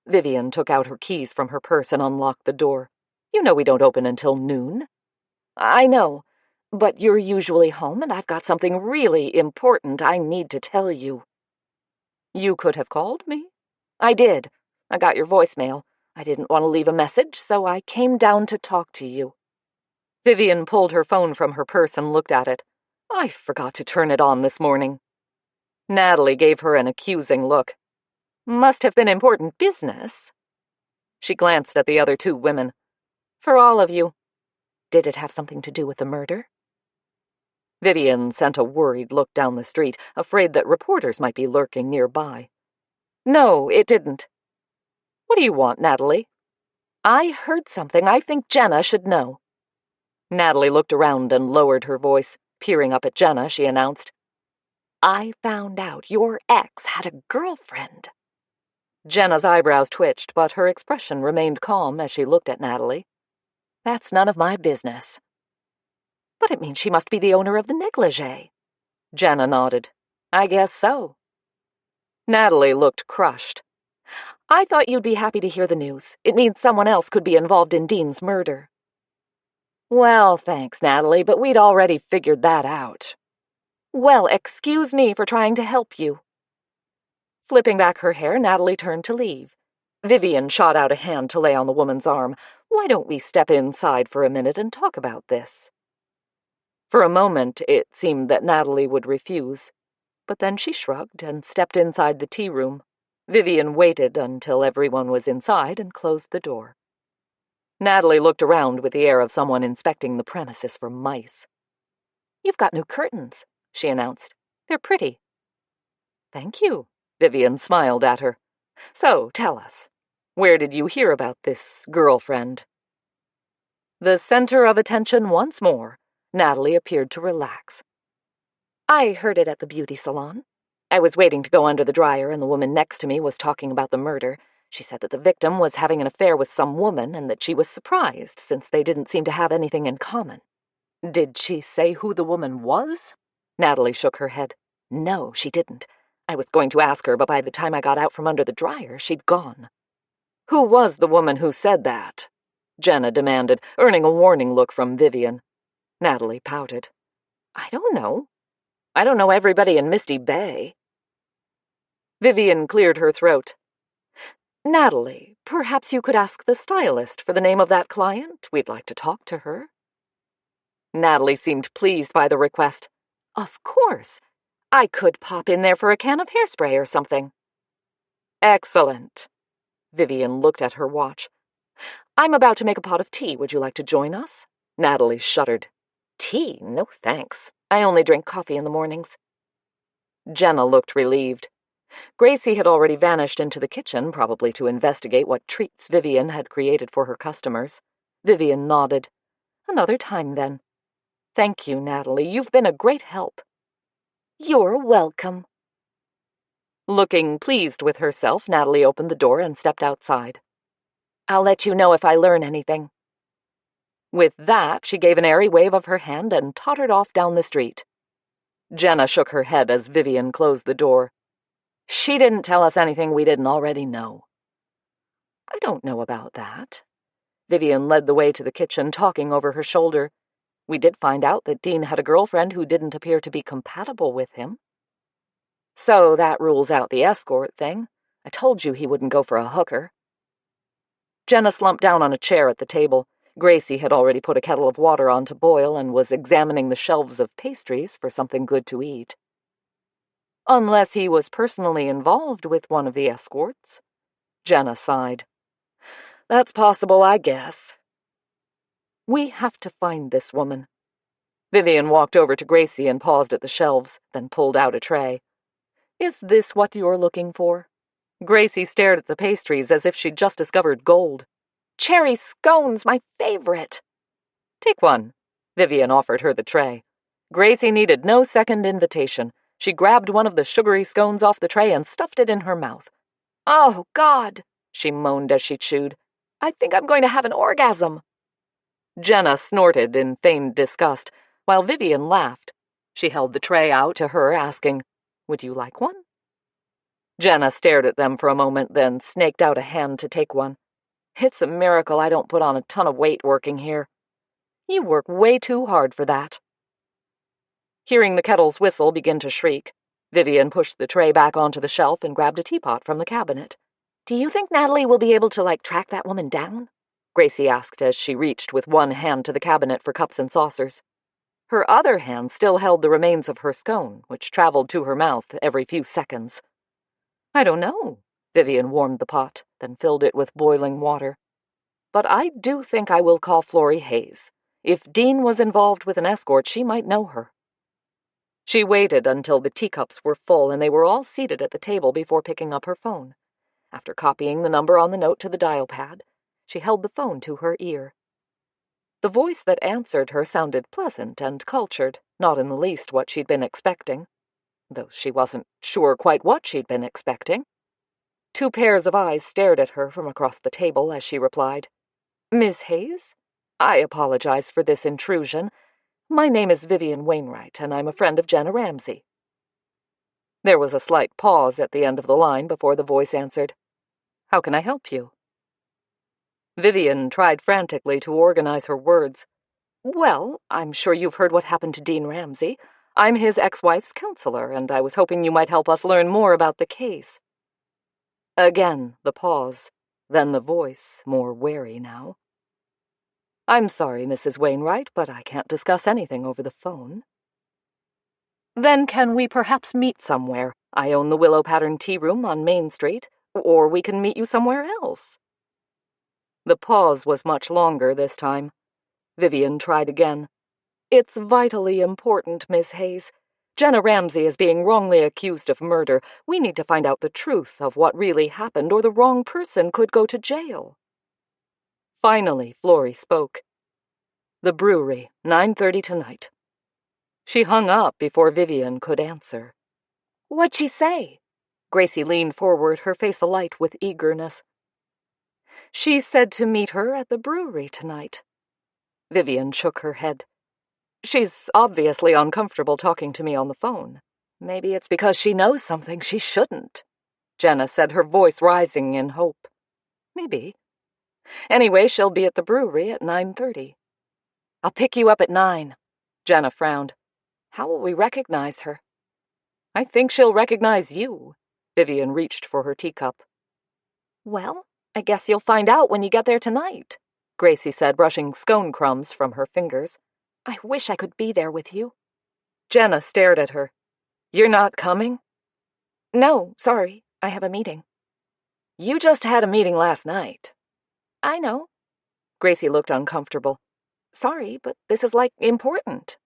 Vivian took out her keys from her purse and unlocked the door. You know we don't open until noon. I know, but you're usually home and I've got something really important I need to tell you. You could have called me. I did. I got your voicemail. I didn't want to leave a message, so I came down to talk to you. Vivian pulled her phone from her purse and looked at it. I forgot to turn it on this morning. Natalie gave her an accusing look. Must have been important business. She glanced at the other two women. For all of you. Did it have something to do with the murder? Vivian sent a worried look down the street, afraid that reporters might be lurking nearby. No, it didn't. What do you want, Natalie? I heard something I think Jenna should know. Natalie looked around and lowered her voice. Peering up at Jenna, she announced, I found out your ex had a girlfriend. Jenna's eyebrows twitched, but her expression remained calm as she looked at Natalie. That's none of my business. But it means she must be the owner of the negligee. Jenna nodded. I guess so. Natalie looked crushed. I thought you'd be happy to hear the news. It means someone else could be involved in Dean's murder. Well, thanks, Natalie, but we'd already figured that out. Well, excuse me for trying to help you. Flipping back her hair, Natalie turned to leave. Vivian shot out a hand to lay on the woman's arm. Why don't we step inside for a minute and talk about this? For a moment, it seemed that Natalie would refuse, but then she shrugged and stepped inside the tea room. Vivian waited until everyone was inside and closed the door. Natalie looked around with the air of someone inspecting the premises for mice. You've got new curtains, she announced. They're pretty. Thank you, Vivian smiled at her. So, tell us, where did you hear about this girlfriend? The center of attention once more, Natalie appeared to relax. I heard it at the beauty salon. I was waiting to go under the dryer and the woman next to me was talking about the murder. She said that the victim was having an affair with some woman and that she was surprised since they didn't seem to have anything in common. Did she say who the woman was? Natalie shook her head. No, she didn't. I was going to ask her, but by the time I got out from under the dryer, she'd gone. Who was the woman who said that? Jenna demanded, earning a warning look from Vivian. Natalie pouted. I don't know. I don't know everybody in Misty Bay. Vivian cleared her throat. Natalie, perhaps you could ask the stylist for the name of that client. We'd like to talk to her. Natalie seemed pleased by the request. Of course. I could pop in there for a can of hairspray or something. Excellent. Vivian looked at her watch. I'm about to make a pot of tea. Would you like to join us? Natalie shuddered. Tea? No thanks. I only drink coffee in the mornings. Jenna looked relieved. Gracie had already vanished into the kitchen, probably to investigate what treats Vivian had created for her customers. Vivian nodded. Another time, then. Thank you, Natalie. You've been a great help. You're welcome. Looking pleased with herself, Natalie opened the door and stepped outside. I'll let you know if I learn anything. With that, she gave an airy wave of her hand and tottered off down the street. Jenna shook her head as Vivian closed the door. She didn't tell us anything we didn't already know. I don't know about that. Vivian led the way to the kitchen, talking over her shoulder. We did find out that Dean had a girlfriend who didn't appear to be compatible with him. So that rules out the escort thing. I told you he wouldn't go for a hooker. Jenna slumped down on a chair at the table. Gracie had already put a kettle of water on to boil and was examining the shelves of pastries for something good to eat. Unless he was personally involved with one of the escorts. Jenna sighed. That's possible, I guess. We have to find this woman. Vivian walked over to Gracie and paused at the shelves, then pulled out a tray. Is this what you're looking for? Gracie stared at the pastries as if she'd just discovered gold. Cherry scones, my favorite. Take one. Vivian offered her the tray. Gracie needed no second invitation. She grabbed one of the sugary scones off the tray and stuffed it in her mouth. Oh, God, she moaned as she chewed. I think I'm going to have an orgasm. Jenna snorted in feigned disgust, while Vivian laughed. She held the tray out to her, asking, Would you like one? Jenna stared at them for a moment, then snaked out a hand to take one. It's a miracle I don't put on a ton of weight working here. You work way too hard for that. Hearing the kettle's whistle begin to shriek, Vivian pushed the tray back onto the shelf and grabbed a teapot from the cabinet. Do you think Natalie will be able to, track that woman down? Gracie asked as she reached with one hand to the cabinet for cups and saucers. Her other hand still held the remains of her scone, which traveled to her mouth every few seconds. I don't know. Vivian warmed the pot, then filled it with boiling water. But I do think I will call Florrie Hayes. If Dean was involved with an escort, she might know her. She waited until the teacups were full and they were all seated at the table before picking up her phone. After copying the number on the note to the dial pad, she held the phone to her ear. The voice that answered her sounded pleasant and cultured, not in the least what she'd been expecting, though she wasn't sure quite what she'd been expecting. Two pairs of eyes stared at her from across the table as she replied, Miss Hayes? I apologize for this intrusion. My name is Vivian Wainwright, and I'm a friend of Jenna Ramsey. There was a slight pause at the end of the line before the voice answered, How can I help you? Vivian tried frantically to organize her words. Well, I'm sure you've heard what happened to Dean Ramsey. I'm his ex-wife's counselor, and I was hoping you might help us learn more about the case. Again, the pause, then the voice, more wary now. I'm sorry, Mrs. Wainwright, but I can't discuss anything over the phone. Then can we perhaps meet somewhere? I own the Willow Pattern Tea Room on Main Street, or we can meet you somewhere else. The pause was much longer this time. Vivian tried again. It's vitally important, Miss Hayes. Jenna Ramsey is being wrongly accused of murder. We need to find out the truth of what really happened, or the wrong person could go to jail. Finally, Florrie spoke. The brewery, 9:30 tonight. She hung up before Vivian could answer. What'd she say? Gracie leaned forward, her face alight with eagerness. She said to meet her at the brewery tonight. Vivian shook her head. She's obviously uncomfortable talking to me on the phone. Maybe it's because she knows something she shouldn't, Jenna said, her voice rising in hope. Maybe. Anyway, she'll be at the brewery at 9:30. I'll pick you up at 9. Jenna frowned. How will we recognize her? I think she'll recognize you. Vivian reached for her teacup. Well, I guess you'll find out when you get there tonight, Gracie said, brushing scone crumbs from her fingers. I wish I could be there with you. Jenna stared at her. You're not coming? No, sorry, I have a meeting. You just had a meeting last night. I know. Gracie looked uncomfortable. Sorry, but this is, important.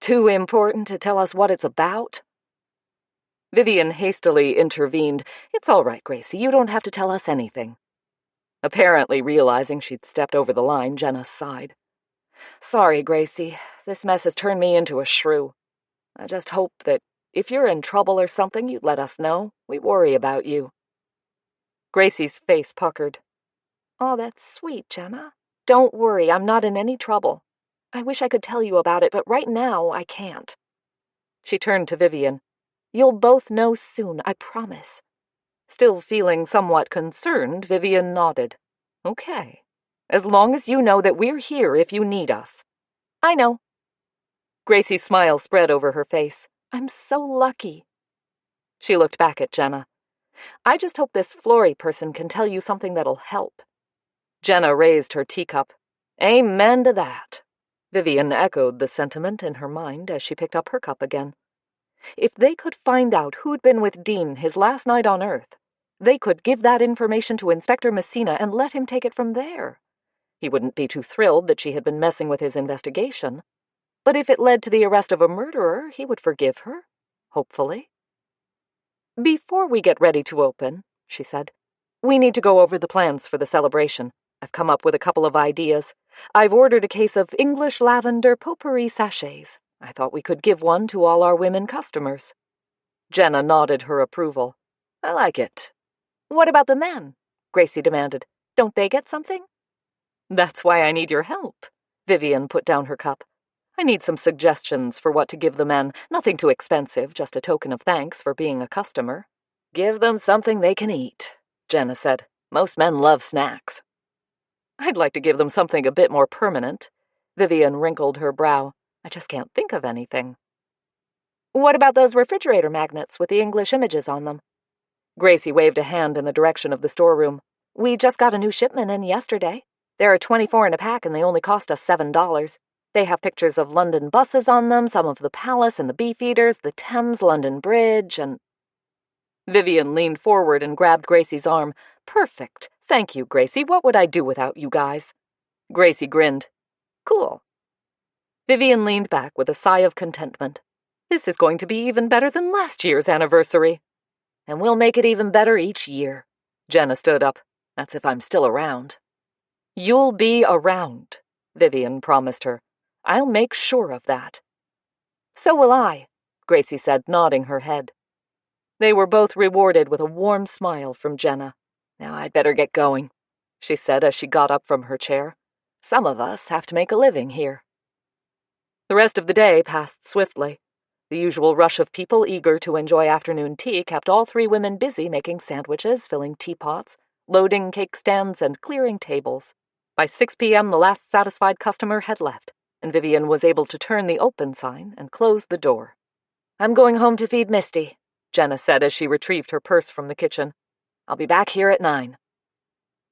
Too important to tell us what it's about? Vivian hastily intervened. It's all right, Gracie, you don't have to tell us anything. Apparently realizing she'd stepped over the line, Jenna sighed. Sorry, Gracie, this mess has turned me into a shrew. I just hope that if you're in trouble or something, you'd let us know. We worry about you. Gracie's face puckered. Oh, that's sweet, Jenna. Don't worry, I'm not in any trouble. I wish I could tell you about it, but right now I can't. She turned to Vivian. You'll both know soon, I promise. Still feeling somewhat concerned, Vivian nodded. Okay. As long as you know that we're here if you need us. I know. Gracie's smile spread over her face. I'm so lucky. She looked back at Jenna. I just hope this Flory person can tell you something that'll help. Jenna raised her teacup. Amen to that. Vivian echoed the sentiment in her mind as she picked up her cup again. If they could find out who'd been with Dean his last night on Earth, they could give that information to Inspector Messina and let him take it from there. He wouldn't be too thrilled that she had been messing with his investigation. But if it led to the arrest of a murderer, he would forgive her. Hopefully. Before we get ready to open, she said, we need to go over the plans for the celebration. I've come up with a couple of ideas. I've ordered a case of English lavender potpourri sachets. I thought we could give one to all our women customers. Jenna nodded her approval. I like it. What about the men? Gracie demanded. Don't they get something? That's why I need your help. Vivian put down her cup. I need some suggestions for what to give the men. Nothing too expensive, just a token of thanks for being a customer. Give them something they can eat, Jenna said. Most men love snacks. I'd like to give them something a bit more permanent. Vivian wrinkled her brow. I just can't think of anything. What about those refrigerator magnets with the English images on them? Gracie waved a hand in the direction of the storeroom. We just got a new shipment in yesterday. There are 24 in a pack and they only cost us $7. They have pictures of London buses on them, some of the Palace and the Beefeaters, the Thames London Bridge, and... Vivian leaned forward and grabbed Gracie's arm. Perfect. Thank you, Gracie. What would I do without you guys? Gracie grinned. Cool. Vivian leaned back with a sigh of contentment. This is going to be even better than last year's anniversary. And we'll make it even better each year. Jenna stood up. That's if I'm still around. You'll be around, Vivian promised her. I'll make sure of that. So will I, Gracie said, nodding her head. They were both rewarded with a warm smile from Jenna. Now I'd better get going, she said as she got up from her chair. Some of us have to make a living here. The rest of the day passed swiftly. The usual rush of people eager to enjoy afternoon tea kept all three women busy making sandwiches, filling teapots, loading cake stands, and clearing tables. By 6 p.m., the last satisfied customer had left, and Vivian was able to turn the open sign and close the door. I'm going home to feed Misty, Jenna said as she retrieved her purse from the kitchen. I'll be back here at 9.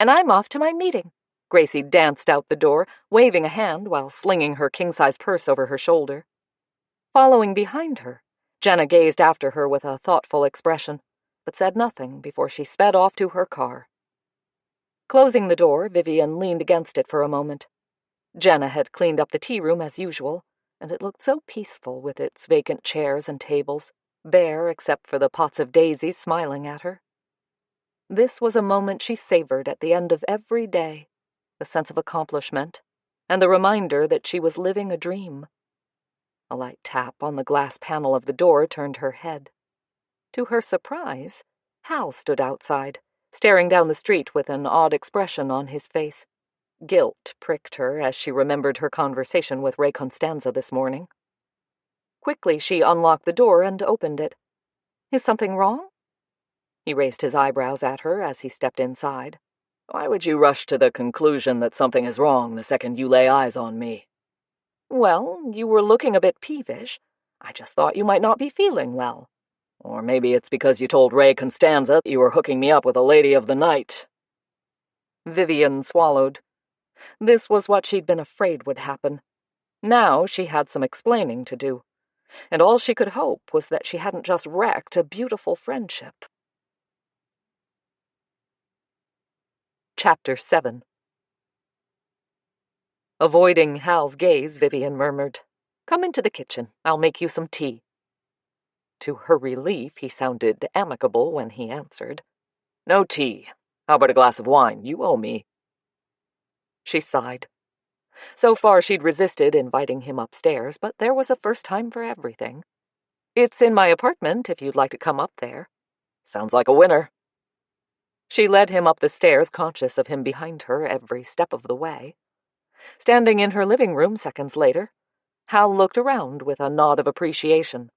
And I'm off to my meeting. Gracie danced out the door, waving a hand while slinging her king-size purse over her shoulder. Following behind her, Jenna gazed after her with a thoughtful expression, but said nothing before she sped off to her car. Closing the door, Vivian leaned against it for a moment. Jenna had cleaned up the tea room as usual, and it looked so peaceful with its vacant chairs and tables, bare except for the pots of daisies smiling at her. This was a moment she savored at the end of every day, the sense of accomplishment, and the reminder that she was living a dream. A light tap on the glass panel of the door turned her head. To her surprise, Hal stood outside, staring down the street with an odd expression on his face. Guilt pricked her as she remembered her conversation with Ray Constanza this morning. Quickly, she unlocked the door and opened it. "Is something wrong?" He raised his eyebrows at her as he stepped inside. "Why would you rush to the conclusion that something is wrong the second you lay eyes on me?" "Well, you were looking a bit peevish. I just thought you might not be feeling well." "Or maybe it's because you told Ray Constanza you were hooking me up with a lady of the night." Vivian swallowed. This was what she'd been afraid would happen. Now she had some explaining to do, and all she could hope was that she hadn't just wrecked a beautiful friendship. Chapter 7. Avoiding Hal's gaze, Vivian murmured, "Come into the kitchen. I'll make you some tea." To her relief, he sounded amicable when he answered, "No tea. How about a glass of wine? You owe me." She sighed. So far she'd resisted inviting him upstairs, but there was a first time for everything. "It's in my apartment if you'd like to come up there." "Sounds like a winner." She led him up the stairs, conscious of him behind her every step of the way. Standing in her living room seconds later, Hal looked around with a nod of appreciation.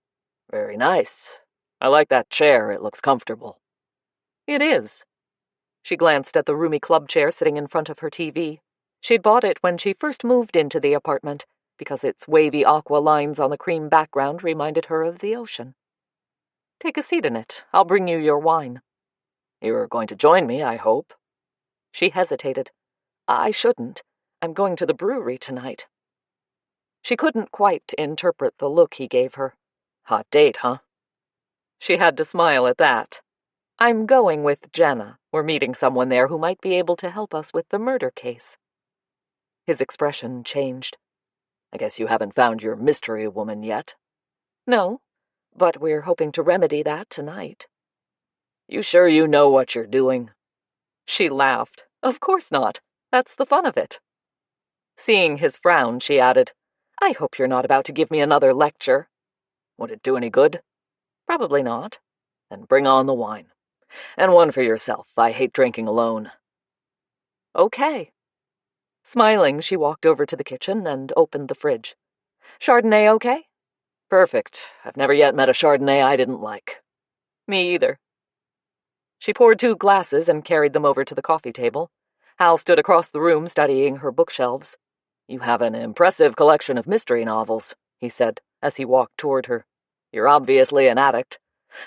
"Very nice. I like that chair. It looks comfortable." "It is." She glanced at the roomy club chair sitting in front of her TV. She'd bought it when she first moved into the apartment, because its wavy aqua lines on the cream background reminded her of the ocean. "Take a seat in it. I'll bring you your wine." "You're going to join me, I hope." She hesitated. "I shouldn't. I'm going to the brewery tonight." She couldn't quite interpret the look he gave her. "Hot date, huh?" She had to smile at that. "I'm going with Jenna. We're meeting someone there who might be able to help us with the murder case." His expression changed. "I guess you haven't found your mystery woman yet." "No, but we're hoping to remedy that tonight." "You sure you know what you're doing?" She laughed. "Of course not. That's the fun of it." Seeing his frown, she added, "I hope you're not about to give me another lecture." "Would it do any good?" "Probably not." "Then bring on the wine. And one for yourself. I hate drinking alone." "Okay." Smiling, she walked over to the kitchen and opened the fridge. "Chardonnay okay?" "Perfect. I've never yet met a Chardonnay I didn't like." "Me either." She poured 2 glasses and carried them over to the coffee table. Hal stood across the room studying her bookshelves. "You have an impressive collection of mystery novels," he said, as he walked toward her. "You're obviously an addict.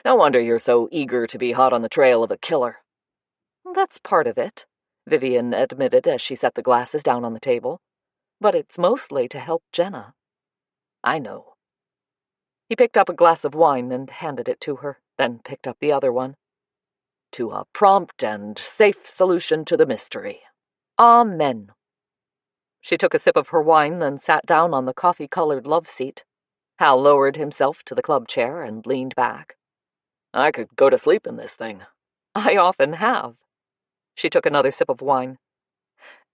No wonder you're so eager to be hot on the trail of a killer." "That's part of it," Vivian admitted as she set the glasses down on the table. "But it's mostly to help Jenna." "I know." He picked up a glass of wine and handed it to her, then picked up the other one. "To a prompt and safe solution to the mystery." Amen. She took a sip of her wine, then sat down on the coffee-colored love seat. Hal lowered himself to the club chair and leaned back. "I could go to sleep in this thing." "I often have." She took another sip of wine.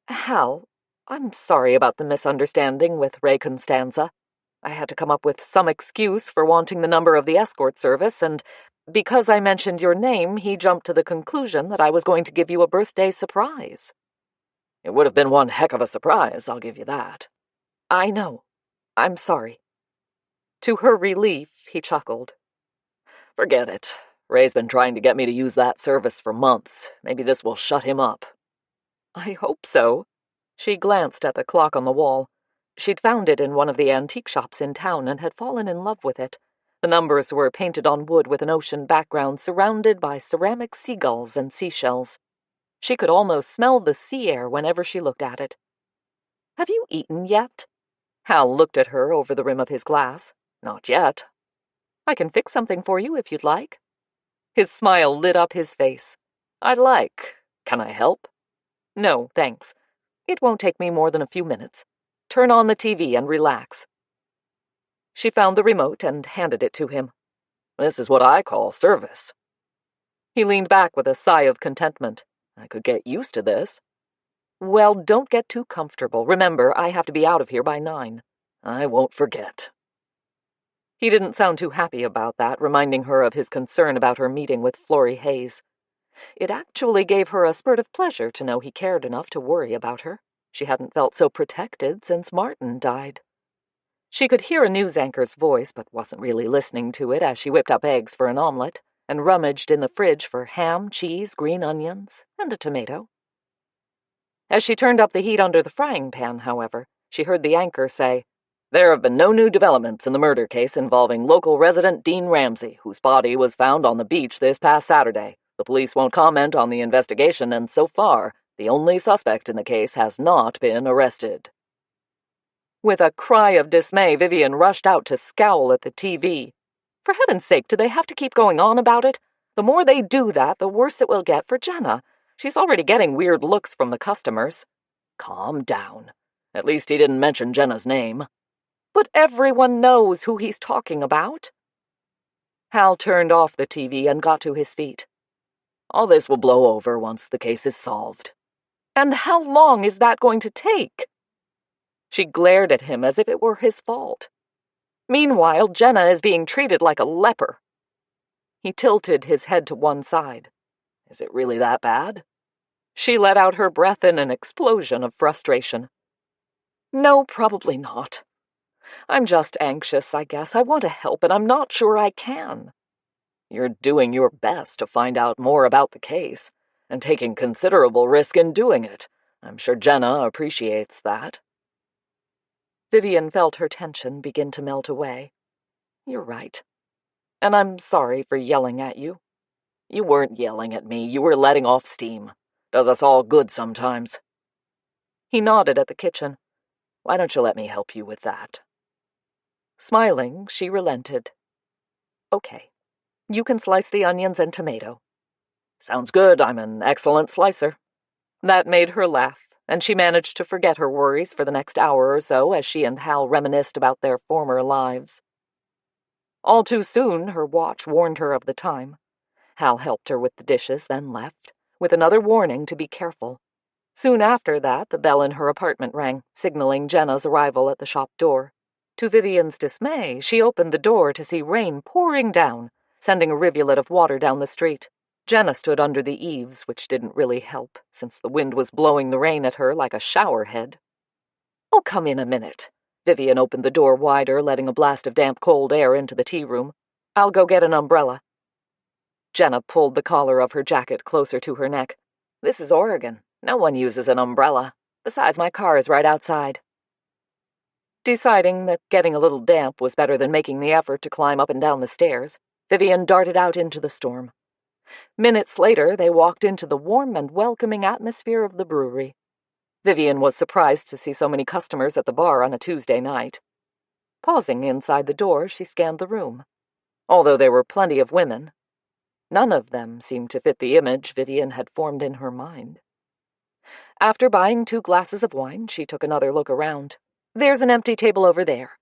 "Hal, I'm sorry about the misunderstanding with Ray Constanza. I had to come up with some excuse for wanting the number of the escort service, and because I mentioned your name, he jumped to the conclusion that I was going to give you a birthday surprise." "It would have been one heck of a surprise, I'll give you that." "I know. I'm sorry." To her relief, he chuckled. "Forget it. Ray's been trying to get me to use that service for months. Maybe this will shut him up." "I hope so." She glanced at the clock on the wall. She'd found it in one of the antique shops in town and had fallen in love with it. The numbers were painted on wood with an ocean background surrounded by ceramic seagulls and seashells. She could almost smell the sea air whenever she looked at it. "Have you eaten yet?" Hal looked at her over the rim of his glass. "Not yet." "I can fix something for you if you'd like." His smile lit up his face. "I'd like. Can I help?" "No, thanks. It won't take me more than a few minutes. Turn on the TV and relax." She found the remote and handed it to him. "This is what I call service." He leaned back with a sigh of contentment. "I could get used to this." "Well, don't get too comfortable. Remember, I have to be out of here by 9. "I won't forget." He didn't sound too happy about that, reminding her of his concern about her meeting with Florrie Hayes. It actually gave her a spurt of pleasure to know he cared enough to worry about her. She hadn't felt so protected since Martin died. She could hear a news anchor's voice, but wasn't really listening to it as she whipped up eggs for an omelet and rummaged in the fridge for ham, cheese, green onions, and a tomato. As she turned up the heat under the frying pan, however, she heard the anchor say, "There have been no new developments in the murder case involving local resident Dean Ramsey, whose body was found on the beach this past Saturday. The police won't comment on the investigation, and so far, the only suspect in the case has not been arrested." With a cry of dismay, Vivian rushed out to scowl at the TV. For heaven's sake, do they have to keep going on about it? The more they do that, the worse it will get for Jenna. She's already getting weird looks from the customers. Calm down. At least he didn't mention Jenna's name. But everyone knows who he's talking about. Hal turned off the TV and got to his feet. All this will blow over once the case is solved. And how long is that going to take? She glared at him as if it were his fault. Meanwhile, Jenna is being treated like a leper. He tilted his head to one side. Is it really that bad? She let out her breath in an explosion of frustration. No, probably not. I'm just anxious, I guess. I want to help, and I'm not sure I can. You're doing your best to find out more about the case, and taking considerable risk in doing it. I'm sure Jenna appreciates that. Vivian felt her tension begin to melt away. You're right. And I'm sorry for yelling at you. You weren't yelling at me, you were letting off steam. Does us all good sometimes. He nodded at the kitchen. Why don't you let me help you with that? Smiling, she relented. Okay. You can slice the onions and tomato. Sounds good, I'm an excellent slicer. That made her laugh, and she managed to forget her worries for the next hour or so as she and Hal reminisced about their former lives. All too soon, her watch warned her of the time. Hal helped her with the dishes, then left, with another warning to be careful. Soon after that, the bell in her apartment rang, signaling Jenna's arrival at the shop door. To Vivian's dismay, she opened the door to see rain pouring down, sending a rivulet of water down the street. Jenna stood under the eaves, which didn't really help, since the wind was blowing the rain at her like a shower head. Oh, come in a minute. Vivian opened the door wider, letting a blast of damp, cold air into the tea room. I'll go get an umbrella. Jenna pulled the collar of her jacket closer to her neck. This is Oregon. No one uses an umbrella. Besides, my car is right outside. Deciding that getting a little damp was better than making the effort to climb up and down the stairs, Vivian darted out into the storm. Minutes later, they walked into the warm and welcoming atmosphere of the brewery. Vivian was surprised to see so many customers at the bar on a Tuesday night. Pausing inside the door, she scanned the room. Although there were plenty of women, none of them seemed to fit the image Vivian had formed in her mind. After buying 2 glasses of wine, she took another look around. There's an empty table over there.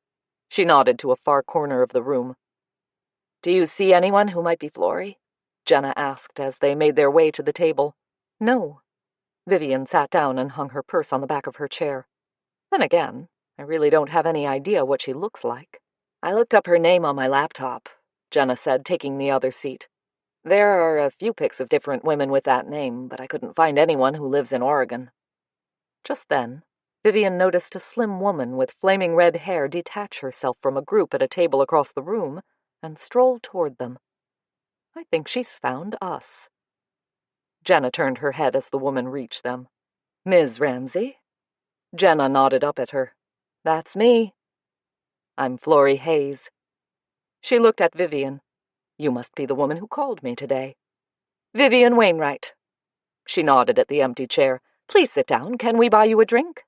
She nodded to a far corner of the room. Do you see anyone who might be Florrie? Jenna asked as they made their way to the table. No. Vivian sat down and hung her purse on the back of her chair. Then again, I really don't have any idea what she looks like. I looked up her name on my laptop, Jenna said, taking the other seat. There are a few pics of different women with that name, but I couldn't find anyone who lives in Oregon. Just then, Vivian noticed a slim woman with flaming red hair detach herself from a group at a table across the room and stroll toward them. I think she's found us. Jenna turned her head as the woman reached them. Ms. Ramsey? Jenna nodded up at her. That's me. I'm Florrie Hayes. She looked at Vivian. You must be the woman who called me today. Vivian Wainwright. She nodded at the empty chair. Please sit down. Can we buy you a drink?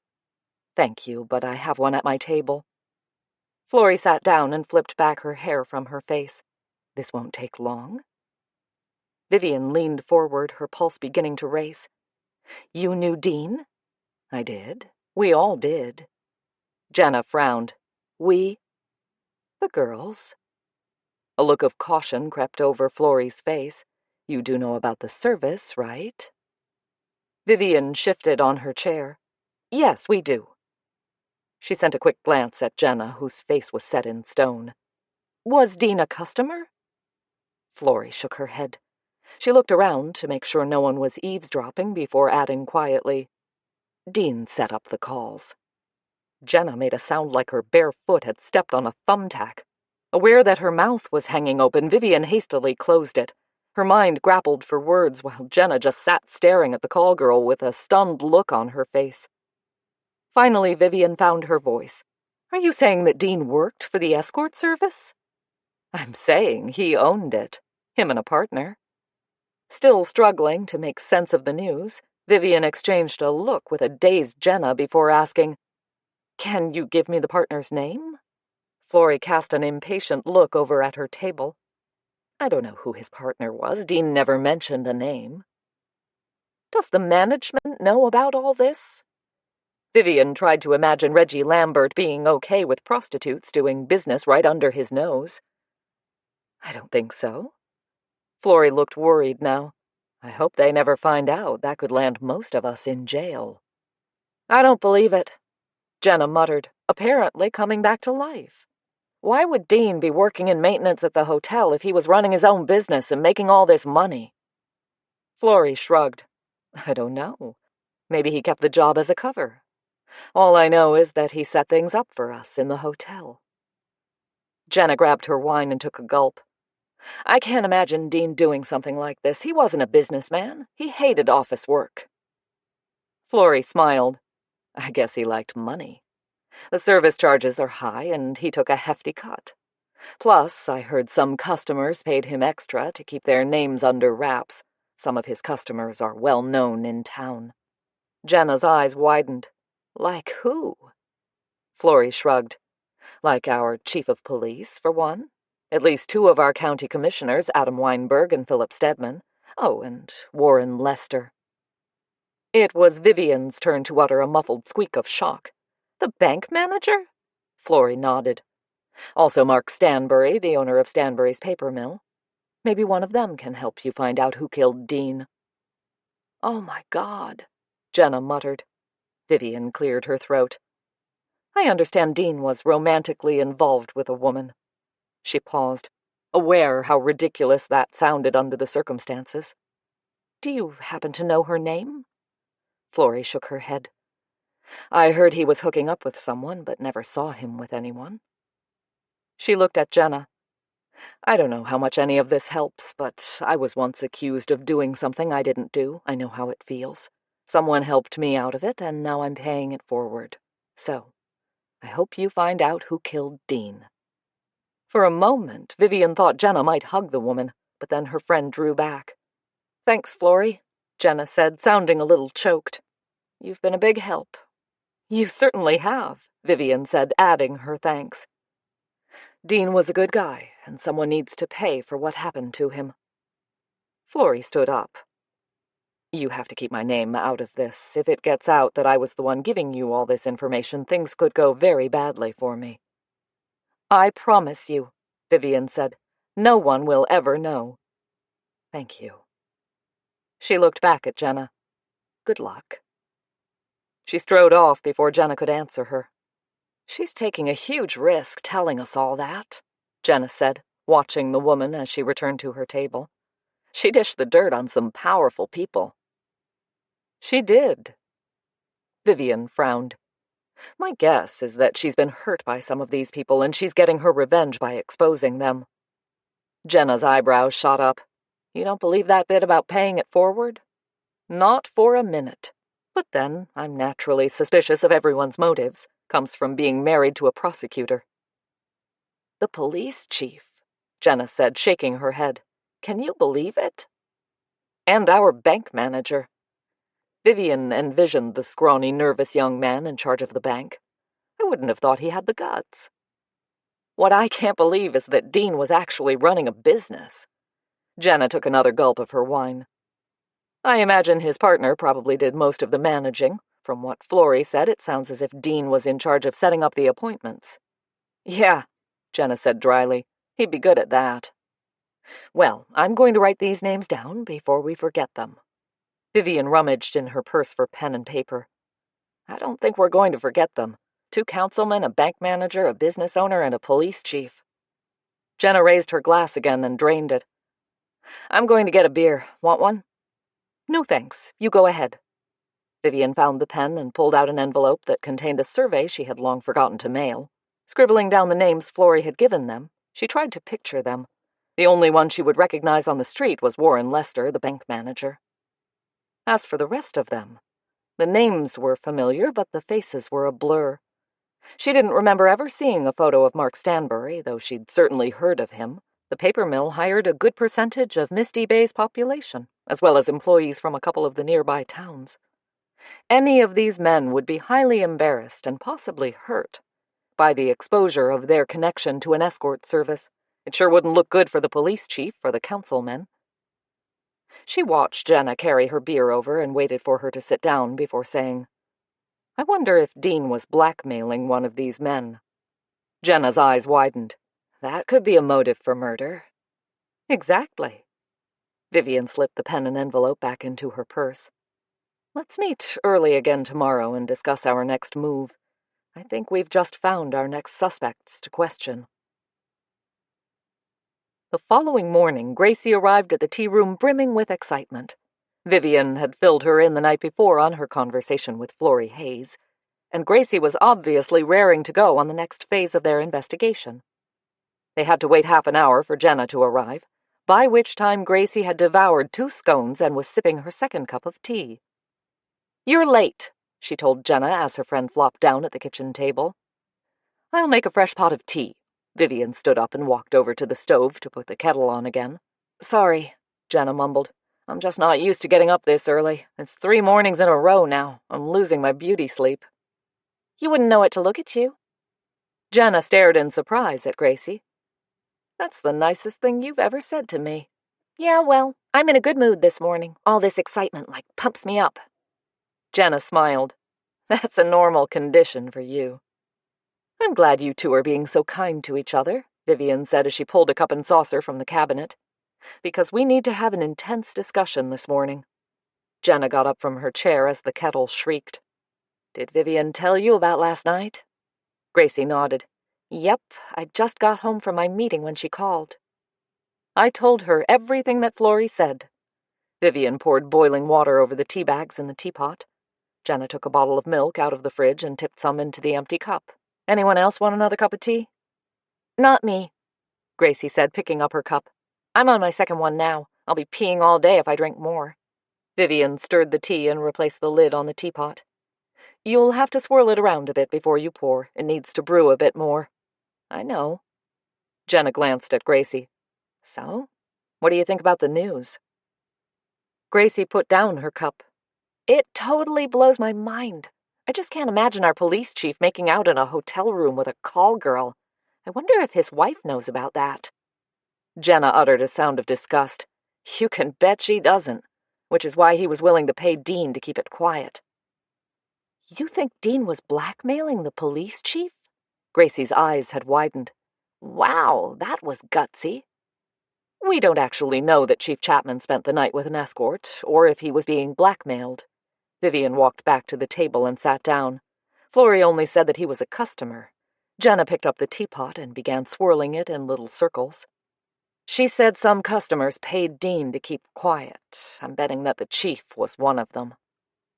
Thank you, but I have one at my table. Florrie sat down and flipped back her hair from her face. This won't take long. Vivian leaned forward, her pulse beginning to race. You knew Dean? I did. We all did. Jenna frowned. We? The girls. A look of caution crept over Florrie's face. You do know about the service, right? Vivian shifted on her chair. Yes, we do. She sent a quick glance at Jenna, whose face was set in stone. Was Dean a customer? Florrie shook her head. She looked around to make sure no one was eavesdropping before adding quietly, Dean set up the calls. Jenna made a sound like her bare foot had stepped on a thumbtack. Aware that her mouth was hanging open, Vivian hastily closed it. Her mind grappled for words while Jenna just sat staring at the call girl with a stunned look on her face. Finally, Vivian found her voice. "Are you saying that Dean worked for the escort service?" "I'm saying he owned it. Him and a partner." Still struggling to make sense of the news, Vivian exchanged a look with a dazed Jenna before asking, "Can you give me the partner's name?" Florrie cast an impatient look over at her table. "I don't know who his partner was. Dean never mentioned a name." "Does the management know about all this?" Vivian tried to imagine Reggie Lambert being okay with prostitutes doing business right under his nose. "I don't think so." Florrie looked worried now. "I hope they never find out. That could land most of us in jail." "I don't believe it," Jenna muttered, apparently coming back to life. "Why would Dean be working in maintenance at the hotel if he was running his own business and making all this money?" Florrie shrugged. "I don't know. Maybe he kept the job as a cover. All I know is that he set things up for us in the hotel." Jenna grabbed her wine and took a gulp. "I can't imagine Dean doing something like this. He wasn't a businessman. He hated office work." Florrie smiled. "I guess he liked money. The service charges are high, and he took a hefty cut. Plus, I heard some customers paid him extra to keep their names under wraps. Some of his customers are well known in town." Jenna's eyes widened. "Like who?" Florrie shrugged. "Like our chief of police, for one. At least 2 of our county commissioners, Adam Weinberg and Philip Stedman. Oh, and Warren Lester." It was Vivian's turn to utter a muffled squeak of shock. "The bank manager?" Florrie nodded. "Also Mark Stanbury, the owner of Stanbury's paper mill. Maybe one of them can help you find out who killed Dean." "Oh, my God," Jenna muttered. Vivian cleared her throat. "I understand Dean was romantically involved with a woman." She paused, aware how ridiculous that sounded under the circumstances. "Do you happen to know her name?" Florrie shook her head. "I heard he was hooking up with someone, but never saw him with anyone." She looked at Jenna. "I don't know how much any of this helps, but I was once accused of doing something I didn't do. I know how it feels. Someone helped me out of it, and now I'm paying it forward. So, I hope you find out who killed Dean." For a moment, Vivian thought Jenna might hug the woman, but then her friend drew back. "Thanks, Florrie," Jenna said, sounding a little choked. "You've been a big help." "You certainly have," Vivian said, adding her thanks. "Dean was a good guy, and someone needs to pay for what happened to him." Florrie stood up. "You have to keep my name out of this. If it gets out that I was the one giving you all this information, things could go very badly for me." "I promise you," Vivian said. "No one will ever know." "Thank you." She looked back at Jenna. "Good luck." She strode off before Jenna could answer her. "She's taking a huge risk telling us all that," Jenna said, watching the woman as she returned to her table. "She dished the dirt on some powerful people." "She did." Vivian frowned. "My guess is that she's been hurt by some of these people, and she's getting her revenge by exposing them." Jenna's eyebrows shot up. "You don't believe that bit about paying it forward?" "Not for a minute. But then, I'm naturally suspicious of everyone's motives. Comes from being married to a prosecutor." "The police chief," Jenna said, shaking her head. "Can you believe it?" "And our bank manager." Vivian envisioned the scrawny, nervous young man in charge of the bank. "I wouldn't have thought he had the guts." "What I can't believe is that Dean was actually running a business." Jenna took another gulp of her wine. "I imagine his partner probably did most of the managing. From what Florrie said, it sounds as if Dean was in charge of setting up the appointments." "Yeah," Jenna said dryly. "He'd be good at that." "Well, I'm going to write these names down before we forget them." Vivian rummaged in her purse for pen and paper. "I don't think we're going to forget them. 2 councilmen, a bank manager, a business owner, and a police chief." Jenna raised her glass again and drained it. "I'm going to get a beer. Want one?" "No, thanks. You go ahead." Vivian found the pen and pulled out an envelope that contained a survey she had long forgotten to mail. Scribbling down the names Florrie had given them, she tried to picture them. The only one she would recognize on the street was Warren Lester, the bank manager. As for the rest of them, the names were familiar, but the faces were a blur. She didn't remember ever seeing a photo of Mark Stanbury, though she'd certainly heard of him. The paper mill hired a good percentage of Misty Bay's population, as well as employees from a couple of the nearby towns. Any of these men would be highly embarrassed and possibly hurt by the exposure of their connection to an escort service. It sure wouldn't look good for the police chief or the councilmen. She watched Jenna carry her beer over and waited for her to sit down before saying, "I wonder if Dean was blackmailing one of these men." Jenna's eyes widened. That could be a motive for murder. Exactly. Vivian slipped the pen and envelope back into her purse. Let's meet early again tomorrow and discuss our next move. I think we've just found our next suspects to question. The following morning, Gracie arrived at the tea room brimming with excitement. Vivian had filled her in the night before on her conversation with Florrie Hayes, and Gracie was obviously raring to go on the next phase of their investigation. They had to wait half an hour for Jenna to arrive, by which time Gracie had devoured 2 scones and was sipping her second cup of tea. "You're late," she told Jenna as her friend flopped down at the kitchen table. "I'll make a fresh pot of tea." Vivian stood up and walked over to the stove to put the kettle on again. "Sorry," Jenna mumbled. "I'm just not used to getting up this early. It's 3 mornings in a row now. I'm losing my beauty sleep." "You wouldn't know it to look at you." Jenna stared in surprise at Gracie. "That's the nicest thing you've ever said to me." "Yeah, well, I'm in a good mood this morning. All this excitement, pumps me up." Jenna smiled. "That's a normal condition for you." "I'm glad you two are being so kind to each other," Vivian said as she pulled a cup and saucer from the cabinet, "because we need to have an intense discussion this morning." Jenna got up from her chair as the kettle shrieked. "Did Vivian tell you about last night?" Gracie nodded. "Yep, I just got home from my meeting when she called." "I told her everything that Florrie said." Vivian poured boiling water over the tea bags in the teapot. Jenna took a bottle of milk out of the fridge and tipped some into the empty cup. "Anyone else want another cup of tea?" "Not me," Gracie said, picking up her cup. "I'm on my second one now. I'll be peeing all day if I drink more." Vivian stirred the tea and replaced the lid on the teapot. "You'll have to swirl it around a bit before you pour. It needs to brew a bit more." "I know." Jenna glanced at Gracie. "So, what do you think about the news?" Gracie put down her cup. "It totally blows my mind. I just can't imagine our police chief making out in a hotel room with a call girl. I wonder if his wife knows about that." Jenna uttered a sound of disgust. "You can bet she doesn't, which is why he was willing to pay Dean to keep it quiet." "You think Dean was blackmailing the police chief?" Gracie's eyes had widened. "Wow, that was gutsy." "We don't actually know that Chief Chapman spent the night with an escort, or if he was being blackmailed." Vivian walked back to the table and sat down. Florrie only said that he was a customer. Jenna picked up the teapot and began swirling it in little circles. "She said some customers paid Dean to keep quiet. I'm betting that the chief was one of them."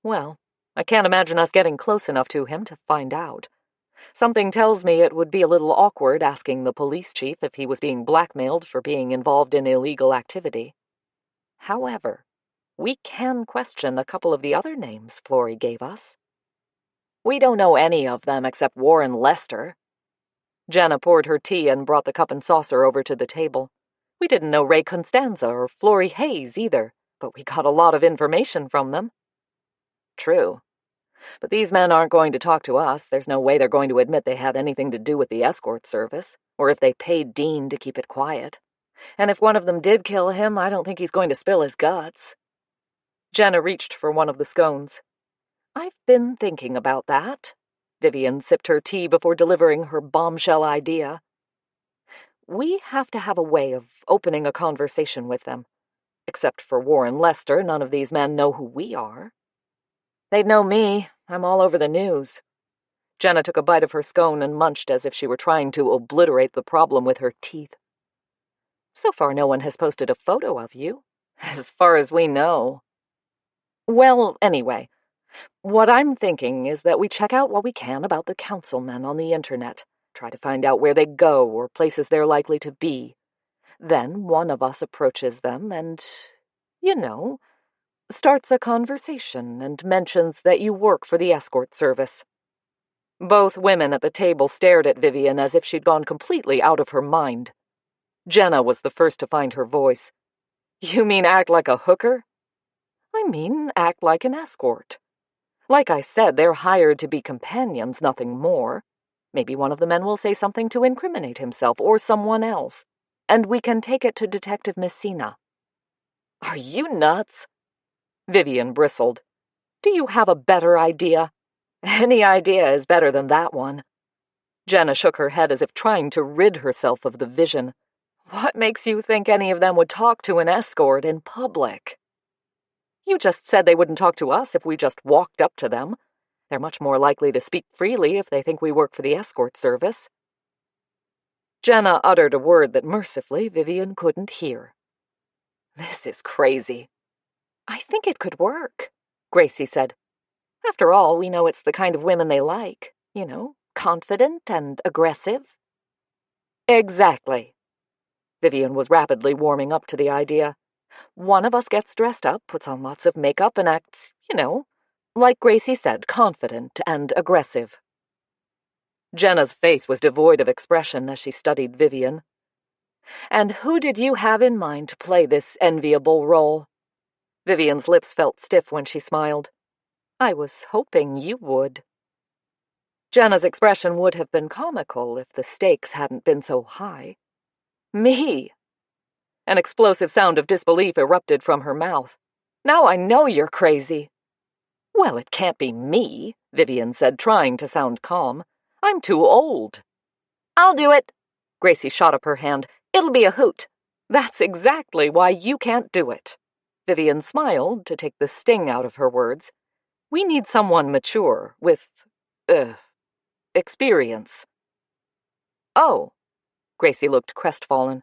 "Well, I can't imagine us getting close enough to him to find out. Something tells me it would be a little awkward asking the police chief if he was being blackmailed for being involved in illegal activity. However, we can question a couple of the other names Florrie gave us." "We don't know any of them except Warren Lester." Jenna poured her tea and brought the cup and saucer over to the table. "We didn't know Ray Constanza or Florrie Hayes either, but we got a lot of information from them." "True. But these men aren't going to talk to us. There's no way they're going to admit they had anything to do with the escort service, or if they paid Dean to keep it quiet. And if one of them did kill him, I don't think he's going to spill his guts." Jenna reached for one of the scones. "I've been thinking about that." Vivian sipped her tea before delivering her bombshell idea. "We have to have a way of opening a conversation with them. Except for Warren Lester, none of these men know who we are." "They'd know me. I'm all over the news." Jenna took a bite of her scone and munched as if she were trying to obliterate the problem with her teeth. "So far no one has posted a photo of you, as far as we know." "Well, anyway, What I'm thinking is that we check out what we can about the councilmen on the internet, try to find out where they go or places they're likely to be. Then one of us approaches them and, you know, starts a conversation and mentions that you work for the escort service. Both women at the table stared at Vivian as if she'd gone completely out of her mind. Jenna was the first to find her voice. You mean act like a hooker? I mean act like an escort. Like I said, they're hired to be companions, nothing more. Maybe one of the men will say something to incriminate himself or someone else, and we can take it to Detective Messina. Are you nuts? Vivian bristled. Do you have a better idea? Any idea is better than that one. Jenna shook her head as if trying to rid herself of the vision. What makes you think any of them would talk to an escort in public? You just said they wouldn't talk to us if we just walked up to them. They're much more likely to speak freely if they think we work for the escort service. Jenna uttered a word that mercifully Vivian couldn't hear. This is crazy. I think it could work, Gracie said. After all, we know it's the kind of women they like. You know, confident and aggressive. Exactly. Vivian was rapidly warming up to the idea. One of us gets dressed up, puts on lots of makeup, and acts, like Gracie said, confident and aggressive. Jenna's face was devoid of expression as she studied Vivian. And who did you have in mind to play this enviable role? Vivian's lips felt stiff when she smiled. I was hoping you would. Jenna's expression would have been comical if the stakes hadn't been so high. Me! An explosive sound of disbelief erupted from her mouth. Now I know you're crazy. Well, it can't be me, Vivian said, trying to sound calm. I'm too old. I'll do it. Gracie shot up her hand. It'll be a hoot. That's exactly why you can't do it. Vivian smiled to take the sting out of her words. We need someone mature, with, experience. Oh. Gracie looked crestfallen.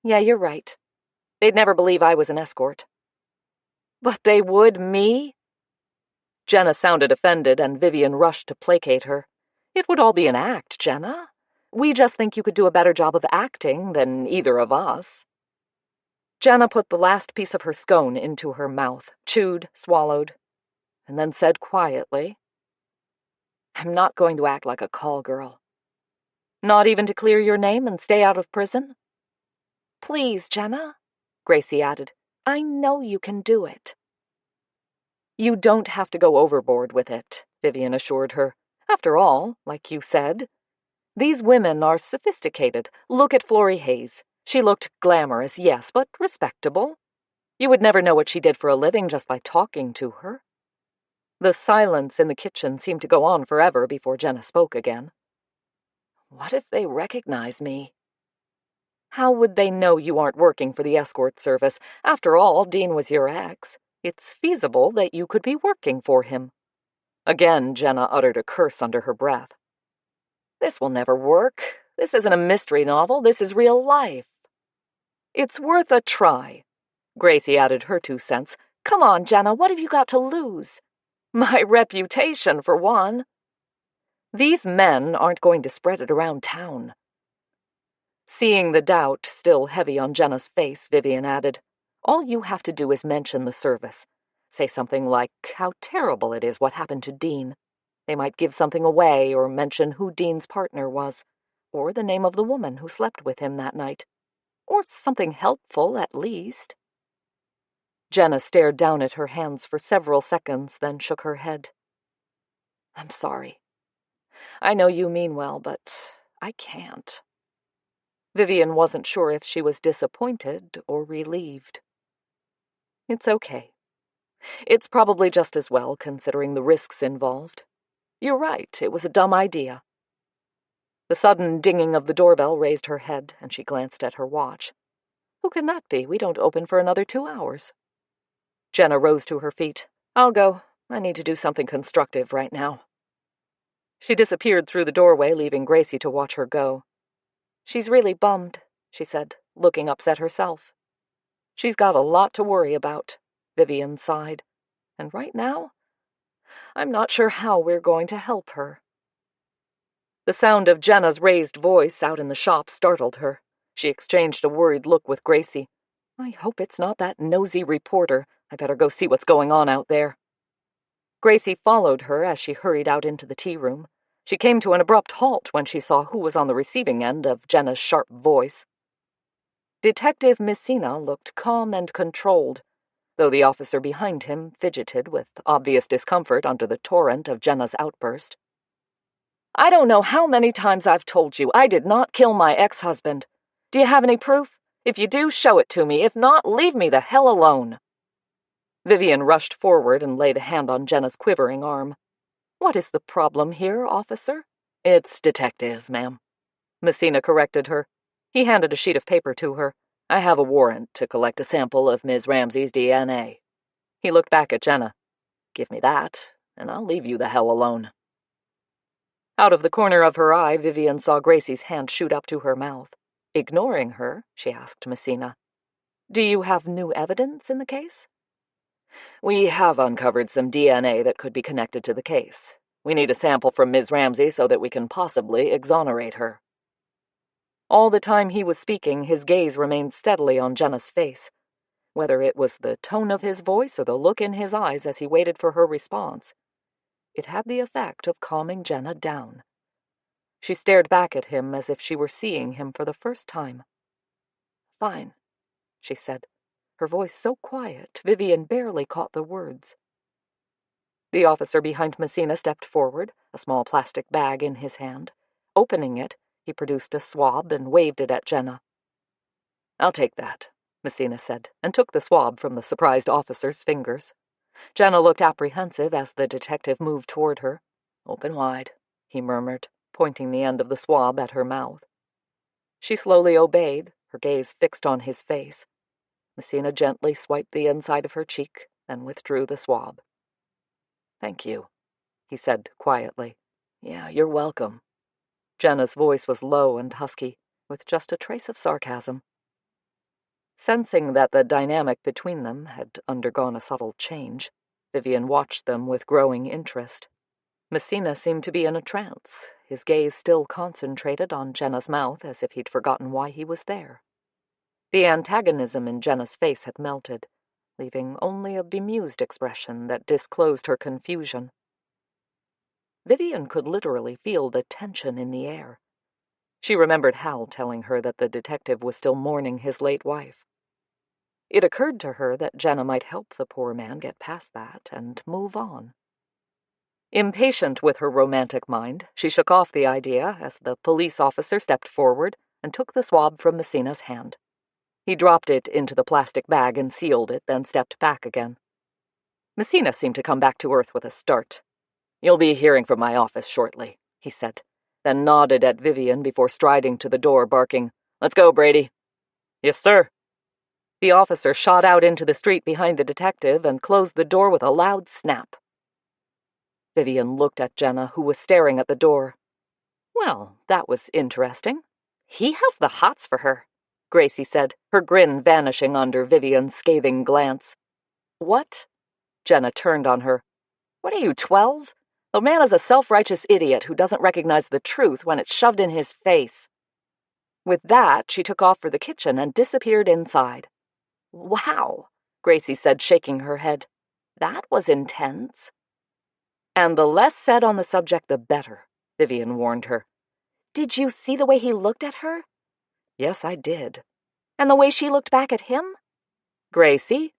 Yeah, you're right. They'd never believe I was an escort. But they would me? Jenna sounded offended, and Vivian rushed to placate her. It would all be an act, Jenna. We just think you could do a better job of acting than either of us. Jenna put the last piece of her scone into her mouth, chewed, swallowed, and then said quietly, I'm not going to act like a call girl. Not even to clear your name and stay out of prison? Please, Jenna, Gracie added. I know you can do it. You don't have to go overboard with it, Vivian assured her. After all, like you said, these women are sophisticated. Look at Florrie Hayes. She looked glamorous, yes, but respectable. You would never know what she did for a living just by talking to her. The silence in the kitchen seemed to go on forever before Jenna spoke again. What if they recognize me? How would they know you aren't working for the escort service? After all, Dean was your ex. It's feasible that you could be working for him. Again, Jenna uttered a curse under her breath. This will never work. This isn't a mystery novel. This is real life. It's worth a try. Gracie added her 2 cents. Come on, Jenna, what have you got to lose? My reputation, for one. These men aren't going to spread it around town. Seeing the doubt still heavy on Jenna's face, Vivian added, all you have to do is mention the service. Say something like how terrible it is what happened to Dean. They might give something away or mention who Dean's partner was, or the name of the woman who slept with him that night, or something helpful at least. Jenna stared down at her hands for several seconds, then shook her head. I'm sorry. I know you mean well, but I can't. Vivian wasn't sure if she was disappointed or relieved. It's okay. It's probably just as well, considering the risks involved. You're right, it was a dumb idea. The sudden dinging of the doorbell raised her head, and she glanced at her watch. Who can that be? We don't open for another 2 hours. Jenna rose to her feet. I'll go. I need to do something constructive right now. She disappeared through the doorway, leaving Gracie to watch her go. She's really bummed, she said, looking upset herself. She's got a lot to worry about, Vivian sighed. And right now, I'm not sure how we're going to help her." The sound of Jenna's raised voice out in the shop startled her. She exchanged a worried look with Gracie. "I hope it's not that nosy reporter. I better go see what's going on out there." Gracie followed her as she hurried out into the tea room. She came to an abrupt halt when she saw who was on the receiving end of Jenna's sharp voice. Detective Messina looked calm and controlled, though the officer behind him fidgeted with obvious discomfort under the torrent of Jenna's outburst. "I don't know how many times I've told you I did not kill my ex-husband. Do you have any proof? If you do, show it to me. If not, leave me the hell alone." Vivian rushed forward and laid a hand on Jenna's quivering arm. "What is the problem here, officer?" "It's detective, ma'am," Messina corrected her. He handed a sheet of paper to her. "I have a warrant to collect a sample of Ms. Ramsey's DNA." He looked back at Jenna. "Give me that, and I'll leave you the hell alone." Out of the corner of her eye, Vivian saw Gracie's hand shoot up to her mouth. Ignoring her, she asked Messina, "Do you have new evidence in the case?" "We have uncovered some DNA that could be connected to the case. We need a sample from Ms. Ramsey so that we can possibly exonerate her." All the time he was speaking, his gaze remained steadily on Jenna's face. Whether it was the tone of his voice or the look in his eyes as he waited for her response, it had the effect of calming Jenna down. She stared back at him as if she were seeing him for the first time. "Fine," she said, her voice so quiet Vivian barely caught the words. The officer behind Messina stepped forward, a small plastic bag in his hand. Opening it, he produced a swab and waved it at Jenna. "I'll take that," Messina said, and took the swab from the surprised officer's fingers. Jenna looked apprehensive as the detective moved toward her. "Open wide," he murmured, pointing the end of the swab at her mouth. She slowly obeyed, her gaze fixed on his face. Messina gently swiped the inside of her cheek, then withdrew the swab. "Thank you," he said quietly. "Yeah, you're welcome." Jenna's voice was low and husky, with just a trace of sarcasm. Sensing that the dynamic between them had undergone a subtle change, Vivian watched them with growing interest. Messina seemed to be in a trance, his gaze still concentrated on Jenna's mouth as if he'd forgotten why he was there. The antagonism in Jenna's face had melted, leaving only a bemused expression that disclosed her confusion. Vivian could literally feel the tension in the air. She remembered Hal telling her that the detective was still mourning his late wife. It occurred to her that Jenna might help the poor man get past that and move on. Impatient with her romantic mind, she shook off the idea as the police officer stepped forward and took the swab from Messina's hand. He dropped it into the plastic bag and sealed it, then stepped back again. Messina seemed to come back to earth with a start. "You'll be hearing from my office shortly," he said, then nodded at Vivian before striding to the door, barking, "Let's go, Brady." "Yes, sir." The officer shot out into the street behind the detective and closed the door with a loud snap. Vivian looked at Jenna, who was staring at the door. "Well, that was interesting. He has the hots for her," Gracie said, her grin vanishing under Vivian's scathing glance. "What?" Jenna turned on her. "What are you, 12? The man is a self-righteous idiot who doesn't recognize the truth when it's shoved in his face." With that, she took off for the kitchen and disappeared inside. "Wow," Gracie said, shaking her head. "That was intense." "And the less said on the subject, the better," Vivian warned her. "Did you see the way he looked at her?" "Yes, I did." "And the way she looked back at him?" "Gracie,"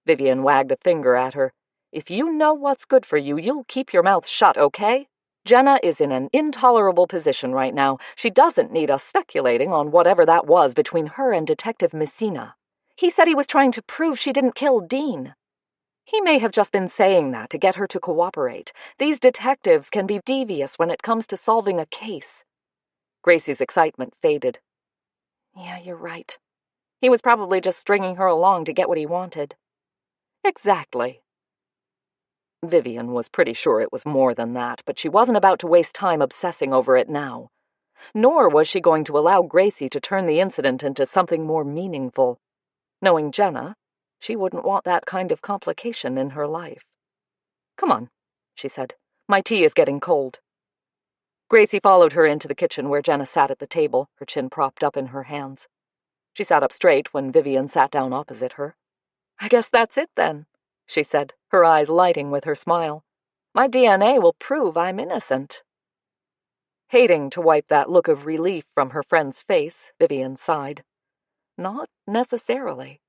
Vivian wagged a finger at her, "if you know what's good for you, you'll keep your mouth shut, okay? Jenna is in an intolerable position right now. She doesn't need us speculating on whatever that was between her and Detective Messina. He said he was trying to prove she didn't kill Dean. He may have just been saying that to get her to cooperate. These detectives can be devious when it comes to solving a case." Gracie's excitement faded. "Yeah, you're right. He was probably just stringing her along to get what he wanted." "Exactly." Vivian was pretty sure it was more than that, but she wasn't about to waste time obsessing over it now. Nor was she going to allow Gracie to turn the incident into something more meaningful. Knowing Jenna, she wouldn't want that kind of complication in her life. "Come on," she said. "My tea is getting cold." Gracie followed her into the kitchen where Jenna sat at the table, her chin propped up in her hands. She sat up straight when Vivian sat down opposite her. "I guess that's it then," she said, her eyes lighting with her smile. "My DNA will prove I'm innocent." Hating to wipe that look of relief from her friend's face, Vivian sighed. "Not necessarily.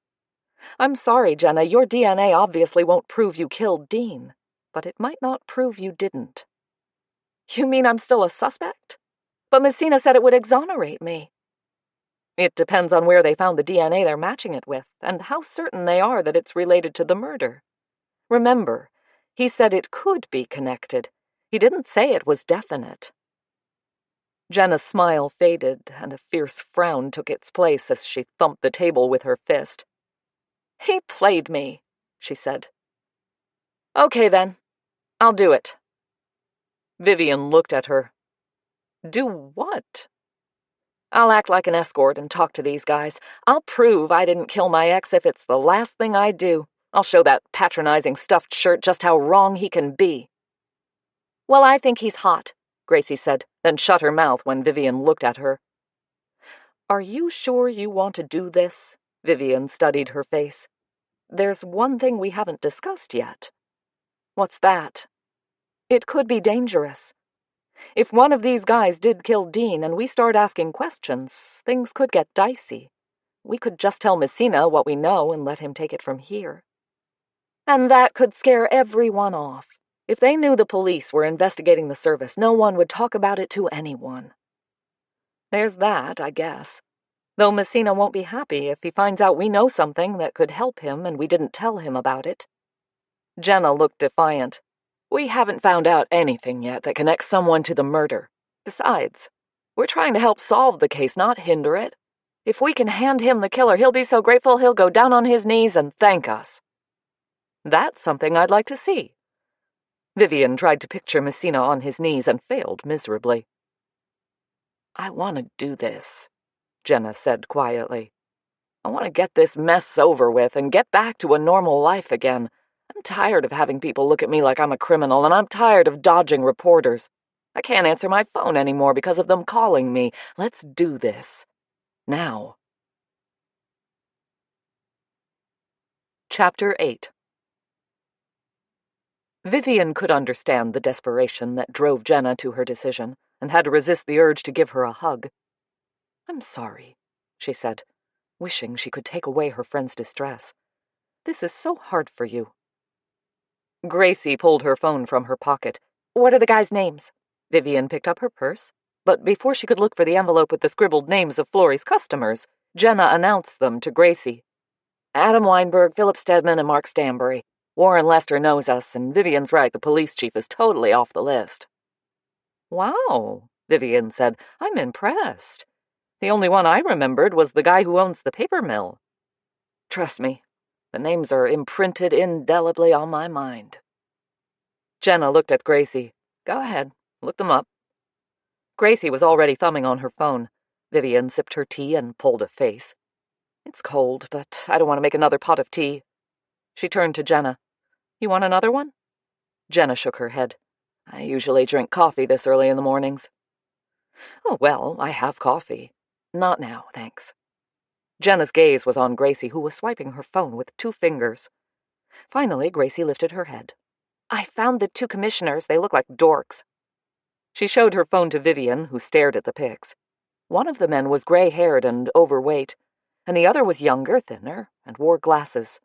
I'm sorry, Jenna, your DNA obviously won't prove you killed Dean, but it might not prove you didn't." "You mean I'm still a suspect? But Messina said it would exonerate me." "It depends on where they found the DNA they're matching it with, and how certain they are that it's related to the murder. Remember, he said it could be connected. He didn't say it was definite." Jenna's smile faded, and a fierce frown took its place as she thumped the table with her fist. "He played me," she said. "Okay, then. I'll do it." Vivian looked at her. "Do what?" "I'll act like an escort and talk to these guys. I'll prove I didn't kill my ex if it's the last thing I do. I'll show that patronizing stuffed shirt just how wrong he can be." "Well, I think he's hot," Gracie said, then shut her mouth when Vivian looked at her. "Are you sure you want to do this?" Vivian studied her face. "There's one thing we haven't discussed yet." "What's that?" "It could be dangerous. If one of these guys did kill Dean and we start asking questions, things could get dicey. We could just tell Messina what we know and let him take it from here. And that could scare everyone off. If they knew the police were investigating the service, no one would talk about it to anyone." "There's that, I guess. Though Messina won't be happy if he finds out we know something that could help him and we didn't tell him about it." Jenna looked defiant. "We haven't found out anything yet that connects someone to the murder. Besides, we're trying to help solve the case, not hinder it. If we can hand him the killer, he'll be so grateful he'll go down on his knees and thank us." "That's something I'd like to see." Vivian tried to picture Messina on his knees and failed miserably. "I want to do this," Jenna said quietly. "I want to get this mess over with and get back to a normal life again. I'm tired of having people look at me like I'm a criminal, and I'm tired of dodging reporters. I can't answer my phone anymore because of them calling me. Let's do this. Now." Chapter 8. Vivian could understand the desperation that drove Jenna to her decision, and had to resist the urge to give her a hug. "I'm sorry," she said, wishing she could take away her friend's distress. "This is so hard for you." Gracie pulled her phone from her pocket. "What are the guys' names?" Vivian picked up her purse, but before she could look for the envelope with the scribbled names of Florrie's customers, Jenna announced them to Gracie. "Adam Weinberg, Philip Stedman, and Mark Stanbury. Warren Lester knows us, and Vivian's right, the police chief is totally off the list." "Wow," Vivian said. "I'm impressed. The only one I remembered was the guy who owns the paper mill." "Trust me, the names are imprinted indelibly on my mind." Jenna looked at Gracie. "Go ahead, look them up." Gracie was already thumbing on her phone. Vivian sipped her tea and pulled a face. "It's cold, but I don't want to make another pot of tea." She turned to Jenna. "You want another one?" Jenna shook her head. "I usually drink coffee this early in the mornings." "Oh, well, I have coffee." "Not now, thanks." Jenna's gaze was on Gracie, who was swiping her phone with 2 fingers. Finally, Gracie lifted her head. "I found the 2 commissioners. They look like dorks." She showed her phone to Vivian, who stared at the pics. One of the men was gray-haired and overweight, and the other was younger, thinner, and wore glasses.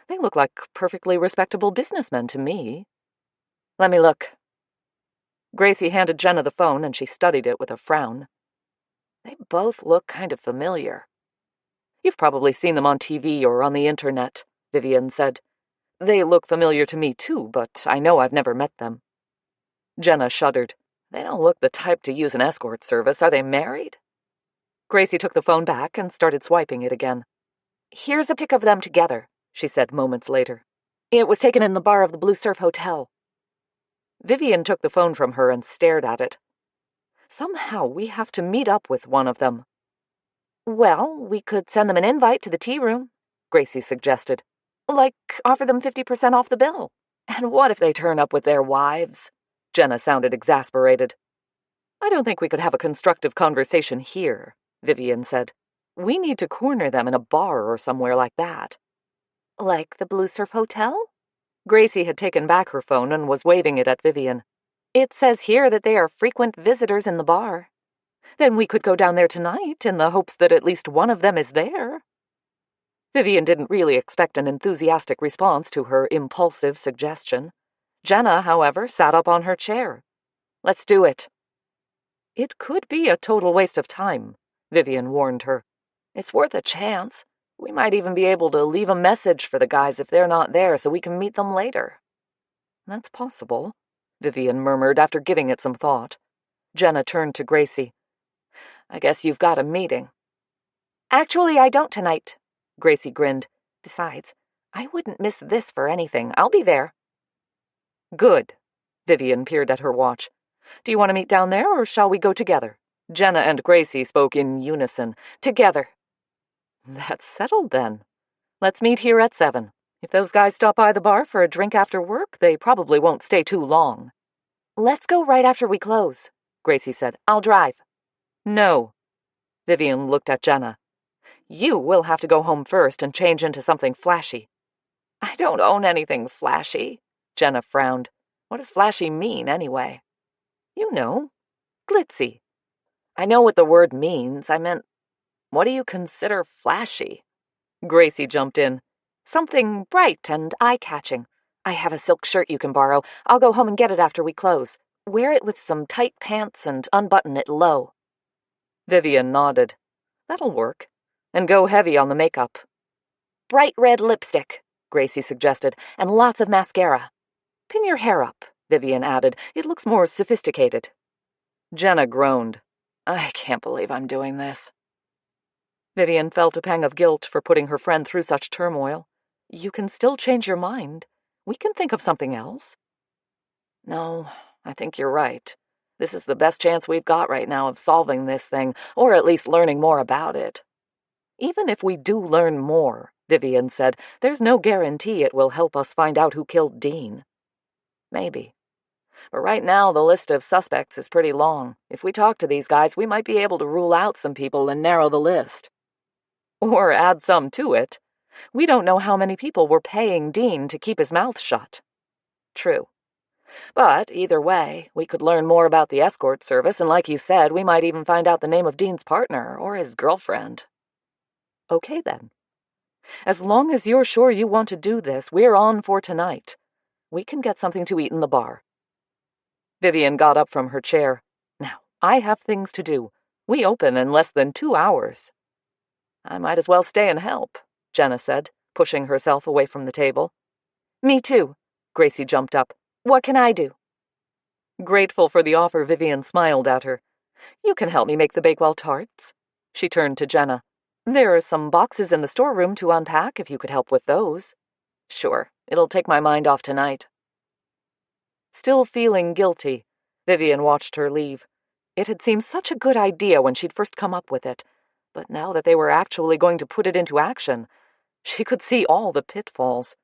"They look like perfectly respectable businessmen to me." "Let me look." Gracie handed Jenna the phone, and she studied it with a frown. "They both look kind of familiar." "You've probably seen them on TV or on the internet," Vivian said. "They look familiar to me, too, but I know I've never met them." Jenna shuddered. "They don't look the type to use an escort service. Are they married?" Gracie took the phone back and started swiping it again. "Here's a pic of them together," she said moments later. "It was taken in the bar of the Blue Surf Hotel." Vivian took the phone from her and stared at it. "Somehow we have to meet up with one of them." "Well, we could send them an invite to the tea room," Gracie suggested. "Like, offer them 50% off the bill. And what if they turn up with their wives? Jenna sounded exasperated. I don't think we could have a constructive conversation here, Vivian said. We need to corner them in a bar or somewhere like that. Like the Blue Surf Hotel? Gracie had taken back her phone and was waving it at Vivian. It says here that they are frequent visitors in the bar. Then we could go down there tonight in the hopes that at least one of them is there. Vivian didn't really expect an enthusiastic response to her impulsive suggestion. Jenna, however, sat up on her chair. Let's do it. It could be a total waste of time, Vivian warned her. It's worth a chance. We might even be able to leave a message for the guys if they're not there so we can meet them later. That's possible, Vivian murmured after giving it some thought. Jenna turned to Gracie. I guess you've got a meeting. Actually, I don't tonight, Gracie grinned. Besides, I wouldn't miss this for anything. I'll be there. Good. Vivian peered at her watch. Do you want to meet down there, or shall we go together? Jenna and Gracie spoke in unison. Together. That's settled, then. Let's meet here at 7. If those guys stop by the bar for a drink after work, they probably won't stay too long. Let's go right after we close, Gracie said. I'll drive. No. Vivian looked at Jenna. You will have to go home first and change into something flashy. I don't own anything flashy, Jenna frowned. What does flashy mean, anyway? You know, glitzy. I know what the word means. I meant, what do you consider flashy? Gracie jumped in. Something bright and eye-catching. I have a silk shirt you can borrow. I'll go home and get it after we close. Wear it with some tight pants and unbutton it low. Vivian nodded. That'll work. And go heavy on the makeup. Bright red lipstick, Gracie suggested, and lots of mascara. Pin your hair up, Vivian added. It looks more sophisticated. Jenna groaned. I can't believe I'm doing this. Vivian felt a pang of guilt for putting her friend through such turmoil. You can still change your mind. We can think of something else. No, I think you're right. This is the best chance we've got right now of solving this thing, or at least learning more about it. Even if we do learn more, Vivian said, there's no guarantee it will help us find out who killed Dean. Maybe. But right now, the list of suspects is pretty long. If we talk to these guys, we might be able to rule out some people and narrow the list. Or add some to it. We don't know how many people were paying Dean to keep his mouth shut. True. But either way, we could learn more about the escort service, and like you said, we might even find out the name of Dean's partner or his girlfriend. Okay, then. As long as you're sure you want to do this, we're on for tonight. We can get something to eat in the bar. Vivian got up from her chair. Now, I have things to do. We open in less than 2 hours. I might as well stay and help, Jenna said, pushing herself away from the table. Me too, Gracie jumped up. What can I do? Grateful for the offer, Vivian smiled at her. You can help me make the Bakewell tarts. She turned to Jenna. There are some boxes in the storeroom to unpack if you could help with those. Sure, it'll take my mind off tonight. Still feeling guilty, Vivian watched her leave. It had seemed such a good idea when she'd first come up with it, but now that they were actually going to put it into action, she could see all the pitfalls.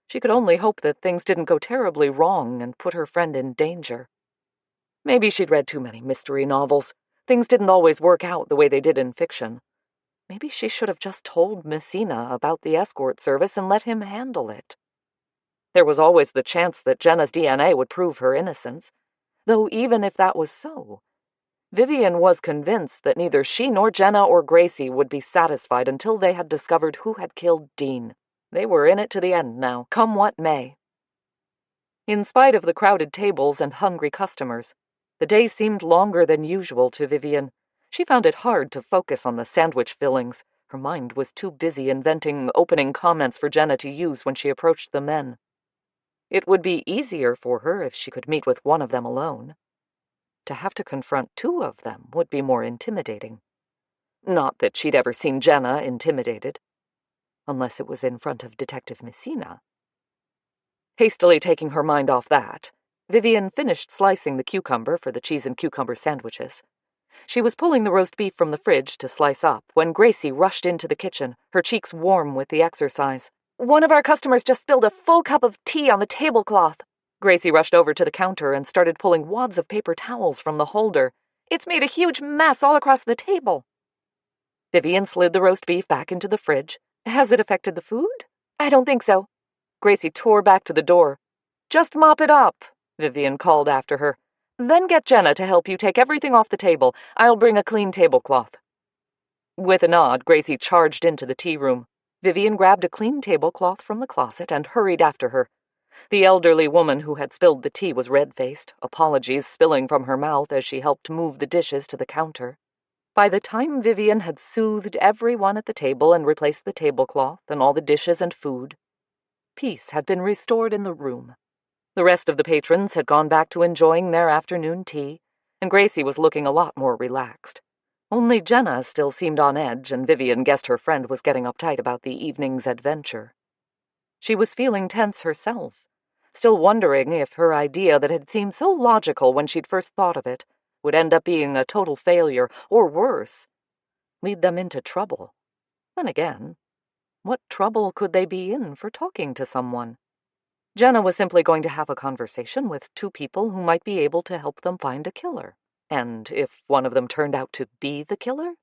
She could only hope that things didn't go terribly wrong and put her friend in danger. Maybe she'd read too many mystery novels. Things didn't always work out the way they did in fiction. Maybe she should have just told Messina about the escort service and let him handle it. There was always the chance that Jenna's DNA would prove her innocence, though even if that was so, Vivian was convinced that neither she nor Jenna or Gracie would be satisfied until they had discovered who had killed Dean. They were in it to the end now, come what may. In spite of the crowded tables and hungry customers, the day seemed longer than usual to Vivian. She found it hard to focus on the sandwich fillings. Her mind was too busy inventing opening comments for Jenna to use when she approached the men. It would be easier for her if she could meet with one of them alone. To have to confront 2 of them would be more intimidating. Not that she'd ever seen Jenna intimidated. Unless it was in front of Detective Messina. Hastily taking her mind off that, Vivian finished slicing the cucumber for the cheese and cucumber sandwiches. She was pulling the roast beef from the fridge to slice up when Gracie rushed into the kitchen, her cheeks warm with the exercise. One of our customers just spilled a full cup of tea on the tablecloth. Gracie rushed over to the counter and started pulling wads of paper towels from the holder. It's made a huge mess all across the table. Vivian slid the roast beef back into the fridge. Has it affected the food? I don't think so. Gracie tore back to the door. Just mop it up, Vivian called after her. Then get Jenna to help you take everything off the table. I'll bring a clean tablecloth. With a nod, Gracie charged into the tea room. Vivian grabbed a clean tablecloth from the closet and hurried after her. The elderly woman who had spilled the tea was red-faced, apologies spilling from her mouth as she helped move the dishes to the counter. By the time Vivian had soothed everyone at the table and replaced the tablecloth and all the dishes and food, peace had been restored in the room. The rest of the patrons had gone back to enjoying their afternoon tea, and Gracie was looking a lot more relaxed. Only Jenna still seemed on edge, and Vivian guessed her friend was getting uptight about the evening's adventure. She was feeling tense herself, still wondering if her idea that had seemed so logical when she'd first thought of it would end up being a total failure, or worse, lead them into trouble. Then again, what trouble could they be in for talking to someone? Jenna was simply going to have a conversation with two people who might be able to help them find a killer. And if one of them turned out to be the killer?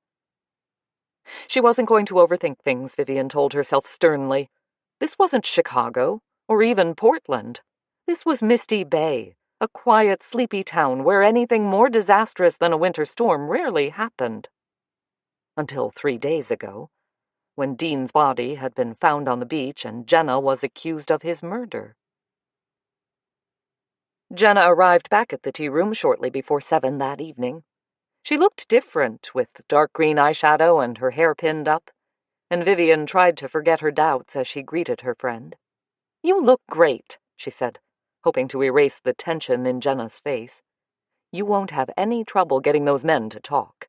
She wasn't going to overthink things, Vivian told herself sternly. This wasn't Chicago, or even Portland. This was Misty Bay, a quiet, sleepy town where anything more disastrous than a winter storm rarely happened. Until 3 days ago, when Dean's body had been found on the beach and Jenna was accused of his murder. Jenna arrived back at the tea room shortly before 7 that evening. She looked different, with dark green eyeshadow and her hair pinned up, and Vivian tried to forget her doubts as she greeted her friend. "You look great," she said, hoping to erase the tension in Jenna's face. "You won't have any trouble getting those men to talk."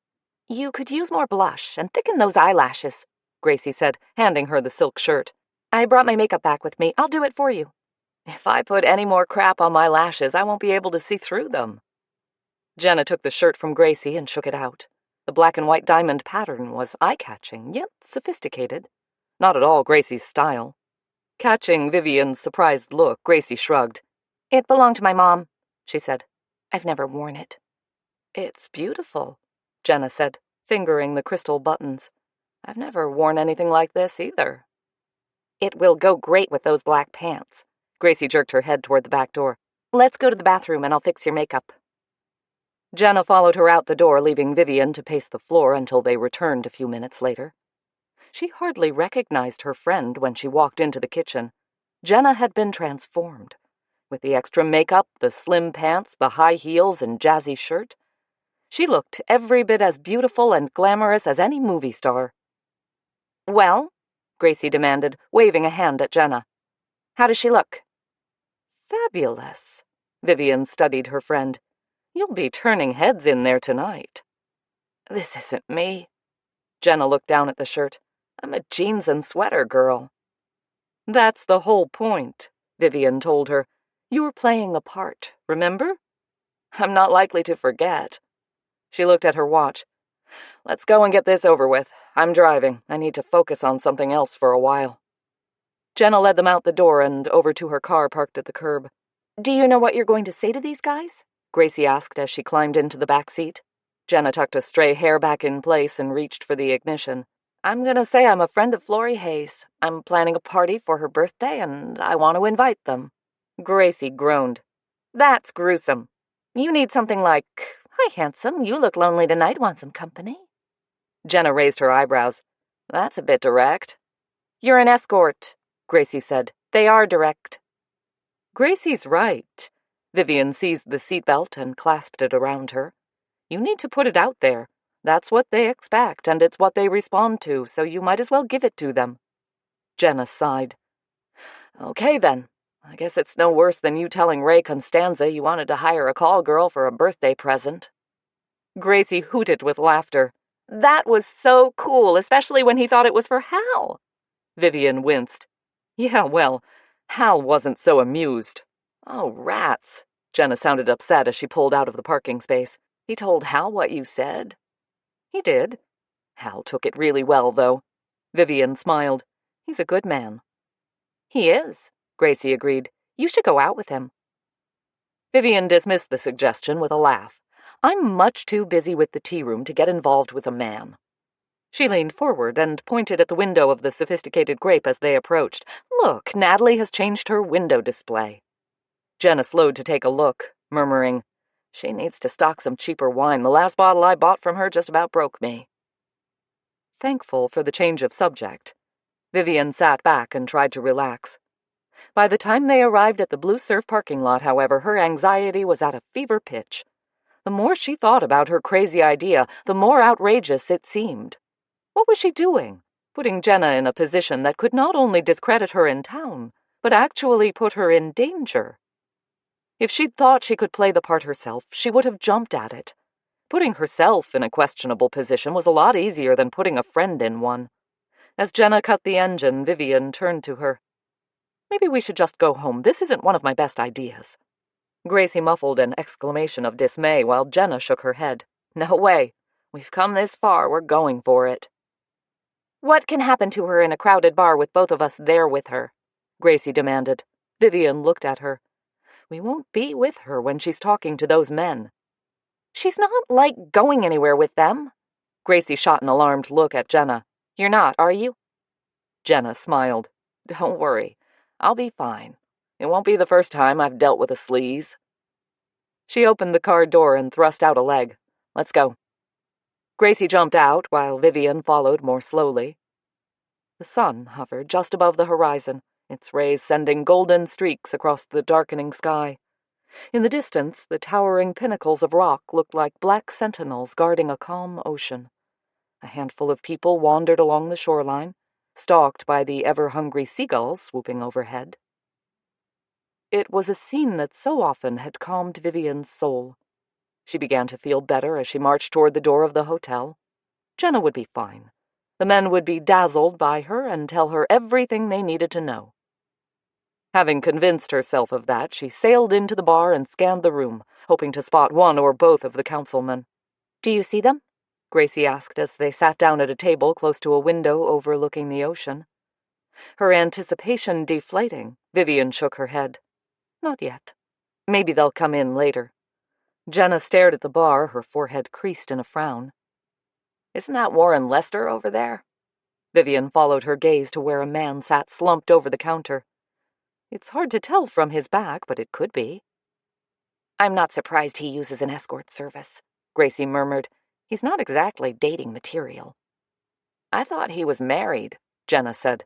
"You could use more blush and thicken those eyelashes," Gracie said, handing her the silk shirt. "I brought my makeup back with me. I'll do it for you." "If I put any more crap on my lashes, I won't be able to see through them." Jenna took the shirt from Gracie and shook it out. The black and white diamond pattern was eye-catching, yet sophisticated. Not at all Gracie's style. Catching Vivian's surprised look, Gracie shrugged. "It belonged to my mom," she said. "I've never worn it." "It's beautiful," Jenna said, fingering the crystal buttons. "I've never worn anything like this either." "It will go great with those black pants." Gracie jerked her head toward the back door. "Let's go to the bathroom and I'll fix your makeup." Jenna followed her out the door, leaving Vivian to pace the floor until they returned a few minutes later. She hardly recognized her friend when she walked into the kitchen. Jenna had been transformed. With the extra makeup, the slim pants, the high heels, and jazzy shirt, she looked every bit as beautiful and glamorous as any movie star. "Well?" Gracie demanded, waving a hand at Jenna. "How does she look?" "Fabulous." Vivian studied her friend. "You'll be turning heads in there tonight." "This isn't me." Jenna looked down at the shirt. "I'm a jeans and sweater girl." "That's the whole point," Vivian told her. "You're playing a part, remember?" "I'm not likely to forget." She looked at her watch. "Let's go and get this over with. I'm driving. I need to focus on something else for a while." Jenna led them out the door and over to her car parked at the curb. "Do you know what you're going to say to these guys?" Gracie asked as she climbed into the back seat. Jenna tucked a stray hair back in place and reached for the ignition. "I'm going to say I'm a friend of Florrie Hayes. I'm planning a party for her birthday, and I want to invite them." Gracie groaned. "That's gruesome. You need something like, 'Hi, handsome, you look lonely tonight, want some company?'" Jenna raised her eyebrows. "That's a bit direct." "You're an escort," Gracie said. "They are direct." Gracie's right. Vivian seized the seatbelt and clasped it around her. "You need to put it out there. That's what they expect, and it's what they respond to, so you might as well give it to them." Jenna sighed. "Okay, then. I guess it's no worse than you telling Ray Constanza you wanted to hire a call girl for a birthday present." Gracie hooted with laughter. "That was so cool, especially when he thought it was for Hal." Vivian winced. "Yeah, well, Hal wasn't so amused." "Oh, rats." Jenna sounded upset as she pulled out of the parking space. "He told Hal what you said?" "He did. Hal took it really well, though." Vivian smiled. "He's a good man." He is, Gracie agreed. You should go out with him. Vivian dismissed the suggestion with a laugh. I'm much too busy with the tea room to get involved with a man. She leaned forward and pointed at the window of the sophisticated grape as they approached. Look, Natalie has changed her window display. Jenna slowed to take a look, murmuring, She needs to stock some cheaper wine. The last bottle I bought from her just about broke me. Thankful for the change of subject, Vivian sat back and tried to relax. By the time they arrived at the Blue Surf parking lot, however, her anxiety was at a fever pitch. The more she thought about her crazy idea, the more outrageous it seemed. What was she doing? Putting Jenna in a position that could not only discredit her in town, but actually put her in danger. If she'd thought she could play the part herself, she would have jumped at it. Putting herself in a questionable position was a lot easier than putting a friend in one. As Jenna cut the engine, Vivian turned to her. Maybe we should just go home. This isn't one of my best ideas. Gracie muffled an exclamation of dismay while Jenna shook her head. No way. We've come this far. We're going for it. What can happen to her in a crowded bar with both of us there with her? Gracie demanded. Vivian looked at her. We won't be with her when she's talking to those men. She's not, going anywhere with them. Gracie shot an alarmed look at Jenna. You're not, are you? Jenna smiled. Don't worry. I'll be fine. It won't be the first time I've dealt with a sleaze. She opened the car door and thrust out a leg. Let's go. Gracie jumped out while Vivian followed more slowly. The sun hovered just above the horizon, its rays sending golden streaks across the darkening sky. In the distance, the towering pinnacles of rock looked like black sentinels guarding a calm ocean. A handful of people wandered along the shoreline, stalked by the ever-hungry seagulls swooping overhead. It was a scene that so often had calmed Vivian's soul. She began to feel better as she marched toward the door of the hotel. Jenna would be fine. The men would be dazzled by her and tell her everything they needed to know. Having convinced herself of that, she sailed into the bar and scanned the room, hoping to spot one or both of the councilmen. Do you see them? Gracie asked as they sat down at a table close to a window overlooking the ocean. Her anticipation deflating, Vivian shook her head. Not yet. Maybe they'll come in later. Jenna stared at the bar, her forehead creased in a frown. Isn't that Warren Lester over there? Vivian followed her gaze to where a man sat slumped over the counter. It's hard to tell from his back, but it could be. I'm not surprised he uses an escort service, Gracie murmured. He's not exactly dating material. I thought he was married, Jenna said.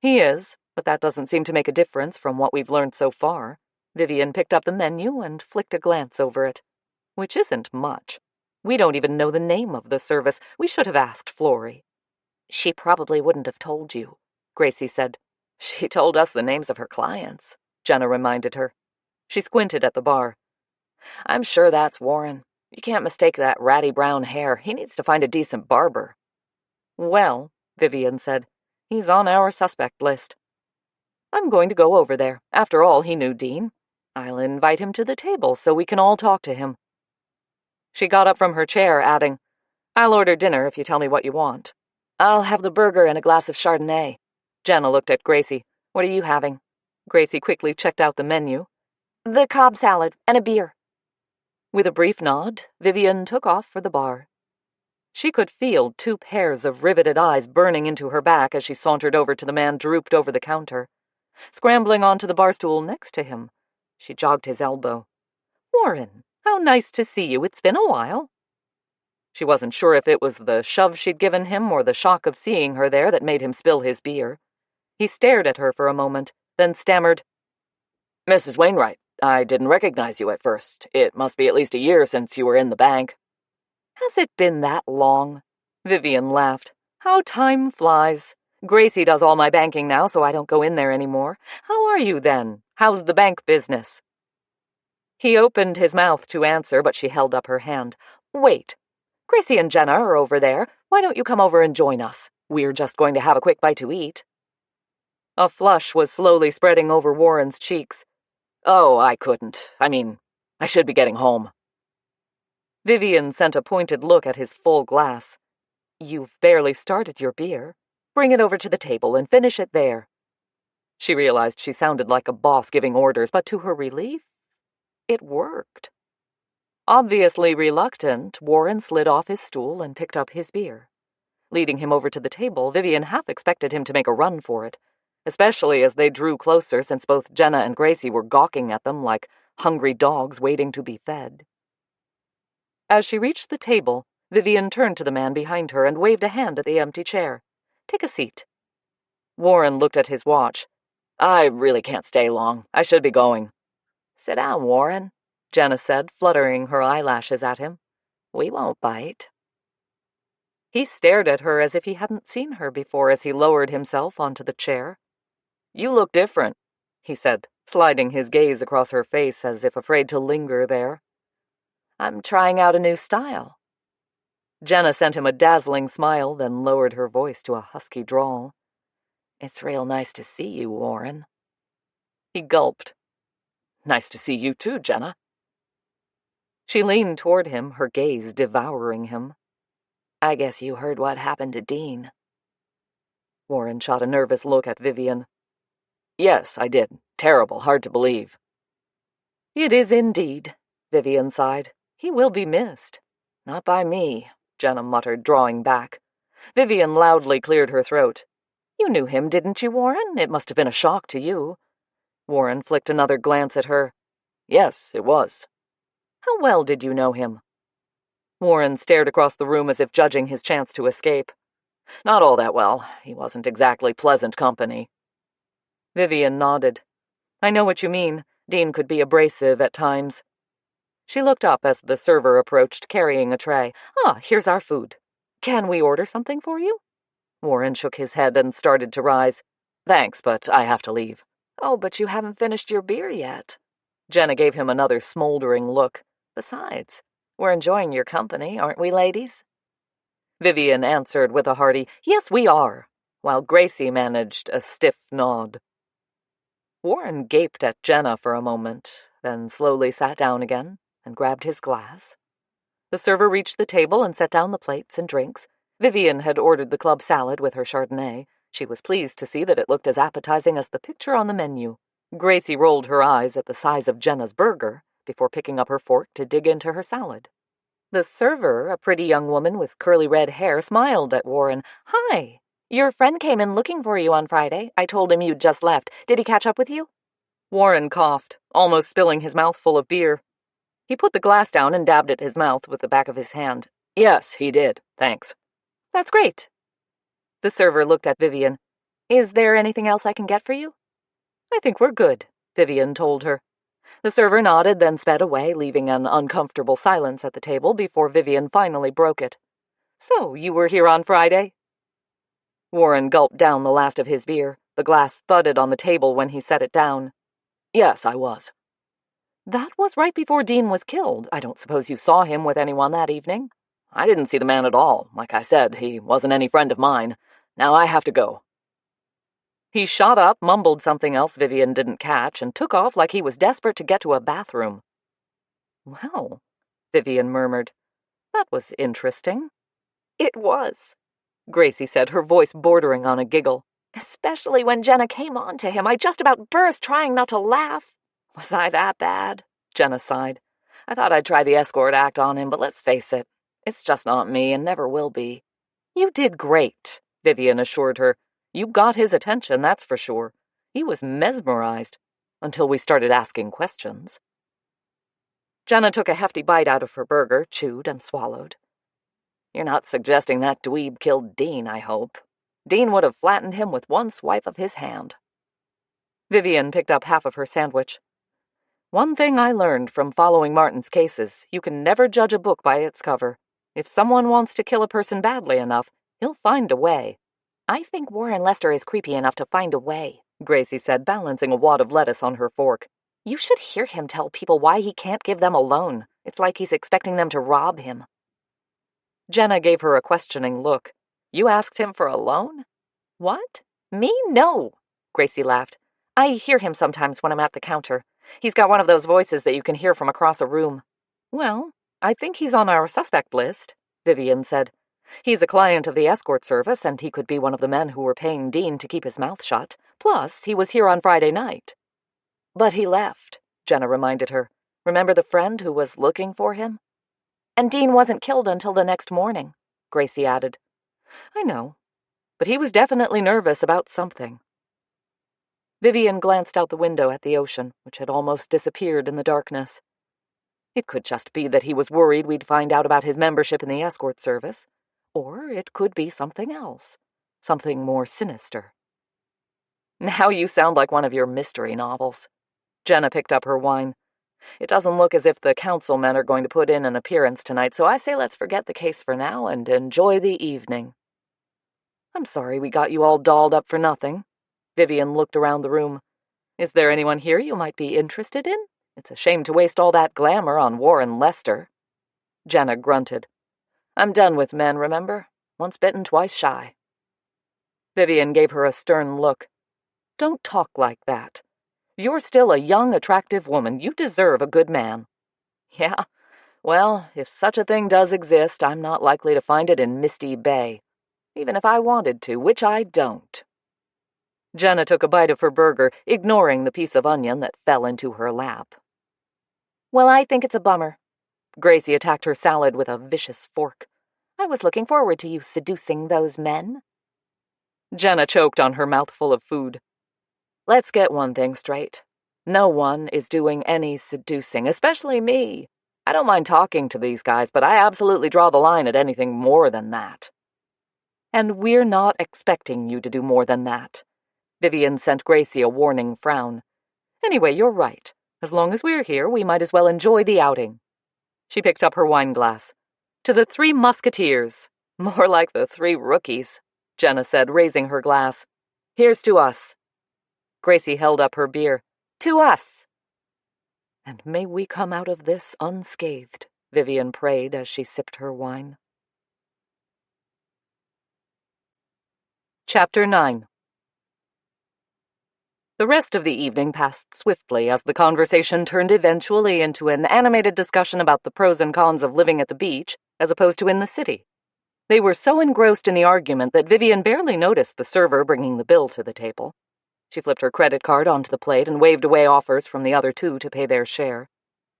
He is, but that doesn't seem to make a difference from what we've learned so far. Vivian picked up the menu and flicked a glance over it. Which isn't much. We don't even know the name of the service. We should have asked Florrie. She probably wouldn't have told you, Gracie said. She told us the names of her clients, Jenna reminded her. She squinted at the bar. I'm sure that's Warren. You can't mistake that ratty brown hair. He needs to find a decent barber. Well, Vivian said, he's on our suspect list. I'm going to go over there. After all, he knew Dean. I'll invite him to the table so we can all talk to him. She got up from her chair, adding, I'll order dinner if you tell me what you want. I'll have the burger and a glass of Chardonnay. Jenna looked at Gracie. What are you having? Gracie quickly checked out the menu. The Cobb salad and a beer. With a brief nod, Vivian took off for the bar. She could feel two pairs of riveted eyes burning into her back as she sauntered over to the man drooped over the counter. Scrambling onto the bar stool next to him, she jogged his elbow. Warren, how nice to see you. It's been a while. She wasn't sure if it was the shove she'd given him or the shock of seeing her there that made him spill his beer. He stared at her for a moment, then stammered, Mrs. Wainwright, I didn't recognize you at first. It must be at least a year since you were in the bank. Has it been that long? Vivian laughed. How time flies. Gracie does all my banking now, so I don't go in there anymore. How are you, then? How's the bank business? He opened his mouth to answer, but she held up her hand. Wait. Gracie and Jenna are over there. Why don't you come over and join us? We're just going to have a quick bite to eat. A flush was slowly spreading over Warren's cheeks. Oh, I couldn't. I should be getting home. Vivian sent a pointed look at his full glass. You've barely started your beer. Bring it over to the table and finish it there. She realized she sounded like a boss giving orders, but to her relief, it worked. Obviously reluctant, Warren slid off his stool and picked up his beer. Leading him over to the table, Vivian half expected him to make a run for it, especially as they drew closer since both Jenna and Gracie were gawking at them like hungry dogs waiting to be fed. As she reached the table, Vivian turned to the man behind her and waved a hand at the empty chair. "Take a seat." Warren looked at his watch. "I really can't stay long. I should be going." "Sit down, Warren," Jenna said, fluttering her eyelashes at him. "We won't bite." He stared at her as if he hadn't seen her before as he lowered himself onto the chair. "You look different," he said, sliding his gaze across her face as if afraid to linger there. "I'm trying out a new style." Jenna sent him a dazzling smile, then lowered her voice to a husky drawl. "It's real nice to see you, Warren." He gulped. "Nice to see you too, Jenna." She leaned toward him, her gaze devouring him. "I guess you heard what happened to Dean." Warren shot a nervous look at Vivian. "Yes, I did. Terrible, hard to believe." "It is indeed," Vivian sighed. "He will be missed." "Not by me," Jenna muttered, drawing back. Vivian loudly cleared her throat. "You knew him, didn't you, Warren? It must have been a shock to you." Warren flicked another glance at her. "Yes, it was." "How well did you know him?" Warren stared across the room as if judging his chance to escape. "Not all that well. He wasn't exactly pleasant company." Vivian nodded. "I know what you mean. Dean could be abrasive at times." She looked up as the server approached, carrying a tray. "Ah, here's our food. Can we order something for you?" Warren shook his head and started to rise. "Thanks, but I have to leave." "Oh, but you haven't finished your beer yet." Jenna gave him another smoldering look. "Besides, we're enjoying your company, aren't we, ladies?" Vivian answered with a hearty, "Yes, we are," while Gracie managed a stiff nod. Warren gaped at Jenna for a moment, then slowly sat down again and grabbed his glass. The server reached the table and set down the plates and drinks. Vivian had ordered the club salad with her Chardonnay. She was pleased to see that it looked as appetizing as the picture on the menu. Gracie rolled her eyes at the size of Jenna's burger before picking up her fork to dig into her salad. The server, a pretty young woman with curly red hair, smiled at Warren. "Hi. Your friend came in looking for you on Friday. I told him you'd just left. Did he catch up with you?" Warren coughed, almost spilling his mouth full of beer. He put the glass down and dabbed at his mouth with the back of his hand. "Yes, he did. Thanks." "That's great." The server looked at Vivian. "Is there anything else I can get for you?" "I think we're good," Vivian told her. The server nodded, then sped away, leaving an uncomfortable silence at the table before Vivian finally broke it. "So, you were here on Friday?" Warren gulped down the last of his beer. The glass thudded on the table when he set it down. "Yes, I was." "That was right before Dean was killed. I don't suppose you saw him with anyone that evening?" "I didn't see the man at all. Like I said, he wasn't any friend of mine. Now I have to go." He shot up, mumbled something else Vivian didn't catch, and took off like he was desperate to get to a bathroom. "Well," Vivian murmured, "that was interesting." "It was," Gracie said, her voice bordering on a giggle. "Especially when Jenna came on to him. I just about burst, trying not to laugh." "Was I that bad?" Jenna sighed. "I thought I'd try the escort act on him, but let's face it, it's just not me and never will be." "You did great," Vivian assured her. "You got his attention, that's for sure. He was mesmerized, until we started asking questions." Jenna took a hefty bite out of her burger, chewed and swallowed. "You're not suggesting that dweeb killed Dean, I hope. Dean would have flattened him with one swipe of his hand." Vivian picked up half of her sandwich. "One thing I learned from following Martin's cases, you can never judge a book by its cover. If someone wants to kill a person badly enough, he'll find a way." "I think Warren Lester is creepy enough to find a way," Gracie said, balancing a wad of lettuce on her fork. "You should hear him tell people why he can't give them a loan. It's like he's expecting them to rob him." Jenna gave her a questioning look. "You asked him for a loan?" "What? Me? No," Gracie laughed. "I hear him sometimes when I'm at the counter. He's got one of those voices that you can hear from across a room." "Well, I think he's on our suspect list," Vivian said. "He's a client of the escort service, and he could be one of the men who were paying Dean to keep his mouth shut. Plus, he was here on Friday night. But he left, Jenna reminded her. Remember the friend who was looking for him? And Dean wasn't killed until the next morning, Gracie added. I know, but he was definitely nervous about something. Vivian glanced out the window at the ocean, which had almost disappeared in the darkness. It could just be that he was worried we'd find out about his membership in the escort service, or it could be something else, something more sinister. Now you sound like one of your mystery novels. Jenna picked up her wine. It doesn't look as if the councilmen are going to put in an appearance tonight, so I say let's forget the case for now and enjoy the evening. I'm sorry we got you all dolled up for nothing. Vivian looked around the room. Is there anyone here you might be interested in? It's a shame to waste all that glamour on Warren Lester. Jenna grunted. I'm done with men, remember? Once bitten, twice shy. Vivian gave her a stern look. Don't talk like that. You're still a young, attractive woman. You deserve a good man. Yeah, well, if such a thing does exist, I'm not likely to find it in Misty Bay. Even if I wanted to, which I don't. Jenna took a bite of her burger, ignoring the piece of onion that fell into her lap. Well, I think it's a bummer. Gracie attacked her salad with a vicious fork. I was looking forward to you seducing those men. Jenna choked on her mouthful of food. Let's get one thing straight. No one is doing any seducing, especially me. I don't mind talking to these guys, but I absolutely draw the line at anything more than that. And we're not expecting you to do more than that. Vivian sent Gracie a warning frown. Anyway, you're right. As long as we're here, we might as well enjoy the outing. She picked up her wine glass. To the 3 musketeers. More like the 3 rookies, Jenna said, raising her glass. Here's to us. Gracie held up her beer. To us. And may we come out of this unscathed, Vivian prayed as she sipped her wine. Chapter 9. The rest of the evening passed swiftly as the conversation turned eventually into an animated discussion about the pros and cons of living at the beach as opposed to in the city. They were so engrossed in the argument that Vivian barely noticed the server bringing the bill to the table. She flipped her credit card onto the plate and waved away offers from the other 2 to pay their share.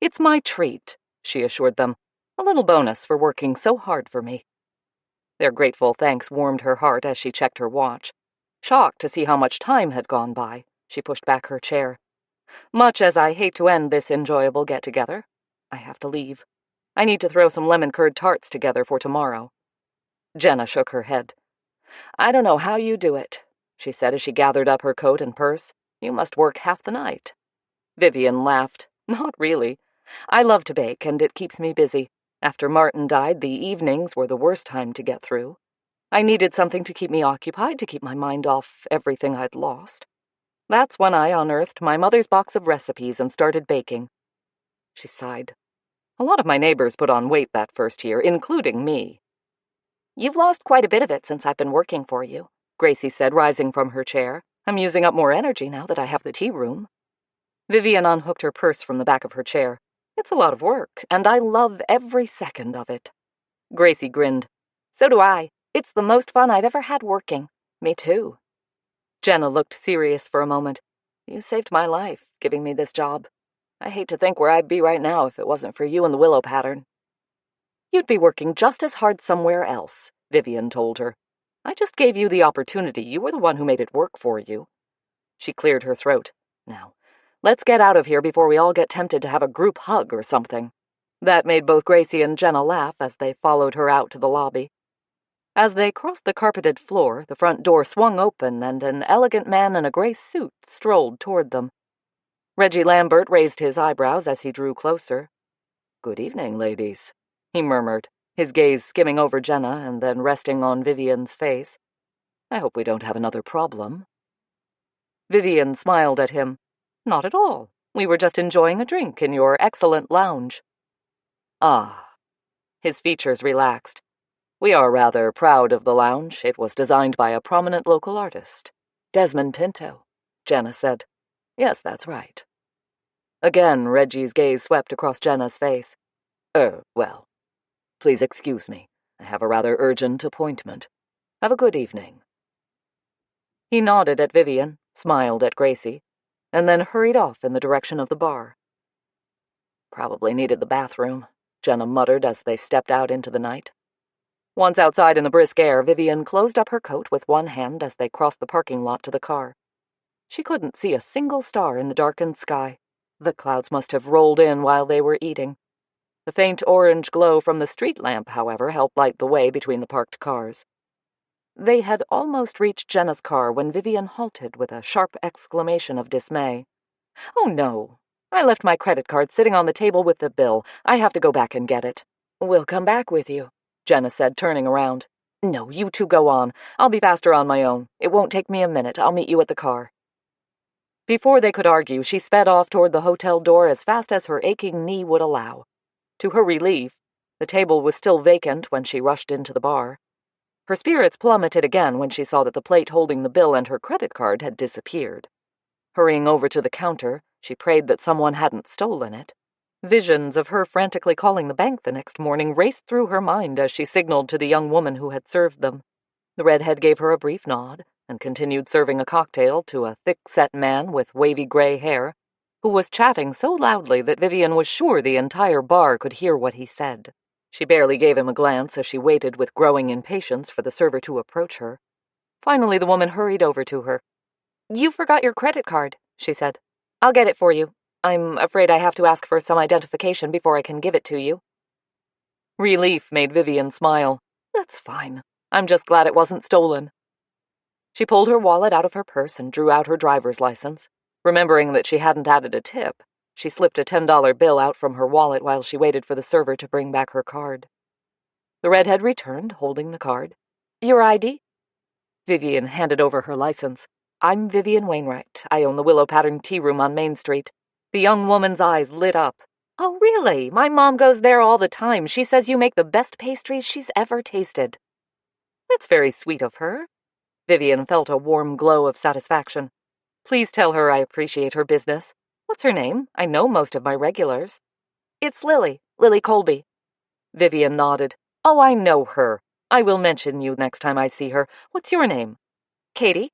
It's my treat, she assured them. A little bonus for working so hard for me. Their grateful thanks warmed her heart as she checked her watch. Shocked to see how much time had gone by, she pushed back her chair. Much as I hate to end this enjoyable get-together, I have to leave. I need to throw some lemon-curd tarts together for tomorrow. Jenna shook her head. I don't know how you do it, she said as she gathered up her coat and purse. You must work half the night. Vivian laughed. Not really. I love to bake, and it keeps me busy. After Martin died, the evenings were the worst time to get through. I needed something to keep me occupied, to keep my mind off everything I'd lost. That's when I unearthed my mother's box of recipes and started baking. She sighed. A lot of my neighbors put on weight that first year, including me. You've lost quite a bit of it since I've been working for you, Gracie said, rising from her chair. I'm using up more energy now that I have the tea room. Vivian unhooked her purse from the back of her chair. It's a lot of work, and I love every second of it. Gracie grinned. So do I. It's the most fun I've ever had working. Me too. Jenna looked serious for a moment. You saved my life, giving me this job. I hate to think where I'd be right now if it wasn't for you and the willow pattern. You'd be working just as hard somewhere else, Vivian told her. I just gave you the opportunity. You were the one who made it work for you. She cleared her throat. Now, let's get out of here before we all get tempted to have a group hug or something. That made both Gracie and Jenna laugh as they followed her out to the lobby. As they crossed the carpeted floor, the front door swung open and an elegant man in a gray suit strolled toward them. Reggie Lambert raised his eyebrows as he drew closer. Good evening, ladies, he murmured, his gaze skimming over Jenna and then resting on Vivian's face. I hope we don't have another problem. Vivian smiled at him. Not at all. We were just enjoying a drink in your excellent lounge. Ah. His features relaxed. We are rather proud of the lounge. It was designed by a prominent local artist. Desmond Pinto, Jenna said. Yes, that's right. Again, Reggie's gaze swept across Jenna's face. Well, please excuse me. I have a rather urgent appointment. Have a good evening. He nodded at Vivian. smiled at Gracie, and then hurried off in the direction of the bar. Probably needed the bathroom, Jenna muttered as they stepped out into the night. Once outside in the brisk air, Vivian closed up her coat with one hand as they crossed the parking lot to the car. She couldn't see a single star in the darkened sky. The clouds must have rolled in while they were eating. The faint orange glow from the street lamp, however, helped light the way between the parked cars. They had almost reached Jenna's car when Vivian halted with a sharp exclamation of dismay. "Oh, no. I left my credit card sitting on the table with the bill. I have to go back and get it." "We'll come back with you," Jenna said, turning around. "No, you two go on. I'll be faster on my own. It won't take me a minute. I'll meet you at the car." Before they could argue, she sped off toward the hotel door as fast as her aching knee would allow. To her relief, the table was still vacant when she rushed into the bar. Her spirits plummeted again when she saw that the plate holding the bill and her credit card had disappeared. Hurrying over to the counter, she prayed that someone hadn't stolen it. Visions of her frantically calling the bank the next morning raced through her mind as she signaled to the young woman who had served them. The redhead gave her a brief nod and continued serving a cocktail to a thick-set man with wavy gray hair, who was chatting so loudly that Vivian was sure the entire bar could hear what he said. She barely gave him a glance as she waited with growing impatience for the server to approach her. Finally, the woman hurried over to her. "You forgot your credit card," she said. "I'll get it for you. I'm afraid I have to ask for some identification before I can give it to you." Relief made Vivian smile. "That's fine. I'm just glad it wasn't stolen." She pulled her wallet out of her purse and drew out her driver's license. Remembering that she hadn't added a tip, she slipped a $10 bill out from her wallet while she waited for the server to bring back her card. The redhead returned, holding the card. "Your ID?" Vivian handed over her license. "I'm Vivian Wainwright. I own the Willow Pattern Tea Room on Main Street." The young woman's eyes lit up. "Oh, really? My mom goes there all the time. She says you make the best pastries she's ever tasted." "That's very sweet of her." Vivian felt a warm glow of satisfaction. "Please tell her I appreciate her business. What's her name? I know most of my regulars." "It's Lily Colby." Vivian nodded. "Oh, I know her. I will mention you next time I see her. What's your name?" "Katie.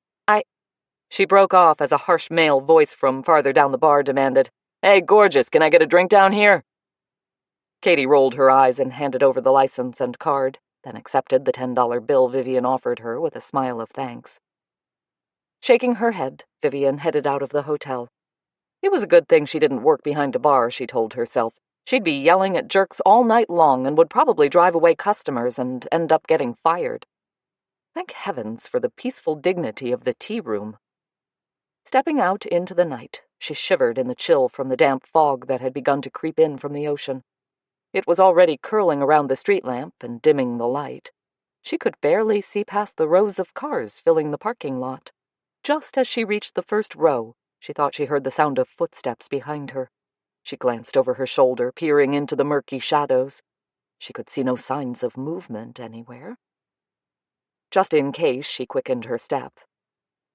She broke off as a harsh male voice from farther down the bar demanded, "Hey, gorgeous, can I get a drink down here?" Katie rolled her eyes and handed over the license and card, then accepted the $10 bill Vivian offered her with a smile of thanks. Shaking her head, Vivian headed out of the hotel. It was a good thing she didn't work behind a bar, she told herself. She'd be yelling at jerks all night long and would probably drive away customers and end up getting fired. Thank heavens for the peaceful dignity of the tea room. Stepping out into the night, she shivered in the chill from the damp fog that had begun to creep in from the ocean. It was already curling around the street lamp and dimming the light. She could barely see past the rows of cars filling the parking lot. Just as she reached the first row, she thought she heard the sound of footsteps behind her. She glanced over her shoulder, peering into the murky shadows. She could see no signs of movement anywhere. Just in case, she quickened her step.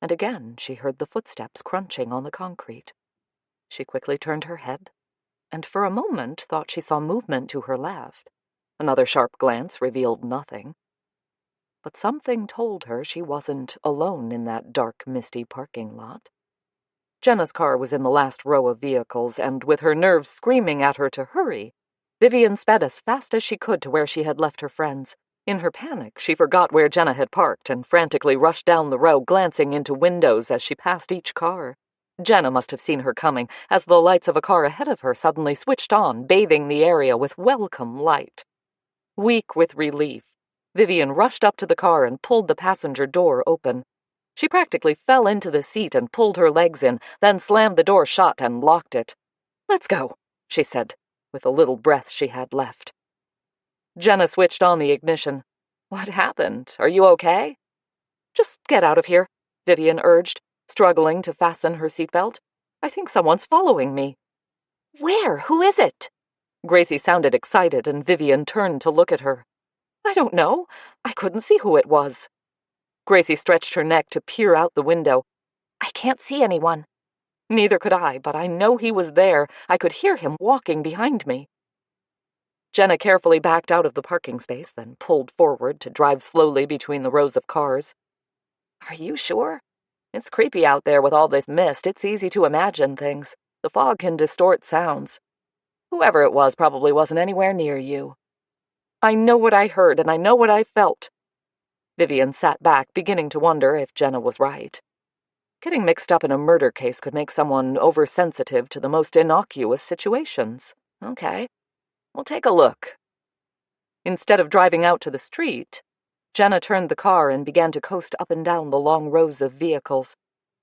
And again she heard the footsteps crunching on the concrete. She quickly turned her head, and for a moment thought she saw movement to her left. Another sharp glance revealed nothing. But something told her she wasn't alone in that dark, misty parking lot. Jenna's car was in the last row of vehicles, and with her nerves screaming at her to hurry, Vivian sped as fast as she could to where she had left her friends. In her panic, she forgot where Jenna had parked and frantically rushed down the row, glancing into windows as she passed each car. Jenna must have seen her coming, as the lights of a car ahead of her suddenly switched on, bathing the area with welcome light. Weak with relief, Vivian rushed up to the car and pulled the passenger door open. She practically fell into the seat and pulled her legs in, then slammed the door shut and locked it. "Let's go," she said, with the little breath she had left. Jenna switched on the ignition. "What happened? Are you okay?" "Just get out of here," Vivian urged, struggling to fasten her seatbelt. "I think someone's following me." "Where? Who is it?" Gracie sounded excited, and Vivian turned to look at her. "I don't know. I couldn't see who it was." Gracie stretched her neck to peer out the window. "I can't see anyone." "Neither could I, but I know he was there. I could hear him walking behind me." Jenna carefully backed out of the parking space, then pulled forward to drive slowly between the rows of cars. "Are you sure?" It's creepy out there with all this mist. It's easy to imagine things. The fog can distort sounds. Whoever it was probably wasn't anywhere near you. I know what I heard, and I know what I felt. Vivian sat back, beginning to wonder if Jenna was right. Getting mixed up in a murder case could make someone oversensitive to the most innocuous situations. Okay, we'll take a look. Instead of driving out to the street, Jenna turned the car and began to coast up and down the long rows of vehicles.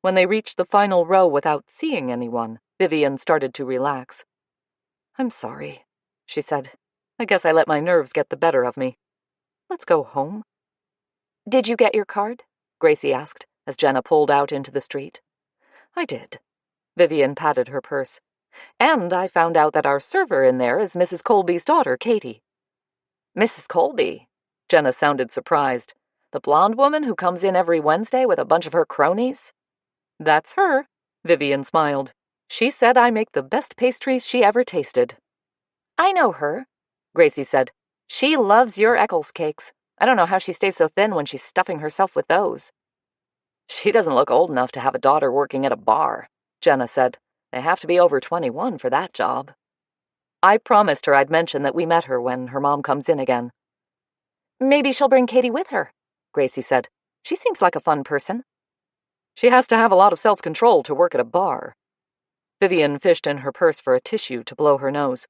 When they reached the final row without seeing anyone, Vivian started to relax. "I'm sorry," she said. "I guess I let my nerves get the better of me. Let's go home." "Did you get your card?" Gracie asked, as Jenna pulled out into the street. "I did." Vivian patted her purse. "And I found out that our server in there is Mrs. Colby's daughter, Katie." "Mrs. Colby?" Jenna sounded surprised. "The blonde woman who comes in every Wednesday with a bunch of her cronies?" "That's her," Vivian smiled. "She said I make the best pastries she ever tasted." "I know her," Gracie said. "She loves your Eccles cakes. I don't know how she stays so thin when she's stuffing herself with those." "She doesn't look old enough to have a daughter working at a bar," Jenna said. "They have to be over 21 for that job." I promised her I'd mention that we met her when her mom comes in again. "Maybe she'll bring Katie with her," Gracie said. "She seems like a fun person." "She has to have a lot of self-control to work at a bar." Vivian fished in her purse for a tissue to blow her nose.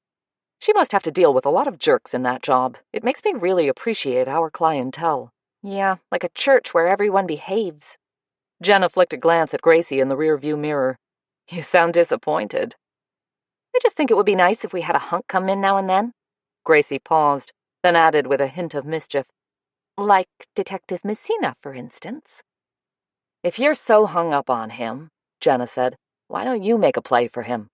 "She must have to deal with a lot of jerks in that job. It makes me really appreciate our clientele." "Yeah, like a church where everyone behaves." Jenna flicked a glance at Gracie in the rearview mirror. "You sound disappointed." "I just think it would be nice if we had a hunk come in now and then." Gracie paused, then added with a hint of mischief. "Like Detective Messina, for instance." "If you're so hung up on him," Jenna said, "why don't you make a play for him?"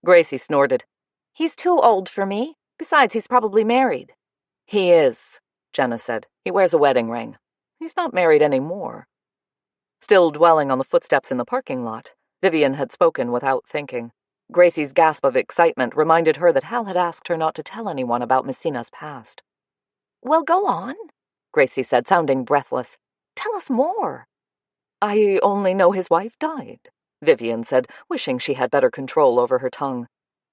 Gracie snorted. "He's too old for me. Besides, he's probably married." "He is," Jenna said. "He wears a wedding ring. He's not married anymore." Still dwelling on the footsteps in the parking lot, Vivian had spoken without thinking. Gracie's gasp of excitement reminded her that Hal had asked her not to tell anyone about Messina's past. "Well, go on," Gracie said, sounding breathless. "Tell us more." "I only know his wife died," Vivian said, wishing she had better control over her tongue.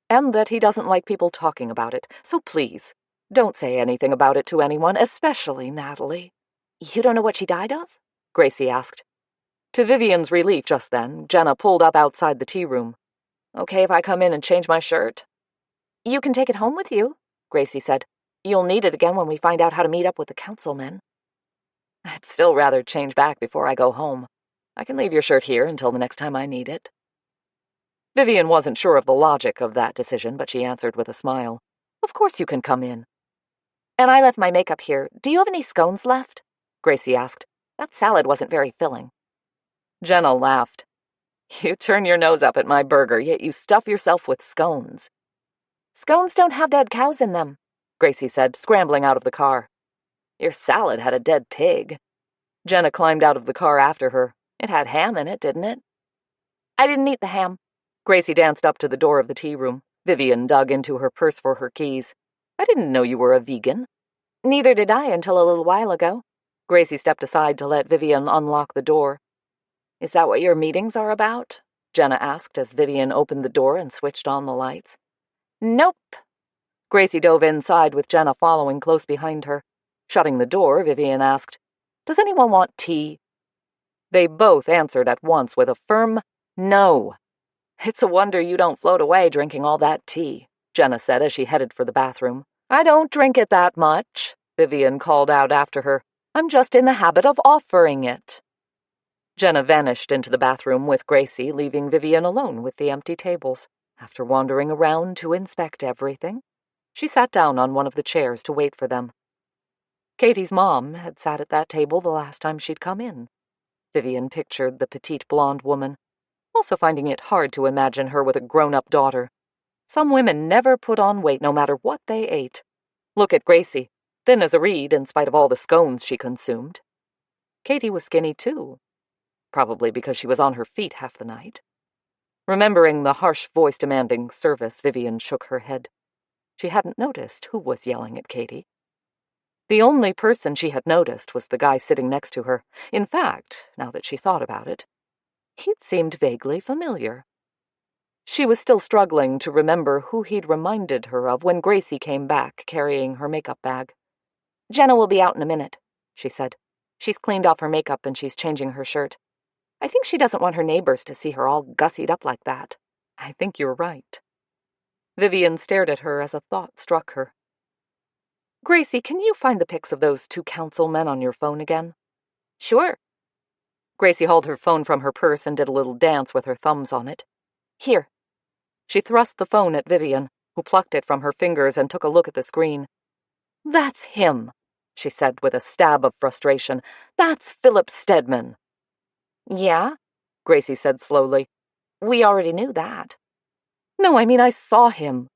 "And that he doesn't like people talking about it, so please, don't say anything about it to anyone, especially Natalie." "You don't know what she died of?" Gracie asked. To Vivian's relief just then, Jenna pulled up outside the tea room. "Okay if I come in and change my shirt?" "You can take it home with you," Gracie said. "You'll need it again when we find out how to meet up with the councilmen." "I'd still rather change back before I go home. I can leave your shirt here until the next time I need it." Vivian wasn't sure of the logic of that decision, but she answered with a smile. "Of course you can come in." "And I left my makeup here. Do you have any scones left?" Gracie asked. "That salad wasn't very filling." Jenna laughed. "You turn your nose up at my burger, yet you stuff yourself with scones." "Scones don't have dead cows in them," Gracie said, scrambling out of the car. "Your salad had a dead pig." Jenna climbed out of the car after her. "It had ham in it, didn't it?" "I didn't eat the ham." Gracie danced up to the door of the tea room. Vivian dug into her purse for her keys. "I didn't know you were a vegan." "Neither did I until a little while ago." Gracie stepped aside to let Vivian unlock the door. "Is that what your meetings are about?" Jenna asked as Vivian opened the door and switched on the lights. "Nope." Gracie dove inside with Jenna following close behind her. Shutting the door, Vivian asked, "Does anyone want tea?" They both answered at once with a firm no. "It's a wonder you don't float away drinking all that tea," Jenna said as she headed for the bathroom. "I don't drink it that much," Vivian called out after her. "I'm just in the habit of offering it." Jenna vanished into the bathroom with Gracie, leaving Vivian alone with the empty tables. After wandering around to inspect everything, she sat down on one of the chairs to wait for them. Katie's mom had sat at that table the last time she'd come in. Vivian pictured the petite blonde woman, also finding it hard to imagine her with a grown-up daughter. Some women never put on weight no matter what they ate. Look at Gracie, thin as a reed in spite of all the scones she consumed. Katie was skinny too, probably because she was on her feet half the night. Remembering the harsh voice demanding service, Vivian shook her head. She hadn't noticed who was yelling at Katie. The only person she had noticed was the guy sitting next to her. In fact, now that she thought about it, He'd seemed vaguely familiar. She was still struggling to remember who he'd reminded her of when Gracie came back, carrying her makeup bag. "Jenna will be out in a minute," she said. "She's cleaned off her makeup and she's changing her shirt. I think she doesn't want her neighbors to see her all gussied up like that." "I think you're right." Vivian stared at her as a thought struck her. "Gracie, can you find the pics of those 2 councilmen on your phone again?" "Sure." Gracie hauled her phone from her purse and did a little dance with her thumbs on it. "Here." She thrust the phone at Vivian, who plucked it from her fingers and took a look at the screen. "That's him," she said with a stab of frustration. "That's Philip Stedman." "Yeah?" Gracie said slowly. "We already knew that." "No, I mean I saw him."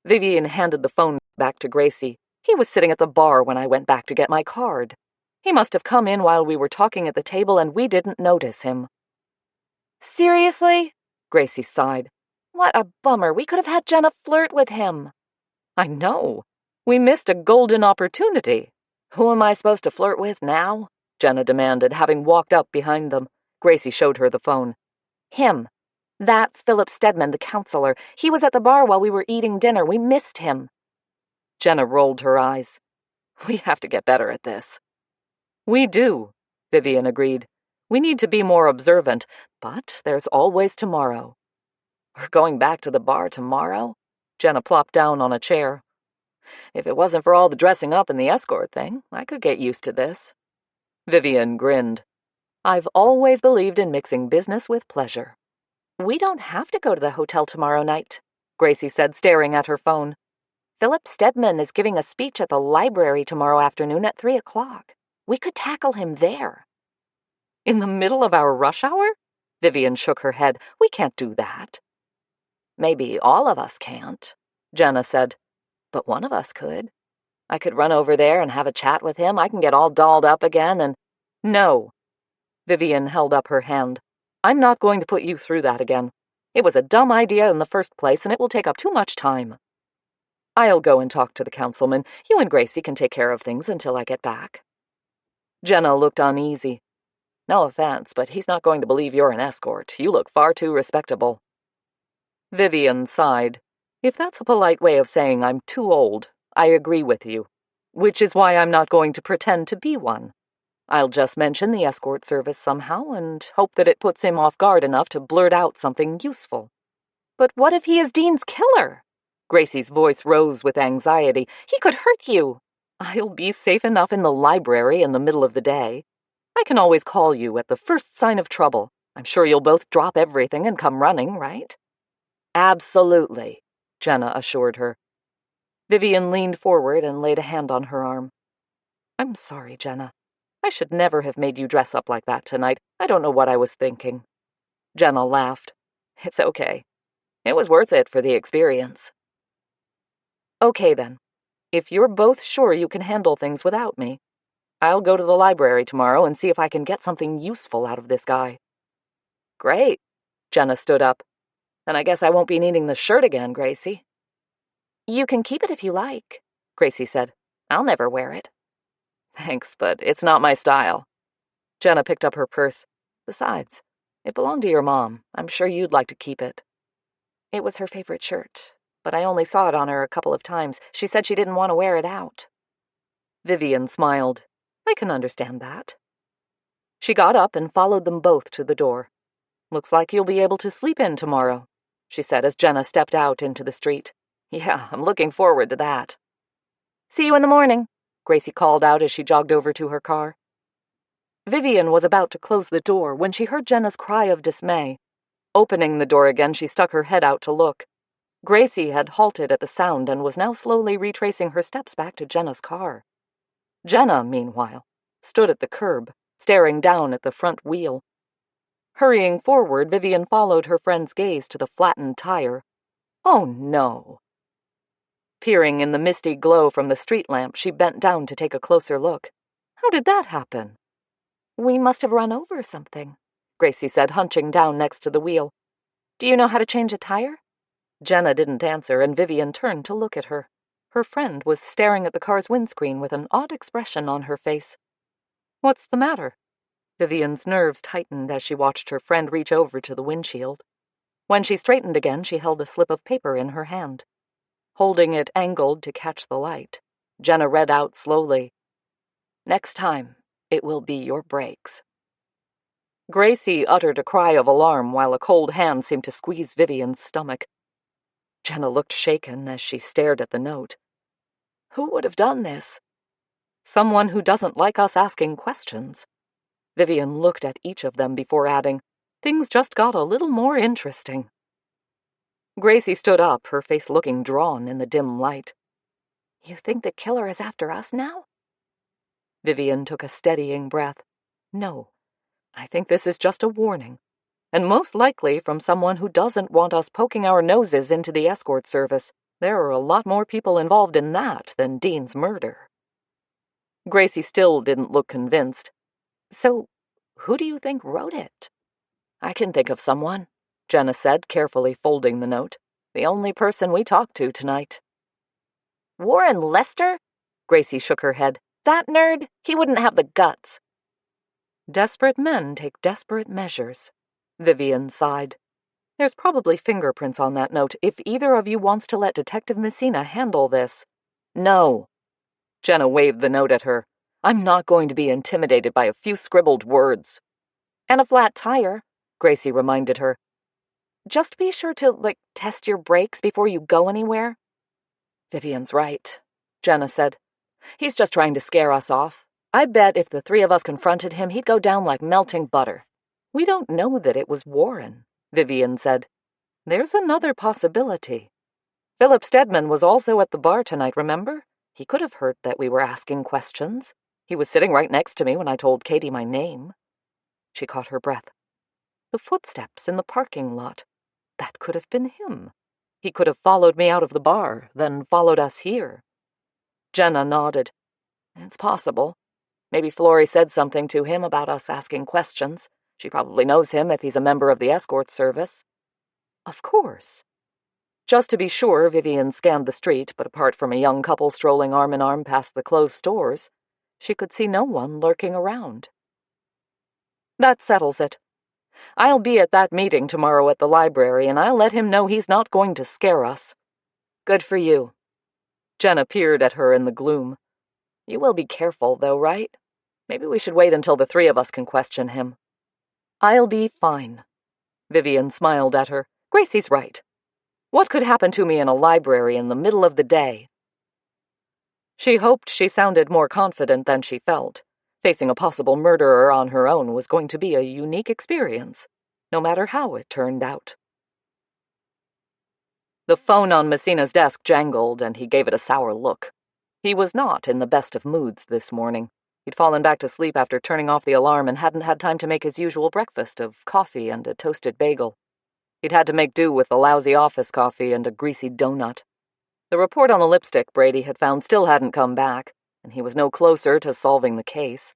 Vivian handed the phone back to Gracie. "He was sitting at the bar when I went back to get my card. He must have come in while we were talking at the table and we didn't notice him." "Seriously?" Gracie sighed. "What a bummer. We could have had Jenna flirt with him." "I know. We missed a golden opportunity." "Who am I supposed to flirt with now?" Jenna demanded, having walked up behind them. Gracie showed her the phone. "Him. That's Philip Stedman, the counselor. He was at the bar while we were eating dinner. We missed him." Jenna rolled her eyes. "We have to get better at this." "We do," Vivian agreed. "We need to be more observant, but there's always tomorrow." "We're going back to the bar tomorrow?" Jenna plopped down on a chair. "If it wasn't for all the dressing up and the escort thing, I could get used to this." Vivian grinned. "I've always believed in mixing business with pleasure." "We don't have to go to the hotel tomorrow night," Gracie said, staring at her phone. "Philip Stedman is giving a speech at the library tomorrow afternoon at 3 o'clock. We could tackle him there." "In the middle of our rush hour?" Vivian shook her head. "We can't do that." "Maybe all of us can't," Jenna said. "But one of us could. I could run over there and have a chat with him. I can get all dolled up again and—" "No." Vivian held up her hand. "I'm not going to put you through that again. It was a dumb idea in the first place, and it will take up too much time. I'll go and talk to the councilman. You and Gracie can take care of things until I get back." Jenna looked uneasy. "No offense, but he's not going to believe you're an escort. You look far too respectable." Vivian sighed. "If that's a polite way of saying I'm too old, I agree with you. Which is why I'm not going to pretend to be one. I'll just mention the escort service somehow and hope that it puts him off guard enough to blurt out something useful." "But what if he is Dean's killer?" Gracie's voice rose with anxiety. "He could hurt you." "I'll be safe enough in the library in the middle of the day. I can always call you at the first sign of trouble. I'm sure you'll both drop everything and come running, right?" "Absolutely," Jenna assured her. Vivian leaned forward and laid a hand on her arm. "I'm sorry, Jenna. I should never have made you dress up like that tonight. I don't know what I was thinking." Jenna laughed. "It's okay. It was worth it for the experience." "Okay, then. If you're both sure you can handle things without me, I'll go to the library tomorrow and see if I can get something useful out of this guy." "Great." Jenna stood up. "Then I guess I won't be needing the shirt again, Gracie." "You can keep it if you like," Gracie said. "I'll never wear it." "Thanks, but it's not my style." Jenna picked up her purse. "Besides, it belonged to your mom. I'm sure you'd like to keep it." "It was her favorite shirt, but I only saw it on her a couple of times. She said she didn't want to wear it out." Vivian smiled. "I can understand that." She got up and followed them both to the door. "Looks like you'll be able to sleep in tomorrow," she said as Jenna stepped out into the street. "Yeah, I'm looking forward to that." "See you in the morning," Gracie called out as she jogged over to her car. Vivian was about to close the door when she heard Jenna's cry of dismay. Opening the door again, she stuck her head out to look. Gracie had halted at the sound and was now slowly retracing her steps back to Jenna's car. Jenna, meanwhile, stood at the curb, staring down at the front wheel. Hurrying forward, Vivian followed her friend's gaze to the flattened tire. Oh, no. Peering in the misty glow from the street lamp, she bent down to take a closer look. How did that happen? "We must have run over something," Gracie said, hunching down next to the wheel. "Do you know how to change a tire?" Jenna didn't answer, and Vivian turned to look at her. Her friend was staring at the car's windscreen with an odd expression on her face. "What's the matter?" Vivian's nerves tightened as she watched her friend reach over to the windshield. When she straightened again, she held a slip of paper in her hand. Holding it angled to catch the light, Jenna read out slowly, "Next time, it will be your brakes." Gracie uttered a cry of alarm while a cold hand seemed to squeeze Vivian's stomach. Jenna looked shaken as she stared at the note. Who would have done this? Someone who doesn't like us asking questions. Vivian looked at each of them before adding, "Things just got a little more interesting." Gracie stood up, her face looking drawn in the dim light. "You think the killer is after us now?" Vivian took a steadying breath. "No, I think this is just a warning, and most likely from someone who doesn't want us poking our noses into the escort service. There are a lot more people involved in that than Dean's murder." Gracie still didn't look convinced. "So, who do you think wrote it?" "I can think of someone," Jenna said, carefully folding the note. "The only person we talked to tonight." "Warren Lester?" Gracie shook her head. "That nerd? He wouldn't have the guts." "Desperate men take desperate measures," Vivian sighed. "There's probably fingerprints on that note if either of you wants to let Detective Messina handle this." "No." Jenna waved the note at her. "I'm not going to be intimidated by a few scribbled words." "And a flat tire," Gracie reminded her. "Just be sure to, test your brakes before you go anywhere." "Vivian's right," Jenna said. "He's just trying to scare us off. I bet if the three of us confronted him, he'd go down like melting butter." "We don't know that it was Warren," Vivian said. "There's another possibility. Philip Stedman was also at the bar tonight, remember? He could have heard that we were asking questions. He was sitting right next to me when I told Katie my name." She caught her breath. The footsteps in the parking lot. That could have been him. He could have followed me out of the bar, then followed us here. Jenna nodded. "It's possible. Maybe Florrie said something to him about us asking questions. She probably knows him if he's a member of the escort service." "Of course." Just to be sure, Vivian scanned the street, but apart from a young couple strolling arm in arm past the closed stores, she could see no one lurking around. "That settles it. I'll be at that meeting tomorrow at the library, and I'll let him know he's not going to scare us." "Good for you." Jenna peered at her in the gloom. "You will be careful, though, right? Maybe we should wait until the three of us can question him." "I'll be fine." Vivian smiled at her. "Gracie's right. What could happen to me in a library in the middle of the day?" She hoped she sounded more confident than she felt. Facing a possible murderer on her own was going to be a unique experience, no matter how it turned out. The phone on Messina's desk jangled, and he gave it a sour look. He was not in the best of moods this morning. He'd fallen back to sleep after turning off the alarm and hadn't had time to make his usual breakfast of coffee and a toasted bagel. He'd had to make do with the lousy office coffee and a greasy donut. The report on the lipstick Brady had found still hadn't come back, and he was no closer to solving the case.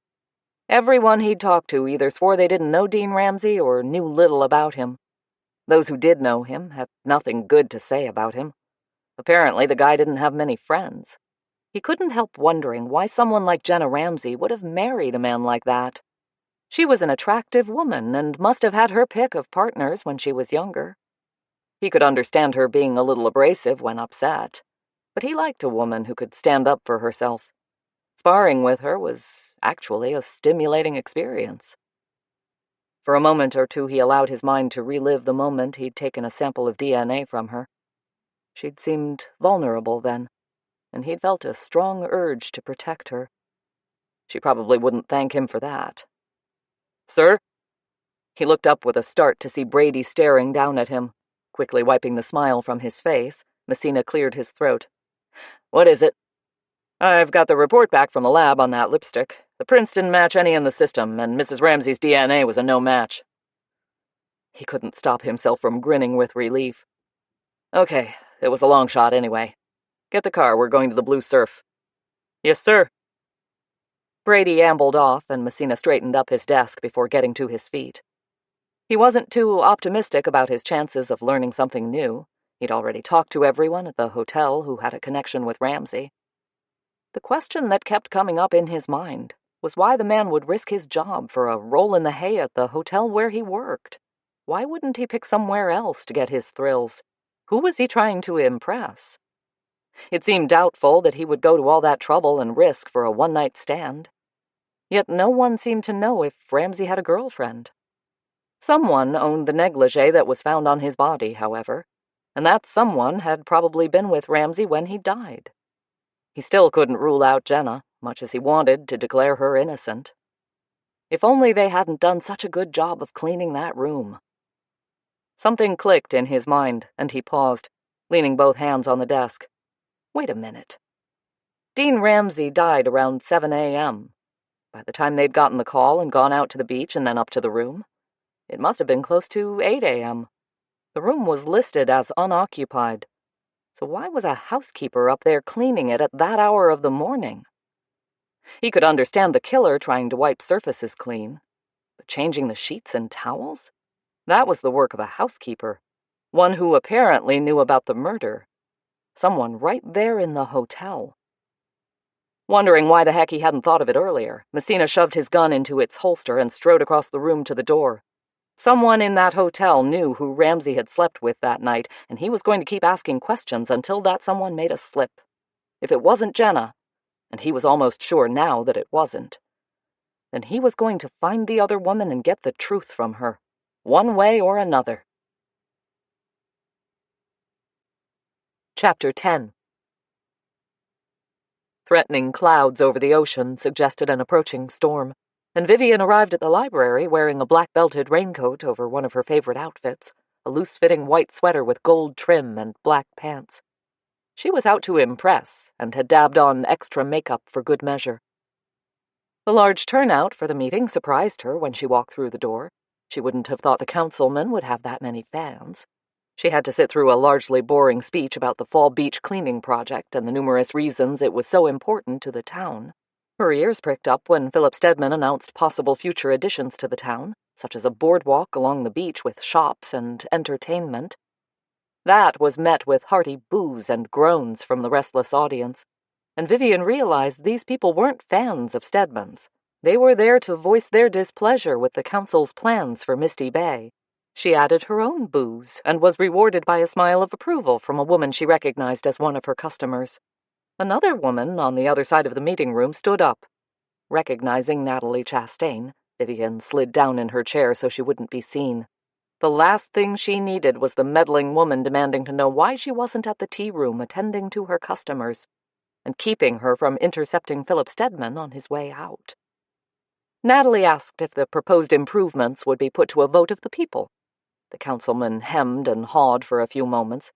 Everyone he'd talked to either swore they didn't know Dean Ramsey or knew little about him. Those who did know him had nothing good to say about him. Apparently, the guy didn't have many friends. He couldn't help wondering why someone like Jenna Ramsey would have married a man like that. She was an attractive woman and must have had her pick of partners when she was younger. He could understand her being a little abrasive when upset, but he liked a woman who could stand up for herself. Sparring with her was actually a stimulating experience. For a moment or two he allowed his mind to relive the moment he'd taken a sample of DNA from her. She'd seemed vulnerable then, and he'd felt a strong urge to protect her. She probably wouldn't thank him for that. "Sir?" He looked up with a start to see Brady staring down at him. Quickly wiping the smile from his face, Messina cleared his throat. "What is it?" "I've got the report back from the lab on that lipstick. The prints didn't match any in the system, and Mrs. Ramsey's DNA was a no match." He couldn't stop himself from grinning with relief. "Okay, it was a long shot anyway. Get the car, we're going to the Blue Surf." "Yes, sir." Brady ambled off, and Messina straightened up his desk before getting to his feet. He wasn't too optimistic about his chances of learning something new. He'd already talked to everyone at the hotel who had a connection with Ramsey. The question that kept coming up in his mind was why the man would risk his job for a roll in the hay at the hotel where he worked. Why wouldn't he pick somewhere else to get his thrills? Who was he trying to impress? It seemed doubtful that he would go to all that trouble and risk for a one-night stand. Yet no one seemed to know if Ramsay had a girlfriend. Someone owned the negligee that was found on his body, however, and that someone had probably been with Ramsay when he died. He still couldn't rule out Jenna, much as he wanted to declare her innocent. If only they hadn't done such a good job of cleaning that room. Something clicked in his mind, and he paused, leaning both hands on the desk. Wait a minute. Dean Ramsay died around 7 a.m. By the time they'd gotten the call and gone out to the beach and then up to the room, it must have been close to 8 a.m. The room was listed as unoccupied, so why was a housekeeper up there cleaning it at that hour of the morning? He could understand the killer trying to wipe surfaces clean, but changing the sheets and towels? That was the work of a housekeeper, one who apparently knew about the murder. Someone right there in the hotel. Wondering why the heck he hadn't thought of it earlier, Messina shoved his gun into its holster and strode across the room to the door. Someone in that hotel knew who Ramsay had slept with that night, and he was going to keep asking questions until that someone made a slip. If it wasn't Jenna, and he was almost sure now that it wasn't, then he was going to find the other woman and get the truth from her, one way or another. Chapter 10. Threatening clouds over the ocean suggested an approaching storm, and Vivian arrived at the library wearing a black-belted raincoat over one of her favorite outfits, a loose-fitting white sweater with gold trim and black pants. She was out to impress, and had dabbed on extra makeup for good measure. The large turnout for the meeting surprised her when she walked through the door. She wouldn't have thought the councilman would have that many fans. She had to sit through a largely boring speech about the fall beach cleaning project and the numerous reasons it was so important to the town. Her ears pricked up when Philip Stedman announced possible future additions to the town, such as a boardwalk along the beach with shops and entertainment. That was met with hearty boos and groans from the restless audience, and Vivian realized these people weren't fans of Stedman's. They were there to voice their displeasure with the council's plans for Misty Bay. She added her own boos and was rewarded by a smile of approval from a woman she recognized as one of her customers. Another woman on the other side of the meeting room stood up. Recognizing Natalie Chastain, Vivian slid down in her chair so she wouldn't be seen. The last thing she needed was the meddling woman demanding to know why she wasn't at the tea room attending to her customers, and keeping her from intercepting Philip Stedman on his way out. Natalie asked if the proposed improvements would be put to a vote of the people. The councilman hemmed and hawed for a few moments,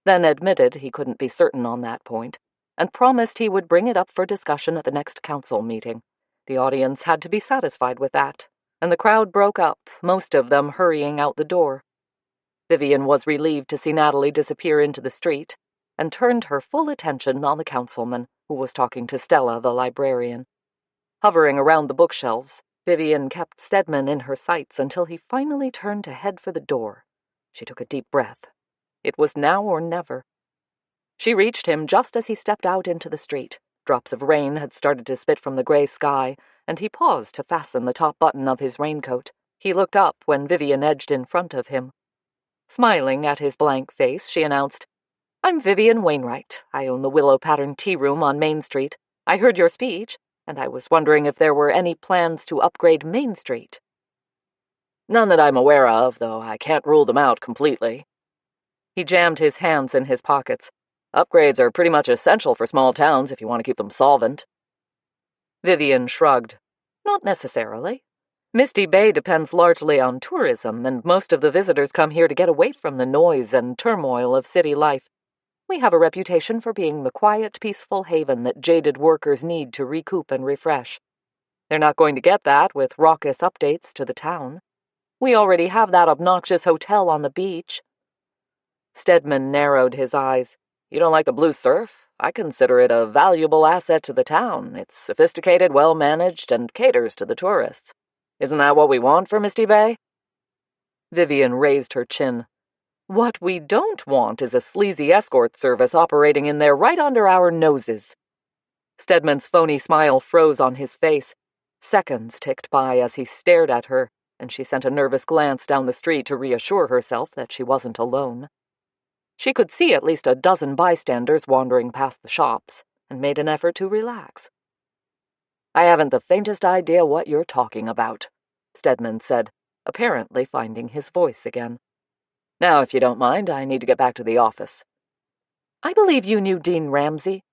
then admitted he couldn't be certain on that point, and promised he would bring it up for discussion at the next council meeting. The audience had to be satisfied with that, and the crowd broke up, most of them hurrying out the door. Vivian was relieved to see Natalie disappear into the street, and turned her full attention on the councilman, who was talking to Stella, the librarian. Hovering around the bookshelves, Vivian kept Stedman in her sights until he finally turned to head for the door. She took a deep breath. It was now or never. She reached him just as he stepped out into the street. Drops of rain had started to spit from the gray sky, and he paused to fasten the top button of his raincoat. He looked up when Vivian edged in front of him. Smiling at his blank face, she announced, "I'm Vivian Wainwright. I own the Willow Pattern Tea Room on Main Street. I heard your speech, and I was wondering if there were any plans to upgrade Main Street." "None that I'm aware of, though I can't rule them out completely." He jammed his hands in his pockets. "Upgrades are pretty much essential for small towns if you want to keep them solvent." Vivian shrugged. "Not necessarily. Misty Bay depends largely on tourism, and most of the visitors come here to get away from the noise and turmoil of city life. We have a reputation for being the quiet, peaceful haven that jaded workers need to recoup and refresh. They're not going to get that with raucous updates to the town. We already have that obnoxious hotel on the beach." Stedman narrowed his eyes. "You don't like the blue surf? I consider it a valuable asset to the town. It's sophisticated, well-managed, and caters to the tourists. Isn't that what we want for Misty Bay?" Vivian raised her chin. "What we don't want is a sleazy escort service operating in there right under our noses." Stedman's phony smile froze on his face. Seconds ticked by as he stared at her, and she sent a nervous glance down the street to reassure herself that she wasn't alone. She could see at least a dozen bystanders wandering past the shops, and made an effort to relax. "I haven't the faintest idea what you're talking about," Stedman said, apparently finding his voice again. "Now, if you don't mind, I need to get back to the office." "I believe you knew Dean Ramsey."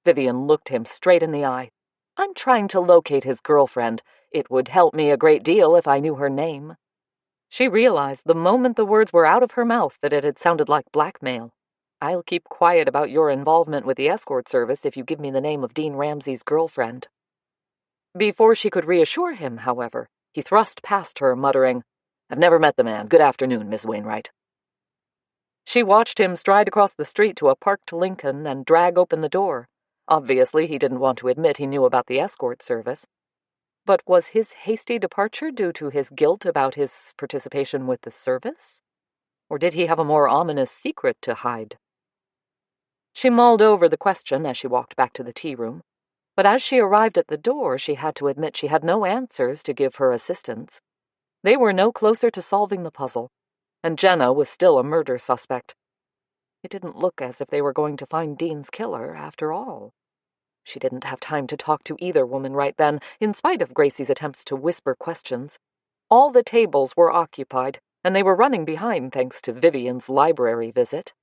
Vivian looked him straight in the eye. "I'm trying to locate his girlfriend. It would help me a great deal if I knew her name." She realized the moment the words were out of her mouth that it had sounded like blackmail. "I'll keep quiet about your involvement with the escort service if you give me the name of Dean Ramsey's girlfriend." Before she could reassure him, however, he thrust past her, muttering, "I've never met the man. Good afternoon, Miss Wainwright." She watched him stride across the street to a parked Lincoln and drag open the door. Obviously, he didn't want to admit he knew about the escort service. But was his hasty departure due to his guilt about his participation with the service? Or did he have a more ominous secret to hide? She mulled over the question as she walked back to the tea room. But as she arrived at the door, she had to admit she had no answers to give her assistants. They were no closer to solving the puzzle, and Jenna was still a murder suspect. It didn't look as if they were going to find Dean's killer, after all. She didn't have time to talk to either woman right then, in spite of Gracie's attempts to whisper questions. All the tables were occupied, and they were running behind thanks to Vivian's library visit.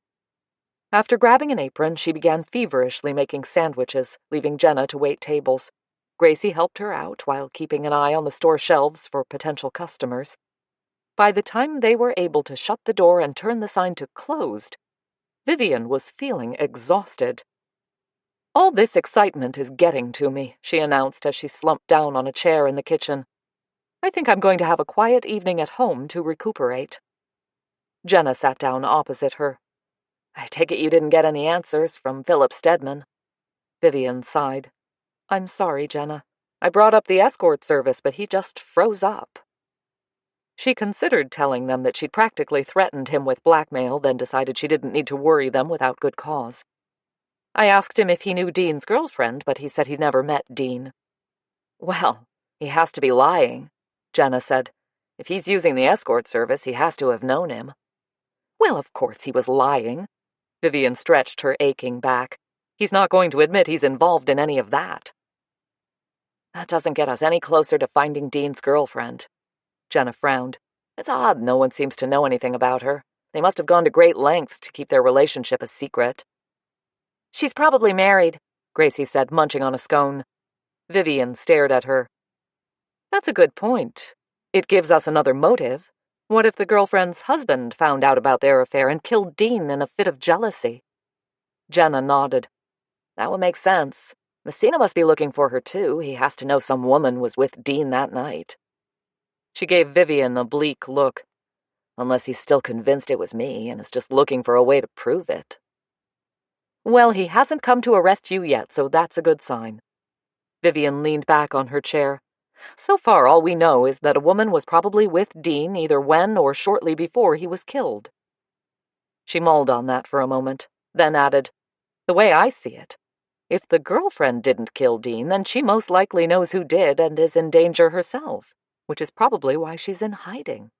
After grabbing an apron, she began feverishly making sandwiches, leaving Jenna to wait tables. Gracie helped her out while keeping an eye on the store shelves for potential customers. By the time they were able to shut the door and turn the sign to closed, Vivian was feeling exhausted. "All this excitement is getting to me," she announced as she slumped down on a chair in the kitchen. "I think I'm going to have a quiet evening at home to recuperate." Jenna sat down opposite her. "I take it you didn't get any answers from Philip Stedman." Vivian sighed. "I'm sorry, Jenna. I brought up the escort service, but he just froze up." She considered telling them that she'd practically threatened him with blackmail, then decided she didn't need to worry them without good cause. "I asked him if he knew Dean's girlfriend, but he said he'd never met Dean." "Well, he has to be lying," Jenna said. "If he's using the escort service, he has to have known him." "Well, of course he was lying." Vivian stretched her aching back. "He's not going to admit he's involved in any of that." "That doesn't get us any closer to finding Dean's girlfriend." Jenna frowned. "It's odd no one seems to know anything about her. They must have gone to great lengths to keep their relationship a secret." "She's probably married," Gracie said, munching on a scone. Vivian stared at her. "That's a good point. It gives us another motive. What if the girlfriend's husband found out about their affair and killed Dean in a fit of jealousy?" Jenna nodded. "That would make sense. Messina must be looking for her, too. He has to know some woman was with Dean that night." She gave Vivian a bleak look. "Unless he's still convinced it was me and is just looking for a way to prove it." "Well, he hasn't come to arrest you yet, so that's a good sign." Vivian leaned back on her chair. "So far, all we know is that a woman was probably with Dean either when or shortly before he was killed." She mulled on that for a moment, then added, "The way I see it, if the girlfriend didn't kill Dean, then she most likely knows who did and is in danger herself, which is probably why she's in hiding,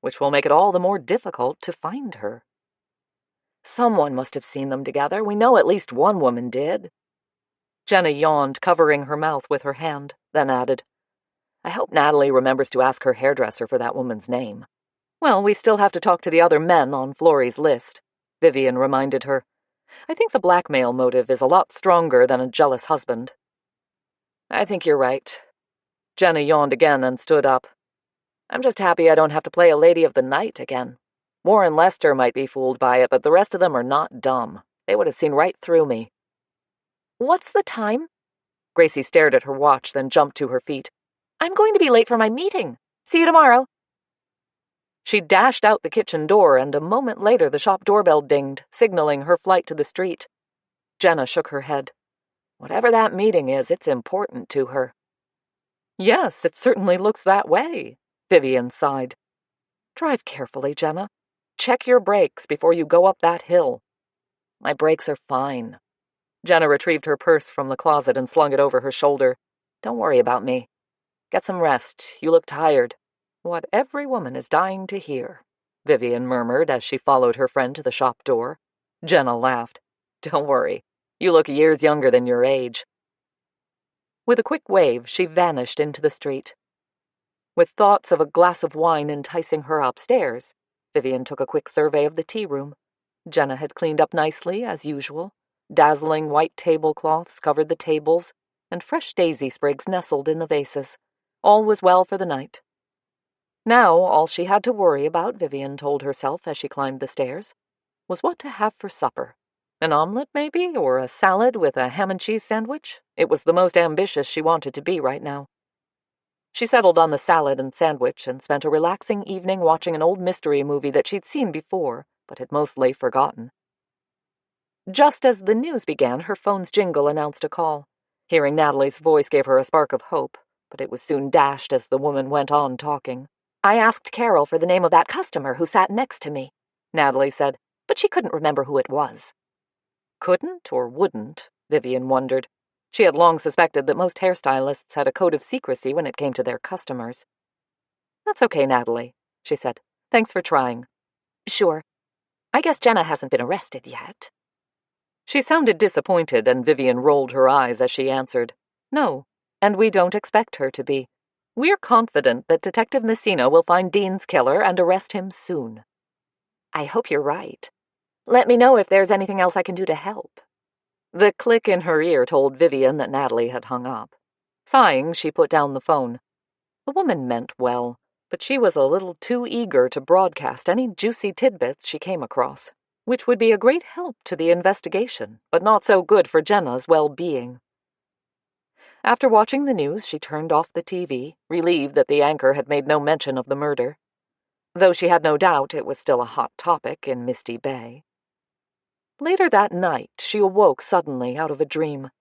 which will make it all the more difficult to find her." "Someone must have seen them together. We know at least one woman did." Jenna yawned, covering her mouth with her hand, then added, "I hope Natalie remembers to ask her hairdresser for that woman's name." "Well, we still have to talk to the other men on Florrie's list," Vivian reminded her. "I think the blackmail motive is a lot stronger than a jealous husband." "I think you're right." Jenna yawned again and stood up. "I'm just happy I don't have to play a lady of the night again. Warren Lester might be fooled by it, but the rest of them are not dumb. They would have seen right through me." "What's the time?" Gracie stared at her watch, then jumped to her feet. "I'm going to be late for my meeting. See you tomorrow." She dashed out the kitchen door, and a moment later the shop doorbell dinged, signaling her flight to the street. Jenna shook her head. Whatever that meeting is, it's important to her. "Yes, it certainly looks that way," Vivian sighed. "Drive carefully, Jenna. Check your brakes before you go up that hill." "My brakes are fine." Jenna retrieved her purse from the closet and slung it over her shoulder. "Don't worry about me." Get some rest. You look tired." What every woman is dying to hear, Vivian murmured as she followed her friend to the shop door. Jenna laughed. "Don't worry. You look years younger than your age." With a quick wave, she vanished into the street. With thoughts of a glass of wine enticing her upstairs, Vivian took a quick survey of the tea room. Jenna had cleaned up nicely, as usual. Dazzling white tablecloths covered the tables, and fresh daisy sprigs nestled in the vases. All was well for the night. Now all she had to worry about, Vivian told herself as she climbed the stairs, was what to have for supper. An omelet, maybe, or a salad with a ham and cheese sandwich? It was the most ambitious she wanted to be right now. She settled on the salad and sandwich and spent a relaxing evening watching an old mystery movie that she'd seen before, but had mostly forgotten. Just as the news began, her phone's jingle announced a call. Hearing Natalie's voice gave her a spark of hope, but it was soon dashed as the woman went on talking. "I asked Carol for the name of that customer who sat next to me," Natalie said, "but she couldn't remember who it was." Couldn't or wouldn't, Vivian wondered. She had long suspected that most hairstylists had a code of secrecy when it came to their customers. "That's okay, Natalie," she said. "Thanks for trying." "Sure. I guess Jenna hasn't been arrested yet." She sounded disappointed, and Vivian rolled her eyes as she answered, "No, and we don't expect her to be. We're confident that Detective Messina will find Dean's killer and arrest him soon." "I hope you're right. Let me know if there's anything else I can do to help." The click in her ear told Vivian that Natalie had hung up. Sighing, she put down the phone. The woman meant well, but she was a little too eager to broadcast any juicy tidbits she came across, which would be a great help to the investigation, but not so good for Jenna's well-being. After watching the news, she turned off the TV, relieved that the anchor had made no mention of the murder, though she had no doubt it was still a hot topic in Misty Bay. Later that night, she awoke suddenly out of a dream.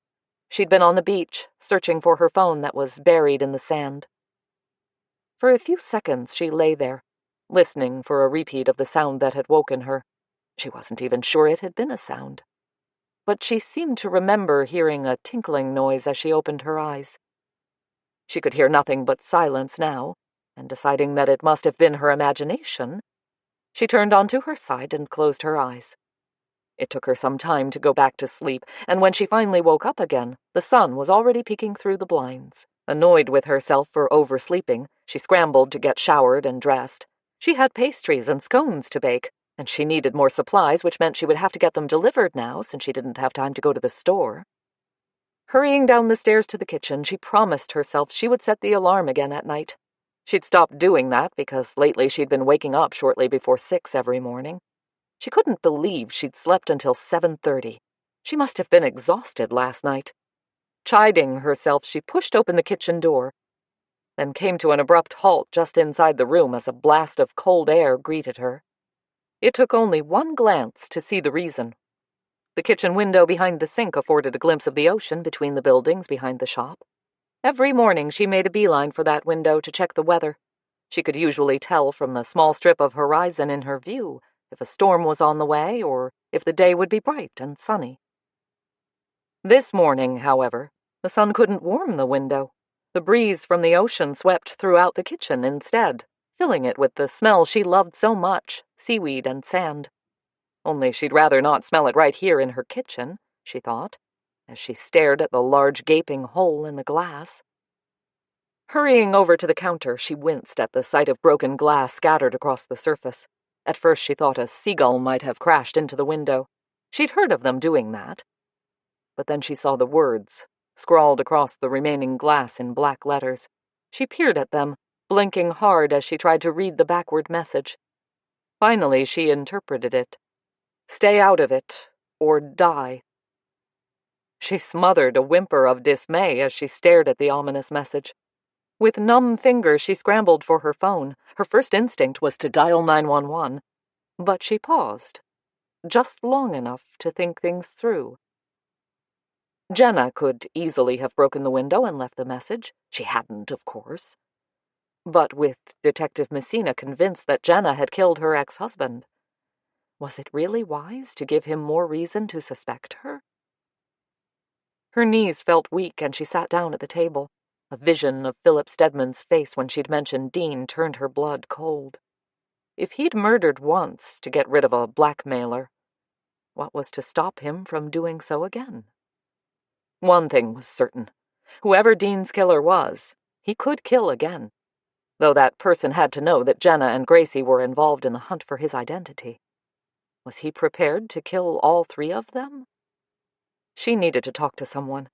She'd been on the beach, searching for her phone that was buried in the sand. For a few seconds she lay there, listening for a repeat of the sound that had woken her. She wasn't even sure it had been a sound. But she seemed to remember hearing a tinkling noise as she opened her eyes. She could hear nothing but silence now, and deciding that it must have been her imagination, she turned onto her side and closed her eyes. It took her some time to go back to sleep, and when she finally woke up again, the sun was already peeking through the blinds. Annoyed with herself for oversleeping, she scrambled to get showered and dressed. She had pastries and scones to bake, and she needed more supplies, which meant she would have to get them delivered now, since she didn't have time to go to the store. Hurrying down the stairs to the kitchen, she promised herself she would set the alarm again at night. She'd stopped doing that because lately she'd been waking up shortly before 6 every morning. She couldn't believe she'd slept until 7:30. She must have been exhausted last night. Chiding herself, she pushed open the kitchen door, then came to an abrupt halt just inside the room as a blast of cold air greeted her. It took only one glance to see the reason. The kitchen window behind the sink afforded a glimpse of the ocean between the buildings behind the shop. Every morning she made a beeline for that window to check the weather. She could usually tell from the small strip of horizon in her view if a storm was on the way or if the day would be bright and sunny. This morning, however, the sun couldn't warm the window. The breeze from the ocean swept throughout the kitchen instead, filling it with the smell she loved so much, seaweed and sand. Only she'd rather not smell it right here in her kitchen, she thought, as she stared at the large gaping hole in the glass. Hurrying over to the counter, she winced at the sight of broken glass scattered across the surface. At first she thought a seagull might have crashed into the window. She'd heard of them doing that. But then she saw the words, scrawled across the remaining glass in black letters. She peered at them, blinking hard as she tried to read the backward message. Finally she interpreted it. "Stay out of it, or die." She smothered a whimper of dismay as she stared at the ominous message. With numb fingers, she scrambled for her phone. Her first instinct was to dial 911, but she paused, just long enough to think things through. Jenna could easily have broken the window and left the message. She hadn't, of course. But with Detective Messina convinced that Jenna had killed her ex-husband, was it really wise to give him more reason to suspect her? Her knees felt weak and she sat down at the table. A vision of Philip Stedman's face when she'd mentioned Dean turned her blood cold. If he'd murdered once to get rid of a blackmailer, what was to stop him from doing so again? One thing was certain. Whoever Dean's killer was, he could kill again, though that person had to know that Jenna and Gracie were involved in the hunt for his identity. Was he prepared to kill all three of them? She needed to talk to someone.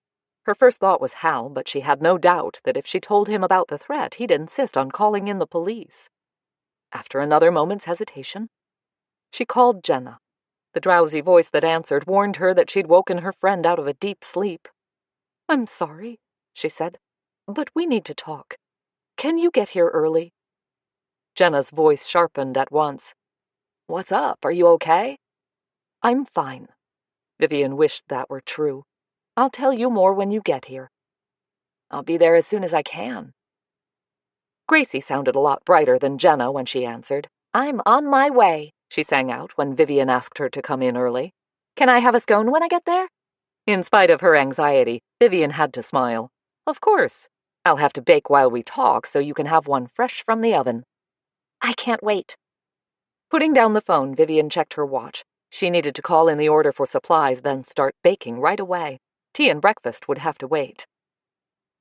Her first thought was Hal, but she had no doubt that if she told him about the threat, he'd insist on calling in the police. After another moment's hesitation, she called Jenna. The drowsy voice that answered warned her that she'd woken her friend out of a deep sleep. "I'm sorry," she said, "but we need to talk. Can you get here early?" Jenna's voice sharpened at once. "What's up? Are you okay?" "I'm fine." Vivian wished that were true. "I'll tell you more when you get here." "I'll be there as soon as I can." Gracie sounded a lot brighter than Jenna when she answered. "I'm on my way," she sang out when Vivian asked her to come in early. "Can I have a scone when I get there?" In spite of her anxiety, Vivian had to smile. "Of course. I'll have to bake while we talk so you can have one fresh from the oven." "I can't wait." Putting down the phone, Vivian checked her watch. She needed to call in the order for supplies, then start baking right away. Tea and breakfast would have to wait.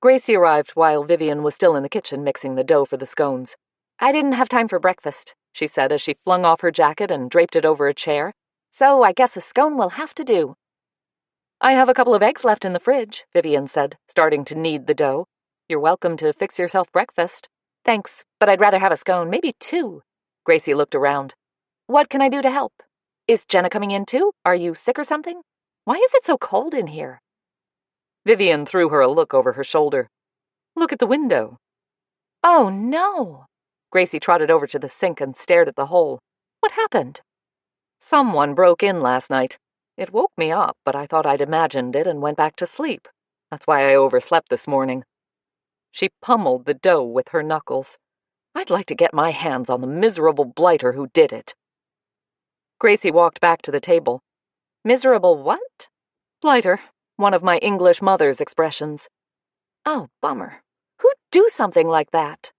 Gracie arrived while Vivian was still in the kitchen mixing the dough for the scones. "I didn't have time for breakfast," she said as she flung off her jacket and draped it over a chair. "So I guess a scone will have to do." "I have a couple of eggs left in the fridge," Vivian said, starting to knead the dough. "You're welcome to fix yourself breakfast." "Thanks, but I'd rather have a scone, maybe two." Gracie looked around. "What can I do to help? Is Jenna coming in too? Are you sick or something? Why is it so cold in here?" Vivian threw her a look over her shoulder. "Look at the window." "Oh, no!" Gracie trotted over to the sink and stared at the hole. "What happened?" "Someone broke in last night. It woke me up, but I thought I'd imagined it and went back to sleep. That's why I overslept this morning." She pummeled the dough with her knuckles. "I'd like to get my hands on the miserable blighter who did it." Gracie walked back to the table. "Miserable what?" "Blighter. One of my English mother's expressions." "Oh, bummer. Who'd do something like that?"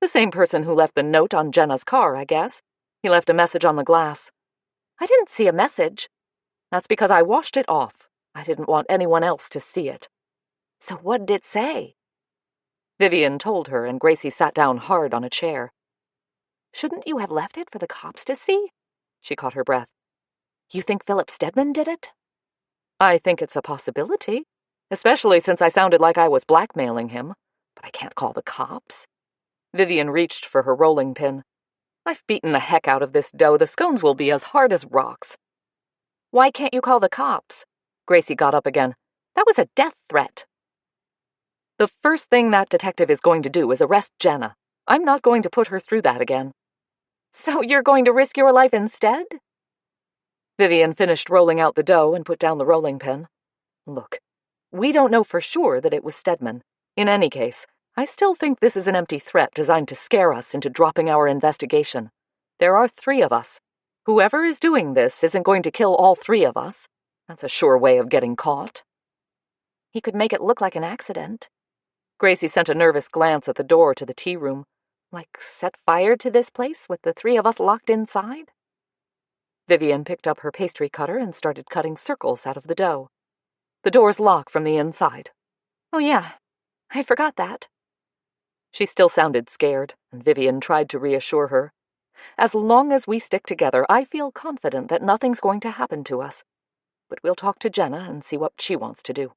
"The same person who left the note on Jenna's car, I guess. He left a message on the glass." "I didn't see a message." "That's because I washed it off. I didn't want anyone else to see it." "So what did it say?" Vivian told her, and Gracie sat down hard on a chair. "Shouldn't you have left it for the cops to see?" She caught her breath. "You think Philip Stedman did it?" "I think it's a possibility, especially since I sounded like I was blackmailing him. But I can't call the cops." Vivian reached for her rolling pin. "I've beaten the heck out of this dough. The scones will be as hard as rocks." "Why can't you call the cops?" Gracie got up again. "That was a death threat." "The first thing that detective is going to do is arrest Jenna. I'm not going to put her through that again." "So you're going to risk your life instead?" Vivian finished rolling out the dough and put down the rolling pin. "Look, we don't know for sure that it was Stedman. In any case, I still think this is an empty threat designed to scare us into dropping our investigation. There are three of us. Whoever is doing this isn't going to kill all three of us. That's a sure way of getting caught." "He could make it look like an accident." Gracie sent a nervous glance at the door to the tea room. "Like set fire to this place with the three of us locked inside?" Vivian picked up her pastry cutter and started cutting circles out of the dough. "The door's locked from the inside." "Oh yeah, I forgot that." She still sounded scared, and Vivian tried to reassure her. "As long as we stick together, I feel confident that nothing's going to happen to us. But we'll talk to Jenna and see what she wants to do.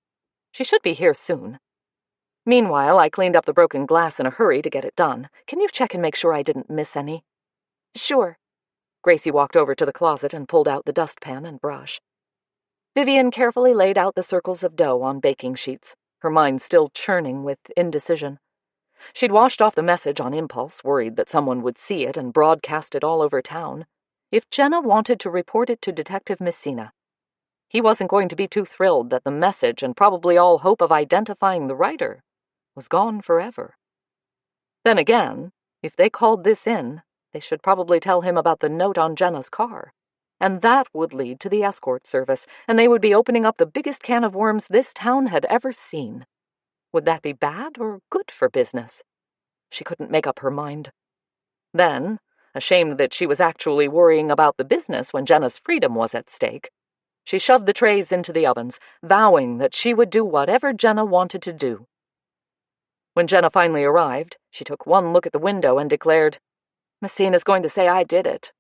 She should be here soon. Meanwhile, I cleaned up the broken glass in a hurry to get it done. Can you check and make sure I didn't miss any?" "Sure." Gracie walked over to the closet and pulled out the dustpan and brush. Vivian carefully laid out the circles of dough on baking sheets, her mind still churning with indecision. She'd washed off the message on impulse, worried that someone would see it and broadcast it all over town. If Jenna wanted to report it to Detective Messina, he wasn't going to be too thrilled that the message, and probably all hope of identifying the writer, was gone forever. Then again, if they called this in, they should probably tell him about the note on Jenna's car. And that would lead to the escort service, and they would be opening up the biggest can of worms this town had ever seen. Would that be bad or good for business? She couldn't make up her mind. Then, ashamed that she was actually worrying about the business when Jenna's freedom was at stake, she shoved the trays into the ovens, vowing that she would do whatever Jenna wanted to do. When Jenna finally arrived, she took one look at the window and declared, "Messina's going to say I did it."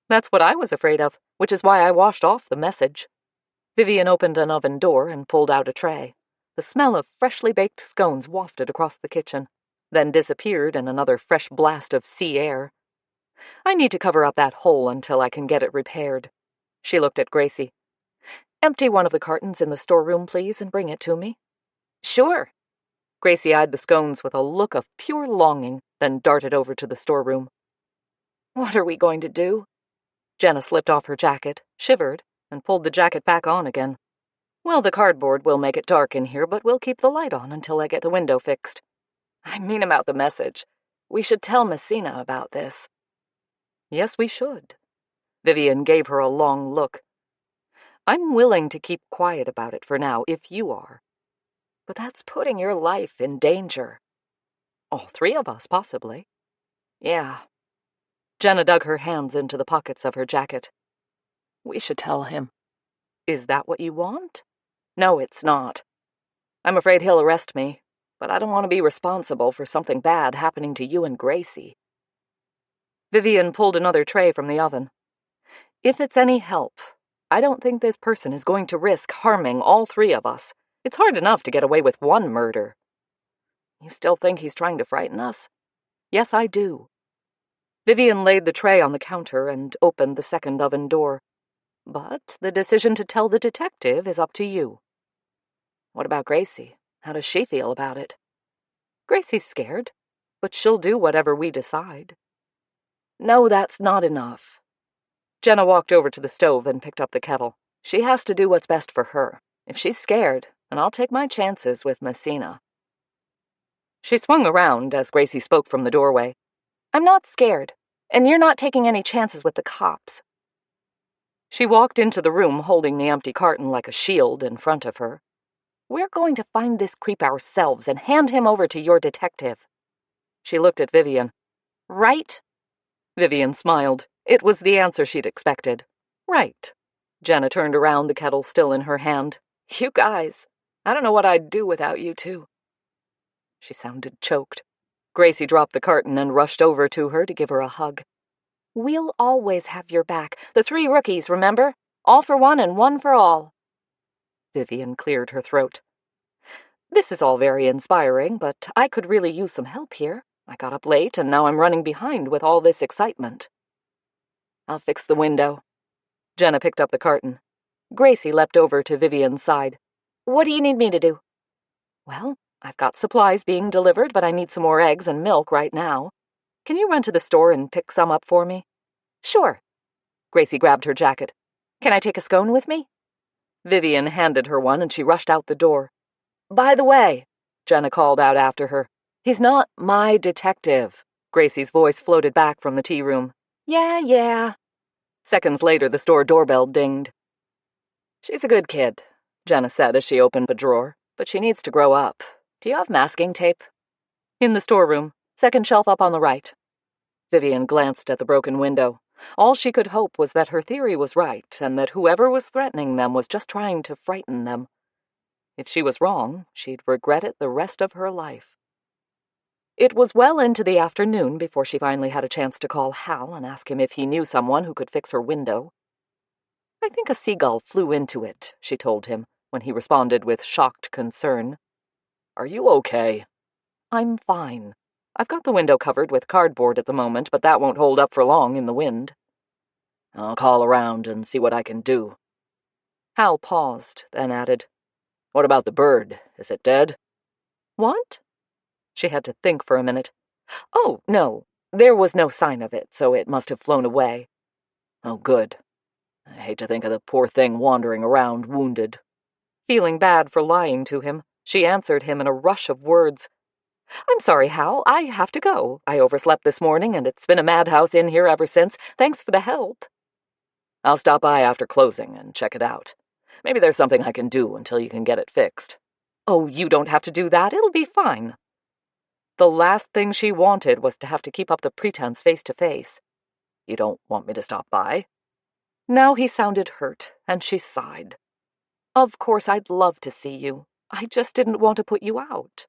That's what I was afraid of, which is why I washed off the message. Vivian opened an oven door and pulled out a tray. The smell of freshly baked scones wafted across the kitchen, then disappeared in another fresh blast of sea air. I need to cover up that hole until I can get it repaired. She looked at Gracie. "Empty one of the cartons in the storeroom, please, and bring it to me." "Sure." Gracie eyed the scones with a look of pure longing, then darted over to the storeroom. "What are we going to do?" Jenna slipped off her jacket, shivered, and pulled the jacket back on again. "Well, the cardboard will make it dark in here, but we'll keep the light on until I get the window fixed." "I mean about the message. We should tell Messina about this." "Yes, we should." Vivian gave her a long look. "I'm willing to keep quiet about it for now, if you are. But that's putting your life in danger." "All three of us, possibly." "Yeah." Jenna dug her hands into the pockets of her jacket. "We should tell him." "Is that what you want?" "No, it's not. I'm afraid he'll arrest me, but I don't want to be responsible for something bad happening to you and Gracie." Vivian pulled another tray from the oven. "If it's any help, I don't think this person is going to risk harming all three of us. It's hard enough to get away with one murder." "You still think he's trying to frighten us?" "Yes, I do." Vivian laid the tray on the counter and opened the second oven door. "But the decision to tell the detective is up to you." "What about Gracie? How does she feel about it?" "Gracie's scared, but she'll do whatever we decide." "No, that's not enough." Jenna walked over to the stove and picked up the kettle. "She has to do what's best for her. If she's scared, then I'll take my chances with Messina." She swung around as Gracie spoke from the doorway. "I'm not scared, and you're not taking any chances with the cops." She walked into the room holding the empty carton like a shield in front of her. "We're going to find this creep ourselves and hand him over to your detective." She looked at Vivian. "Right?" Vivian smiled. It was the answer she'd expected. "Right." Jenna turned around, the kettle still in her hand. "You guys, I don't know what I'd do without you two." She sounded choked. Gracie dropped the carton and rushed over to her to give her a hug. "We'll always have your back. The three rookies, remember? All for one and one for all." Vivian cleared her throat. "This is all very inspiring, but I could really use some help here. I got up late, and now I'm running behind with all this excitement." "I'll fix the window." Jenna picked up the carton. Gracie leapt over to Vivian's side. "What do you need me to do?" "Well, I've got supplies being delivered, but I need some more eggs and milk right now. Can you run to the store and pick some up for me?" "Sure." Gracie grabbed her jacket. "Can I take a scone with me?" Vivian handed her one, and she rushed out the door. "By the way," Jenna called out after her, "he's not my detective." Gracie's voice floated back from the tea room. Yeah. Seconds later, the store doorbell dinged. "She's a good kid," Jenna said as she opened a drawer, "but she needs to grow up. Do you have masking tape?" "In the storeroom, second shelf up on the right." Vivian glanced at the broken window. All she could hope was that her theory was right, and that whoever was threatening them was just trying to frighten them. If she was wrong, she'd regret it the rest of her life. It was well into the afternoon before she finally had a chance to call Hal and ask him if he knew someone who could fix her window. "I think a seagull flew into it," she told him, when he responded with shocked concern. "Are you okay?" "I'm fine. I've got the window covered with cardboard at the moment, but that won't hold up for long in the wind." "I'll call around and see what I can do." Hal paused, then added, "What about the bird? Is it dead?" "What?" She had to think for a minute. "Oh, no. There was no sign of it, so it must have flown away." "Oh, good. I hate to think of the poor thing wandering around wounded." Feeling bad for lying to him, she answered him in a rush of words. "I'm sorry, Hal. I have to go. I overslept this morning, and it's been a madhouse in here ever since. Thanks for the help." "I'll stop by after closing and check it out. Maybe there's something I can do until you can get it fixed." Oh, you don't have to do that. It'll be fine. The last thing she wanted was to have to keep up the pretense face to face. You don't want me to stop by? Now he sounded hurt, and she sighed. Of course, I'd love to see you. I just didn't want to put you out.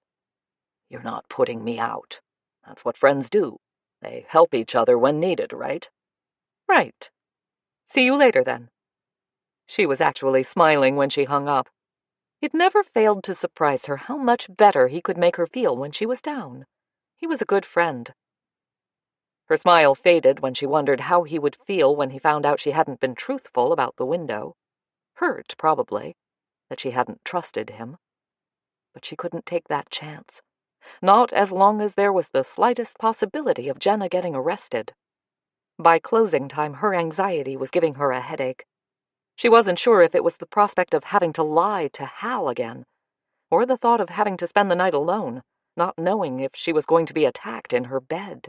You're not putting me out. That's what friends do. They help each other when needed, right? Right. See you later, then. She was actually smiling when she hung up. It never failed to surprise her how much better he could make her feel when she was down. He was a good friend. Her smile faded when she wondered how he would feel when he found out she hadn't been truthful about the window. Hurt, probably, that she hadn't trusted him. But she couldn't take that chance. Not as long as there was the slightest possibility of Jenna getting arrested. By closing time, her anxiety was giving her a headache. She wasn't sure if it was the prospect of having to lie to Hal again, or the thought of having to spend the night alone, not knowing if she was going to be attacked in her bed.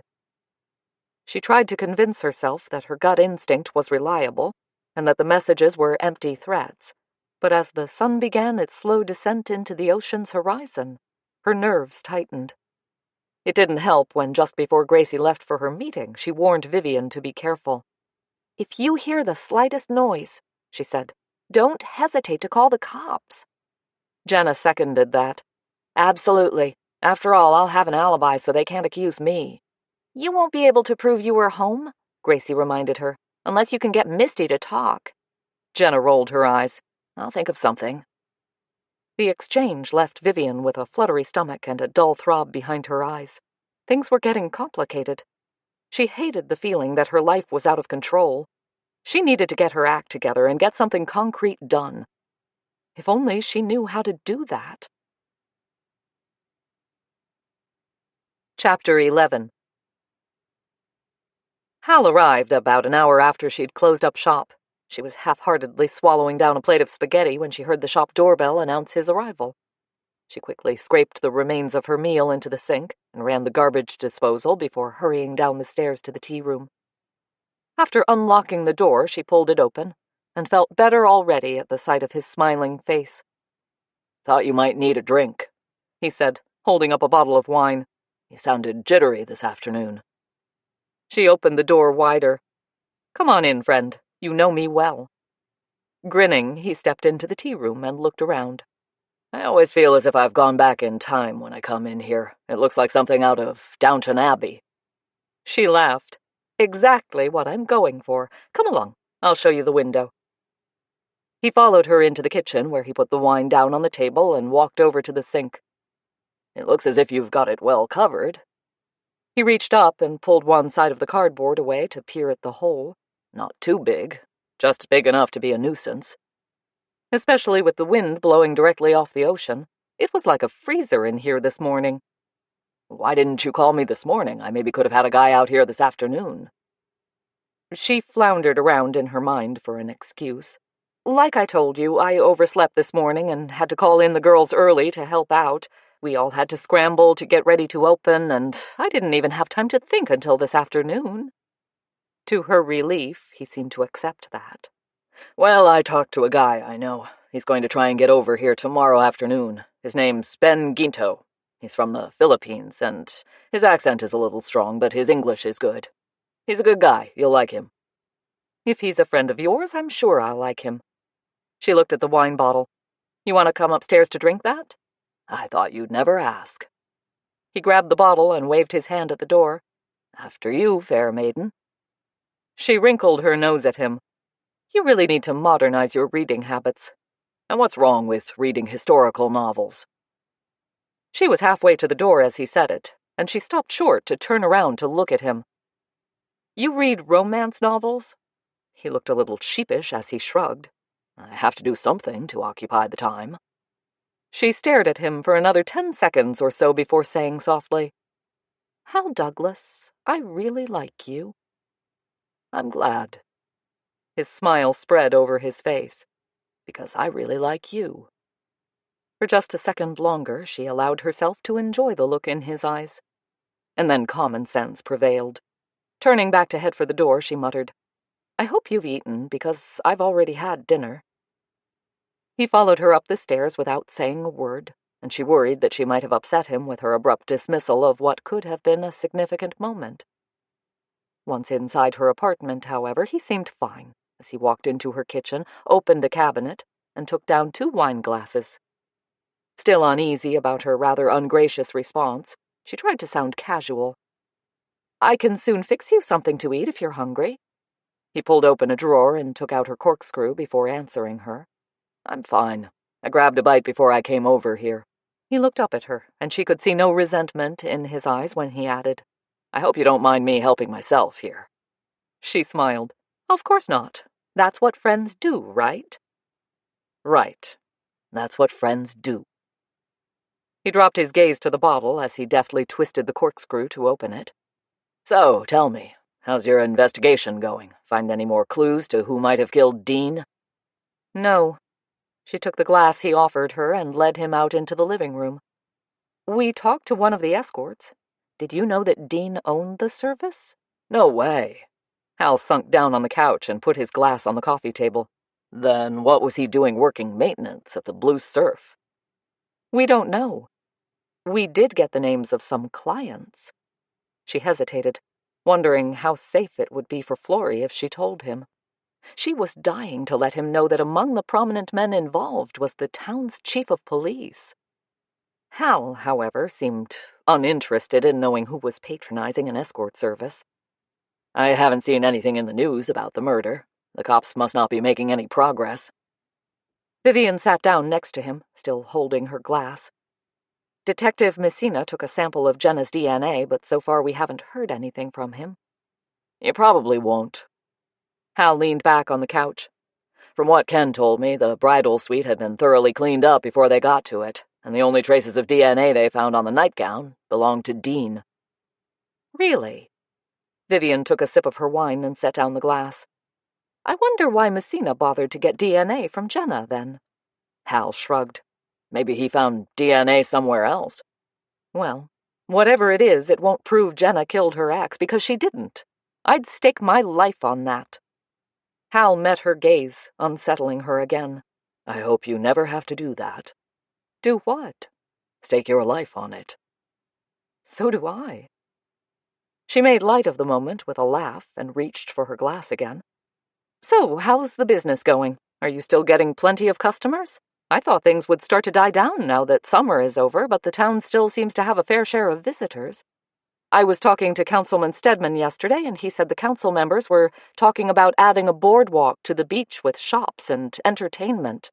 She tried to convince herself that her gut instinct was reliable, and that the messages were empty threats, but as the sun began its slow descent into the ocean's horizon, her nerves tightened. It didn't help when, just before Gracie left for her meeting, she warned Vivian to be careful. "If you hear the slightest noise," she said, "don't hesitate to call the cops." Jenna seconded that. "Absolutely. After all, I'll have an alibi so they can't accuse me." "You won't be able to prove you were home," Gracie reminded her, "unless you can get Misty to talk." Jenna rolled her eyes. "I'll think of something." The exchange left Vivian with a fluttery stomach and a dull throb behind her eyes. Things were getting complicated. She hated the feeling that her life was out of control. She needed to get her act together and get something concrete done. If only she knew how to do that. Chapter 11. Hal arrived about an hour after she'd closed up shop. She was half-heartedly swallowing down a plate of spaghetti when she heard the shop doorbell announce his arrival. She quickly scraped the remains of her meal into the sink and ran the garbage disposal before hurrying down the stairs to the tea room. After unlocking the door, she pulled it open and felt better already at the sight of his smiling face. "Thought you might need a drink," he said, holding up a bottle of wine. "You sounded jittery this afternoon." She opened the door wider. "Come on in, friend. You know me well." Grinning, he stepped into the tea room and looked around. "I always feel as if I've gone back in time when I come in here. It looks like something out of Downton Abbey." She laughed. "Exactly what I'm going for. Come along. I'll show you the window." He followed her into the kitchen, where he put the wine down on the table and walked over to the sink. "It looks as if you've got it well covered." He reached up and pulled one side of the cardboard away to peer at the hole. "Not too big. Just big enough to be a nuisance." Especially with the wind blowing directly off the ocean. It was like a freezer in here this morning. "Why didn't you call me this morning? I maybe could have had a guy out here this afternoon." She floundered around in her mind for an excuse. "Like I told you, I overslept this morning and had to call in the girls early to help out. We all had to scramble to get ready to open, and I didn't even have time to think until this afternoon." To her relief, he seemed to accept that. "Well, I talked to a guy I know. He's going to try and get over here tomorrow afternoon. His name's Ben Ginto. He's from the Philippines, and his accent is a little strong, but his English is good. He's a good guy. You'll like him." "If he's a friend of yours, I'm sure I'll like him." She looked at the wine bottle. "You want to come upstairs to drink that?" "I thought you'd never ask." He grabbed the bottle and waved his hand at the door. "After you, fair maiden." She wrinkled her nose at him. "You really need to modernize your reading habits." "And what's wrong with reading historical novels?" She was halfway to the door as he said it, and she stopped short to turn around to look at him. "You read romance novels?" He looked a little sheepish as he shrugged. "I have to do something to occupy the time." She stared at him for another 10 seconds or so before saying softly, "Hal Douglas, I really like you." "I'm glad." His smile spread over his face. "Because I really like you." For just a second longer, she allowed herself to enjoy the look in his eyes. And then common sense prevailed. Turning back to head for the door, she muttered, "I hope you've eaten, because I've already had dinner." He followed her up the stairs without saying a word, and she worried that she might have upset him with her abrupt dismissal of what could have been a significant moment. Once inside her apartment, however, he seemed fine, as he walked into her kitchen, opened a cabinet, and took down 2 wine glasses. Still uneasy about her rather ungracious response, she tried to sound casual. "I can soon fix you something to eat if you're hungry." He pulled open a drawer and took out her corkscrew before answering her. "I'm fine. I grabbed a bite before I came over here." He looked up at her, and she could see no resentment in his eyes when he added, "I hope you don't mind me helping myself here." She smiled. "Of course not. That's what friends do, right?" "Right. That's what friends do." He dropped his gaze to the bottle as he deftly twisted the corkscrew to open it. "So, tell me, how's your investigation going? Find any more clues to who might have killed Dean?" "No." She took the glass he offered her and led him out into the living room. "We talked to one of the escorts. Did you know that Dean owned the service?" "No way." Hal sunk down on the couch and put his glass on the coffee table. "Then what was he doing working maintenance at the Blue Surf?" "We don't know. We did get the names of some clients." She hesitated, wondering how safe it would be for Florrie if she told him. She was dying to let him know that among the prominent men involved was the town's chief of police. Hal, however, seemed uninterested in knowing who was patronizing an escort service. "I haven't seen anything in the news about the murder. The cops must not be making any progress." Vivian sat down next to him, still holding her glass. "Detective Messina took a sample of Jenna's DNA, but so far we haven't heard anything from him." "You probably won't." Hal leaned back on the couch. "From what Ken told me, the bridal suite had been thoroughly cleaned up before they got to it, and the only traces of DNA they found on the nightgown belonged to Dean." "Really?" Vivian took a sip of her wine and set down the glass. "I wonder why Messina bothered to get DNA from Jenna, then." Hal shrugged. "Maybe he found DNA somewhere else." "Well, whatever it is, it won't prove Jenna killed her ex, because she didn't. I'd stake my life on that." Hal met her gaze, unsettling her again. "I hope you never have to do that." "Do what?" "Stake your life on it." "So do I." She made light of the moment with a laugh and reached for her glass again. "So, how's the business going? Are you still getting plenty of customers? I thought things would start to die down now that summer is over, but the town still seems to have a fair share of visitors. I was talking to Councilman Stedman yesterday, and he said the council members were talking about adding a boardwalk to the beach with shops and entertainment."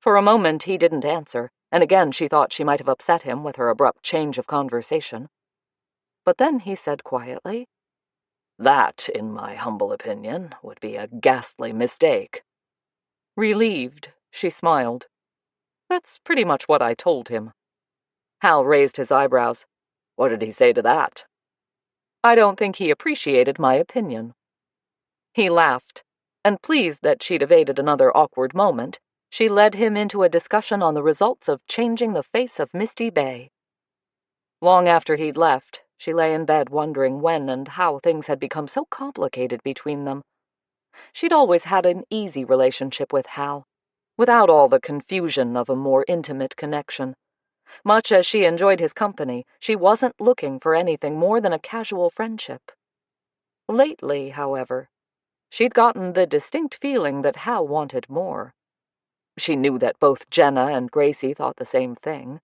For a moment he didn't answer, and again she thought she might have upset him with her abrupt change of conversation. But then he said quietly, "That, in my humble opinion, would be a ghastly mistake." Relieved, she smiled. "That's pretty much what I told him." Hal raised his eyebrows. "What did he say to that?" "I don't think he appreciated my opinion." He laughed, and pleased that she'd evaded another awkward moment, she led him into a discussion on the results of changing the face of Misty Bay. Long after he'd left, she lay in bed wondering when and how things had become so complicated between them. She'd always had an easy relationship with Hal, without all the confusion of a more intimate connection. Much as she enjoyed his company, she wasn't looking for anything more than a casual friendship. Lately, however, she'd gotten the distinct feeling that Hal wanted more. She knew that both Jenna and Gracie thought the same thing.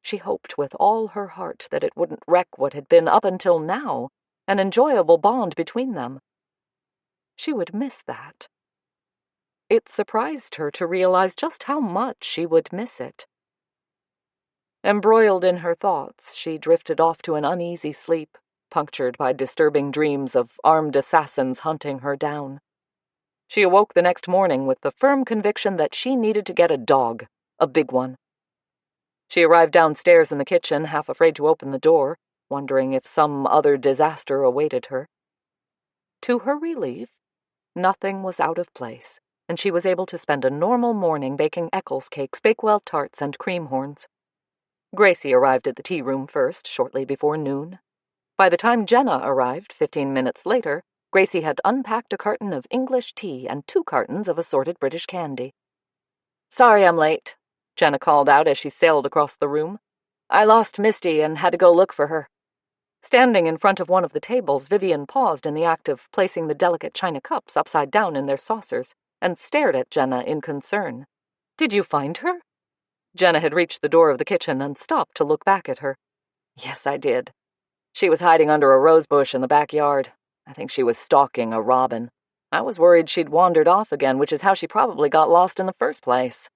She hoped with all her heart that it wouldn't wreck what had been up until now an enjoyable bond between them. She would miss that. It surprised her to realize just how much she would miss it. Embroiled in her thoughts, she drifted off to an uneasy sleep, punctured by disturbing dreams of armed assassins hunting her down. She awoke the next morning with the firm conviction that she needed to get a dog, a big one. She arrived downstairs in the kitchen, half afraid to open the door, wondering if some other disaster awaited her. To her relief, nothing was out of place, and she was able to spend a normal morning baking Eccles cakes, Bakewell tarts, and cream horns. Gracie arrived at the tea room first, shortly before noon. By the time Jenna arrived, 15 minutes later, Gracie had unpacked a carton of English tea and 2 cartons of assorted British candy. "Sorry I'm late." Jenna called out as she sailed across the room. "I lost Misty and had to go look for her." Standing in front of one of the tables, Vivian paused in the act of placing the delicate china cups upside down in their saucers and stared at Jenna in concern. "Did you find her?" Jenna had reached the door of the kitchen and stopped to look back at her. "Yes, I did. She was hiding under a rose bush in the backyard. I think she was stalking a robin. I was worried she'd wandered off again, which is how she probably got lost in the first place."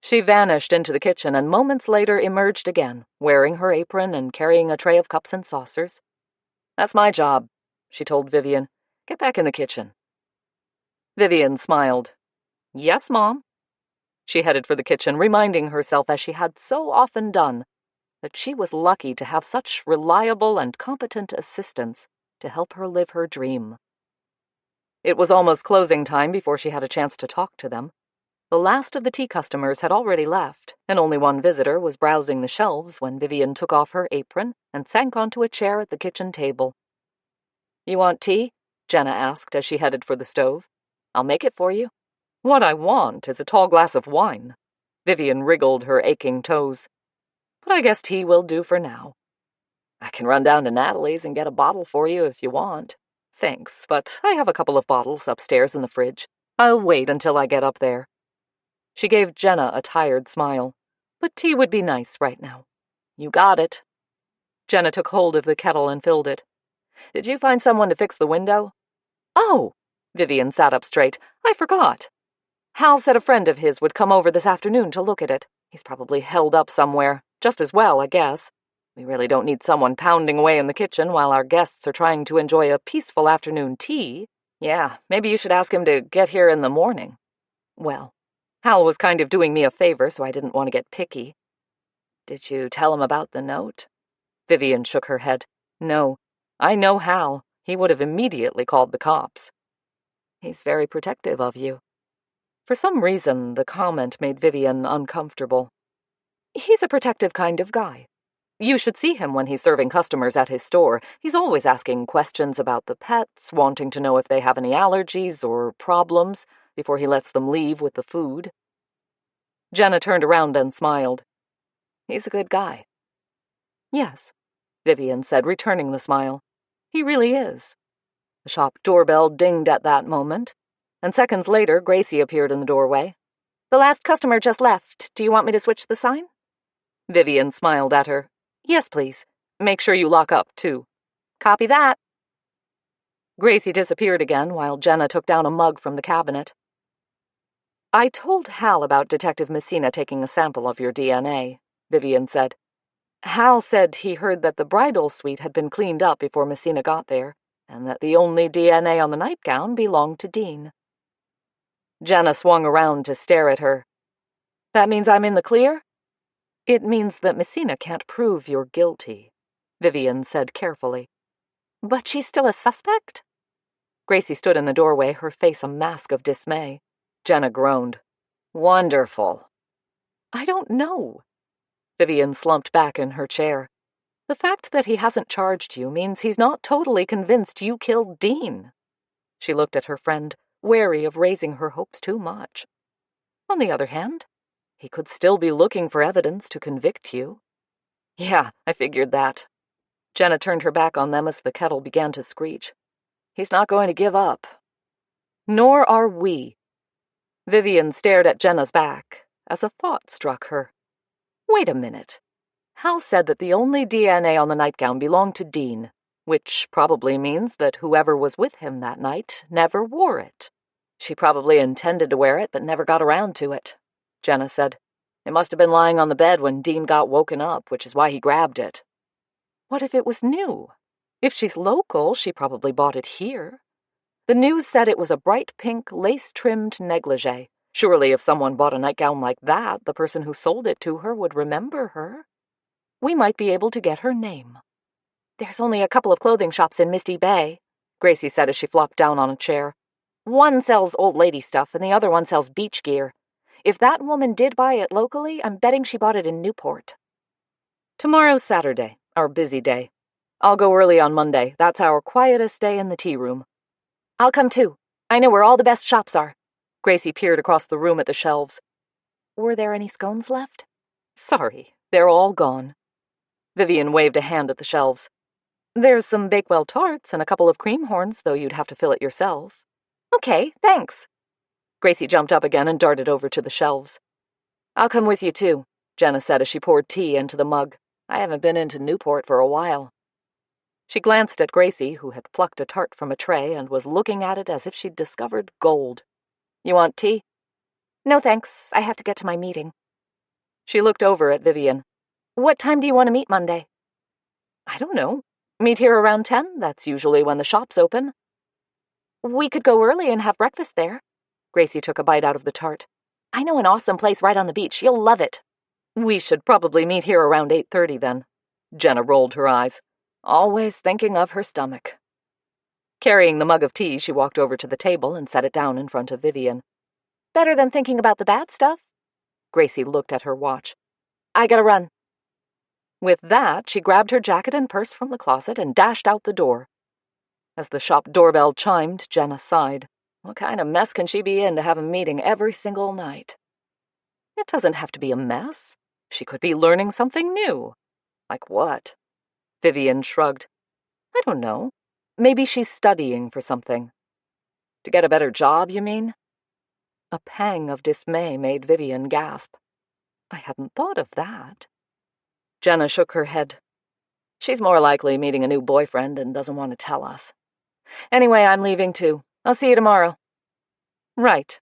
She vanished into the kitchen and moments later emerged again, wearing her apron and carrying a tray of cups and saucers. "That's my job," she told Vivian. "Get back in the kitchen." Vivian smiled. "Yes, Mom." She headed for the kitchen, reminding herself, as she had so often done, that she was lucky to have such reliable and competent assistants to help her live her dream. It was almost closing time before she had a chance to talk to them. The last of the tea customers had already left, and only one visitor was browsing the shelves when Vivian took off her apron and sank onto a chair at the kitchen table. "You want tea?" Jenna asked as she headed for the stove. "I'll make it for you." "What I want is a tall glass of wine." Vivian wriggled her aching toes. "But I guess tea will do for now." "I can run down to Natalie's and get a bottle for you if you want." "Thanks, but I have a couple of bottles upstairs in the fridge. I'll wait until I get up there." She gave Jenna a tired smile. "But tea would be nice right now." "You got it." Jenna took hold of the kettle and filled it. "Did you find someone to fix the window?" "Oh!" Vivian sat up straight. "I forgot. Hal said a friend of his would come over this afternoon to look at it. He's probably held up somewhere. Just as well, I guess. We really don't need someone pounding away in the kitchen while our guests are trying to enjoy a peaceful afternoon tea. Yeah, maybe you should ask him to get here in the morning." "Well, Hal was kind of doing me a favor, so I didn't want to get picky." "Did you tell him about the note?" Vivian shook her head. "No. I know Hal. He would have immediately called the cops." "He's very protective of you." For some reason, the comment made Vivian uncomfortable. "He's a protective kind of guy. You should see him when he's serving customers at his store. He's always asking questions about the pets, wanting to know if they have any allergies or problems before he lets them leave with the food." Jenna turned around and smiled. "He's a good guy." "Yes," Vivian said, returning the smile. "He really is." The shop doorbell dinged at that moment, and seconds later Gracie appeared in the doorway. "The last customer just left. Do you want me to switch the sign?" Vivian smiled at her. "Yes, please. Make sure you lock up, too." "Copy that." Gracie disappeared again while Jenna took down a mug from the cabinet. "I told Hal about Detective Messina taking a sample of your DNA," Vivian said. "Hal said he heard that the bridal suite had been cleaned up before Messina got there, and that the only DNA on the nightgown belonged to Dean." Jenna swung around to stare at her. "That means I'm in the clear?" "It means that Messina can't prove you're guilty," Vivian said carefully. "But she's still a suspect?" Gracie stood in the doorway, her face a mask of dismay. Jenna groaned. "Wonderful." "I don't know." Vivian slumped back in her chair. "The fact that he hasn't charged you means he's not totally convinced you killed Dean." She looked at her friend, wary of raising her hopes too much. "On the other hand, he could still be looking for evidence to convict you." "Yeah, I figured that." Jenna turned her back on them as the kettle began to screech. "He's not going to give up." "Nor are we." Vivian stared at Jenna's back as a thought struck her. "Wait a minute. Hal said that the only DNA on the nightgown belonged to Dean, which probably means that whoever was with him that night never wore it." "She probably intended to wear it but never got around to it," Jenna said. "It must have been lying on the bed when Dean got woken up, which is why he grabbed it." "What if it was new? If she's local, she probably bought it here. The news said it was a bright pink, lace-trimmed negligee. Surely if someone bought a nightgown like that, the person who sold it to her would remember her. We might be able to get her name." "There's only a couple of clothing shops in Misty Bay," Gracie said as she flopped down on a chair. "One sells old lady stuff and the other one sells beach gear. If that woman did buy it locally, I'm betting she bought it in Newport." "Tomorrow's Saturday, our busy day. I'll go early on Monday. That's our quietest day in the tea room." "I'll come too. I know where all the best shops are." Gracie peered across the room at the shelves. Were there any scones left? Sorry, they're all gone. Vivian waved a hand at the shelves. There's some Bakewell tarts and a couple of cream horns, though you'd have to fill it yourself. Okay, thanks. Gracie jumped up again and darted over to the shelves. I'll come with you, too, Jenna said as she poured tea into the mug. I haven't been into Newport for a while. She glanced at Gracie, who had plucked a tart from a tray and was looking at it as if she'd discovered gold. You want tea? No, thanks. I have to get to my meeting. She looked over at Vivian. What time do you want to meet Monday? I don't know. Meet here around 10. That's usually when the shop's open. We could go early and have breakfast there. Gracie took a bite out of the tart. I know an awesome place right on the beach. You'll love it. We should probably meet here around 8:30 then. Jenna rolled her eyes. Always thinking of her stomach. Carrying the mug of tea, she walked over to the table and set it down in front of Vivian. Better than thinking about the bad stuff. Gracie looked at her watch. I gotta run. With that, she grabbed her jacket and purse from the closet and dashed out the door. As the shop doorbell chimed, Jenna sighed. What kind of mess can she be in to have a meeting every single night? It doesn't have to be a mess. She could be learning something new. Like what? Vivian shrugged. I don't know. Maybe she's studying for something. To get a better job, you mean? A pang of dismay made Vivian gasp. I hadn't thought of that. Jenna shook her head. She's more likely meeting a new boyfriend and doesn't want to tell us. Anyway, I'm leaving too. I'll see you tomorrow. Right.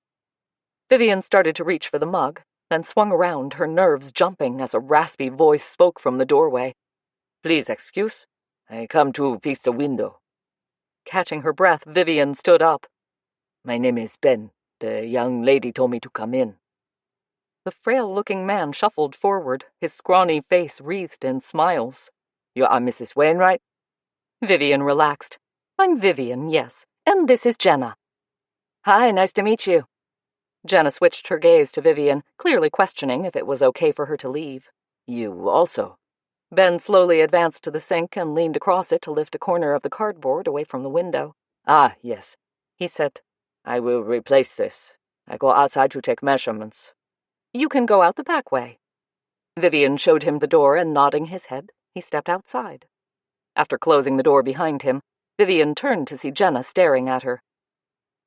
Vivian started to reach for the mug, then swung around, her nerves jumping as a raspy voice spoke from the doorway. Please excuse. I come to fix the window. Catching her breath, Vivian stood up. My name is Ben. The young lady told me to come in. The frail-looking man shuffled forward, his scrawny face wreathed in smiles. You are Mrs. Wainwright? Vivian relaxed. I'm Vivian, yes, and this is Jenna. Hi, nice to meet you. Jenna switched her gaze to Vivian, clearly questioning if it was okay for her to leave. You also. Ben slowly advanced to the sink and leaned across it to lift a corner of the cardboard away from the window. Ah, yes, he said. I will replace this. I go outside to take measurements. You can go out the back way. Vivian showed him the door, and nodding his head, he stepped outside. After closing the door behind him, Vivian turned to see Jenna staring at her.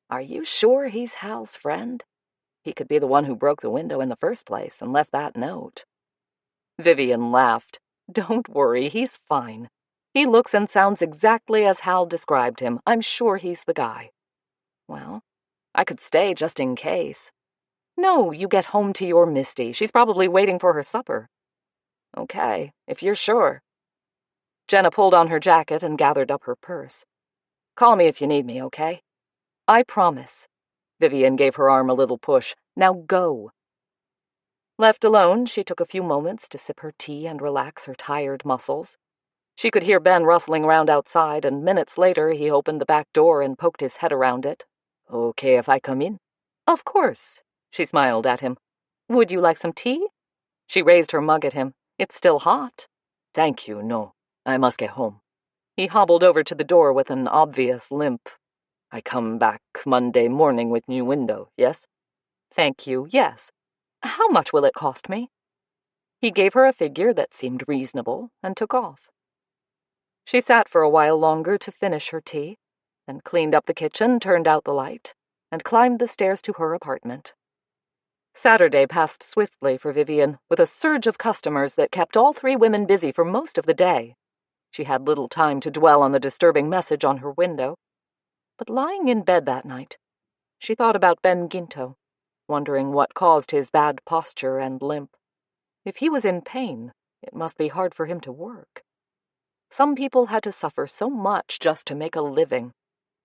Are you sure he's Hal's friend? He could be the one who broke the window in the first place and left that note. Vivian laughed. Don't worry, he's fine. He looks and sounds exactly as Hal described him. I'm sure he's the guy. Well, I could stay just in case. No, you get home to your Misty. She's probably waiting for her supper. Okay, if you're sure. Jenna pulled on her jacket and gathered up her purse. Call me if you need me, okay? I promise. Vivian gave her arm a little push. Now go. Left alone, she took a few moments to sip her tea and relax her tired muscles. She could hear Ben rustling around outside, and minutes later he opened the back door and poked his head around it. Okay if I come in? Of course, she smiled at him. Would you like some tea? She raised her mug at him. It's still hot. Thank you, no. I must get home. He hobbled over to the door with an obvious limp. I come back Monday morning with new window, yes? Thank you, yes. How much will it cost me? He gave her a figure that seemed reasonable and took off. She sat for a while longer to finish her tea, then cleaned up the kitchen, turned out the light, and climbed the stairs to her apartment. Saturday passed swiftly for Vivian, with a surge of customers that kept all three women busy for most of the day. She had little time to dwell on the disturbing message on her window. But lying in bed that night, she thought about Ben Ginto, wondering what caused his bad posture and limp. If he was in pain, it must be hard for him to work. Some people had to suffer so much just to make a living.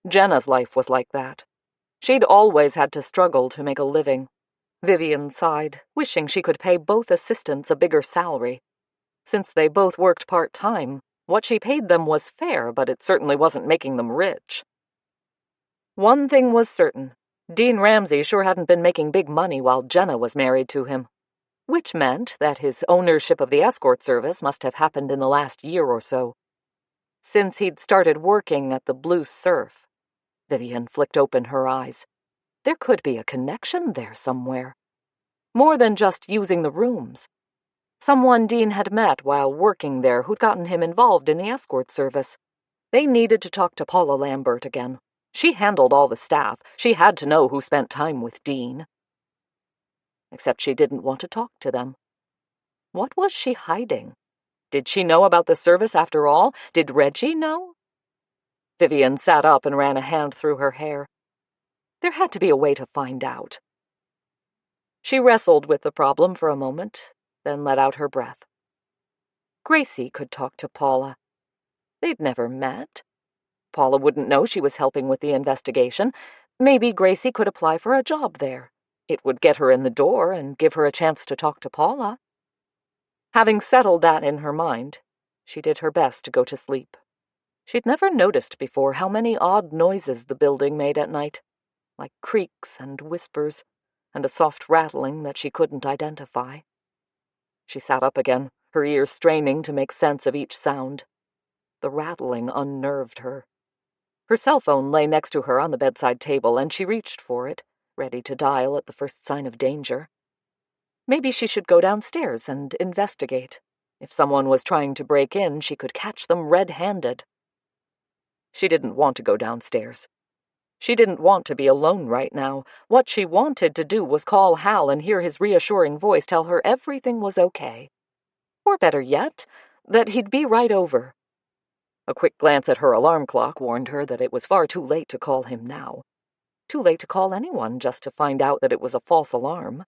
Jenna's life was like that. She'd always had to struggle to make a living. Vivian sighed, wishing she could pay both assistants a bigger salary. Since they both worked part-time, what she paid them was fair, but it certainly wasn't making them rich. One thing was certain. Dean Ramsay sure hadn't been making big money while Jenna was married to him, which meant that his ownership of the escort service must have happened in the last year or so. Since he'd started working at the Blue Surf. Vivian flicked open her eyes. There could be a connection there somewhere. More than just using the rooms. Someone Dean had met while working there who'd gotten him involved in the escort service. They needed to talk to Paula Lambert again. She handled all the staff. She had to know who spent time with Dean. Except she didn't want to talk to them. What was she hiding? Did she know about the service after all? Did Reggie know? Vivian sat up and ran a hand through her hair. There had to be a way to find out. She wrestled with the problem for a moment, then let out her breath. Gracie could talk to Paula. They'd never met. Paula wouldn't know she was helping with the investigation. Maybe Gracie could apply for a job there. It would get her in the door and give her a chance to talk to Paula. Having settled that in her mind, she did her best to go to sleep. She'd never noticed before how many odd noises the building made at night, like creaks and whispers, and a soft rattling that she couldn't identify. She sat up again, her ears straining to make sense of each sound. The rattling unnerved her. Her cell phone lay next to her on the bedside table, and she reached for it, ready to dial at the first sign of danger. Maybe she should go downstairs and investigate. If someone was trying to break in, she could catch them red-handed. She didn't want to go downstairs. She didn't want to be alone right now. What she wanted to do was call Hal and hear his reassuring voice tell her everything was okay. Or better yet, that he'd be right over. A quick glance at her alarm clock warned her that it was far too late to call him now. Too late to call anyone just to find out that it was a false alarm.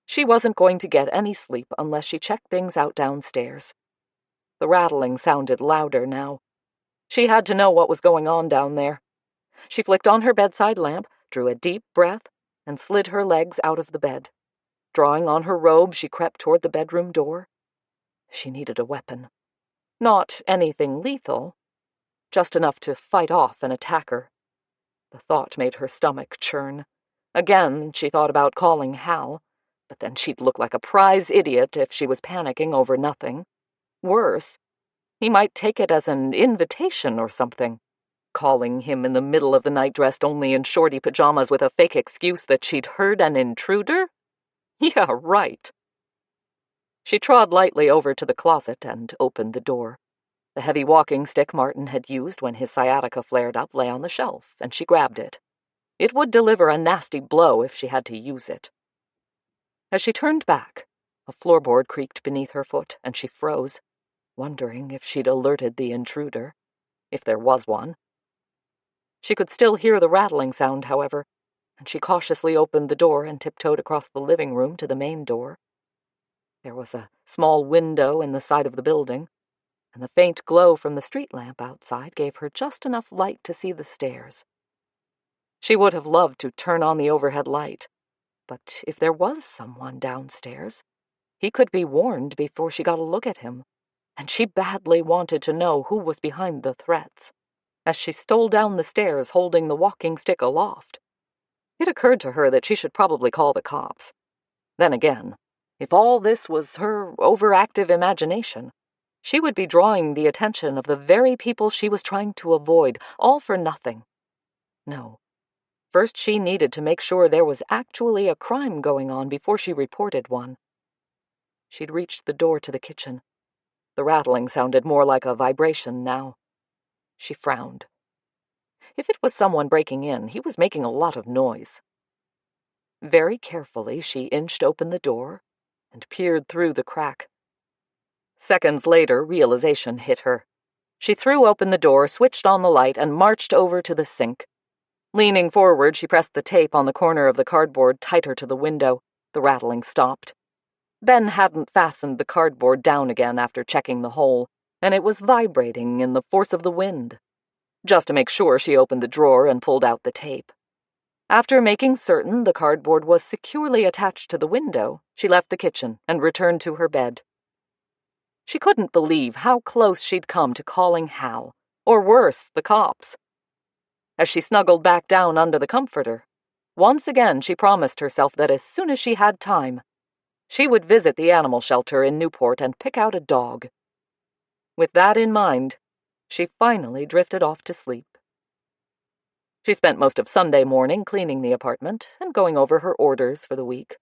She wasn't going to get any sleep unless she checked things out downstairs. The rattling sounded louder now. She had to know what was going on down there. She flicked on her bedside lamp, drew a deep breath, and slid her legs out of the bed. Drawing on her robe, she crept toward the bedroom door. She needed a weapon. Not anything lethal, just enough to fight off an attacker. The thought made her stomach churn. Again, she thought about calling Hal, but then she'd look like a prize idiot if she was panicking over nothing. Worse, he might take it as an invitation or something. Calling him in the middle of the night dressed only in shorty pajamas with a fake excuse that she'd heard an intruder? Yeah, right. She trod lightly over to the closet and opened the door. The heavy walking stick Martin had used when his sciatica flared up lay on the shelf, and she grabbed it. It would deliver a nasty blow if she had to use it. As she turned back, a floorboard creaked beneath her foot, and she froze, wondering if she'd alerted the intruder, if there was one. She could still hear the rattling sound, however, and she cautiously opened the door and tiptoed across the living room to the main door. There was a small window in the side of the building, and the faint glow from the street lamp outside gave her just enough light to see the stairs. She would have loved to turn on the overhead light, but if there was someone downstairs, he could be warned before she got a look at him, and she badly wanted to know who was behind the threats. As she stole down the stairs holding the walking stick aloft, it occurred to her that she should probably call the cops. Then again, if all this was her overactive imagination, she would be drawing the attention of the very people she was trying to avoid, all for nothing. No. First, she needed to make sure there was actually a crime going on before she reported one. She'd reached the door to the kitchen. The rattling sounded more like a vibration now. She frowned. If it was someone breaking in, he was making a lot of noise. Very carefully, she inched open the door and peered through the crack. Seconds later, realization hit her. She threw open the door, switched on the light, and marched over to the sink. Leaning forward, she pressed the tape on the corner of the cardboard tighter to the window. The rattling stopped. Ben hadn't fastened the cardboard down again after checking the hole, and it was vibrating in the force of the wind. Just to make sure, she opened the drawer and pulled out the tape. After making certain the cardboard was securely attached to the window, she left the kitchen and returned to her bed. She couldn't believe how close she'd come to calling Hal, or worse, the cops. As she snuggled back down under the comforter, once again she promised herself that as soon as she had time, she would visit the animal shelter in Newport and pick out a dog. With that in mind, she finally drifted off to sleep. She spent most of Sunday morning cleaning the apartment and going over her orders for the week.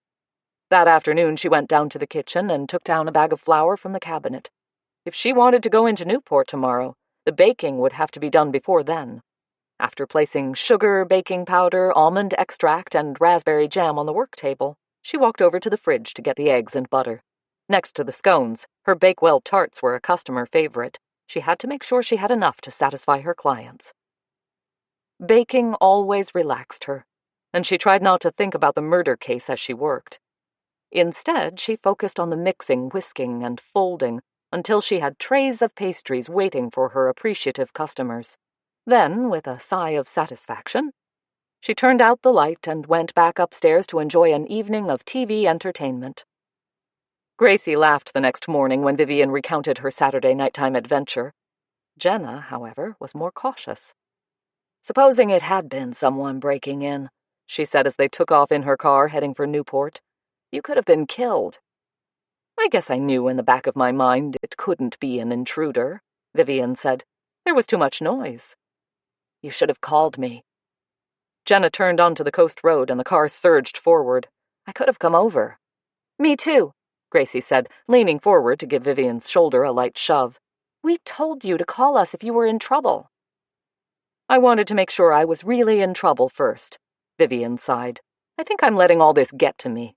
That afternoon she went down to the kitchen and took down a bag of flour from the cabinet. If she wanted to go into Newport tomorrow, the baking would have to be done before then. After placing sugar, baking powder, almond extract, and raspberry jam on the work table, she walked over to the fridge to get the eggs and butter. Next to the scones, her Bakewell tarts were a customer favorite. She had to make sure she had enough to satisfy her clients. Baking always relaxed her, and she tried not to think about the murder case as she worked. Instead, she focused on the mixing, whisking, and folding until she had trays of pastries waiting for her appreciative customers. Then, with a sigh of satisfaction, she turned out the light and went back upstairs to enjoy an evening of TV entertainment. Gracie laughed the next morning when Vivian recounted her Saturday nighttime adventure. Jenna, however, was more cautious. "Supposing it had been someone breaking in," she said as they took off in her car heading for Newport. "You could have been killed." "I guess I knew in the back of my mind it couldn't be an intruder," Vivian said. "There was too much noise." "You should have called me." Jenna turned onto the coast road and the car surged forward. "I could have come over." "Me too," Gracie said, leaning forward to give Vivian's shoulder a light shove. "We told you to call us if you were in trouble." "I wanted to make sure I was really in trouble first," Vivian sighed. "I think I'm letting all this get to me."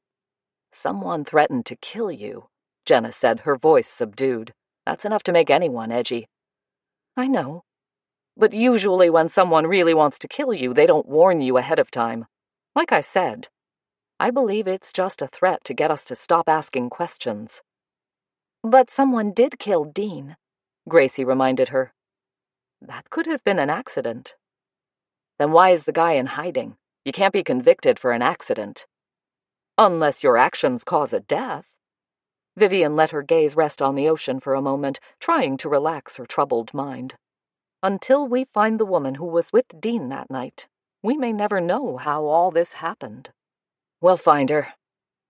"Someone threatened to kill you," Jenna said, her voice subdued. "That's enough to make anyone edgy." "I know. But usually when someone really wants to kill you, they don't warn you ahead of time. Like I said, I believe it's just a threat to get us to stop asking questions." "But someone did kill Dean," Gracie reminded her. "That could have been an accident." "Then why is the guy in hiding? You can't be convicted for an accident." "Unless your actions cause a death." Vivian let her gaze rest on the ocean for a moment, trying to relax her troubled mind. "Until we find the woman who was with Dean that night, we may never know how all this happened." "We'll find her."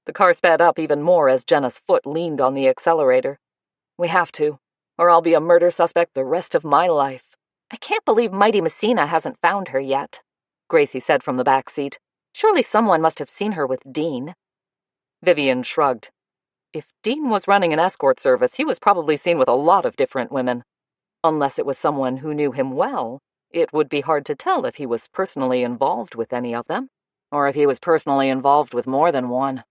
The car sped up even more as Jenna's foot leaned on the accelerator. "We have to, or I'll be a murder suspect the rest of my life." "I can't believe Mighty Messina hasn't found her yet," Gracie said from the back seat. "Surely someone must have seen her with Dean." Vivian shrugged. If Dean was running an escort service, he was probably seen with a lot of different women. Unless it was someone who knew him well, it would be hard to tell if he was personally involved with any of them. "Or if he was personally involved with more than one,"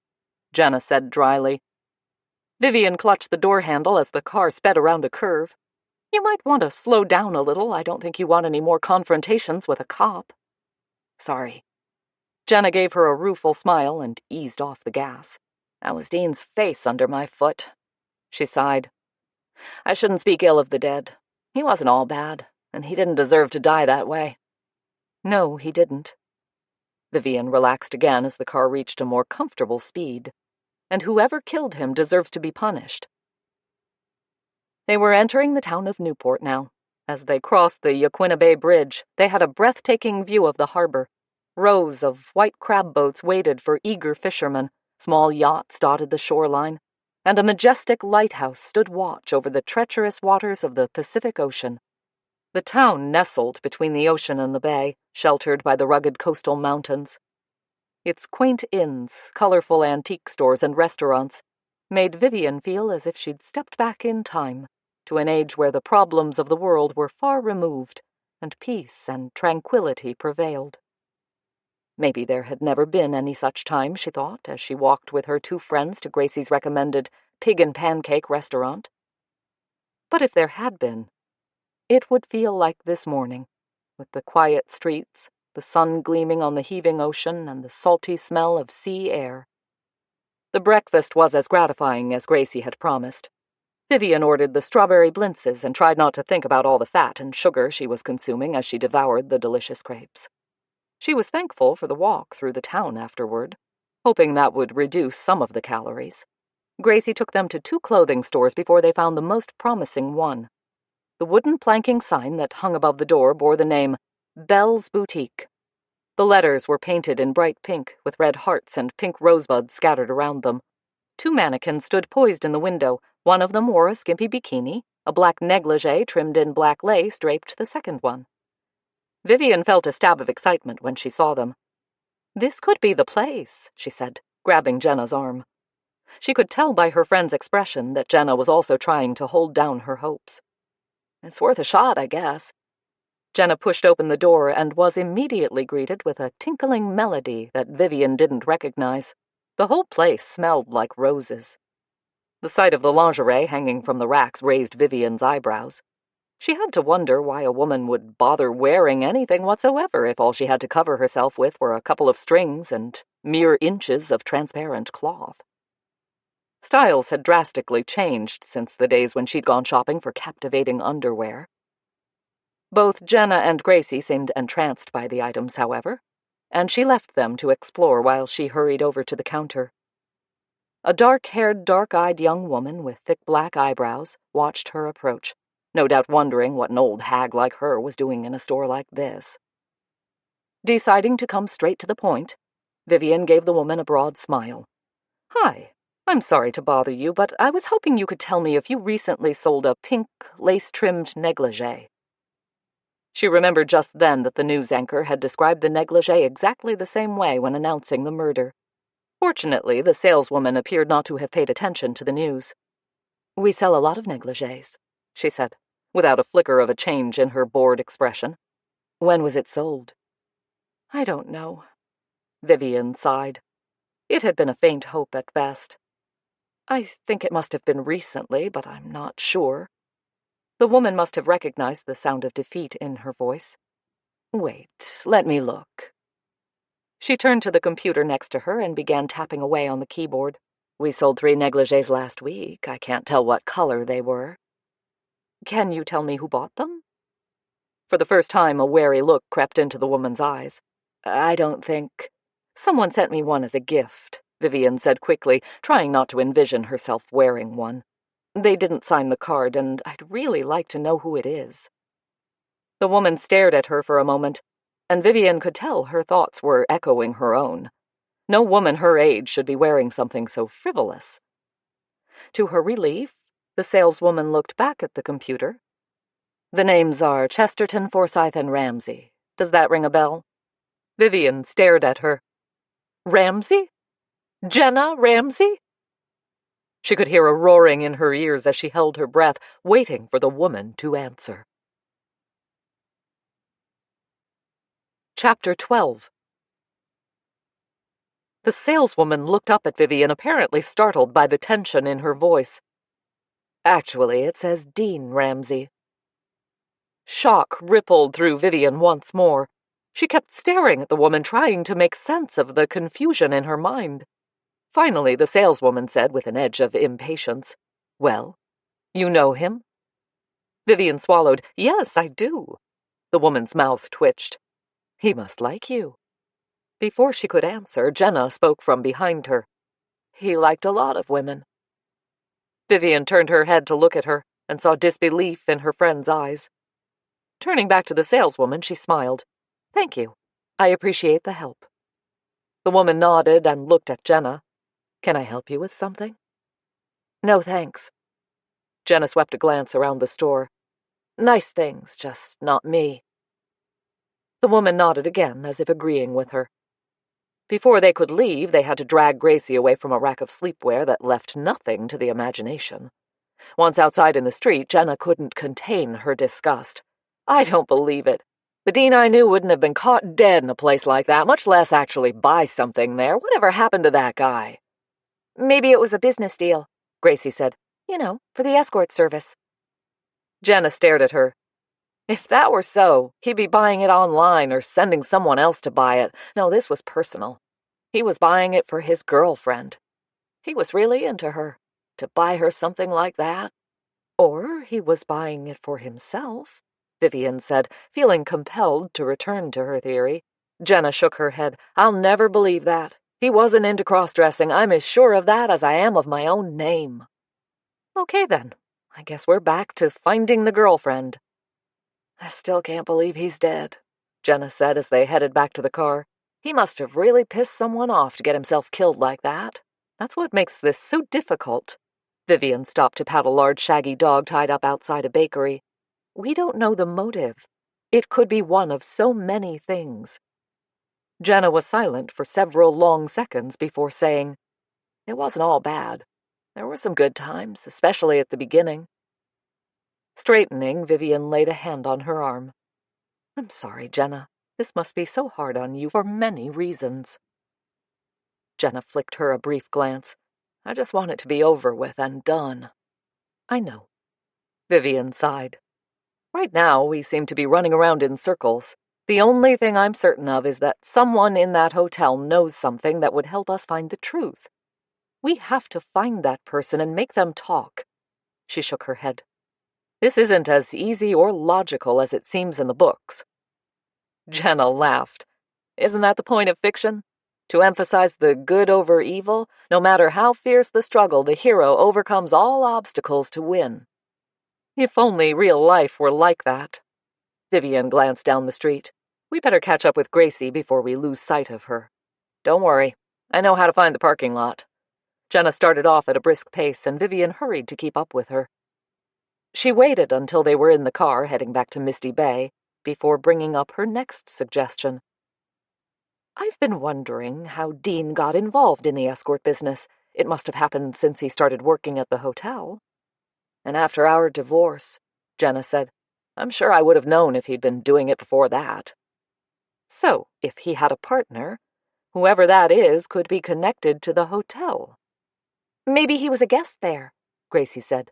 Jenna said dryly. Vivian clutched the door handle as the car sped around a curve. "You might want to slow down a little. I don't think you want any more confrontations with a cop." "Sorry." Jenna gave her a rueful smile and eased off the gas. "That was Dean's face under my foot." She sighed. "I shouldn't speak ill of the dead. He wasn't all bad, and he didn't deserve to die that way." "No, he didn't." Vivian relaxed again as the car reached a more comfortable speed. "And whoever killed him deserves to be punished." They were entering the town of Newport now. As they crossed the Yaquina Bay Bridge, they had a breathtaking view of the harbor. Rows of white crab boats waited for eager fishermen, small yachts dotted the shoreline, and a majestic lighthouse stood watch over the treacherous waters of the Pacific Ocean. The town nestled between the ocean and the bay, sheltered by the rugged coastal mountains. Its quaint inns, colorful antique stores, and restaurants made Vivian feel as if she'd stepped back in time, to an age where the problems of the world were far removed, and peace and tranquility prevailed. Maybe there had never been any such time, she thought, as she walked with her two friends to Gracie's recommended pig and pancake restaurant. But if there had been, it would feel like this morning, with the quiet streets, the sun gleaming on the heaving ocean, and the salty smell of sea air. The breakfast was as gratifying as Gracie had promised. Vivian ordered the strawberry blintzes and tried not to think about all the fat and sugar she was consuming as she devoured the delicious crepes. She was thankful for the walk through the town afterward, hoping that would reduce some of the calories. Gracie took them to 2 clothing stores before they found the most promising one. The wooden planking sign that hung above the door bore the name Belle's Boutique. The letters were painted in bright pink, with red hearts and pink rosebuds scattered around them. 2 mannequins stood poised in the window. One of them wore a skimpy bikini. A black negligee trimmed in black lace draped the second one. Vivian felt a stab of excitement when she saw them. "This could be the place," she said, grabbing Jenna's arm. She could tell by her friend's expression that Jenna was also trying to hold down her hopes. "It's worth a shot, I guess." Jenna pushed open the door and was immediately greeted with a tinkling melody that Vivian didn't recognize. The whole place smelled like roses. The sight of the lingerie hanging from the racks raised Vivian's eyebrows. She had to wonder why a woman would bother wearing anything whatsoever if all she had to cover herself with were a couple of strings and mere inches of transparent cloth. Styles had drastically changed since the days when she'd gone shopping for captivating underwear. Both Jenna and Gracie seemed entranced by the items, however, and she left them to explore while she hurried over to the counter. A dark-haired, dark-eyed young woman with thick black eyebrows watched her approach, no doubt wondering what an old hag like her was doing in a store like this. Deciding to come straight to the point, Vivian gave the woman a broad smile. "Hi, I'm sorry to bother you, but I was hoping you could tell me if you recently sold a pink, lace-trimmed negligee." She remembered just then that the news anchor had described the negligee exactly the same way when announcing the murder. Fortunately, the saleswoman appeared not to have paid attention to the news. "We sell a lot of negligees," she said, without a flicker of a change in her bored expression. "When was it sold?" "I don't know." Vivian sighed. It had been a faint hope at best. "I think it must have been recently, but I'm not sure." The woman must have recognized the sound of defeat in her voice. "Wait, let me look." She turned to the computer next to her and began tapping away on the keyboard. "We sold 3 negligees last week. I can't tell what color they were." "Can you tell me who bought them?" For the first time, a wary look crept into the woman's eyes. "I don't think—" "Someone sent me one as a gift," Vivian said quickly, trying not to envision herself wearing one. "They didn't sign the card, and I'd really like to know who it is." The woman stared at her for a moment, and Vivian could tell her thoughts were echoing her own. No woman her age should be wearing something so frivolous. To her relief, the saleswoman looked back at the computer. "The names are Chesterton, Forsyth, and Ramsey. Does that ring a bell?" Vivian stared at her. "Ramsey? Jenna Ramsey?" She could hear a roaring in her ears as she held her breath, waiting for the woman to answer. Chapter 12. The saleswoman looked up at Vivian, apparently startled by the tension in her voice. "Actually, it says Dean Ramsey." Shock rippled through Vivian once more. She kept staring at the woman, trying to make sense of the confusion in her mind. Finally, the saleswoman said with an edge of impatience, "Well, you know him?" Vivian swallowed. "Yes, I do." The woman's mouth twitched. "He must like you." Before she could answer, Jenna spoke from behind her. "He liked a lot of women." Vivian turned her head to look at her and saw disbelief in her friend's eyes. Turning back to the saleswoman, she smiled. "Thank you. I appreciate the help." The woman nodded and looked at Jenna. "Can I help you with something?" "No, thanks." Jenna swept a glance around the store. "Nice things, just not me." The woman nodded again, as if agreeing with her. Before they could leave, they had to drag Gracie away from a rack of sleepwear that left nothing to the imagination. Once outside in the street, Jenna couldn't contain her disgust. "I don't believe it. The Dean I knew wouldn't have been caught dead in a place like that, much less actually buy something there. Whatever happened to that guy?" "Maybe it was a business deal," Gracie said. "You know, for the escort service." Jenna stared at her. If that were so, he'd be buying it online or sending someone else to buy it. No, this was personal. He was buying it for his girlfriend. He was really into her. To buy her something like that? Or he was buying it for himself, Vivian said, feeling compelled to return to her theory. Jenna shook her head. "I'll never believe that. He wasn't into cross-dressing. I'm as sure of that as I am of my own name." "Okay, then. I guess we're back to finding the girlfriend." "I still can't believe he's dead," Jenna said as they headed back to the car. "He must have really pissed someone off to get himself killed like that. That's what makes this so difficult." Vivian stopped to pat a large shaggy dog tied up outside a bakery. "We don't know the motive. It could be one of so many things." Jenna was silent for several long seconds before saying, It wasn't all bad. There were some good times, especially at the beginning. Straightening, Vivian laid a hand on her arm. I'm sorry, Jenna. This must be so hard on you for many reasons. Jenna flicked her a brief glance. I just want it to be over with and done. I know. Vivian sighed. Right now, we seem to be running around in circles. The only thing I'm certain of is that someone in that hotel knows something that would help us find the truth. We have to find that person and make them talk. She shook her head. This isn't as easy or logical as it seems in the books. Jenna laughed. Isn't that the point of fiction? To emphasize the good over evil, no matter how fierce the struggle, the hero overcomes all obstacles to win. If only real life were like that. Vivian glanced down the street. We better catch up with Gracie before we lose sight of her. Don't worry, I know how to find the parking lot. Jenna started off at a brisk pace, and Vivian hurried to keep up with her. She waited until they were in the car heading back to Misty Bay before bringing up her next suggestion. I've been wondering how Dean got involved in the escort business. It must have happened since he started working at the hotel. And after our divorce, Jenna said, I'm sure I would have known if he'd been doing it before that. So, if he had a partner, whoever that is could be connected to the hotel. Maybe he was a guest there, Gracie said.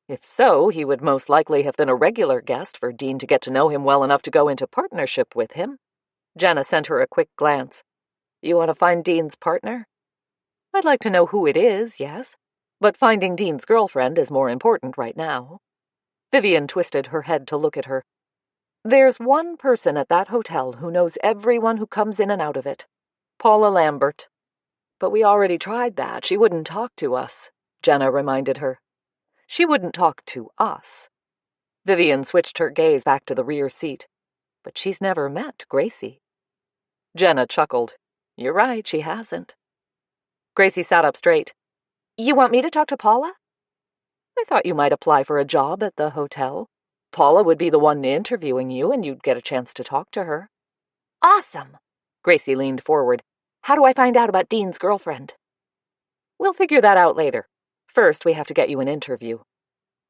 If so, he would most likely have been a regular guest for Dean to get to know him well enough to go into partnership with him. Jenna sent her a quick glance. You want to find Dean's partner? I'd like to know who it is, yes, but finding Dean's girlfriend is more important right now. Vivian twisted her head to look at her. There's one person at that hotel who knows everyone who comes in and out of it. Paula Lambert. But we already tried that. She wouldn't talk to us, Jenna reminded her. She wouldn't talk to us. Vivian switched her gaze back to the rear seat. But she's never met Gracie. Jenna chuckled. You're right, she hasn't. Gracie sat up straight. You want me to talk to Paula? I thought you might apply for a job at the hotel. Paula would be the one interviewing you, and you'd get a chance to talk to her. Awesome! Gracie leaned forward. How do I find out about Dean's girlfriend? We'll figure that out later. First, we have to get you an interview.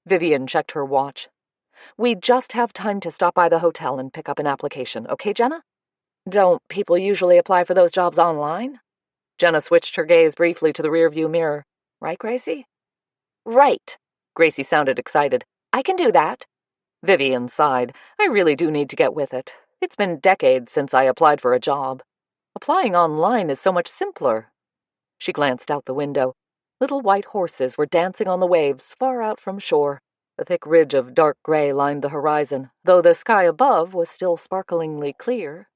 Vivian checked her watch. We just have time to stop by the hotel and pick up an application, okay, Jenna? Don't people usually apply for those jobs online? Jenna switched her gaze briefly to the rearview mirror. Right, Gracie? Right. Gracie sounded excited. I can do that. Vivian sighed. I really do need to get with it. It's been decades since I applied for a job. Applying online is so much simpler. She glanced out the window. Little white horses were dancing on the waves far out from shore. A thick ridge of dark gray lined the horizon, though the sky above was still sparklingly clear.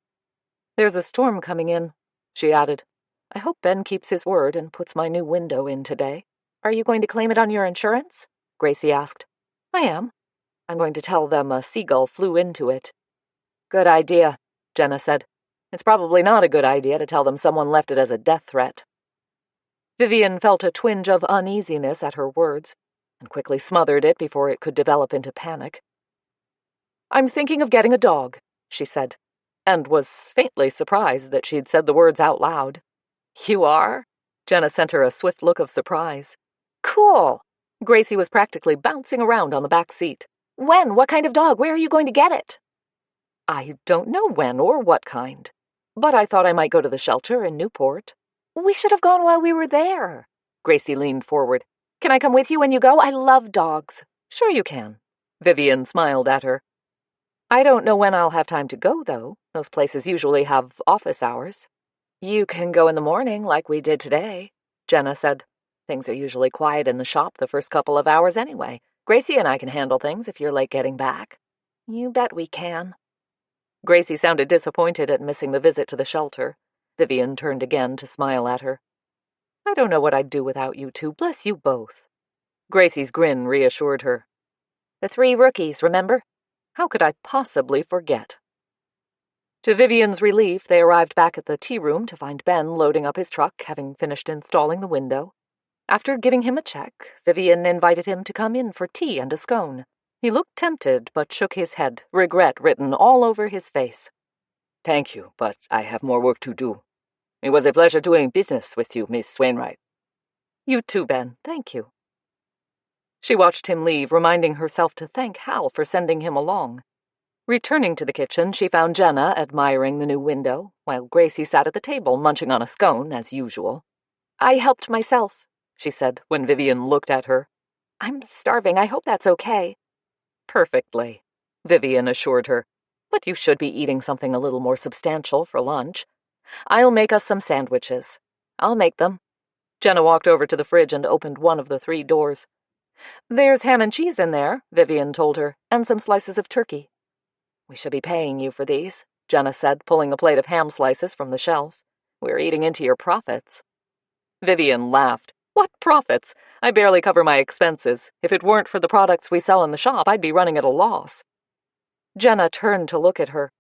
There's a storm coming in, she added. I hope Ben keeps his word and puts my new window in today. Are you going to claim it on your insurance? Gracie asked. I am. I'm going to tell them a seagull flew into it. Good idea, Jenna said. It's probably not a good idea to tell them someone left it as a death threat. Vivian felt a twinge of uneasiness at her words, and quickly smothered it before it could develop into panic. I'm thinking of getting a dog, she said, and was faintly surprised that she'd said the words out loud. You are? Jenna sent her a swift look of surprise. Cool! Gracie was practically bouncing around on the back seat. When? What kind of dog? Where are you going to get it? I don't know when or what kind, but I thought I might go to the shelter in Newport. We should have gone while we were there. Gracie leaned forward. Can I come with you when you go? I love dogs. Sure you can. Vivian smiled at her. I don't know when I'll have time to go, though. Those places usually have office hours. You can go in the morning like we did today, Jenna said. Things are usually quiet in the shop the first couple of hours anyway. Gracie and I can handle things if you're late getting back. You bet we can. Gracie sounded disappointed at missing the visit to the shelter. Vivian turned again to smile at her. I don't know what I'd do without you two, bless you both. Gracie's grin reassured her. The 3 rookies, remember? How could I possibly forget? To Vivian's relief, they arrived back at the tea room to find Ben loading up his truck, having finished installing the window. After giving him a check, Vivian invited him to come in for tea and a scone. He looked tempted, but shook his head, regret written all over his face. Thank you, but I have more work to do. It was a pleasure doing business with you, Miss Wainwright. You too, Ben. Thank you. She watched him leave, reminding herself to thank Hal for sending him along. Returning to the kitchen, she found Jenna admiring the new window, while Gracie sat at the table munching on a scone, as usual. I helped myself, she said when Vivian looked at her. I'm starving. I hope that's okay. Perfectly, Vivian assured her. But you should be eating something a little more substantial for lunch. I'll make us some sandwiches. I'll make them. Jenna walked over to the fridge and opened one of the 3 doors. There's ham and cheese in there, Vivian told her, and some slices of turkey. We should be paying you for these, Jenna said, pulling a plate of ham slices from the shelf. We're eating into your profits. Vivian laughed. What profits? I barely cover my expenses. If it weren't for the products we sell in the shop, I'd be running at a loss. Jenna turned to look at her.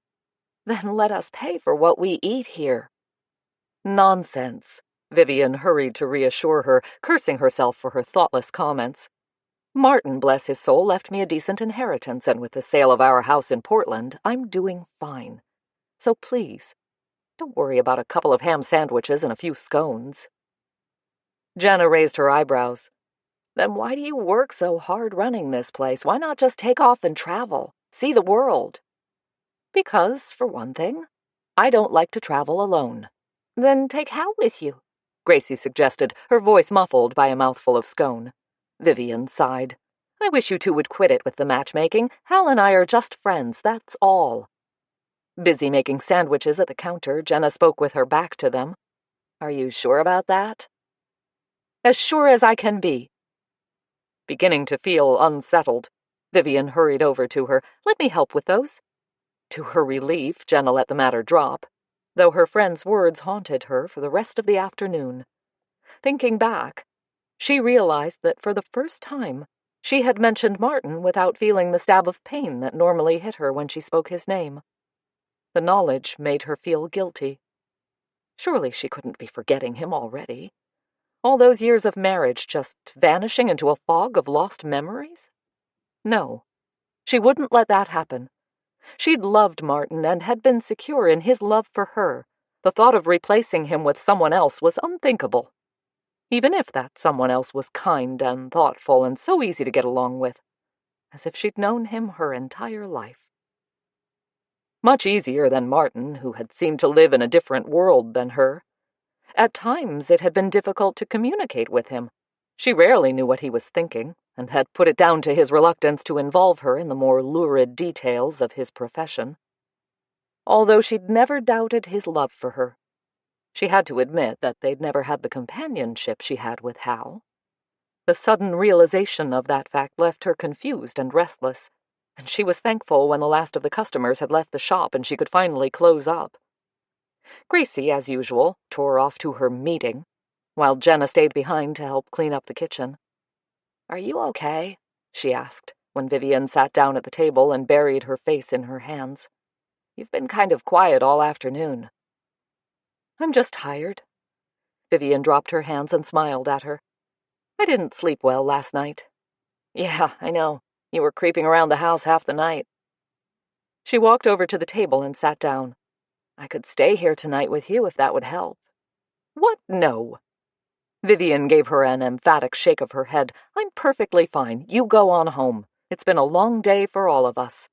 Then let us pay for what we eat here. Nonsense, Vivian hurried to reassure her, cursing herself for her thoughtless comments. Martin, bless his soul, left me a decent inheritance, and with the sale of our house in Portland, I'm doing fine. So please, don't worry about a couple of ham sandwiches and a few scones. Jenna raised her eyebrows. Then why do you work so hard running this place? Why not just take off and travel? See the world? Because, for one thing, I don't like to travel alone. Then take Hal with you, Gracie suggested, her voice muffled by a mouthful of scone. Vivian sighed. I wish you two would quit it with the matchmaking. Hal and I are just friends, that's all. Busy making sandwiches at the counter, Jenna spoke with her back to them. Are you sure about that? As sure as I can be. Beginning to feel unsettled, Vivian hurried over to her. Let me help with those. To her relief, Jenna let the matter drop, though her friend's words haunted her for the rest of the afternoon. Thinking back, she realized that for the first time, she had mentioned Martin without feeling the stab of pain that normally hit her when she spoke his name. The knowledge made her feel guilty. Surely she couldn't be forgetting him already. All those years of marriage just vanishing into a fog of lost memories? No, she wouldn't let that happen. She'd loved Martin and had been secure in his love for her. The thought of replacing him with someone else was unthinkable. Even if that someone else was kind and thoughtful and so easy to get along with, as if she'd known him her entire life. Much easier than Martin, who had seemed to live in a different world than her. At times it had been difficult to communicate with him. She rarely knew what he was thinking, and had put it down to his reluctance to involve her in the more lurid details of his profession. Although she'd never doubted his love for her, she had to admit that they'd never had the companionship she had with Hal. The sudden realization of that fact left her confused and restless, and she was thankful when the last of the customers had left the shop and she could finally close up. Gracie, as usual, tore off to her meeting, while Jenna stayed behind to help clean up the kitchen. Are you okay? She asked, when Vivian sat down at the table and buried her face in her hands. You've been kind of quiet all afternoon. I'm just tired. Vivian dropped her hands and smiled at her. I didn't sleep well last night. Yeah, I know. You were creeping around the house half the night. She walked over to the table and sat down. I could stay here tonight with you if that would help. What? No. Vivian gave her an emphatic shake of her head. I'm perfectly fine. You go on home. It's been a long day for all of us.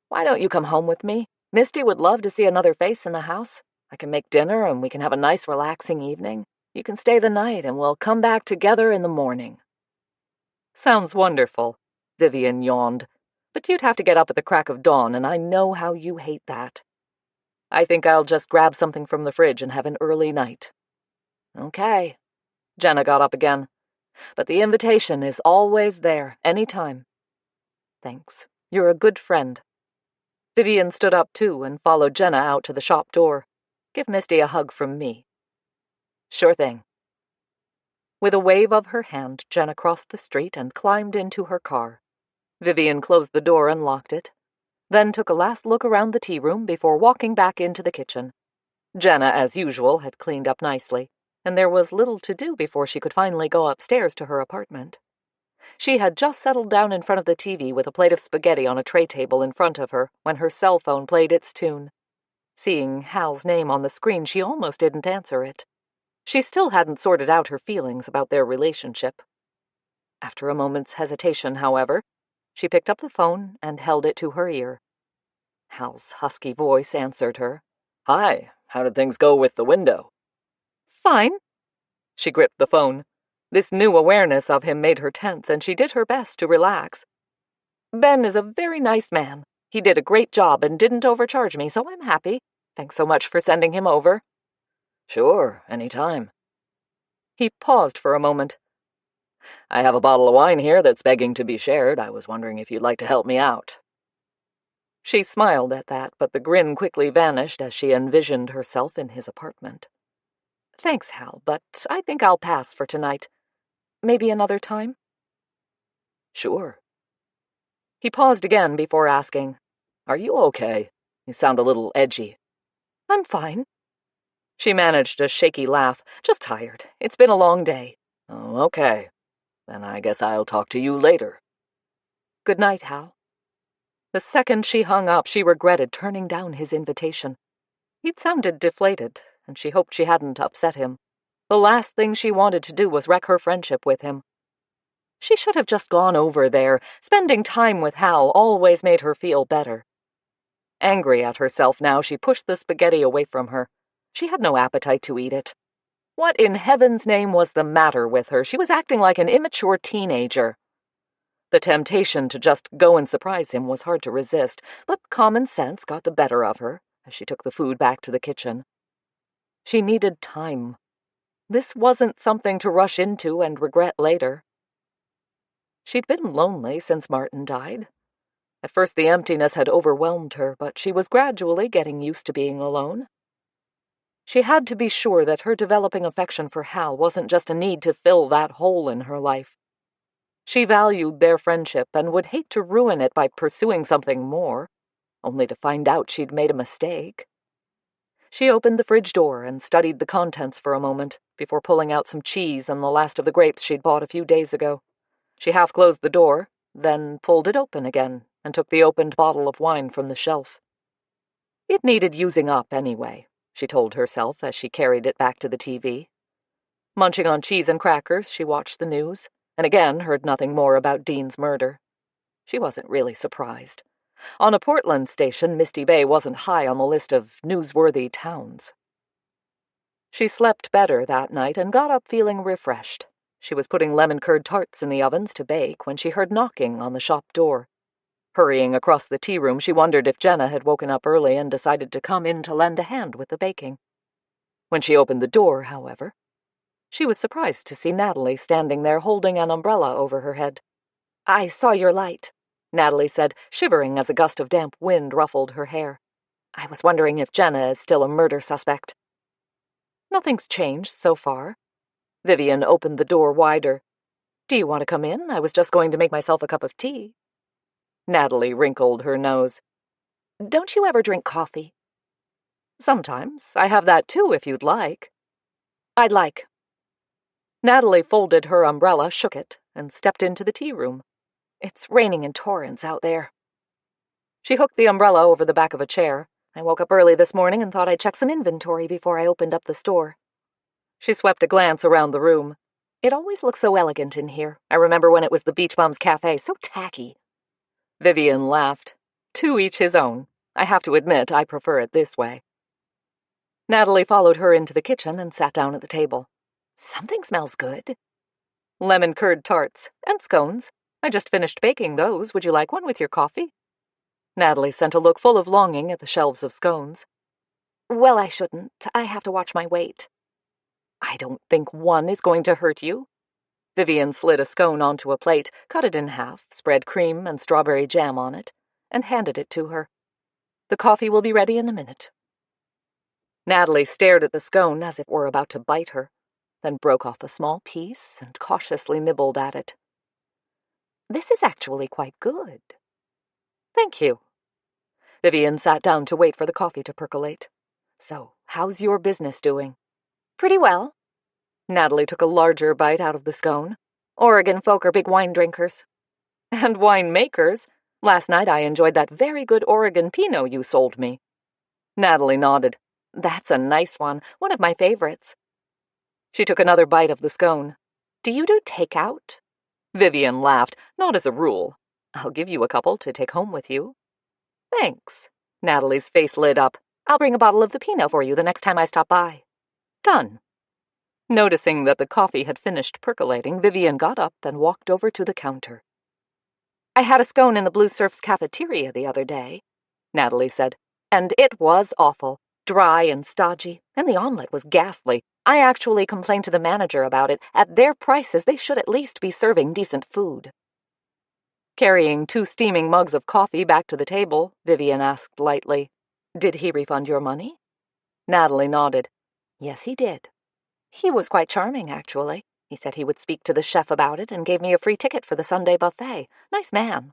Why don't you come home with me? Misty would love to see another face in the house. I can make dinner and we can have a nice relaxing evening. You can stay the night and we'll come back together in the morning. Sounds wonderful, Vivian yawned. But you'd have to get up at the crack of dawn, and I know how you hate that. I think I'll just grab something from the fridge and have an early night. Okay. Jenna got up again. But the invitation is always there, any time. Thanks. You're a good friend. Vivian stood up too and followed Jenna out to the shop door. Give Misty a hug from me. Sure thing. With a wave of her hand, Jenna crossed the street and climbed into her car. Vivian closed the door and locked it, then took a last look around the tea room before walking back into the kitchen. Jenna, as usual, had cleaned up nicely, and there was little to do before she could finally go upstairs to her apartment. She had just settled down in front of the TV with a plate of spaghetti on a tray table in front of her when her cell phone played its tune. Seeing Hal's name on the screen, she almost didn't answer it. She still hadn't sorted out her feelings about their relationship. After a moment's hesitation, however, she picked up the phone and held it to her ear. Hal's husky voice answered her. Hi, how did things go with the window? Fine. She gripped the phone. This new awareness of him made her tense, and she did her best to relax. Ben is a very nice man. He did a great job and didn't overcharge me, so I'm happy. Thanks so much for sending him over. Sure, any time. He paused for a moment. I have a bottle of wine here that's begging to be shared. I was wondering if you'd like to help me out. She smiled at that, but the grin quickly vanished as she envisioned herself in his apartment. Thanks, Hal, but I think I'll pass for tonight. Maybe another time? Sure. He paused again before asking, Are you okay? You sound a little edgy. I'm fine. She managed a shaky laugh. Just tired. It's been a long day. Oh, okay. Then I guess I'll talk to you later. Good night, Hal. The second she hung up, she regretted turning down his invitation. He'd sounded deflated, and she hoped she hadn't upset him. The last thing she wanted to do was wreck her friendship with him. She should have just gone over there. Spending time with Hal always made her feel better. Angry at herself now, she pushed the spaghetti away from her. She had no appetite to eat it. What in heaven's name was the matter with her? She was acting like an immature teenager. The temptation to just go and surprise him was hard to resist, but common sense got the better of her as she took the food back to the kitchen. She needed time. This wasn't something to rush into and regret later. She'd been lonely since Martin died. At first the emptiness had overwhelmed her, but she was gradually getting used to being alone. She had to be sure that her developing affection for Hal wasn't just a need to fill that hole in her life. She valued their friendship and would hate to ruin it by pursuing something more, only to find out she'd made a mistake. She opened the fridge door and studied the contents for a moment before pulling out some cheese and the last of the grapes she'd bought a few days ago. She half closed the door, then pulled it open again and took the opened bottle of wine from the shelf. It needed using up anyway, she told herself as she carried it back to the TV. Munching on cheese and crackers, she watched the news, and again heard nothing more about Dean's murder. She wasn't really surprised. On a Portland station, Misty Bay wasn't high on the list of newsworthy towns. She slept better that night and got up feeling refreshed. She was putting lemon-curd tarts in the ovens to bake when she heard knocking on the shop door. Hurrying across the tea room, she wondered if Jenna had woken up early and decided to come in to lend a hand with the baking. When she opened the door, however, she was surprised to see Natalie standing there holding an umbrella over her head. "I saw your light," Natalie said, shivering as a gust of damp wind ruffled her hair. "I was wondering if Jenna is still a murder suspect." "Nothing's changed so far." Vivian opened the door wider. "Do you want to come in? I was just going to make myself a cup of tea." Natalie wrinkled her nose. "Don't you ever drink coffee?" "Sometimes. I have that too, if you'd like." "I'd like." Natalie folded her umbrella, shook it, and stepped into the tea room. "It's raining in torrents out there." She hooked the umbrella over the back of a chair. "I woke up early this morning and thought I'd check some inventory before I opened up the store." She swept a glance around the room. "It always looks so elegant in here. I remember when it was the Beach Bums Cafe, so tacky." Vivian laughed. "To each his own. I have to admit, I prefer it this way." Natalie followed her into the kitchen and sat down at the table. "Something smells good." "Lemon-curd tarts. And scones. I just finished baking those. Would you like one with your coffee?" Natalie sent a look full of longing at the shelves of scones. "Well, I shouldn't. I have to watch my weight." "I don't think one is going to hurt you." Vivian slid a scone onto a plate, cut it in half, spread cream and strawberry jam on it, and handed it to her. "The coffee will be ready in a minute." Natalie stared at the scone as if it were about to bite her, then broke off a small piece and cautiously nibbled at it. "This is actually quite good." "Thank you." Vivian sat down to wait for the coffee to percolate. "So, how's your business doing?" "Pretty well." Natalie took a larger bite out of the scone. "Oregon folk are big wine drinkers." "And wine makers. Last night I enjoyed that very good Oregon Pinot you sold me." Natalie nodded. "That's a nice one of my favorites." She took another bite of the scone. Do you do takeout? Vivian laughed. Not as a rule. I'll give you a couple to take home with you. Thanks. Natalie's face lit up. I'll bring a bottle of the Pinot for you the next time I stop by. Done. Noticing that the coffee had finished percolating, Vivian got up and walked over to the counter. I had a scone in the Blue Surf's cafeteria the other day, Natalie said, and it was awful. Dry and stodgy, and the omelet was ghastly. I actually complained to the manager about it. At their prices, they should at least be serving decent food. Carrying 2 steaming mugs of coffee back to the table, Vivian asked lightly, Did he refund your money? Natalie nodded. Yes, he did. He was quite charming, actually. He said he would speak to the chef about it and gave me a free ticket for the Sunday buffet. Nice man.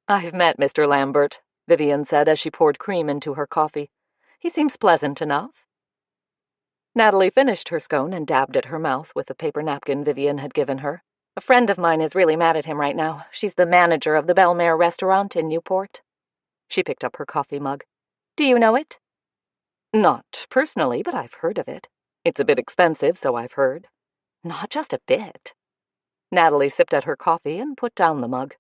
I've met Mr. Lambert, Vivian said as she poured cream into her coffee. He seems pleasant enough. Natalie finished her scone and dabbed at her mouth with the paper napkin Vivian had given her. A friend of mine is really mad at him right now. She's the manager of the Belle Mer restaurant in Newport. She picked up her coffee mug. Do you know it? Not personally, but I've heard of it. It's a bit expensive, so I've heard. Not just a bit. Natalie sipped at her coffee and put down the mug.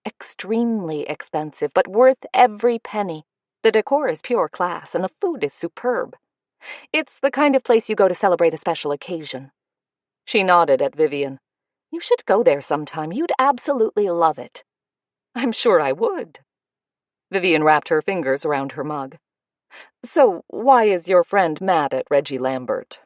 Extremely expensive, but worth every penny. The decor is pure class, and the food is superb. It's the kind of place you go to celebrate a special occasion. She nodded at Vivian. You should go there sometime. You'd absolutely love it. I'm sure I would. Vivian wrapped her fingers around her mug. So, why is your friend mad at Reggie Lambert?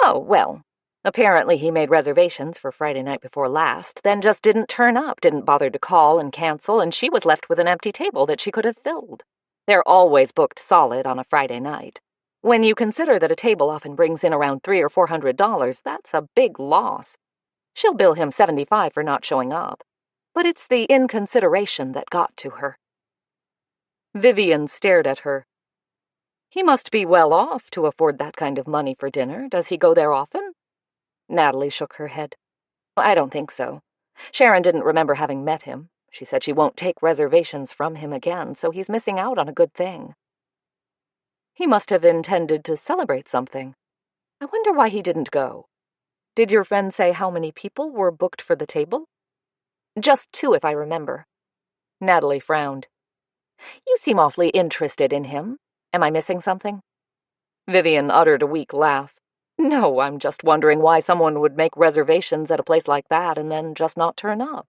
Oh, well, apparently he made reservations for Friday night before last, then just didn't turn up, didn't bother to call and cancel, and she was left with an empty table that she could have filled. They're always booked solid on a Friday night. When you consider that a table often brings in around $300 or $400, that's a big loss. She'll bill him $75 for not showing up, but it's the inconsideration that got to her. Vivian stared at her. He must be well off to afford that kind of money for dinner. Does he go there often? Natalie shook her head. I don't think so. Sharon didn't remember having met him. She said she won't take reservations from him again, so he's missing out on a good thing. He must have intended to celebrate something. I wonder why he didn't go. Did your friend say how many people were booked for the table? Just 2, if I remember. Natalie frowned. You seem awfully interested in him. Am I missing something? Vivian uttered a weak laugh. No, I'm just wondering why someone would make reservations at a place like that and then just not turn up.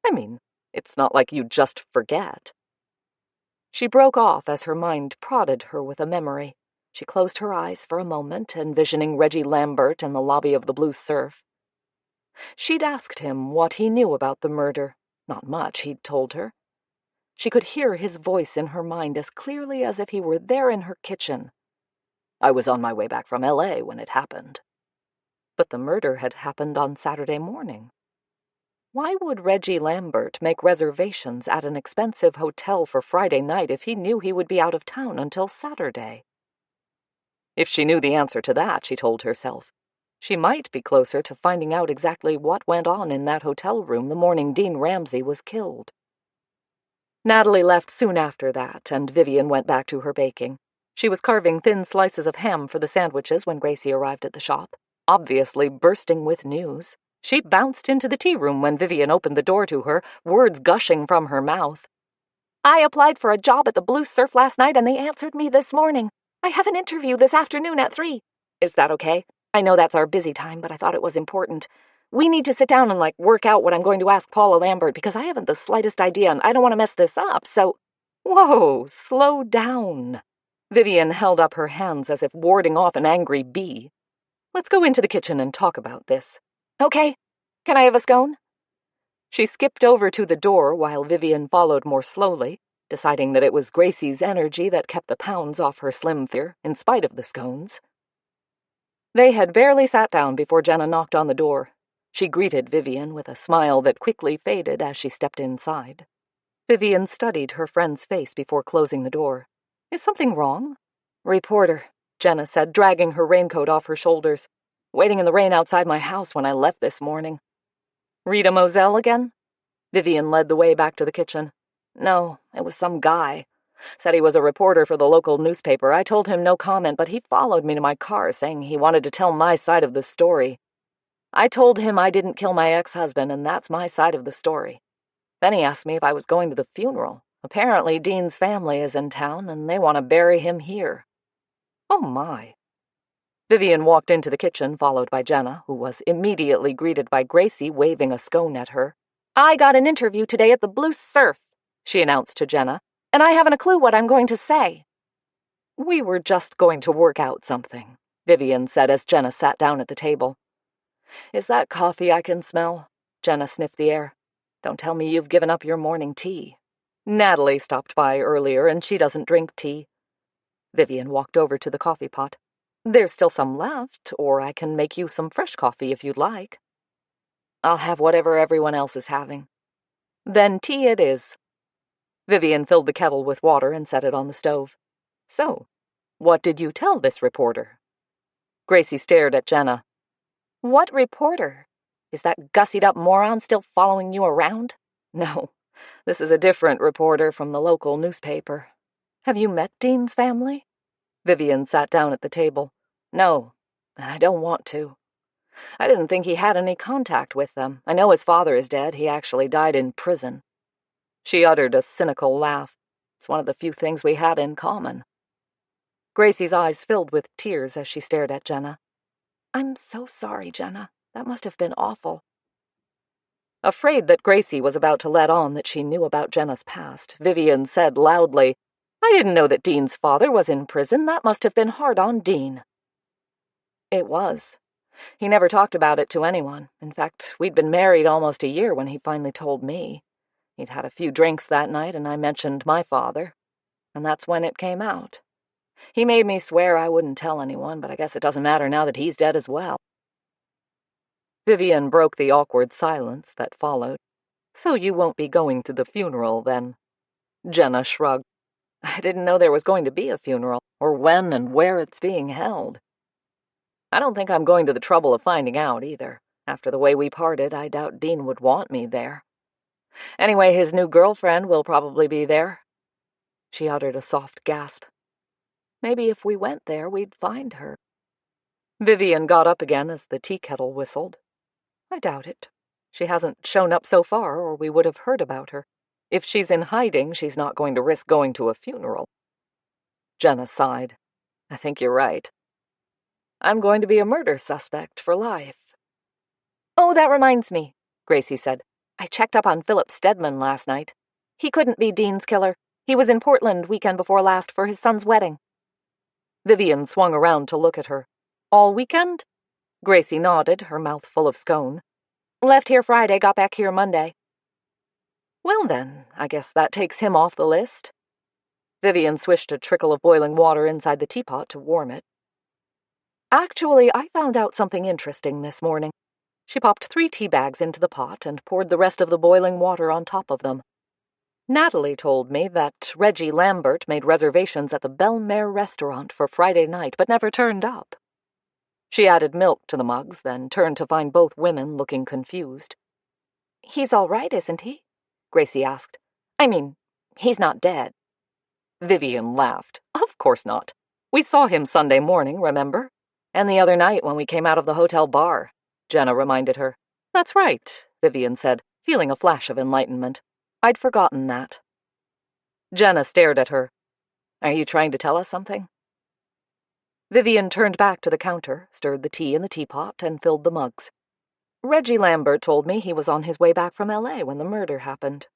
I mean, it's not like you'd just forget. She broke off as her mind prodded her with a memory. She closed her eyes for a moment, envisioning Reggie Lambert in the lobby of the Blue Surf. She'd asked him what he knew about the murder. Not much, he'd told her. She could hear his voice in her mind as clearly as if he were there in her kitchen. I was on my way back from L.A. when it happened. But the murder had happened on Saturday morning. Why would Reggie Lambert make reservations at an expensive hotel for Friday night if he knew he would be out of town until Saturday? If she knew the answer to that, she told herself, she might be closer to finding out exactly what went on in that hotel room the morning Dean Ramsay was killed. Natalie left soon after that, and Vivian went back to her baking. She was carving thin slices of ham for the sandwiches when Gracie arrived at the shop, obviously bursting with news. She bounced into the tea room when Vivian opened the door to her, words gushing from her mouth. I applied for a job at the Blue Surf last night, and they answered me this morning. I have an interview this afternoon at 3. Is that okay? I know that's our busy time, but I thought it was important. We need to sit down and, work out what I'm going to ask Paula Lambert, because I haven't the slightest idea, and I don't want to mess this up, so... Whoa, slow down. Vivian held up her hands as if warding off an angry bee. Let's go into the kitchen and talk about this. Okay. Can I have a scone? She skipped over to the door while Vivian followed more slowly, deciding that it was Gracie's energy that kept the pounds off her slim figure, in spite of the scones. They had barely sat down before Jenna knocked on the door. She greeted Vivian with a smile that quickly faded as she stepped inside. Vivian studied her friend's face before closing the door. Is something wrong? Reporter, Jenna said, dragging her raincoat off her shoulders. Waiting in the rain outside my house when I left this morning. Rita Moselle again? Vivian led the way back to the kitchen. No, it was some guy. Said he was a reporter for the local newspaper. I told him no comment, but he followed me to my car, saying he wanted to tell my side of the story. I told him I didn't kill my ex-husband, and that's my side of the story. Then he asked me if I was going to the funeral. Apparently, Dean's family is in town, and they want to bury him here. Oh, my. Vivian walked into the kitchen, followed by Jenna, who was immediately greeted by Gracie waving a scone at her. I got an interview today at the Blue Surf, she announced to Jenna, and I haven't a clue what I'm going to say. We were just going to work out something, Vivian said as Jenna sat down at the table. Is that coffee I can smell? Jenna sniffed the air. Don't tell me you've given up your morning tea. Natalie stopped by earlier, and she doesn't drink tea. Vivian walked over to the coffee pot. There's still some left, or I can make you some fresh coffee if you'd like. I'll have whatever everyone else is having. Then tea it is. Vivian filled the kettle with water and set it on the stove. So, what did you tell this reporter? Gracie stared at Jenna. What reporter? Is that gussied-up moron still following you around? No, this is a different reporter from the local newspaper. Have you met Dean's family? Vivian sat down at the table. No, and I don't want to. I didn't think he had any contact with them. I know his father is dead. He actually died in prison. She uttered a cynical laugh. It's one of the few things we had in common. Gracie's eyes filled with tears as she stared at Jenna. I'm so sorry, Jenna. That must have been awful. Afraid that Gracie was about to let on that she knew about Jenna's past, Vivian said loudly, I didn't know that Dean's father was in prison. That must have been hard on Dean. It was. He never talked about it to anyone. In fact, we'd been married almost a year when he finally told me. He'd had a few drinks that night, and I mentioned my father. And that's when it came out. He made me swear I wouldn't tell anyone, but I guess it doesn't matter now that he's dead as well. Vivian broke the awkward silence that followed. So you won't be going to the funeral, then? Jenna shrugged. I didn't know there was going to be a funeral, or when and where it's being held. I don't think I'm going to the trouble of finding out, either. After the way we parted, I doubt Dean would want me there. Anyway, his new girlfriend will probably be there. She uttered a soft gasp. Maybe if we went there, we'd find her. Vivian got up again as the tea kettle whistled. I doubt it. She hasn't shown up so far, or we would have heard about her. If she's in hiding, she's not going to risk going to a funeral. Jenna sighed. I think you're right. I'm going to be a murder suspect for life. Oh, that reminds me, Gracie said. I checked up on Philip Stedman last night. He couldn't be Dean's killer. He was in Portland weekend before last for his son's wedding. Vivian swung around to look at her. All weekend? Gracie nodded, her mouth full of scone. Left here Friday, got back here Monday. Well then, I guess that takes him off the list. Vivian swished a trickle of boiling water inside the teapot to warm it. Actually, I found out something interesting this morning. She popped 3 tea bags into the pot and poured the rest of the boiling water on top of them. Natalie told me that Reggie Lambert made reservations at the Belle Mer restaurant for Friday night, but never turned up. She added milk to the mugs, then turned to find both women looking confused. He's all right, isn't he? Gracie asked. I mean, he's not dead. Vivian laughed. Of course not. We saw him Sunday morning, remember? And the other night when we came out of the hotel bar, Jenna reminded her. That's right, Vivian said, feeling a flash of enlightenment. I'd forgotten that. Jenna stared at her. Are you trying to tell us something? Vivian turned back to the counter, stirred the tea in the teapot, and filled the mugs. Reggie Lambert told me he was on his way back from L.A. when the murder happened.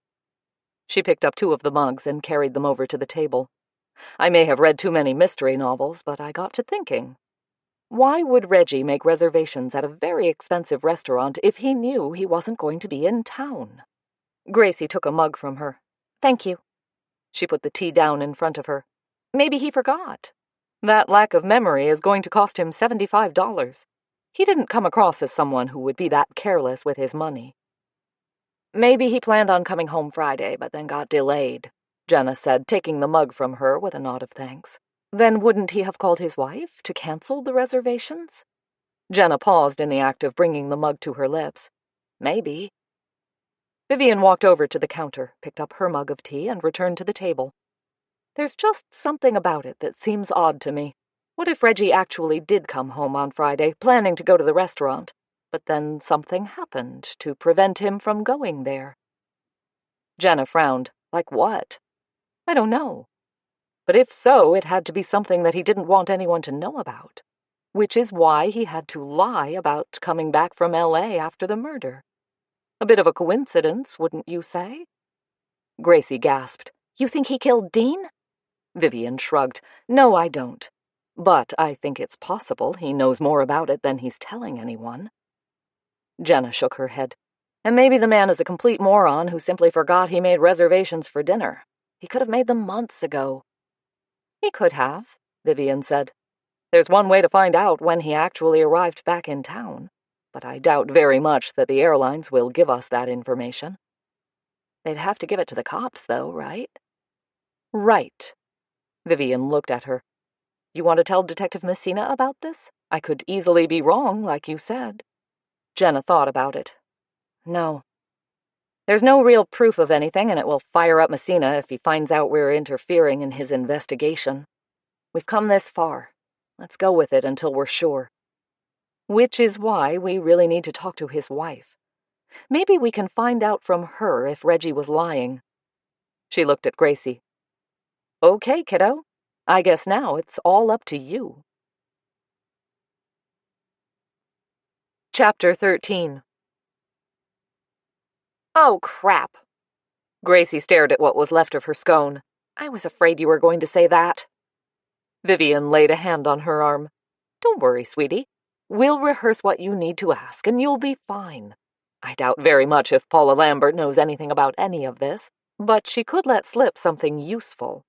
She picked up 2 of the mugs and carried them over to the table. I may have read too many mystery novels, but I got to thinking. Why would Reggie make reservations at a very expensive restaurant if he knew he wasn't going to be in town? Gracie took a mug from her. Thank you. She put the tea down in front of her. Maybe he forgot. That lack of memory is going to cost him $75. He didn't come across as someone who would be that careless with his money. Maybe he planned on coming home Friday, but then got delayed, Jenna said, taking the mug from her with a nod of thanks. Then wouldn't he have called his wife to cancel the reservations? Jenna paused in the act of bringing the mug to her lips. Maybe. Vivian walked over to the counter, picked up her mug of tea, and returned to the table. There's just something about it that seems odd to me. What if Reggie actually did come home on Friday, planning to go to the restaurant, but then something happened to prevent him from going there? Jenna frowned. Like what? I don't know. But if so, it had to be something that he didn't want anyone to know about, which is why he had to lie about coming back from L.A. after the murder. A bit of a coincidence, wouldn't you say? Gracie gasped. You think he killed Dean? Vivian shrugged. No, I don't. But I think it's possible he knows more about it than he's telling anyone. Jenna shook her head. And maybe the man is a complete moron who simply forgot he made reservations for dinner. He could have made them months ago. He could have, Vivian said. There's one way to find out when he actually arrived back in town, but I doubt very much that the airlines will give us that information. They'd have to give it to the cops, though, right? Right. Vivian looked at her. You want to tell Detective Messina about this? I could easily be wrong, like you said. Jenna thought about it. No. There's no real proof of anything, and it will fire up Messina if he finds out we're interfering in his investigation. We've come this far. Let's go with it until we're sure. Which is why we really need to talk to his wife. Maybe we can find out from her if Reggie was lying. She looked at Gracie. Okay, kiddo. I guess now it's all up to you. Chapter 13. Oh, crap. Gracie stared at what was left of her scone. I was afraid you were going to say that. Vivian laid a hand on her arm. Don't worry, sweetie. We'll rehearse what you need to ask, and you'll be fine. I doubt very much if Paula Lambert knows anything about any of this, but she could let slip something useful.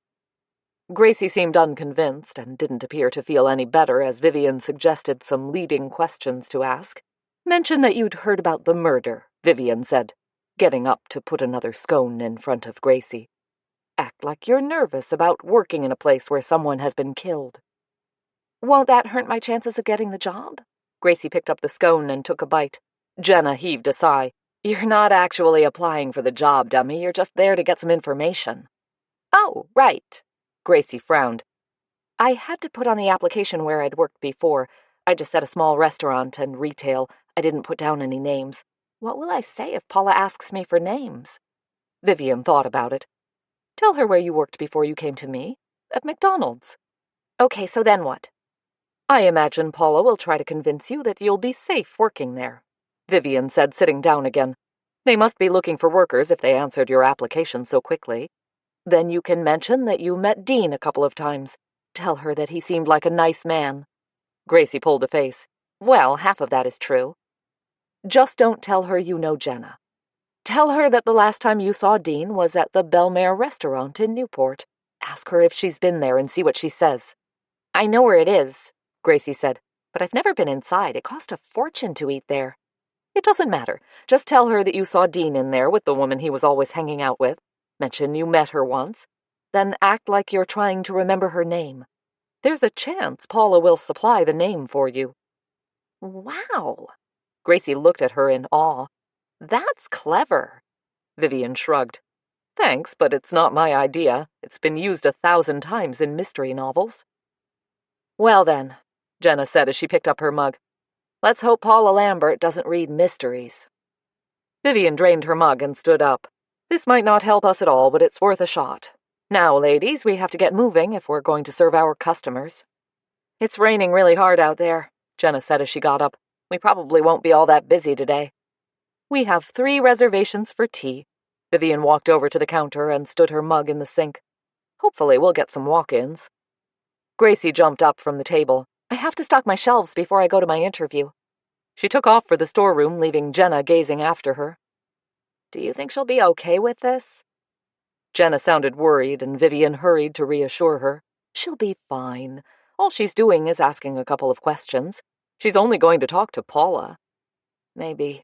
Gracie seemed unconvinced and didn't appear to feel any better as Vivian suggested some leading questions to ask. Mention that you'd heard about the murder, Vivian said, getting up to put another scone in front of Gracie. Act like you're nervous about working in a place where someone has been killed. Won't that hurt my chances of getting the job? Gracie picked up the scone and took a bite. Jenna heaved a sigh. You're not actually applying for the job, dummy. You're just there to get some information. Oh, right. Gracie frowned. I had to put on the application where I'd worked before. I just said a small restaurant and retail. I didn't put down any names. What will I say if Paula asks me for names? Vivian thought about it. Tell her where you worked before you came to me. At McDonald's. Okay, so then what? I imagine Paula will try to convince you that you'll be safe working there, Vivian said, sitting down again. They must be looking for workers if they answered your application so quickly. Then you can mention that you met Dean a couple of times. Tell her that he seemed like a nice man. Gracie pulled a face. Well, half of that is true. Just don't tell her you know Jenna. Tell her that the last time you saw Dean was at the Belmare restaurant in Newport. Ask her if she's been there and see what she says. I know where it is, Gracie said, but I've never been inside. It cost a fortune to eat there. It doesn't matter. Just tell her that you saw Dean in there with the woman he was always hanging out with. Mention you met her once. Then act like you're trying to remember her name. There's a chance Paula will supply the name for you. Wow! Gracie looked at her in awe. That's clever. Vivian shrugged. Thanks, but it's not my idea. It's been used 1,000 times in mystery novels. Well then, Jenna said as she picked up her mug. Let's hope Paula Lambert doesn't read mysteries. Vivian drained her mug and stood up. This might not help us at all, but it's worth a shot. Now, ladies, we have to get moving if we're going to serve our customers. It's raining really hard out there, Jenna said as she got up. We probably won't be all that busy today. We have 3 reservations for tea. Vivian walked over to the counter and stood her mug in the sink. Hopefully we'll get some walk-ins. Gracie jumped up from the table. I have to stock my shelves before I go to my interview. She took off for the storeroom, leaving Jenna gazing after her. Do you think she'll be okay with this? Jenna sounded worried, and Vivian hurried to reassure her. She'll be fine. All she's doing is asking a couple of questions. She's only going to talk to Paula. Maybe.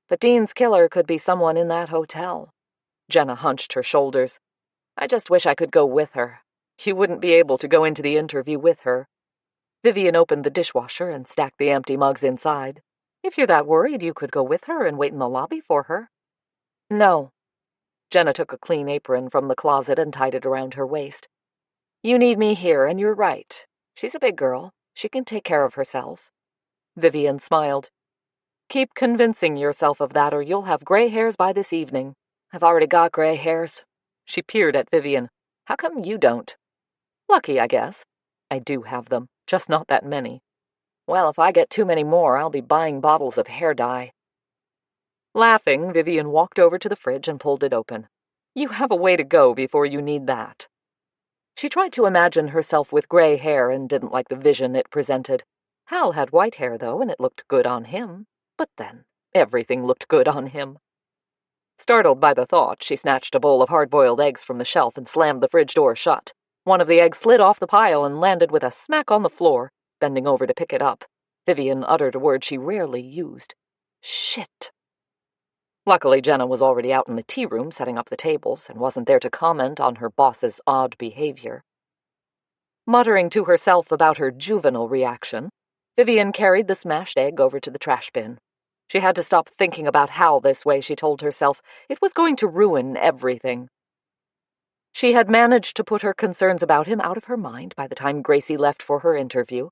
But Dean's killer could be someone in that hotel. Jenna hunched her shoulders. I just wish I could go with her. You wouldn't be able to go into the interview with her. Vivian opened the dishwasher and stacked the empty mugs inside. If you're that worried, you could go with her and wait in the lobby for her. No. Jenna took a clean apron from the closet and tied it around her waist. You need me here, and you're right. She's a big girl. She can take care of herself." Vivian smiled. "Keep convincing yourself of that, or you'll have gray hairs by this evening." "I've already got gray hairs." She peered at Vivian. "How come you don't?" "Lucky, I guess. I do have them, just not that many." "Well, if I get too many more, I'll be buying bottles of hair dye." Laughing, Vivian walked over to the fridge and pulled it open. "You have a way to go before you need that." She tried to imagine herself with gray hair and didn't like the vision it presented. Hal had white hair, though, and it looked good on him. But then, everything looked good on him. Startled by the thought, she snatched a bowl of hard-boiled eggs from the shelf and slammed the fridge door shut. One of the eggs slid off the pile and landed with a smack on the floor. Bending over to pick it up, Vivian uttered a word she rarely used. "Shit." Luckily, Jenna was already out in the tea room setting up the tables and wasn't there to comment on her boss's odd behavior. Muttering to herself about her juvenile reaction, Vivian carried the smashed egg over to the trash bin. She had to stop thinking about Hal this way, she told herself. It was going to ruin everything. She had managed to put her concerns about him out of her mind by the time Gracie left for her interview.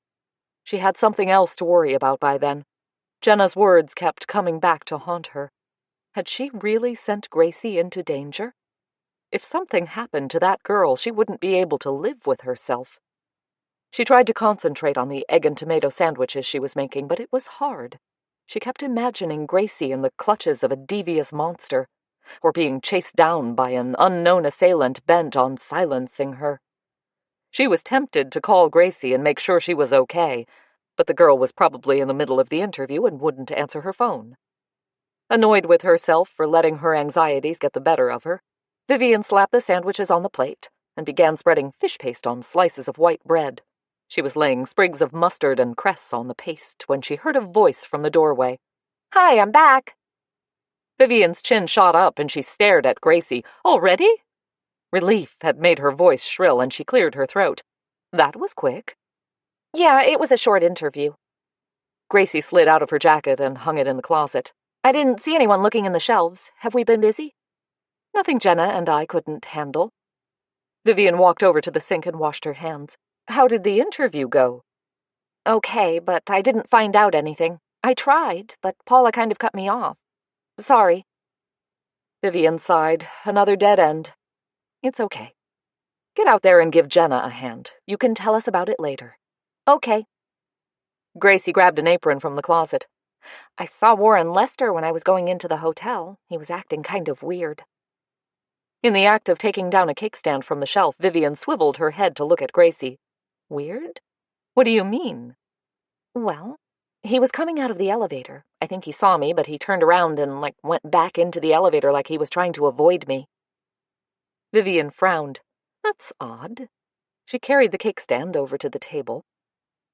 She had something else to worry about by then. Jenna's words kept coming back to haunt her. Had she really sent Gracie into danger? If something happened to that girl, she wouldn't be able to live with herself. She tried to concentrate on the egg and tomato sandwiches she was making, but it was hard. She kept imagining Gracie in the clutches of a devious monster, or being chased down by an unknown assailant bent on silencing her. She was tempted to call Gracie and make sure she was okay, but the girl was probably in the middle of the interview and wouldn't answer her phone. Annoyed with herself for letting her anxieties get the better of her, Vivian slapped the sandwiches on the plate and began spreading fish paste on slices of white bread. She was laying sprigs of mustard and cress on the paste when she heard a voice from the doorway. "Hi, I'm back." Vivian's chin shot up and she stared at Gracie. "Already?" Relief had made her voice shrill and she cleared her throat. "That was quick." "Yeah, it was a short interview." Gracie slid out of her jacket and hung it in the closet. "I didn't see anyone looking in the shelves. Have we been busy?" "Nothing Jenna and I couldn't handle." Vivian walked over to the sink and washed her hands. "How did the interview go?" "Okay, but I didn't find out anything. I tried, but Paula kind of cut me off. Sorry." Vivian sighed. Another dead end. "It's okay. Get out there and give Jenna a hand. You can tell us about it later." "Okay." Gracie grabbed an apron from the closet. "I saw Warren Lester when I was going into the hotel. He was acting kind of weird." In the act of taking down a cake stand from the shelf, Vivian swiveled her head to look at Gracie. "Weird? What do you mean?" "Well, he was coming out of the elevator. I think he saw me, but he turned around and, went back into the elevator like he was trying to avoid me." Vivian frowned. "That's odd." She carried the cake stand over to the table.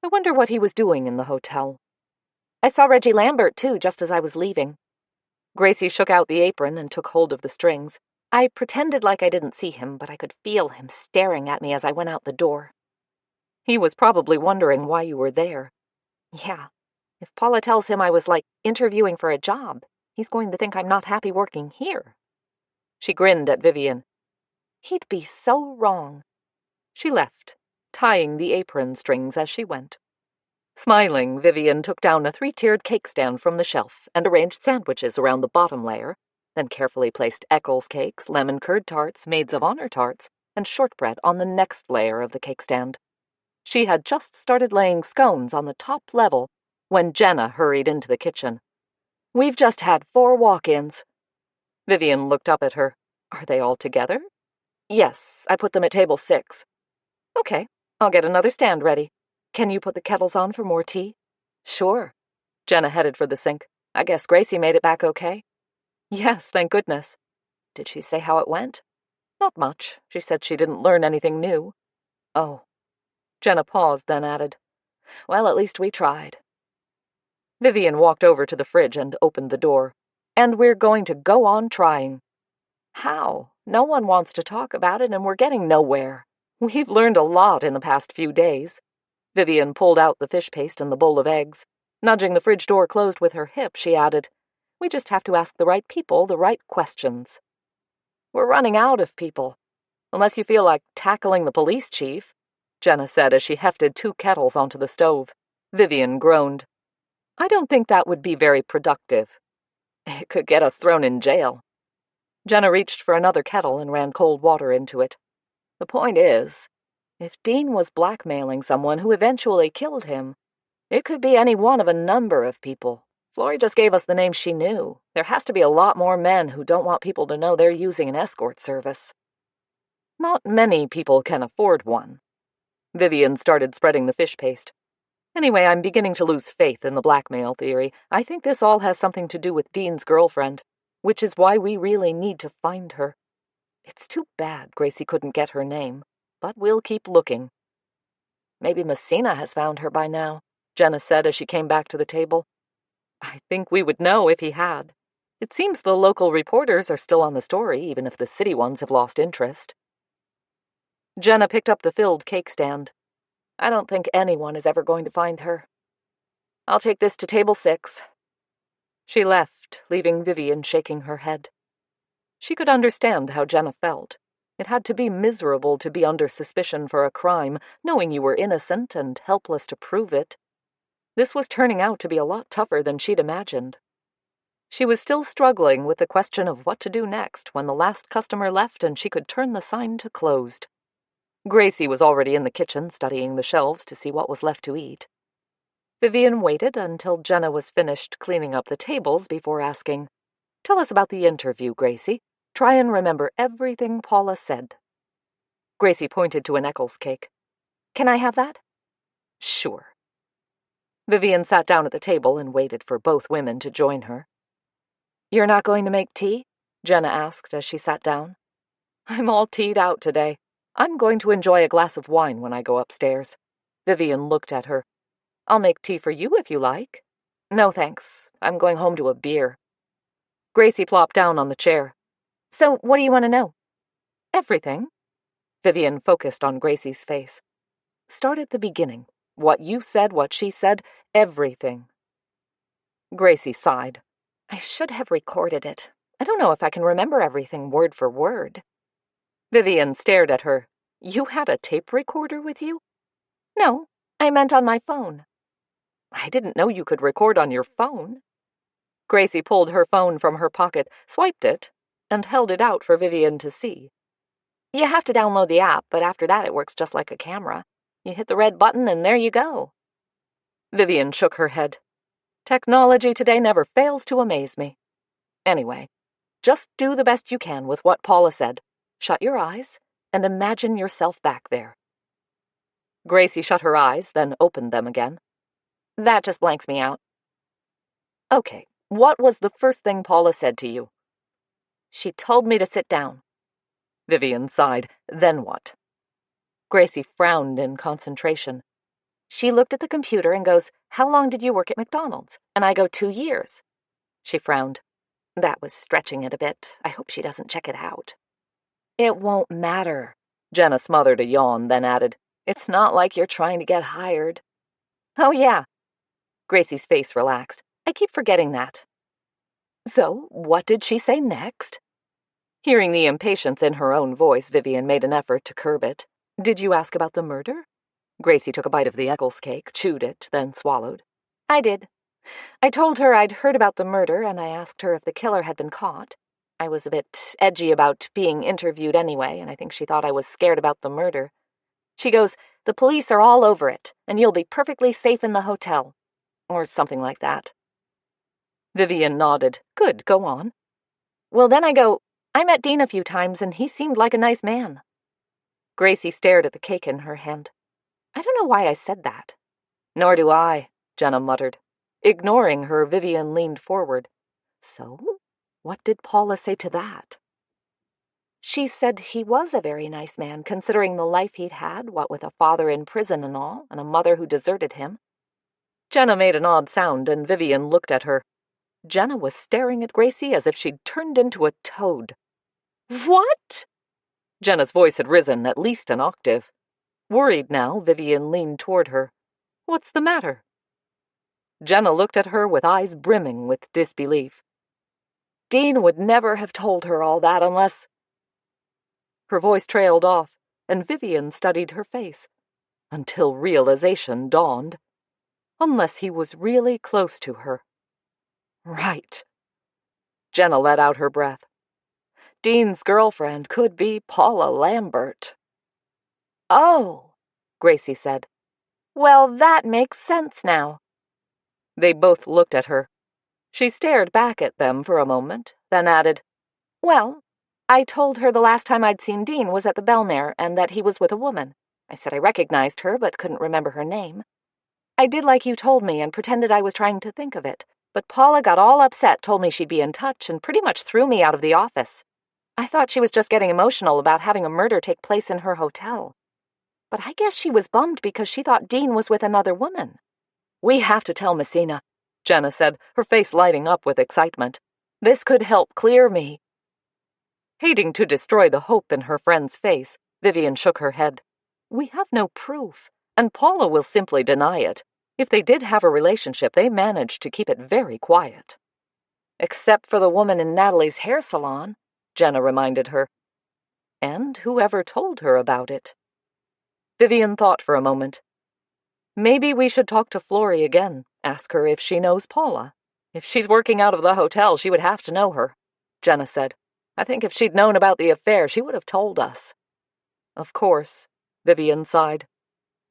"I wonder what he was doing in the hotel." "I saw Reggie Lambert, too, just as I was leaving." Gracie shook out the apron and took hold of the strings. "I pretended like I didn't see him, but I could feel him staring at me as I went out the door." "He was probably wondering why you were there." "Yeah. If Paula tells him I was, interviewing for a job, he's going to think I'm not happy working here." She grinned at Vivian. "He'd be so wrong." She left, tying the apron strings as she went. Smiling, Vivian took down a 3-tiered cake stand from the shelf and arranged sandwiches around the bottom layer, then carefully placed Eccles cakes, lemon curd tarts, maids of honor tarts, and shortbread on the next layer of the cake stand. She had just started laying scones on the top level when Jenna hurried into the kitchen. "We've just had 4 walk-ins." Vivian looked up at her. "Are they all together?" "Yes, I put them at table 6. "Okay, I'll get another stand ready. Can you put the kettles on for more tea?" "Sure." Jenna headed for the sink. "I guess Gracie made it back okay?" "Yes, thank goodness." "Did she say how it went?" "Not much. She said she didn't learn anything new." "Oh." Jenna paused, then added, "Well, at least we tried." Vivian walked over to the fridge and opened the door. "And we're going to go on trying." "How? No one wants to talk about it, and we're getting nowhere. We've learned a lot in the past few days." Vivian pulled out the fish paste and the bowl of eggs. Nudging the fridge door closed with her hip, she added, "We just have to ask the right people the right questions." "We're running out of people." Unless you feel like tackling the police chief, Jenna said as she hefted 2 kettles onto the stove. Vivian groaned. I don't think that would be very productive. It could get us thrown in jail. Jenna reached for another kettle and ran cold water into it. The point is, if Dean was blackmailing someone who eventually killed him, it could be any one of a number of people. Florrie just gave us the names she knew. There has to be a lot more men who don't want people to know they're using an escort service. Not many people can afford one. Vivian started spreading the fish paste. Anyway, I'm beginning to lose faith in the blackmail theory. I think this all has something to do with Dean's girlfriend, which is why we really need to find her. It's too bad Gracie couldn't get her name, but we'll keep looking. Maybe Messina has found her by now, Jenna said as she came back to the table. I think we would know if he had. It seems the local reporters are still on the story, even if the city ones have lost interest. Jenna picked up the filled cake stand. I don't think anyone is ever going to find her. I'll take this to table 6. She left, leaving Vivian shaking her head. She could understand how Jenna felt. It had to be miserable to be under suspicion for a crime, knowing you were innocent and helpless to prove it. This was turning out to be a lot tougher than she'd imagined. She was still struggling with the question of what to do next when the last customer left and she could turn the sign to closed. Gracie was already in the kitchen studying the shelves to see what was left to eat. Vivian waited until Jenna was finished cleaning up the tables before asking, Tell us about the interview, Gracie. Try and remember everything Paula said. Gracie pointed to an Eccles cake. Can I have that? Sure. Vivian sat down at the table and waited for both women to join her. You're not going to make tea? Jenna asked as she sat down. I'm all teed out today. I'm going to enjoy a glass of wine when I go upstairs. Vivian looked at her. I'll make tea for you if you like. No, thanks. I'm going home to a beer. Gracie plopped down on the chair. So, what do you want to know? Everything. Vivian focused on Gracie's face. Start at the beginning. What you said, what she said, everything. Gracie sighed. I should have recorded it. I don't know if I can remember everything word for word. Vivian stared at her. You had a tape recorder with you? No, I meant on my phone. I didn't know you could record on your phone. Gracie pulled her phone from her pocket, swiped it, and held it out for Vivian to see. You have to download the app, but after that it works just like a camera. You hit the red button and there you go. Vivian shook her head. Technology today never fails to amaze me. Anyway, just do the best you can with what Paula said. Shut your eyes and imagine yourself back there. Gracie shut her eyes, then opened them again. That just blanks me out. Okay, what was the first thing Paula said to you? She told me to sit down. Vivian sighed. Then what? Gracie frowned in concentration. She looked at the computer and goes, How long did you work at McDonald's? And I go, 2 years. She frowned. That was stretching it a bit. I hope she doesn't check it out. It won't matter. Jenna smothered a yawn, then added, It's not like you're trying to get hired. Oh, yeah. Gracie's face relaxed. I keep forgetting that. So, what did she say next? Hearing the impatience in her own voice, Vivian made an effort to curb it. Did you ask about the murder? Gracie took a bite of the Eccles cake, chewed it, then swallowed. I did. I told her I'd heard about the murder, and I asked her if the killer had been caught. I was a bit edgy about being interviewed anyway, and I think she thought I was scared about the murder. She goes, The police are all over it, and you'll be perfectly safe in the hotel. Or something like that. Vivian nodded. Good, go on. Well, then I go, I met Dean a few times, and he seemed like a nice man. Gracie stared at the cake in her hand. I don't know why I said that. Nor do I, Jenna muttered. Ignoring her, Vivian leaned forward. So, what did Paula say to that? She said he was a very nice man, considering the life he'd had, what with a father in prison and all, and a mother who deserted him. Jenna made an odd sound, and Vivian looked at her. Jenna was staring at Gracie as if she'd turned into a toad. What? Jenna's voice had risen at least an octave. Worried now, Vivian leaned toward her. What's the matter? Jenna looked at her with eyes brimming with disbelief. Dean would never have told her all that unless... Her voice trailed off, and Vivian studied her face, until realization dawned. Unless he was really close to her. Right. Jenna let out her breath. Dean's girlfriend could be Paula Lambert. Oh, Gracie said. Well, that makes sense now. They both looked at her. She stared back at them for a moment, then added, Well, I told her the last time I'd seen Dean was at the Belmare and that he was with a woman. I said I recognized her but couldn't remember her name. I did like you told me and pretended I was trying to think of it, but Paula got all upset, told me she'd be in touch, and pretty much threw me out of the office. I thought she was just getting emotional about having a murder take place in her hotel. But I guess she was bummed because she thought Dean was with another woman. We have to tell Messina, Jenna said, her face lighting up with excitement. This could help clear me. Hating to destroy the hope in her friend's face, Vivian shook her head. We have no proof, and Paula will simply deny it. If they did have a relationship, they managed to keep it very quiet. Except for the woman in Natalie's hair salon, Jenna reminded her. And whoever told her about it. Vivian thought for a moment. Maybe we should talk to Florrie again, ask her if she knows Paula. If she's working out of the hotel, she would have to know her, Jenna said. I think if she'd known about the affair, she would have told us. Of course, Vivian sighed.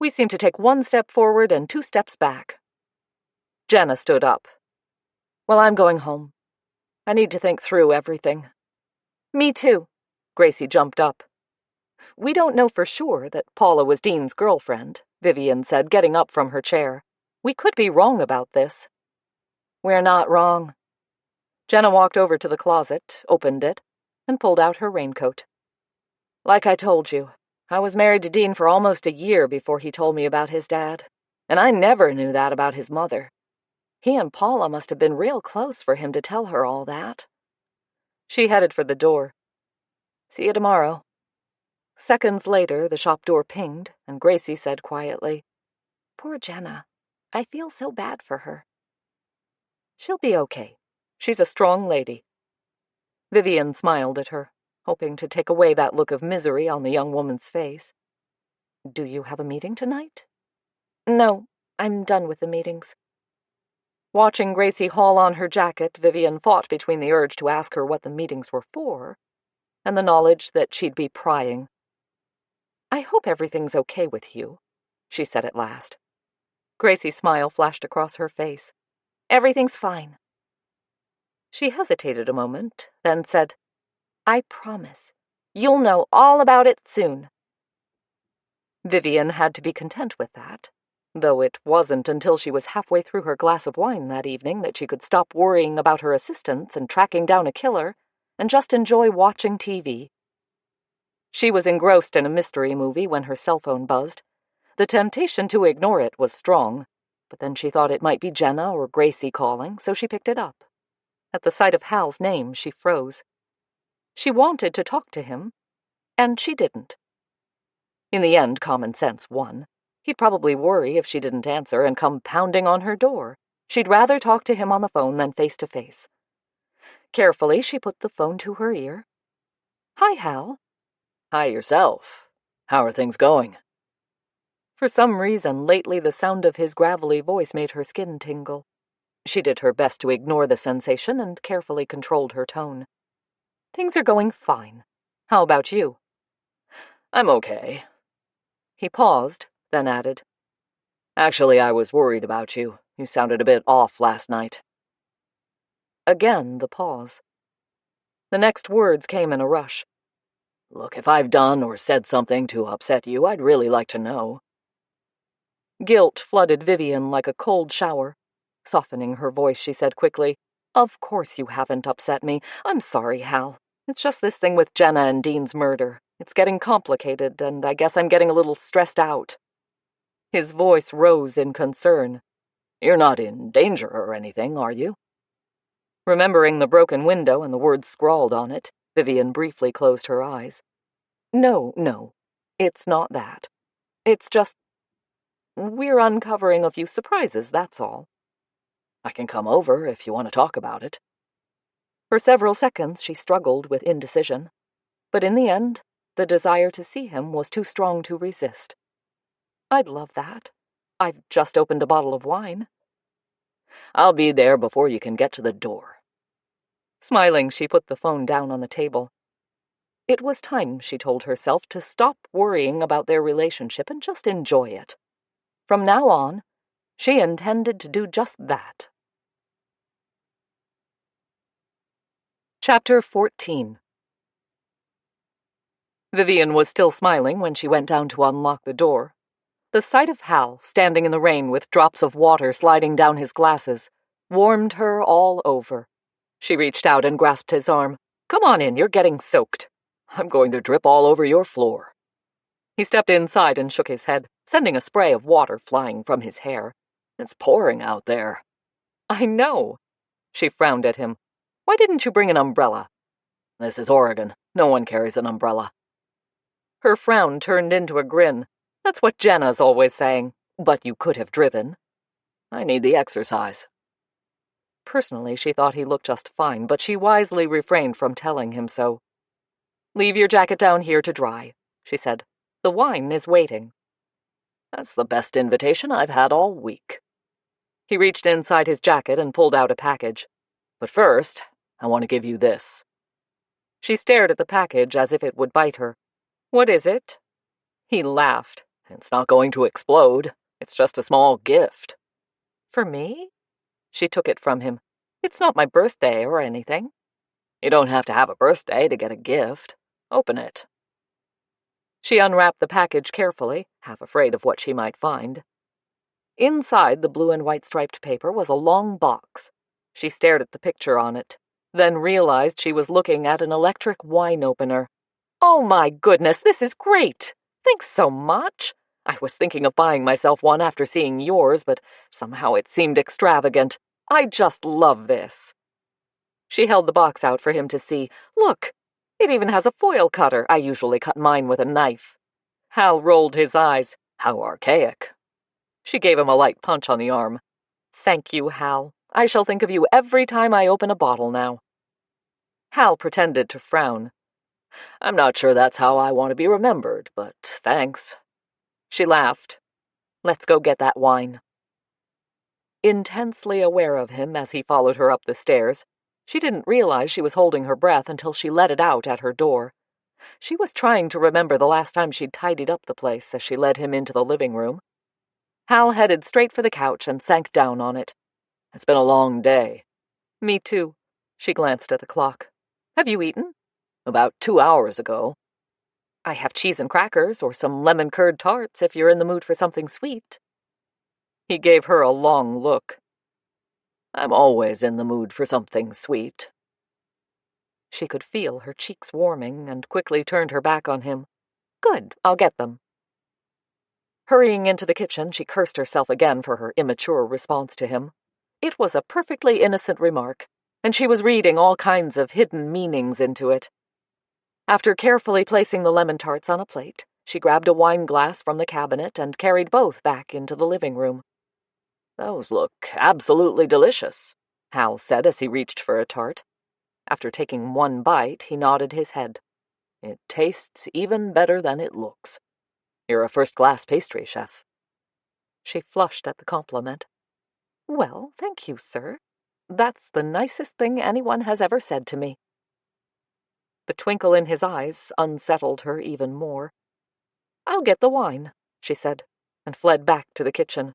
We seem to take 1 step forward and 2 steps back. Jenna stood up. Well, I'm going home. I need to think through everything. Me too. Gracie jumped up. We don't know for sure that Paula was Dean's girlfriend, Vivian said, getting up from her chair. We could be wrong about this. We're not wrong. Jenna walked over to the closet, opened it, and pulled out her raincoat. Like I told you, I was married to Dean for almost a year before he told me about his dad, and I never knew that about his mother. He and Paula must have been real close for him to tell her all that. She headed for the door. See you tomorrow. Seconds later, the shop door pinged, and Gracie said quietly, Poor Jenna. I feel so bad for her. She'll be okay. She's a strong lady. Vivian smiled at her, hoping to take away that look of misery on the young woman's face. Do you have a meeting tonight? No, I'm done with the meetings. Watching Gracie haul on her jacket, Vivian fought between the urge to ask her what the meetings were for, and the knowledge that she'd be prying. I hope everything's okay with you, she said at last. Gracie's smile flashed across her face. Everything's fine. She hesitated a moment, then said, I promise. You'll know all about it soon. Vivian had to be content with that, though it wasn't until she was halfway through her glass of wine that evening that she could stop worrying about her assistants and tracking down a killer and just enjoy watching TV. She was engrossed in a mystery movie when her cell phone buzzed. The temptation to ignore it was strong, but then she thought it might be Jenna or Gracie calling, so she picked it up. At the sight of Hal's name, she froze. She wanted to talk to him, and she didn't. In the end, common sense won. He'd probably worry if she didn't answer and come pounding on her door. She'd rather talk to him on the phone than face to face. Carefully, she put the phone to her ear. Hi, Hal. Hi yourself. How are things going? For some reason, lately the sound of his gravelly voice made her skin tingle. She did her best to ignore the sensation and carefully controlled her tone. Things are going fine. How about you? I'm okay. He paused, then added, Actually, I was worried about you. You sounded a bit off last night. Again the pause. The next words came in a rush. Look, if I've done or said something to upset you, I'd really like to know. Guilt flooded Vivian like a cold shower. Softening her voice, she said quickly, Of course you haven't upset me. I'm sorry, Hal. It's just this thing with Jenna and Dean's murder. It's getting complicated, and I guess I'm getting a little stressed out. His voice rose in concern. You're not in danger or anything, are you? Remembering the broken window and the words scrawled on it, Vivian briefly closed her eyes. No, it's not that. It's just... we're uncovering a few surprises, that's all. I can come over if you want to talk about it. For several seconds she struggled with indecision, but in the end, the desire to see him was too strong to resist. I'd love that. I've just opened a bottle of wine. I'll be there before you can get to the door. Smiling, she put the phone down on the table. It was time, she told herself, to stop worrying about their relationship and just enjoy it. From now on, she intended to do just that. Chapter 14. Vivian was still smiling when she went down to unlock the door. The sight of Hal, standing in the rain with drops of water sliding down his glasses, warmed her all over. She reached out and grasped his arm. "Come on in, you're getting soaked." "I'm going to drip all over your floor." He stepped inside and shook his head, sending a spray of water flying from his hair. "It's pouring out there." "I know." She frowned at him. "Why didn't you bring an umbrella?" "This is Oregon. No one carries an umbrella." Her frown turned into a grin. "That's what Jenna's always saying. But you could have driven." "I need the exercise." Personally, she thought he looked just fine, but she wisely refrained from telling him so. "Leave your jacket down here to dry," she said. "The wine is waiting." "That's the best invitation I've had all week." He reached inside his jacket and pulled out a package. "But first, I want to give you this." She stared at the package as if it would bite her. "What is it?" He laughed. "It's not going to explode. It's just a small gift." "For me?" She took it from him. "It's not my birthday or anything." "You don't have to have a birthday to get a gift. Open it." She unwrapped the package carefully, half afraid of what she might find. Inside the blue and white striped paper was a long box. She stared at the picture on it, then realized she was looking at an electric wine opener. "Oh my goodness, this is great! Thanks so much! I was thinking of buying myself one after seeing yours, but somehow it seemed extravagant. I just love this." She held the box out for him to see. "Look! It even has a foil cutter. I usually cut mine with a knife." Hal rolled his eyes. "How archaic." She gave him a light punch on the arm. "Thank you, Hal. I shall think of you every time I open a bottle now." Hal pretended to frown. "I'm not sure that's how I want to be remembered, but thanks." She laughed. "Let's go get that wine." Intensely aware of him as he followed her up the stairs, she didn't realize she was holding her breath until she let it out at her door. She was trying to remember the last time she'd tidied up the place as she led him into the living room. Hal headed straight for the couch and sank down on it. "It's been a long day." "Me too." She glanced at the clock. "Have you eaten?" "About 2 hours ago." "I have cheese and crackers or some lemon curd tarts if you're in the mood for something sweet." He gave her a long look. "I'm always in the mood for something sweet." She could feel her cheeks warming and quickly turned her back on him. "Good, I'll get them." Hurrying into the kitchen, she cursed herself again for her immature response to him. It was a perfectly innocent remark, and she was reading all kinds of hidden meanings into it. After carefully placing the lemon tarts on a plate, she grabbed a wine glass from the cabinet and carried both back into the living room. "Those look absolutely delicious," Hal said as he reached for a tart. After taking one bite, he nodded his head. "It tastes even better than it looks. You're a first-class pastry chef." She flushed at the compliment. "Well, thank you, sir. That's the nicest thing anyone has ever said to me." The twinkle in his eyes unsettled her even more. "I'll get the wine," she said, and fled back to the kitchen.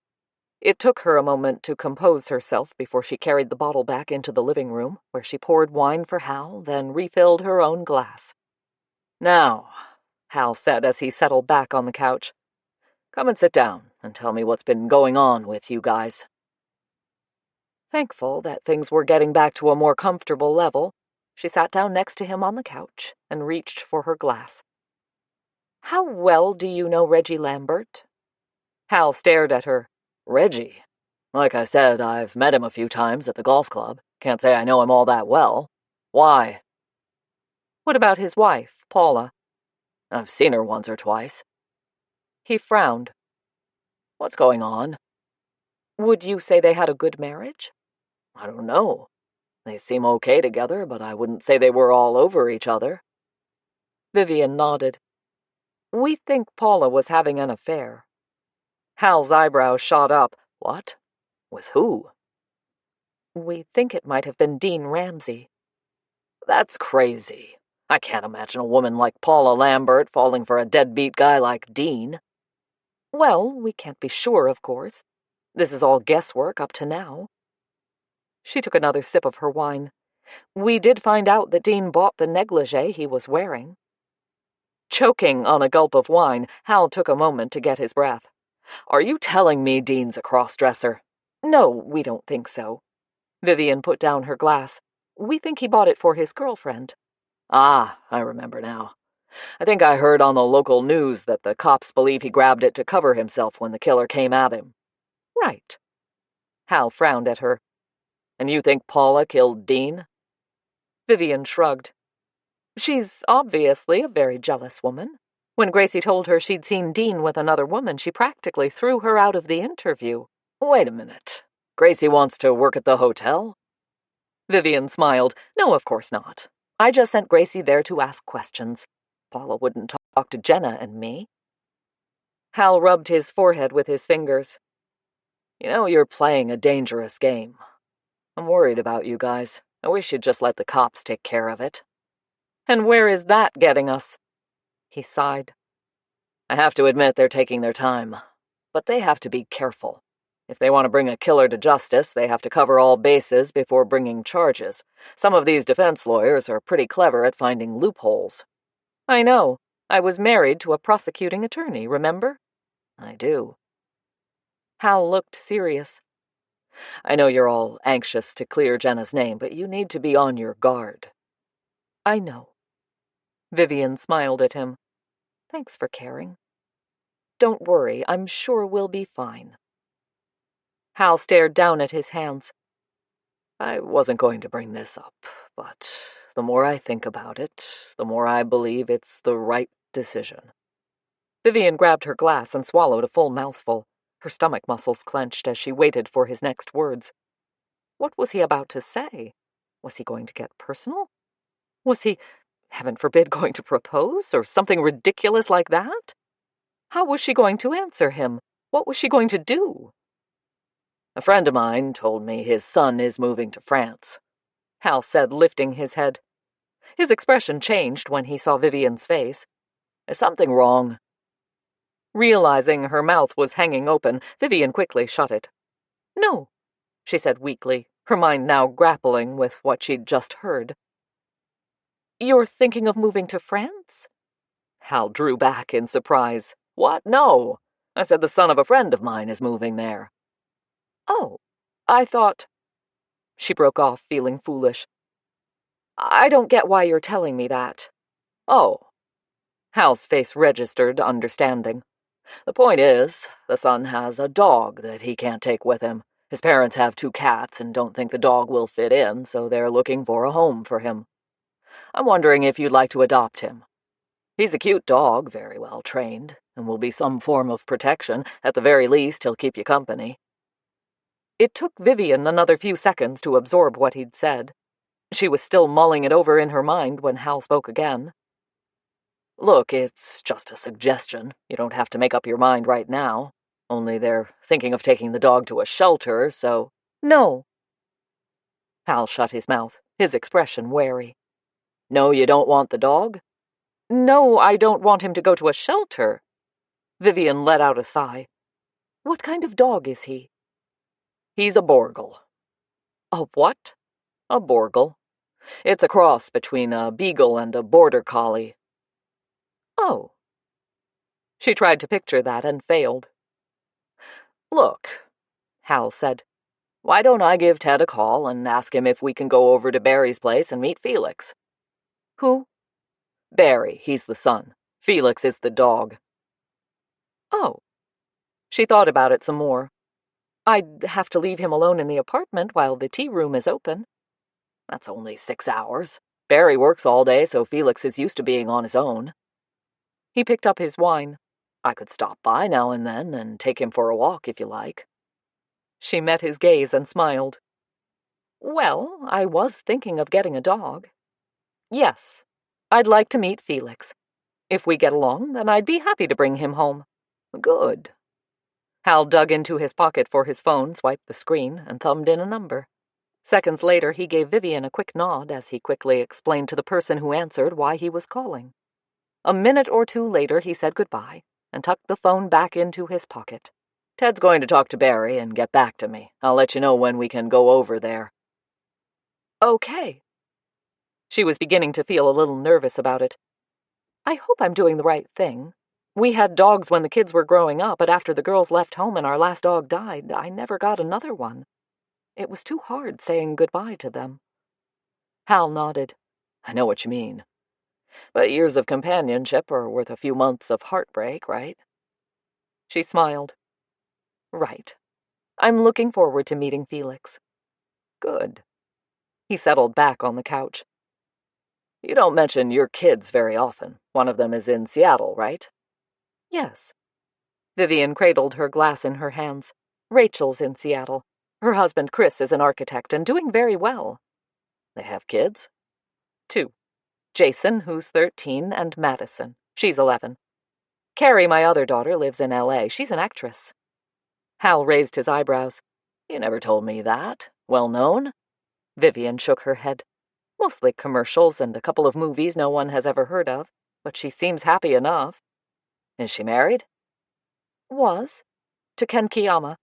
It took her a moment to compose herself before she carried the bottle back into the living room, where she poured wine for Hal, then refilled her own glass. "Now," Hal said as he settled back on the couch, "come and sit down and tell me what's been going on with you guys." Thankful that things were getting back to a more comfortable level, she sat down next to him on the couch and reached for her glass. "How well do you know Reggie Lambert?" Hal stared at her. "Reggie? Like I said, I've met him a few times at the golf club. Can't say I know him all that well. Why?" "What about his wife, Paula?" "I've seen her once or twice." He frowned. "What's going on?" "Would you say they had a good marriage?" "I don't know. They seem okay together, but I wouldn't say they were all over each other." Vivian nodded. We think Paula was having an affair. Hal's eyebrows shot up. What? With who? We think it might have been Dean Ramsey. That's crazy. I can't imagine a woman like Paula Lambert falling for a deadbeat guy like Dean. Well, we can't be sure, of course. This is all guesswork up to now. She took another sip of her wine. We did find out that Dean bought the negligee he was wearing. Choking on a gulp of wine, Hal took a moment to get his breath. Are you telling me Dean's a cross-dresser? No, we don't think so. Vivian put down her glass. We think he bought it for his girlfriend. Ah, I remember now. I think I heard on the local news that the cops believe he grabbed it to cover himself when the killer came at him. Right. Hal frowned at her. And you think Paula killed Dean? Vivian shrugged. She's obviously a very jealous woman. When Gracie told her she'd seen Dean with another woman, she practically threw her out of the interview. Wait a minute. Gracie wants to work at the hotel? Vivian smiled. No, of course not. I just sent Gracie there to ask questions. Paula wouldn't talk to Jenna and me. Hal rubbed his forehead with his fingers. You know, you're playing a dangerous game. I'm worried about you guys. I wish you'd just let the cops take care of it. And where is that getting us? He sighed. I have to admit they're taking their time. But they have to be careful. If they want to bring a killer to justice, they have to cover all bases before bringing charges. Some of these defense lawyers are pretty clever at finding loopholes. I know. I was married to a prosecuting attorney, remember? I do. Hal looked serious. I know you're all anxious to clear Jenna's name, but you need to be on your guard. I know. Vivian smiled at him. Thanks for caring. Don't worry, I'm sure we'll be fine. Hal stared down at his hands. I wasn't going to bring this up, but the more I think about it, the more I believe it's the right decision. Vivian grabbed her glass and swallowed a full mouthful. Her stomach muscles clenched as she waited for his next words. What was he about to say? Was he going to get personal? Was he, heaven forbid, going to propose, or something ridiculous like that? How was she going to answer him? What was she going to do? A friend of mine told me his son is moving to France, Hal said, lifting his head. His expression changed when he saw Vivian's face. Is something wrong? Realizing her mouth was hanging open, Vivian quickly shut it. No, she said weakly, her mind now grappling with what she'd just heard. You're thinking of moving to France? Hal drew back in surprise. What? No. I said the son of a friend of mine is moving there. Oh, I thought... She broke off, feeling foolish. I don't get why you're telling me that. Oh. Hal's face registered understanding. The point is, the son has a dog that he can't take with him. His parents have 2 cats and don't think the dog will fit in, so they're looking for a home for him. I'm wondering if you'd like to adopt him. He's a cute dog, very well trained, and will be some form of protection. At the very least, he'll keep you company. It took Vivian another few seconds to absorb what he'd said. She was still mulling it over in her mind when Hal spoke again. Look, it's just a suggestion. You don't have to make up your mind right now. Only they're thinking of taking the dog to a shelter, so... No. Hal shut his mouth, his expression wary. No, you don't want the dog? No, I don't want him to go to a shelter. Vivian let out a sigh. What kind of dog is he? He's a Borgle. A what? A Borgle. It's a cross between a beagle and a border collie. Oh. She tried to picture that and failed. Look, Hal said, why don't I give Ted a call and ask him if we can go over to Barry's place and meet Felix? Who? Barry, he's the son. Felix is the dog. Oh. She thought about it some more. I'd have to leave him alone in the apartment while the tea room is open. That's only 6 hours. Barry works all day, so Felix is used to being on his own. He picked up his wine. I could stop by now and then and take him for a walk if you like. She met his gaze and smiled. Well, I was thinking of getting a dog. Yes, I'd like to meet Felix. If we get along, then I'd be happy to bring him home. Good. Hal dug into his pocket for his phone, swiped the screen, and thumbed in a number. Seconds later, he gave Vivian a quick nod as he quickly explained to the person who answered why he was calling. A minute or two later, he said goodbye and tucked the phone back into his pocket. Ted's going to talk to Barry and get back to me. I'll let you know when we can go over there. Okay. She was beginning to feel a little nervous about it. I hope I'm doing the right thing. We had dogs when the kids were growing up, but after the girls left home and our last dog died, I never got another one. It was too hard saying goodbye to them. Hal nodded. I know what you mean. But years of companionship are worth a few months of heartbreak, right? She smiled. Right. I'm looking forward to meeting Felix. Good. He settled back on the couch. You don't mention your kids very often. One of them is in Seattle, right? Yes. Vivian cradled her glass in her hands. Rachel's in Seattle. Her husband Chris is an architect and doing very well. They have kids? 2. Jason, who's 13, and Madison. She's 11. Carrie, my other daughter, lives in L.A. She's an actress. Hal raised his eyebrows. You never told me that. Well known? Vivian shook her head. Mostly commercials and a couple of movies no one has ever heard of, but she seems happy enough. Is she married? Was. To Ken Kiyama.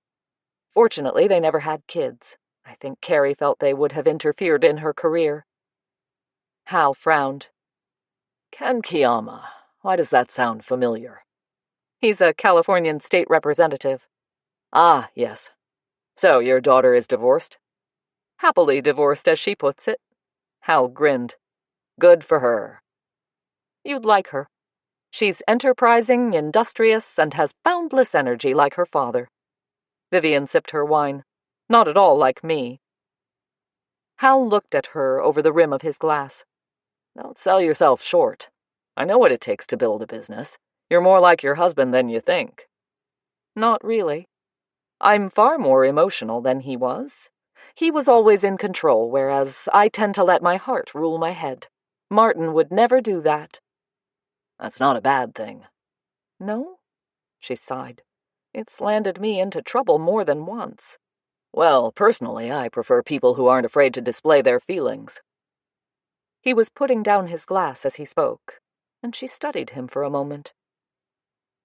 Fortunately, they never had kids. I think Carrie felt they would have interfered in her career. Hal frowned. Ken Kiyama. Why does that sound familiar? He's a Californian state representative. Ah, yes. So, your daughter is divorced? Happily divorced, as she puts it. Hal grinned. Good for her. You'd like her. She's enterprising, industrious, and has boundless energy like her father. Vivian sipped her wine. Not at all like me. Hal looked at her over the rim of his glass. Don't sell yourself short. I know what it takes to build a business. You're more like your husband than you think. Not really. I'm far more emotional than he was. He was always in control, whereas I tend to let my heart rule my head. Martin would never do that. That's not a bad thing. No? She sighed. It's landed me into trouble more than once. Well, personally, I prefer people who aren't afraid to display their feelings. He was putting down his glass as he spoke, and she studied him for a moment.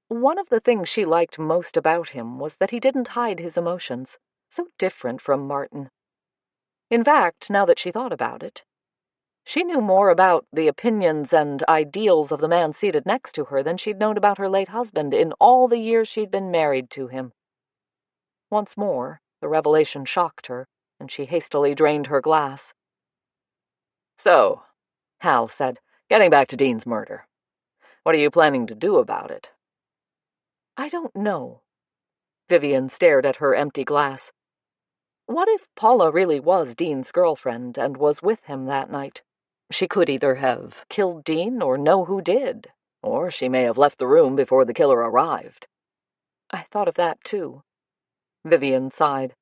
One of the things she liked most about him was that he didn't hide his emotions, so different from Martin. In fact, now that she thought about it, she knew more about the opinions and ideals of the man seated next to her than she'd known about her late husband in all the years she'd been married to him. Once more, the revelation shocked her, and she hastily drained her glass. So, Hal said, getting back to Dean's murder. What are you planning to do about it? I don't know. Vivian stared at her empty glass. What if Paula really was Dean's girlfriend and was with him that night? She could either have killed Dean or know who did. Or she may have left the room before the killer arrived. I thought of that, too. Vivian sighed.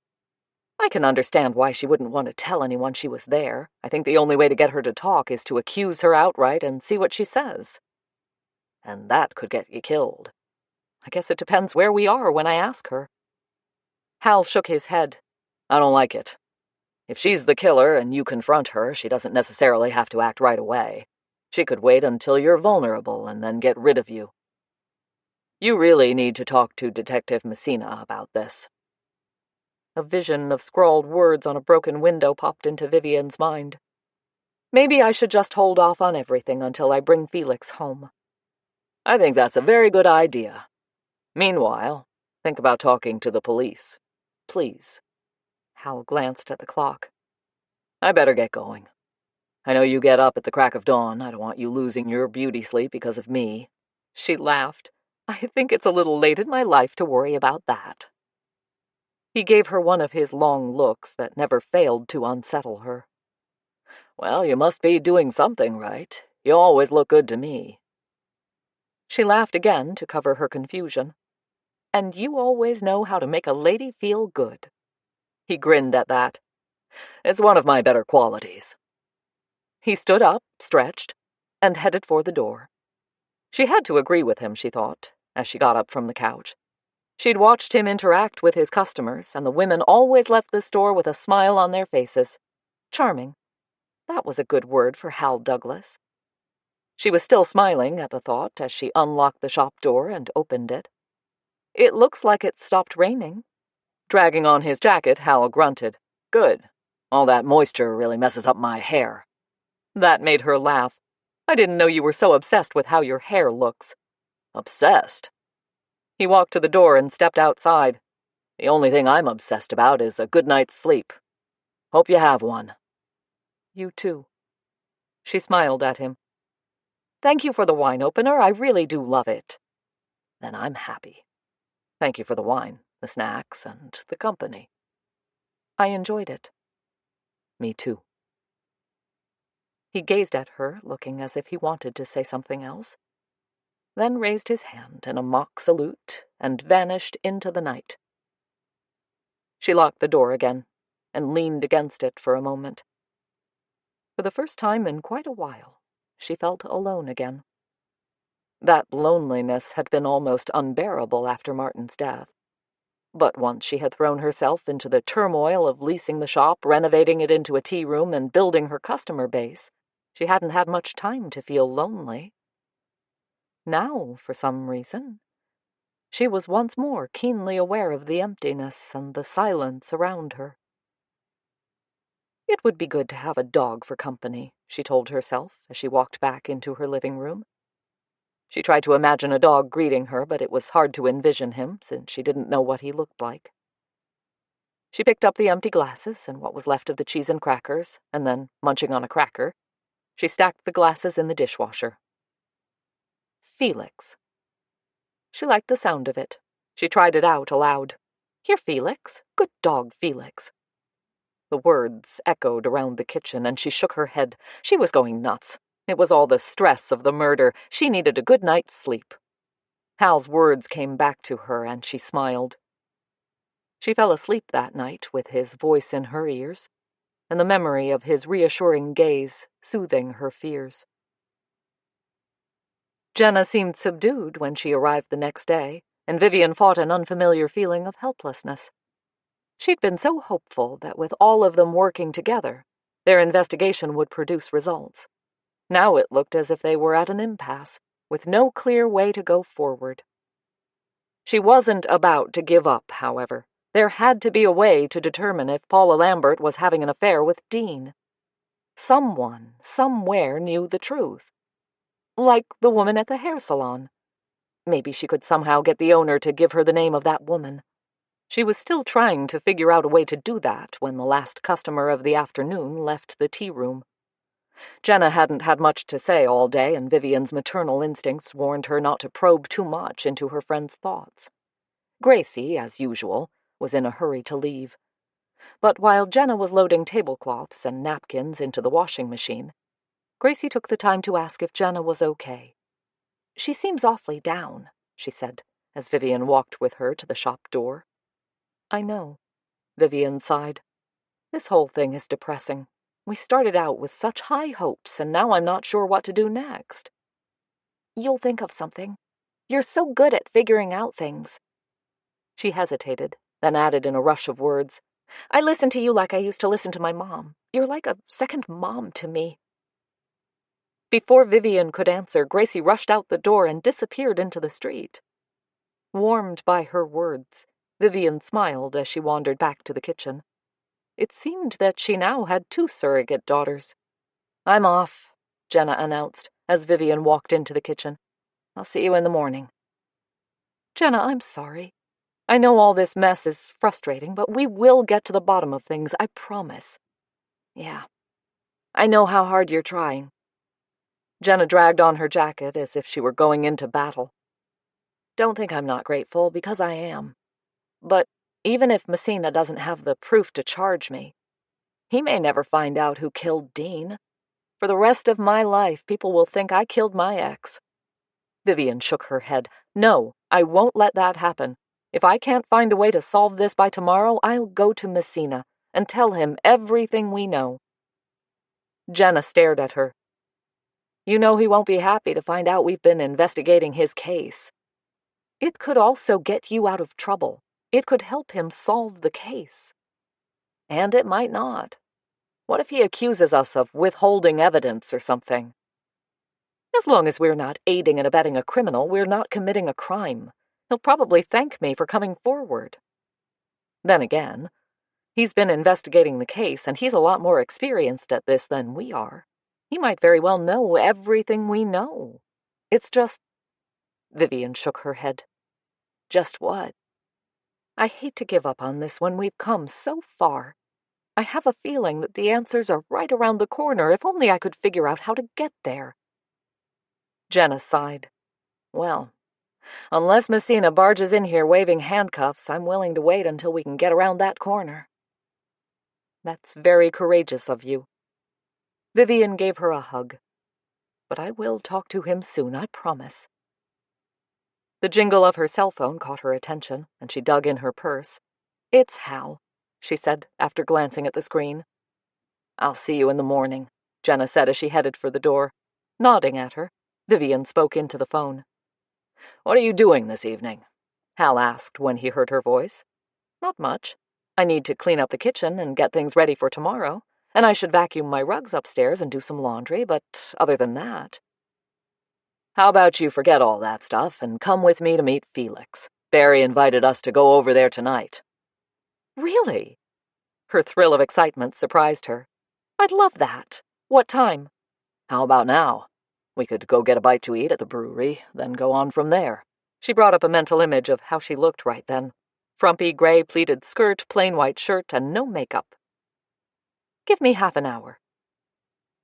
I can understand why she wouldn't want to tell anyone she was there. I think the only way to get her to talk is to accuse her outright and see what she says. And that could get you killed. I guess it depends where we are when I ask her. Hal shook his head. I don't like it. If she's the killer and you confront her, she doesn't necessarily have to act right away. She could wait until you're vulnerable and then get rid of you. You really need to talk to Detective Messina about this. A vision of scrawled words on a broken window popped into Vivian's mind. Maybe I should just hold off on everything until I bring Felix home. I think that's a very good idea. Meanwhile, think about talking to the police. Please. Hal glanced at the clock. I better get going. I know you get up at the crack of dawn. I don't want you losing your beauty sleep because of me. She laughed. I think it's a little late in my life to worry about that. He gave her one of his long looks that never failed to unsettle her. Well, you must be doing something right. You always look good to me. She laughed again to cover her confusion. And you always know how to make a lady feel good. He grinned at that. It's one of my better qualities. He stood up, stretched, and headed for the door. She had to agree with him, she thought, as she got up from the couch. She'd watched him interact with his customers, and the women always left the store with a smile on their faces. Charming. That was a good word for Hal Douglas. She was still smiling at the thought as she unlocked the shop door and opened it. It looks like it stopped raining. Dragging on his jacket, Hal grunted. Good. All that moisture really messes up my hair. That made her laugh. I didn't know you were so obsessed with how your hair looks. Obsessed? He walked to the door and stepped outside. The only thing I'm obsessed about is a good night's sleep. Hope you have one. You too. She smiled at him. Thank you for the wine opener. I really do love it. Then I'm happy. Thank you for the wine, the snacks, and the company. I enjoyed it. Me too. He gazed at her, looking as if he wanted to say something else, then raised his hand in a mock salute and vanished into the night. She locked the door again and leaned against it for a moment. For the first time in quite a while, she felt alone again. That loneliness had been almost unbearable after Martin's death. But once she had thrown herself into the turmoil of leasing the shop, renovating it into a tea room, and building her customer base, she hadn't had much time to feel lonely. Now, for some reason, she was once more keenly aware of the emptiness and the silence around her. It would be good to have a dog for company, she told herself as she walked back into her living room. She tried to imagine a dog greeting her, but it was hard to envision him, since she didn't know what he looked like. She picked up the empty glasses and what was left of the cheese and crackers, and then, munching on a cracker, she stacked the glasses in the dishwasher. Felix. She liked the sound of it. She tried it out aloud. Here, Felix. Good dog, Felix. The words echoed around the kitchen, and she shook her head. She was going nuts. It was all the stress of the murder. She needed a good night's sleep. Hal's words came back to her, and she smiled. She fell asleep that night with his voice in her ears, and the memory of his reassuring gaze soothing her fears. Jenna seemed subdued when she arrived the next day, and Vivian fought an unfamiliar feeling of helplessness. She'd been so hopeful that with all of them working together, their investigation would produce results. Now it looked as if they were at an impasse, with no clear way to go forward. She wasn't about to give up, however. There had to be a way to determine if Paula Lambert was having an affair with Dean. Someone, somewhere, knew the truth. Like the woman at the hair salon. Maybe she could somehow get the owner to give her the name of that woman. She was still trying to figure out a way to do that when the last customer of the afternoon left the tea room. Jenna hadn't had much to say all day, and Vivian's maternal instincts warned her not to probe too much into her friend's thoughts. Gracie, as usual, was in a hurry to leave. But while Jenna was loading tablecloths and napkins into the washing machine, Gracie took the time to ask if Jenna was okay. She seems awfully down, she said, as Vivian walked with her to the shop door. I know, Vivian sighed. This whole thing is depressing. We started out with such high hopes, and now I'm not sure what to do next. You'll think of something. You're so good at figuring out things. She hesitated, then added in a rush of words, I listen to you like I used to listen to my mom. You're like a second mom to me. Before Vivian could answer, Gracie rushed out the door and disappeared into the street. Warmed by her words, Vivian smiled as she wandered back to the kitchen. It seemed that she now had 2 surrogate daughters. I'm off, Jenna announced as Vivian walked into the kitchen. I'll see you in the morning. Jenna, I'm sorry. I know all this mess is frustrating, but we will get to the bottom of things, I promise. Yeah, I know how hard you're trying. Jenna dragged on her jacket as if she were going into battle. Don't think I'm not grateful, because I am. But even if Messina doesn't have the proof to charge me, he may never find out who killed Dean. For the rest of my life, people will think I killed my ex. Vivian shook her head. No, I won't let that happen. If I can't find a way to solve this by tomorrow, I'll go to Messina and tell him everything we know. Jenna stared at her. You know he won't be happy to find out we've been investigating his case. It could also get you out of trouble. It could help him solve the case. And it might not. What if he accuses us of withholding evidence or something? As long as we're not aiding and abetting a criminal, we're not committing a crime. He'll probably thank me for coming forward. Then again, he's been investigating the case, and he's a lot more experienced at this than we are. He might very well know everything we know. It's just... Vivian shook her head. Just what? I hate to give up on this when we've come so far. I have a feeling that the answers are right around the corner if only I could figure out how to get there. Jenna sighed. Well, unless Messina barges in here waving handcuffs, I'm willing to wait until we can get around that corner. That's very courageous of you. Vivian gave her a hug. But I will talk to him soon, I promise. The jingle of her cell phone caught her attention, and she dug in her purse. It's Hal, she said, after glancing at the screen. I'll see you in the morning, Jenna said as she headed for the door. Nodding at her, Vivian spoke into the phone. What are you doing this evening? Hal asked when he heard her voice. Not much. I need to clean up the kitchen and get things ready for tomorrow, and I should vacuum my rugs upstairs and do some laundry, but other than that... How about you forget all that stuff and come with me to meet Felix? Barry invited us to go over there tonight. Really? Her thrill of excitement surprised her. I'd love that. What time? How about now? We could go get a bite to eat at the brewery, then go on from there. She brought up a mental image of how she looked right then. Frumpy gray pleated skirt, plain white shirt, and no makeup. Give me half an hour.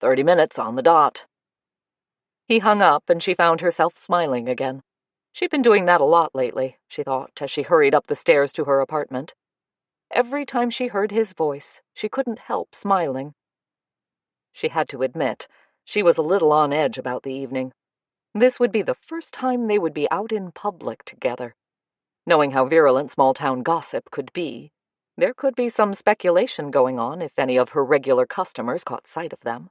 30 minutes on the dot. He hung up, and she found herself smiling again. She'd been doing that a lot lately, she thought, as she hurried up the stairs to her apartment. Every time she heard his voice, she couldn't help smiling. She had to admit, she was a little on edge about the evening. This would be the first time they would be out in public together. Knowing how virulent small-town gossip could be, there could be some speculation going on if any of her regular customers caught sight of them.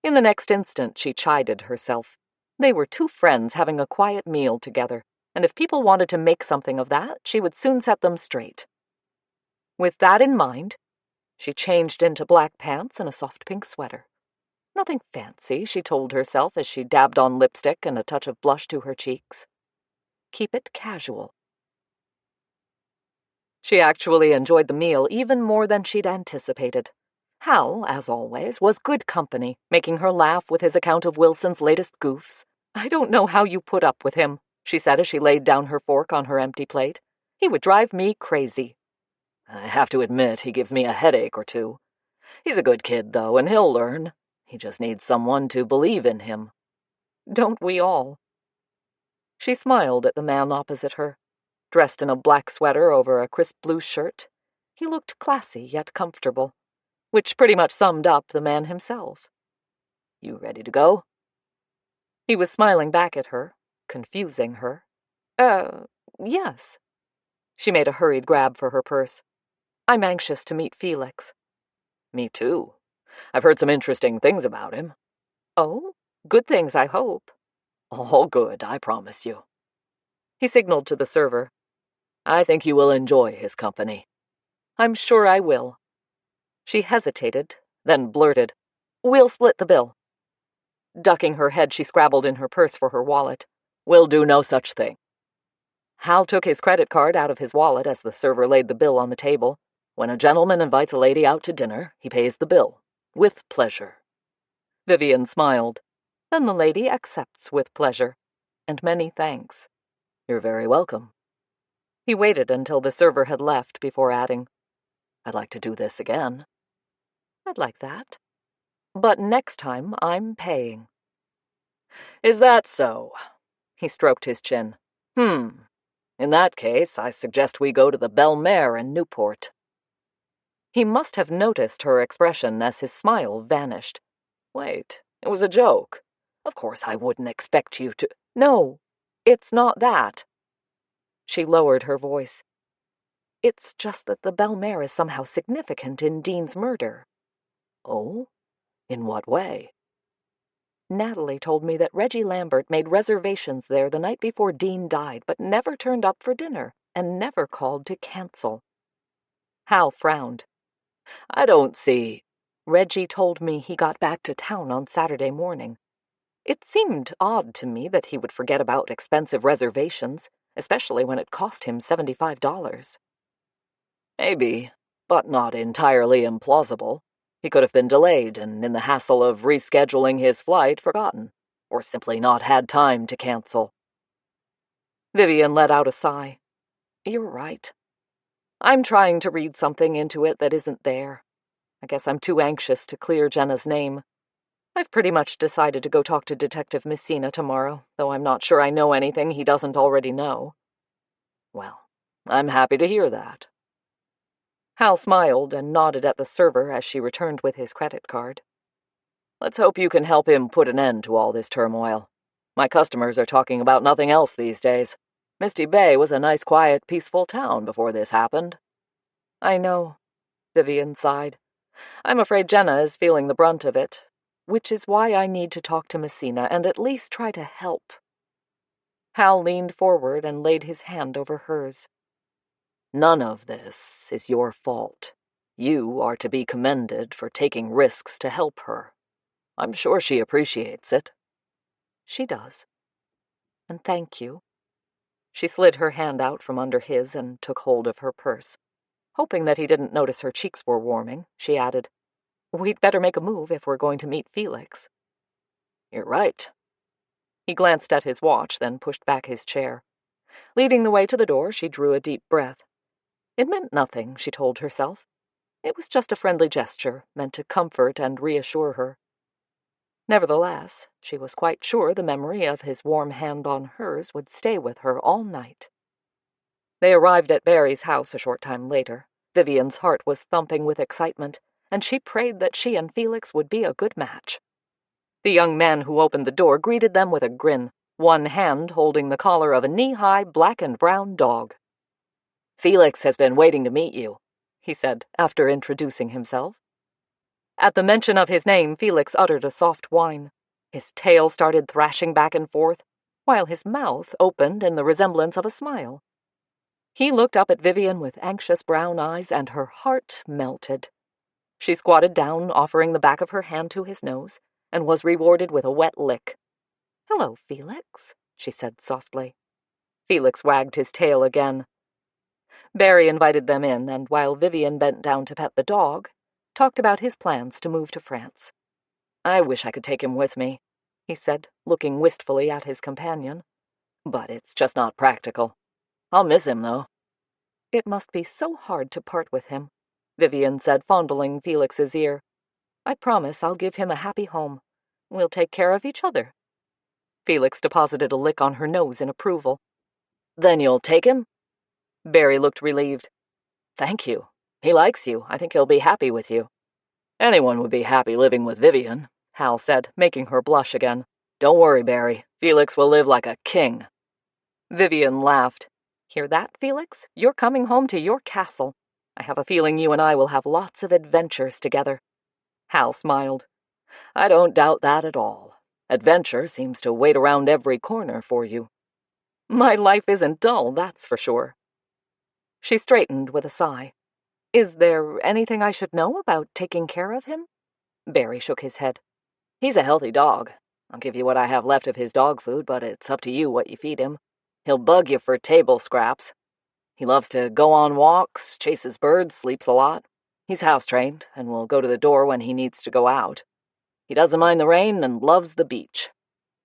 In the next instant, she chided herself. They were two friends having a quiet meal together, and if people wanted to make something of that, she would soon set them straight. With that in mind, she changed into black pants and a soft pink sweater. Nothing fancy, she told herself as she dabbed on lipstick and a touch of blush to her cheeks. Keep it casual. She actually enjoyed the meal even more than she'd anticipated. Hal, as always, was good company, making her laugh with his account of Wilson's latest goofs. I don't know how you put up with him, she said as she laid down her fork on her empty plate. He would drive me crazy. I have to admit he gives me a headache or two. He's a good kid, though, and he'll learn. He just needs someone to believe in him. Don't we all? She smiled at the man opposite her. Dressed in a black sweater over a crisp blue shirt, he looked classy yet comfortable, which pretty much summed up the man himself. You ready to go? He was smiling back at her, confusing her. Yes. She made a hurried grab for her purse. I'm anxious to meet Felix. Me too. I've heard some interesting things about him. Oh, good things, I hope. All good, I promise you. He signaled to the server. I think you will enjoy his company. I'm sure I will. She hesitated, then blurted, We'll split the bill. Ducking her head, she scrabbled in her purse for her wallet. We'll do no such thing. Hal took his credit card out of his wallet as the server laid the bill on the table. When a gentleman invites a lady out to dinner, he pays the bill. With pleasure. Vivian smiled. Then the lady accepts with pleasure. And many thanks. You're very welcome. He waited until the server had left before adding, I'd like to do this again. I'd like that. But next time I'm paying. Is that so? He stroked his chin. In that case, I suggest we go to the Belle Mere in Newport. He must have noticed her expression as his smile vanished. Wait, it was a joke. Of course I wouldn't expect you to... No, it's not that. She lowered her voice. It's just that the Belle Mere is somehow significant in Dean's murder. Oh? In what way? Natalie told me that Reggie Lambert made reservations there the night before Dean died, but never turned up for dinner and never called to cancel. Hal frowned. I don't see. Reggie told me he got back to town on Saturday morning. It seemed odd to me that he would forget about expensive reservations, especially when it cost him $75. Maybe, but not entirely implausible. He could have been delayed and, in the hassle of rescheduling his flight, forgotten, or simply not had time to cancel. Vivian let out a sigh. You're right. I'm trying to read something into it that isn't there. I guess I'm too anxious to clear Jenna's name. I've pretty much decided to go talk to Detective Messina tomorrow, though I'm not sure I know anything he doesn't already know. Well, I'm happy to hear that. Hal smiled and nodded at the server as she returned with his credit card. Let's hope you can help him put an end to all this turmoil. My customers are talking about nothing else these days. Misty Bay was a nice, quiet, peaceful town before this happened. I know, Vivian sighed. I'm afraid Jenna is feeling the brunt of it, which is why I need to talk to Messina and at least try to help. Hal leaned forward and laid his hand over hers. None of this is your fault. You are to be commended for taking risks to help her. I'm sure she appreciates it. She does. And thank you. She slid her hand out from under his and took hold of her purse. Hoping that he didn't notice her cheeks were warming, she added, We'd better make a move if we're going to meet Felix. You're right. He glanced at his watch, then pushed back his chair. Leading the way to the door, she drew a deep breath. It meant nothing, she told herself. It was just a friendly gesture, meant to comfort and reassure her. Nevertheless, she was quite sure the memory of his warm hand on hers would stay with her all night. They arrived at Barry's house a short time later. Vivian's heart was thumping with excitement, and she prayed that she and Felix would be a good match. The young man who opened the door greeted them with a grin, one hand holding the collar of a knee-high black and brown dog. Felix has been waiting to meet you, he said, after introducing himself. At the mention of his name, Felix uttered a soft whine. His tail started thrashing back and forth, while his mouth opened in the resemblance of a smile. He looked up at Vivian with anxious brown eyes, and her heart melted. She squatted down, offering the back of her hand to his nose, and was rewarded with a wet lick. "Hello, Felix," she said softly. Felix wagged his tail again. Barry invited them in, and while Vivian bent down to pet the dog, talked about his plans to move to France. I wish I could take him with me, he said, looking wistfully at his companion. But it's just not practical. I'll miss him, though. It must be so hard to part with him, Vivian said, fondling Felix's ear. I promise I'll give him a happy home. We'll take care of each other. Felix deposited a lick on her nose in approval. Then you'll take him? Barry looked relieved. Thank you. He likes you. I think he'll be happy with you. Anyone would be happy living with Vivian, Hal said, making her blush again. Don't worry, Barry. Felix will live like a king. Vivian laughed. Hear that, Felix? You're coming home to your castle. I have a feeling you and I will have lots of adventures together. Hal smiled. I don't doubt that at all. Adventure seems to wait around every corner for you. My life isn't dull, that's for sure. She straightened with a sigh. Is there anything I should know about taking care of him? Barry shook his head. He's a healthy dog. I'll give you what I have left of his dog food, but it's up to you what you feed him. He'll bug you for table scraps. He loves to go on walks, chases birds, sleeps a lot. He's house-trained and will go to the door when he needs to go out. He doesn't mind the rain and loves the beach.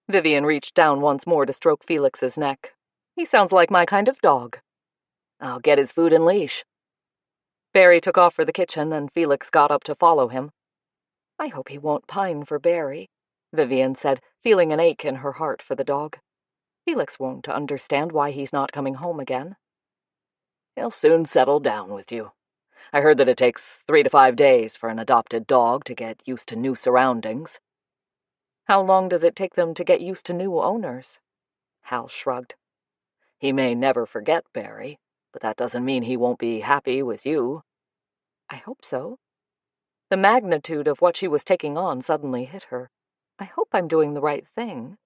Vivian reached down once more to stroke Felix's neck. He sounds like my kind of dog. I'll get his food and leash. Barry took off for the kitchen, and Felix got up to follow him. I hope he won't pine for Barry, Vivian said, feeling an ache in her heart for the dog. Felix won't understand why he's not coming home again. He'll soon settle down with you. I heard that it takes 3 to 5 days for an adopted dog to get used to new surroundings. How long does it take them to get used to new owners? Hal shrugged. He may never forget Barry, but that doesn't mean he won't be happy with you. I hope so. The magnitude of what she was taking on suddenly hit her. I hope I'm doing the right thing.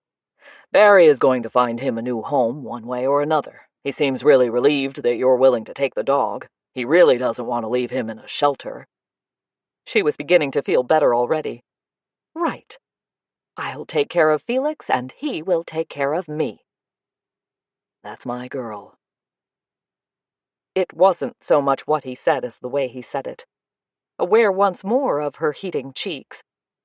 Barry is going to find him a new home one way or another. He seems really relieved that you're willing to take the dog. He really doesn't want to leave him in a shelter. She was beginning to feel better already. Right. I'll take care of Felix, and he will take care of me. That's my girl. It wasn't so much what he said as the way he said it. Aware once more of her heating cheeks,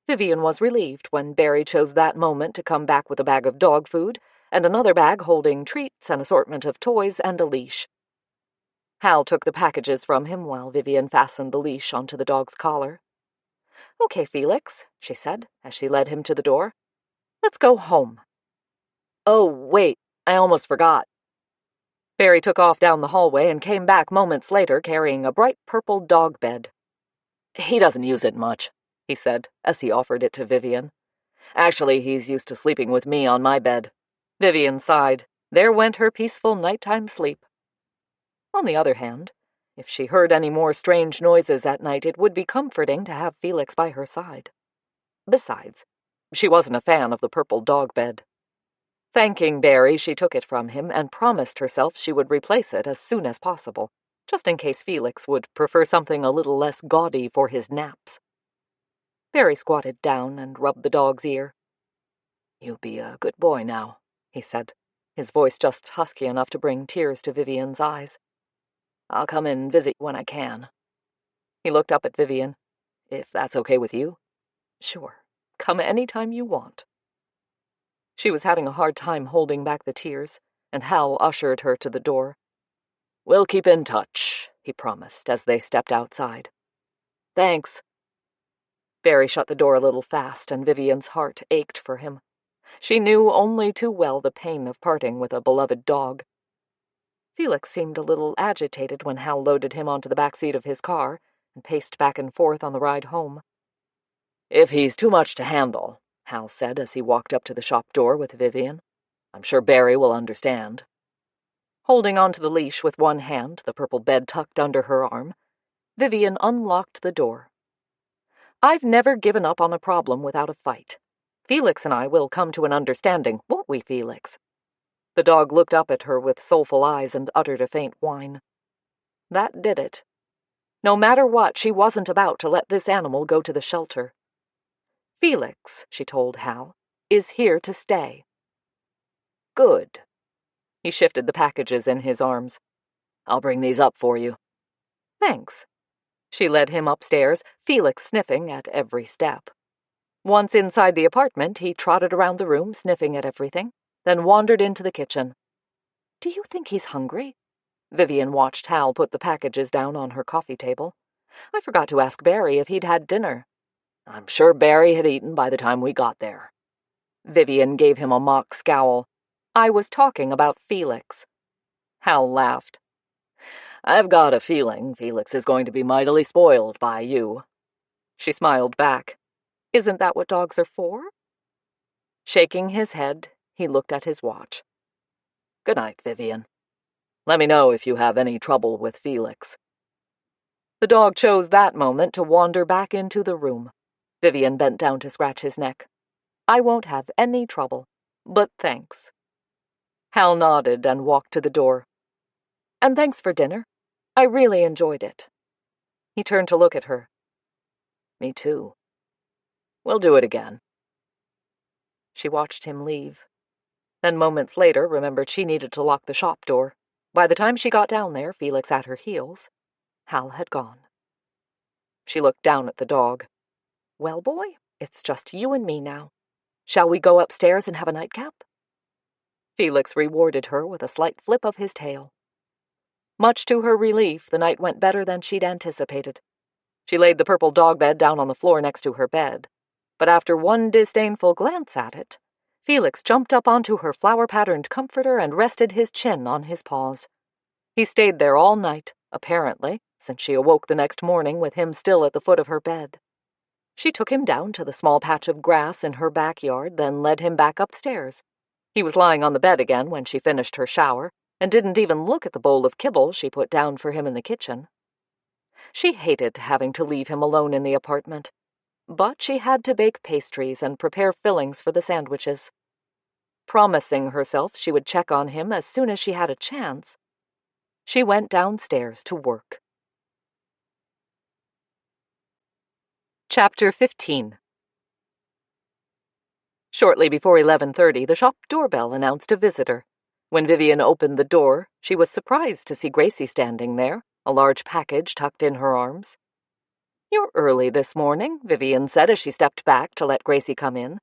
Vivian was relieved when Barry chose that moment to come back with a bag of dog food and another bag holding treats, an assortment of toys, and a leash. Hal took the packages from him while Vivian fastened the leash onto the dog's collar. "Okay, Felix," she said as she led him to the door. "Let's go home." Oh, wait, I almost forgot. Barry took off down the hallway and came back moments later carrying a bright purple dog bed. He doesn't use it much, he said as he offered it to Vivian. Actually, he's used to sleeping with me on my bed. Vivian sighed. There went her peaceful nighttime sleep. On the other hand, if she heard any more strange noises at night, it would be comforting to have Felix by her side. Besides, she wasn't a fan of the purple dog bed. Thanking Barry, she took it from him and promised herself she would replace it as soon as possible, just in case Felix would prefer something a little less gaudy for his naps. Barry squatted down and rubbed the dog's ear. "You be a good boy now," he said, his voice just husky enough to bring tears to Vivian's eyes. "I'll come and visit when I can." He looked up at Vivian. "If that's okay with you?" "Sure. Come any time you want." She was having a hard time holding back the tears, and Hal ushered her to the door. "We'll keep in touch," he promised as they stepped outside. "Thanks." Barry shut the door a little fast, and Vivian's heart ached for him. She knew only too well the pain of parting with a beloved dog. Felix seemed a little agitated when Hal loaded him onto the back seat of his car and paced back and forth on the ride home. "If he's too much to handle," Hal said as he walked up to the shop door with Vivian, "I'm sure Barry will understand." Holding onto the leash with one hand, the purple bed tucked under her arm, Vivian unlocked the door. "I've never given up on a problem without a fight. Felix and I will come to an understanding, won't we, Felix?" The dog looked up at her with soulful eyes and uttered a faint whine. That did it. No matter what, she wasn't about to let this animal go to the shelter. "Felix," she told Hal, "is here to stay." "Good." He shifted the packages in his arms. "I'll bring these up for you." "Thanks." She led him upstairs, Felix sniffing at every step. Once inside the apartment, he trotted around the room, sniffing at everything, then wandered into the kitchen. "Do you think he's hungry?" Vivian watched Hal put the packages down on her coffee table. "I forgot to ask Barry if he'd had dinner." "I'm sure Barry had eaten by the time we got there." Vivian gave him a mock scowl. "I was talking about Felix." Hal laughed. "I've got a feeling Felix is going to be mightily spoiled by you." She smiled back. "Isn't that what dogs are for?" Shaking his head, he looked at his watch. "Good night, Vivian. Let me know if you have any trouble with Felix." The dog chose that moment to wander back into the room. Vivian bent down to scratch his neck. "I won't have any trouble, but thanks." Hal nodded and walked to the door. "And thanks for dinner. I really enjoyed it." He turned to look at her. "Me too. We'll do it again." She watched him leave. Then moments later remembered she needed to lock the shop door. By the time she got down there, Felix at her heels, Hal had gone. She looked down at the dog. "Well, boy, it's just you and me now. Shall we go upstairs and have a nightcap?" Felix rewarded her with a slight flip of his tail. Much to her relief, the night went better than she'd anticipated. She laid the purple dog bed down on the floor next to her bed, but after one disdainful glance at it, Felix jumped up onto her flower-patterned comforter and rested his chin on his paws. He stayed there all night, apparently, since she awoke the next morning with him still at the foot of her bed. She took him down to the small patch of grass in her backyard, then led him back upstairs. He was lying on the bed again when she finished her shower, and didn't even look at the bowl of kibble she put down for him in the kitchen. She hated having to leave him alone in the apartment. but she had to bake pastries and prepare fillings for the sandwiches. Promising herself she would check on him as soon as she had a chance, she went downstairs to work. Chapter 15. Shortly before 11:30, the shop doorbell announced a visitor. When Vivian opened the door, she was surprised to see Gracie standing there, a large package tucked in her arms. "You're early this morning," Vivian said as she stepped back to let Gracie come in.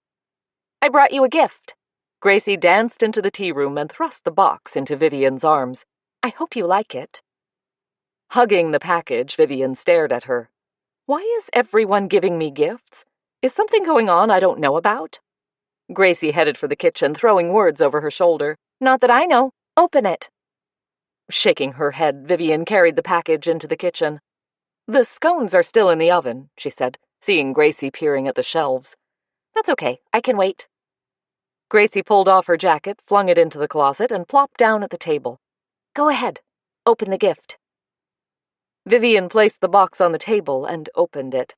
"I brought you a gift." Gracie danced into the tea room and thrust the box into Vivian's arms. "I hope you like it." Hugging the package, Vivian stared at her. "Why is everyone giving me gifts? Is something going on I don't know about?" Gracie headed for the kitchen, throwing words over her shoulder. "Not that I know. Open it." Shaking her head, Vivian carried the package into the kitchen. "The scones are still in the oven," she said, seeing Gracie peering at the shelves. "That's okay. I can wait." Gracie pulled off her jacket, flung it into the closet, and plopped down at the table. "Go ahead. Open the gift." Vivian placed the box on the table and opened it.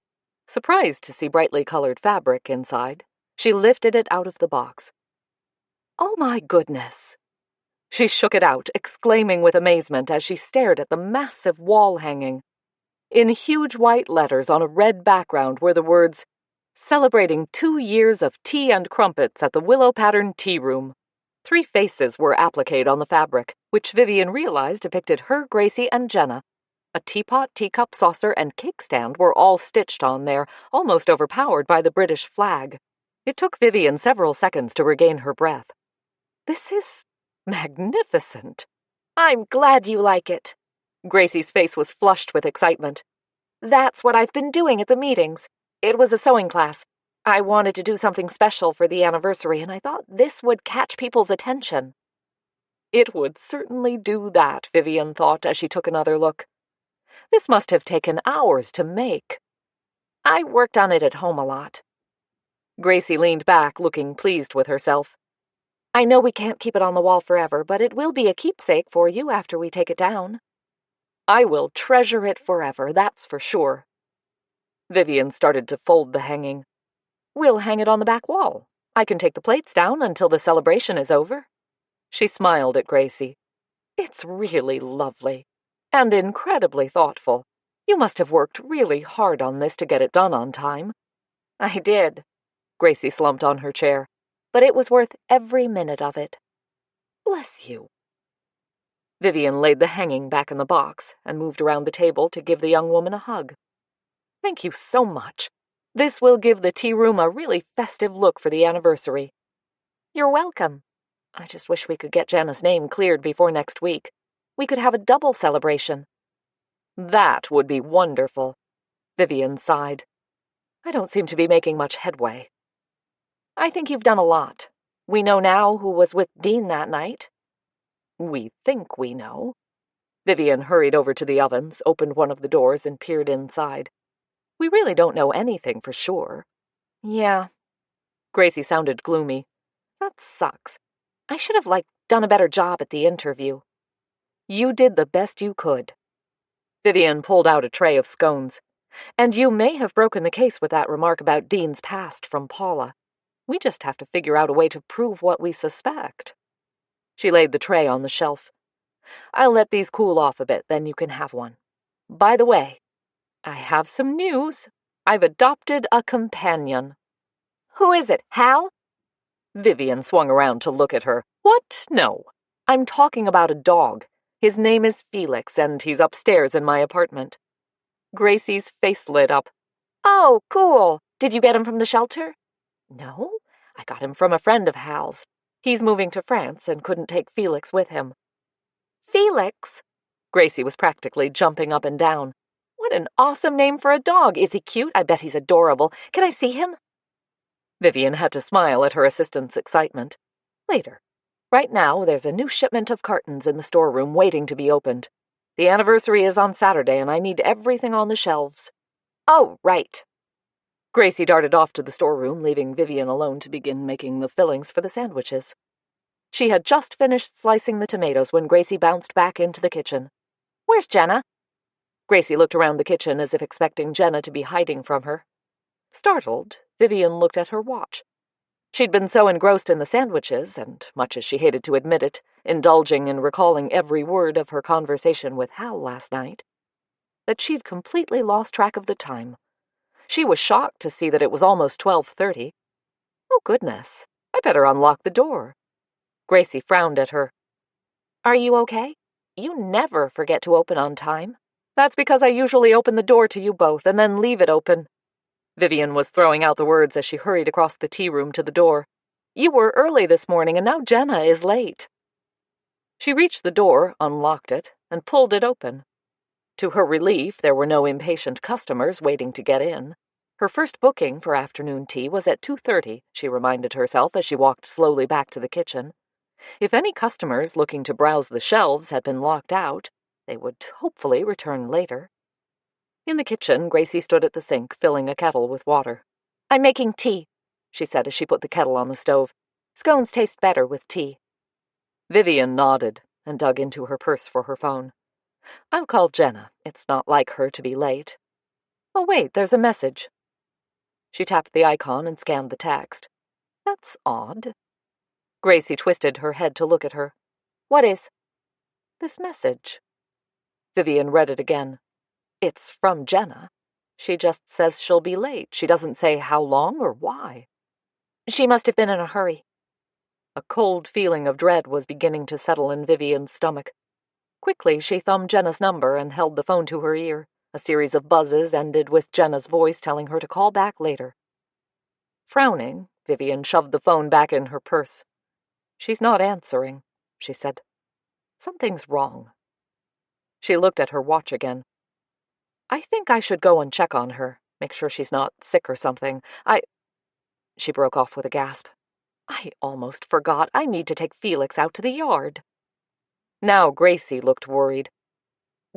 Surprised to see brightly colored fabric inside, she lifted it out of the box. "Oh my goodness!" She shook it out, exclaiming with amazement as she stared at the massive wall hanging. In huge white letters on a red background were the words, "Celebrating 2 years of tea and crumpets at the Willow Pattern Tea Room." 3 faces were appliqued on the fabric, which Vivian realized depicted her, Gracie, and Jenna. A teapot, teacup, saucer, and cake stand were all stitched on there, almost overpowered by the British flag. It took Vivian several seconds to regain her breath. "This is magnificent." "I'm glad you like it." Gracie's face was flushed with excitement. "That's what I've been doing at the meetings. It was a sewing class. I wanted to do something special for the anniversary, and I thought this would catch people's attention." It would certainly do that, Vivian thought as she took another look. This must have taken hours to make. "I worked on it at home a lot." Gracie leaned back, looking pleased with herself. "I know we can't keep it on the wall forever, but it will be a keepsake for you after we take it down." "I will treasure it forever, that's for sure." Vivian started to fold the hanging. "We'll hang it on the back wall. I can take the plates down until the celebration is over." She smiled at Gracie. "It's really lovely. And incredibly thoughtful. You must have worked really hard on this to get it done on time." "I did." Gracie slumped on her chair. "But it was worth every minute of it." "Bless you." Vivian laid the hanging back in the box and moved around the table to give the young woman a hug. "Thank you so much. This will give the tea room a really festive look for the anniversary." "You're welcome. I just wish we could get Jenna's name cleared before next week. We could have a double celebration." "That would be wonderful." Vivian sighed. "I don't seem to be making much headway." "I think you've done a lot. We know now who was with Dean that night." "We think we know." Vivian hurried over to the ovens, opened one of the doors, and peered inside. "We really don't know anything for sure." "Yeah." Gracie sounded gloomy. "That sucks. I should have, done a better job at the interview." "You did the best you could." Vivian pulled out a tray of scones. "And you may have broken the case with that remark about Dean's past from Paula. We just have to figure out a way to prove what we suspect." She laid the tray on the shelf. "I'll let these cool off a bit, then you can have one. By the way, I have some news. I've adopted a companion." "Who is it, Hal?" Vivian swung around to look at her. "What? No. I'm talking about a dog. His name is Felix, and he's upstairs in my apartment." Gracie's face lit up. "Oh, cool. Did you get him from the shelter?" "No, I got him from a friend of Hal's. He's moving to France and couldn't take Felix with him." "Felix?" Gracie was practically jumping up and down. "What an awesome name for a dog. Is he cute? I bet he's adorable. Can I see him?" Vivian had to smile at her assistant's excitement. "Later. Right now, there's a new shipment of cartons in the storeroom waiting to be opened. The anniversary is on Saturday, and I need everything on the shelves." "Oh, right." Gracie darted off to the storeroom, leaving Vivian alone to begin making the fillings for the sandwiches. She had just finished slicing the tomatoes when Gracie bounced back into the kitchen. "Where's Jenna?" Gracie looked around the kitchen as if expecting Jenna to be hiding from her. Startled, Vivian looked at her watch. She'd been so engrossed in the sandwiches, and, much as she hated to admit it, indulging in recalling every word of her conversation with Hal last night, that she'd completely lost track of the time. She was shocked to see that it was almost 12:30. Oh, goodness, I better unlock the door. Gracie frowned at her. Are you okay? You never forget to open on time. That's because I usually open the door to you both and then leave it open. Vivian was throwing out the words as she hurried across the tea room to the door. You were early this morning, and now Jenna is late. She reached the door, unlocked it, and pulled it open. To her relief, there were no impatient customers waiting to get in. Her first booking for afternoon tea was at 2:30, she reminded herself as she walked slowly back to the kitchen. If any customers looking to browse the shelves had been locked out, they would hopefully return later. In the kitchen, Gracie stood at the sink, filling a kettle with water. I'm making tea, she said as she put the kettle on the stove. Scones taste better with tea. Vivian nodded and dug into her purse for her phone. I'll call Jenna. It's not like her to be late. Oh, wait, there's a message. She tapped the icon and scanned the text. That's odd. Gracie twisted her head to look at her. What is? This message. Vivian read it again. It's from Jenna. She just says she'll be late. She doesn't say how long or why. She must have been in a hurry. A cold feeling of dread was beginning to settle in Vivian's stomach. Quickly, she thumbed Jenna's number and held the phone to her ear. A series of buzzes ended with Jenna's voice telling her to call back later. Frowning, Vivian shoved the phone back in her purse. She's not answering, she said. Something's wrong. She looked at her watch again. I think I should go and check on her, make sure she's not sick or something. She broke off with a gasp. I almost forgot. I need to take Felix out to the yard. Now Gracie looked worried.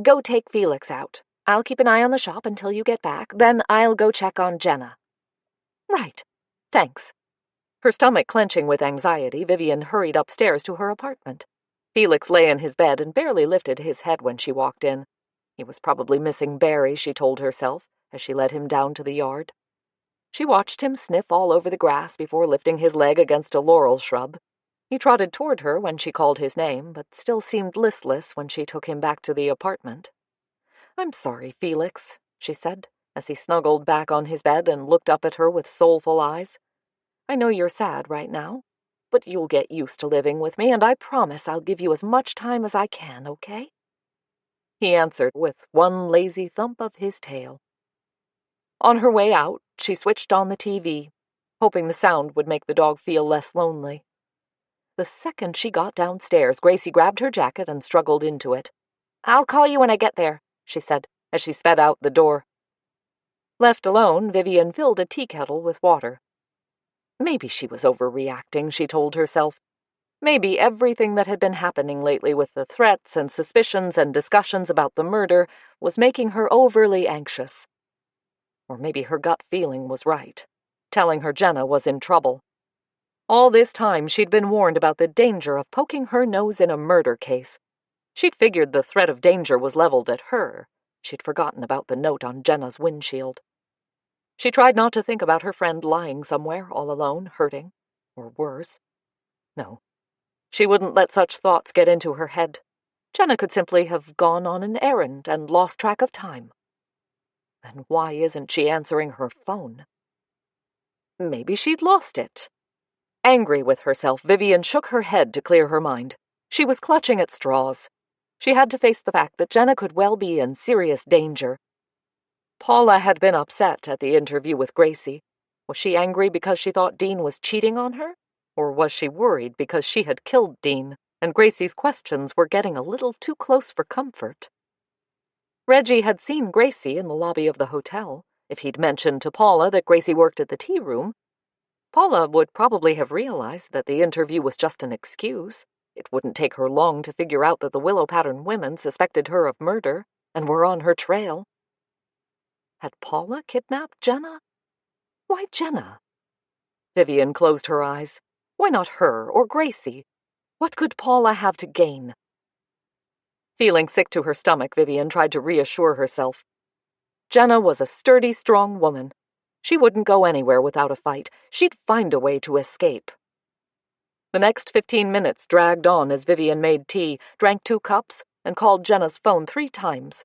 Go take Felix out. I'll keep an eye on the shop until you get back. Then I'll go check on Jenna. Right. Thanks. Her stomach clenching with anxiety, Vivian hurried upstairs to her apartment. Felix lay in his bed and barely lifted his head when she walked in. He was probably missing Barry, she told herself, as she led him down to the yard. She watched him sniff all over the grass before lifting his leg against a laurel shrub. He trotted toward her when she called his name, but still seemed listless when she took him back to the apartment. I'm sorry, Felix, she said, as he snuggled back on his bed and looked up at her with soulful eyes. I know you're sad right now, but you'll get used to living with me, and I promise I'll give you as much time as I can, okay? He answered with one lazy thump of his tail. On her way out, she switched on the TV, hoping the sound would make the dog feel less lonely. The second she got downstairs, Gracie grabbed her jacket and struggled into it. I'll call you when I get there, she said, as she sped out the door. Left alone, Vivian filled a tea kettle with water. Maybe she was overreacting, she told herself. Maybe everything that had been happening lately with the threats and suspicions and discussions about the murder was making her overly anxious. Or maybe her gut feeling was right, telling her Jenna was in trouble. All this time she'd been warned about the danger of poking her nose in a murder case. She'd figured the threat of danger was leveled at her. She'd forgotten about the note on Jenna's windshield. She tried not to think about her friend lying somewhere all alone, hurting, or worse. No, she wouldn't let such thoughts get into her head. Jenna could simply have gone on an errand and lost track of time. Then why isn't she answering her phone? Maybe she'd lost it. Angry with herself, Vivian shook her head to clear her mind. She was clutching at straws. She had to face the fact that Jenna could well be in serious danger. Paula had been upset at the interview with Gracie. Was she angry because she thought Dean was cheating on her? Or was she worried because she had killed Dean, and Gracie's questions were getting a little too close for comfort? Reggie had seen Gracie in the lobby of the hotel. If he'd mentioned to Paula that Gracie worked at the tea room, Paula would probably have realized that the interview was just an excuse. It wouldn't take her long to figure out that the Willow Pattern women suspected her of murder and were on her trail. Had Paula kidnapped Jenna? Why Jenna? Vivian closed her eyes. Why not her or Gracie? What could Paula have to gain? Feeling sick to her stomach, Vivian tried to reassure herself. Jenna was a sturdy, strong woman. She wouldn't go anywhere without a fight. She'd find a way to escape. The next 15 minutes dragged on as Vivian made tea, drank 2 cups, and called Jenna's phone 3 times.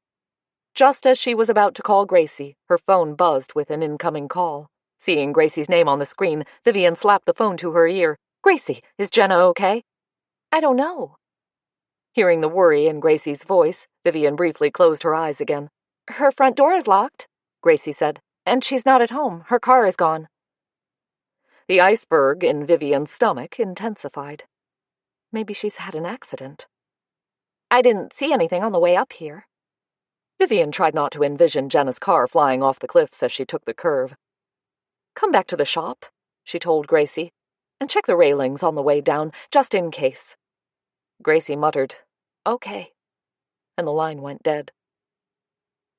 Just as she was about to call Gracie, her phone buzzed with an incoming call. Seeing Gracie's name on the screen, Vivian slapped the phone to her ear. "Gracie, is Jenna okay?" "I don't know." Hearing the worry in Gracie's voice, Vivian briefly closed her eyes again. "Her front door is locked," Gracie said, "and she's not at home. Her car is gone." The iceberg in Vivian's stomach intensified. Maybe she's had an accident. "I didn't see anything on the way up here." Vivian tried not to envision Jenna's car flying off the cliffs as she took the curve. "Come back to the shop," she told Gracie, "and check the railings on the way down, just in case." Gracie muttered, "Okay," and the line went dead.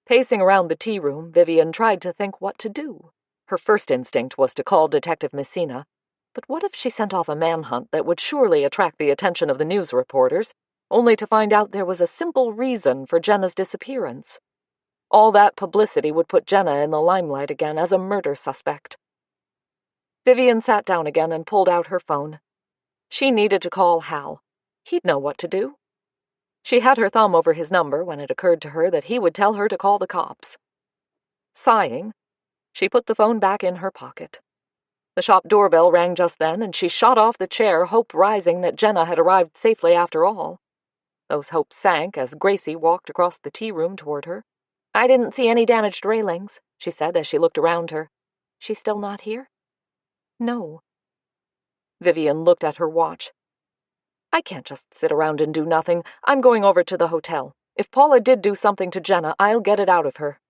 Pacing around the tea room, Vivian tried to think what to do. Her first instinct was to call Detective Messina, but what if she sent off a manhunt that would surely attract the attention of the news reporters, only to find out there was a simple reason for Jenna's disappearance? All that publicity would put Jenna in the limelight again as a murder suspect. Vivian sat down again and pulled out her phone. She needed to call Hal. He'd know what to do. She had her thumb over his number when it occurred to her that he would tell her to call the cops. Sighing, she put the phone back in her pocket. The shop doorbell rang just then, and she shot off the chair, hope rising that Jenna had arrived safely after all. Those hopes sank as Gracie walked across the tea room toward her. "I didn't see any damaged railings," she said as she looked around her. "She's still not here?" "No." Vivian looked at her watch. "I can't just sit around and do nothing. I'm going over to the hotel. If Paula did do something to Jenna, I'll get it out of her."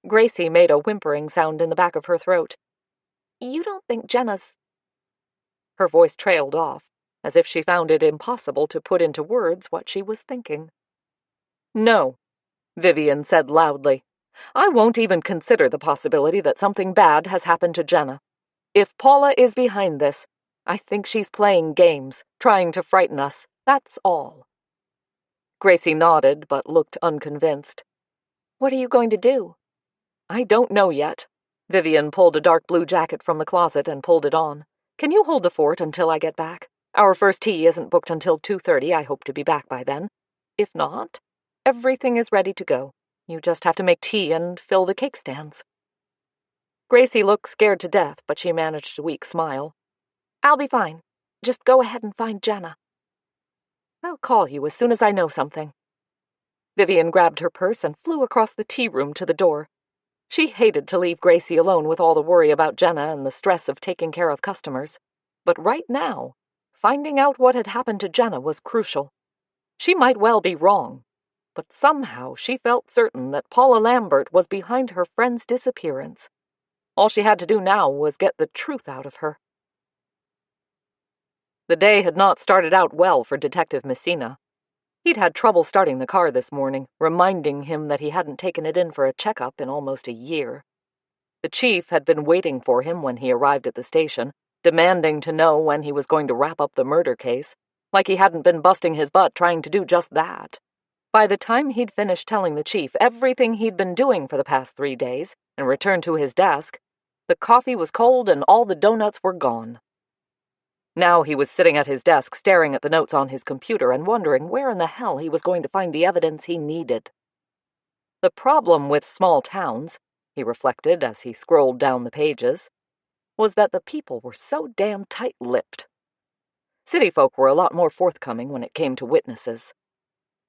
Gracie made a whimpering sound in the back of her throat. "You don't think Jenna's—" Her voice trailed off, as if she found it impossible to put into words what she was thinking. "No," Vivian said loudly. "I won't even consider the possibility that something bad has happened to Jenna. If Paula is behind this, I think she's playing games, trying to frighten us. That's all." Gracie nodded, but looked unconvinced. "What are you going to do?" "I don't know yet." Vivian pulled a dark blue jacket from the closet and pulled it on. "Can you hold the fort until I get back? Our first tea isn't booked until 2:30. I hope to be back by then. If not, everything is ready to go. You just have to make tea and fill the cake stands." Gracie looked scared to death, but she managed a weak smile. "I'll be fine. Just go ahead and find Jenna." "I'll call you as soon as I know something." Vivian grabbed her purse and flew across the tea room to the door. She hated to leave Gracie alone with all the worry about Jenna and the stress of taking care of customers. But right now, finding out what had happened to Jenna was crucial. She might well be wrong, but somehow she felt certain that Paula Lambert was behind her friend's disappearance. All she had to do now was get the truth out of her. The day had not started out well for Detective Messina. He'd had trouble starting the car this morning, reminding him that he hadn't taken it in for a checkup in almost a year. The chief had been waiting for him when he arrived at the station, demanding to know when he was going to wrap up the murder case, like he hadn't been busting his butt trying to do just that. By the time he'd finished telling the chief everything he'd been doing for the past 3 days and returned to his desk, the coffee was cold and all the donuts were gone. Now he was sitting at his desk staring at the notes on his computer and wondering where in the hell he was going to find the evidence he needed. The problem with small towns, he reflected as he scrolled down the pages, was that the people were so damn tight-lipped. City folk were a lot more forthcoming when it came to witnesses.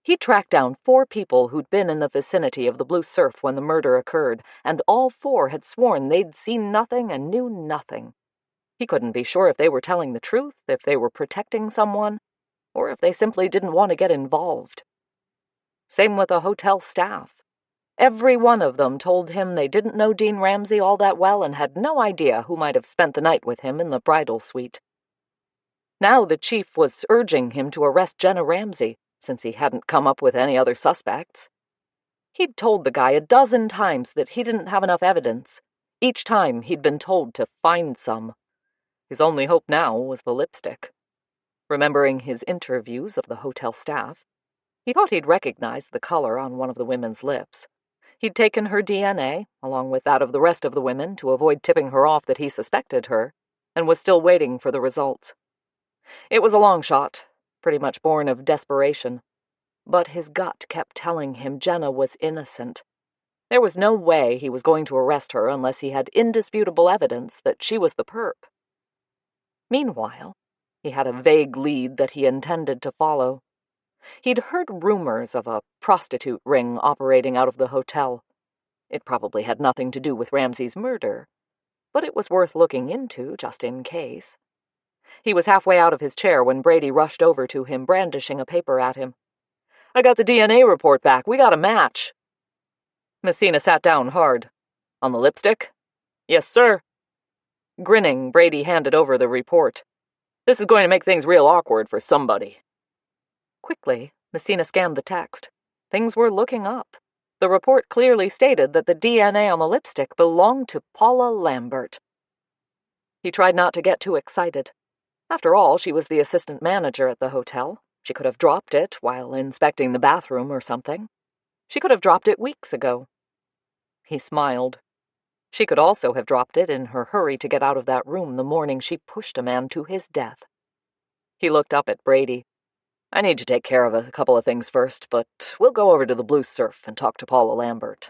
He tracked down 4 people who'd been in the vicinity of the Blue Surf when the murder occurred, and all 4 had sworn they'd seen nothing and knew nothing. He couldn't be sure if they were telling the truth, if they were protecting someone, or if they simply didn't want to get involved. Same with the hotel staff. Every one of them told him they didn't know Dean Ramsay all that well and had no idea who might have spent the night with him in the bridal suite. Now the chief was urging him to arrest Jenna Ramsay, since he hadn't come up with any other suspects. He'd told the guy a dozen times that he didn't have enough evidence. Each time he'd been told to find some. His only hope now was the lipstick. Remembering his interviews of the hotel staff, he thought he'd recognized the color on one of the women's lips. He'd taken her DNA, along with that of the rest of the women, to avoid tipping her off that he suspected her, and was still waiting for the results. It was a long shot, pretty much born of desperation. But his gut kept telling him Jenna was innocent. There was no way he was going to arrest her unless he had indisputable evidence that she was the perp. Meanwhile, he had a vague lead that he intended to follow. He'd heard rumors of a prostitute ring operating out of the hotel. It probably had nothing to do with Ramsey's murder, but it was worth looking into just in case. He was halfway out of his chair when Brady rushed over to him, brandishing a paper at him. "I got the DNA report back. We got a match." Messina sat down hard. "On the lipstick?" "Yes, sir." Grinning, Brady handed over the report. "This is going to make things real awkward for somebody." Quickly, Messina scanned the text. Things were looking up. The report clearly stated that the DNA on the lipstick belonged to Paula Lambert. He tried not to get too excited. After all, she was the assistant manager at the hotel. She could have dropped it while inspecting the bathroom or something. She could have dropped it weeks ago. He smiled. She could also have dropped it in her hurry to get out of that room the morning she pushed a man to his death. He looked up at Brady. "I need to take care of a couple of things first, but we'll go over to the Blue Surf and talk to Paula Lambert."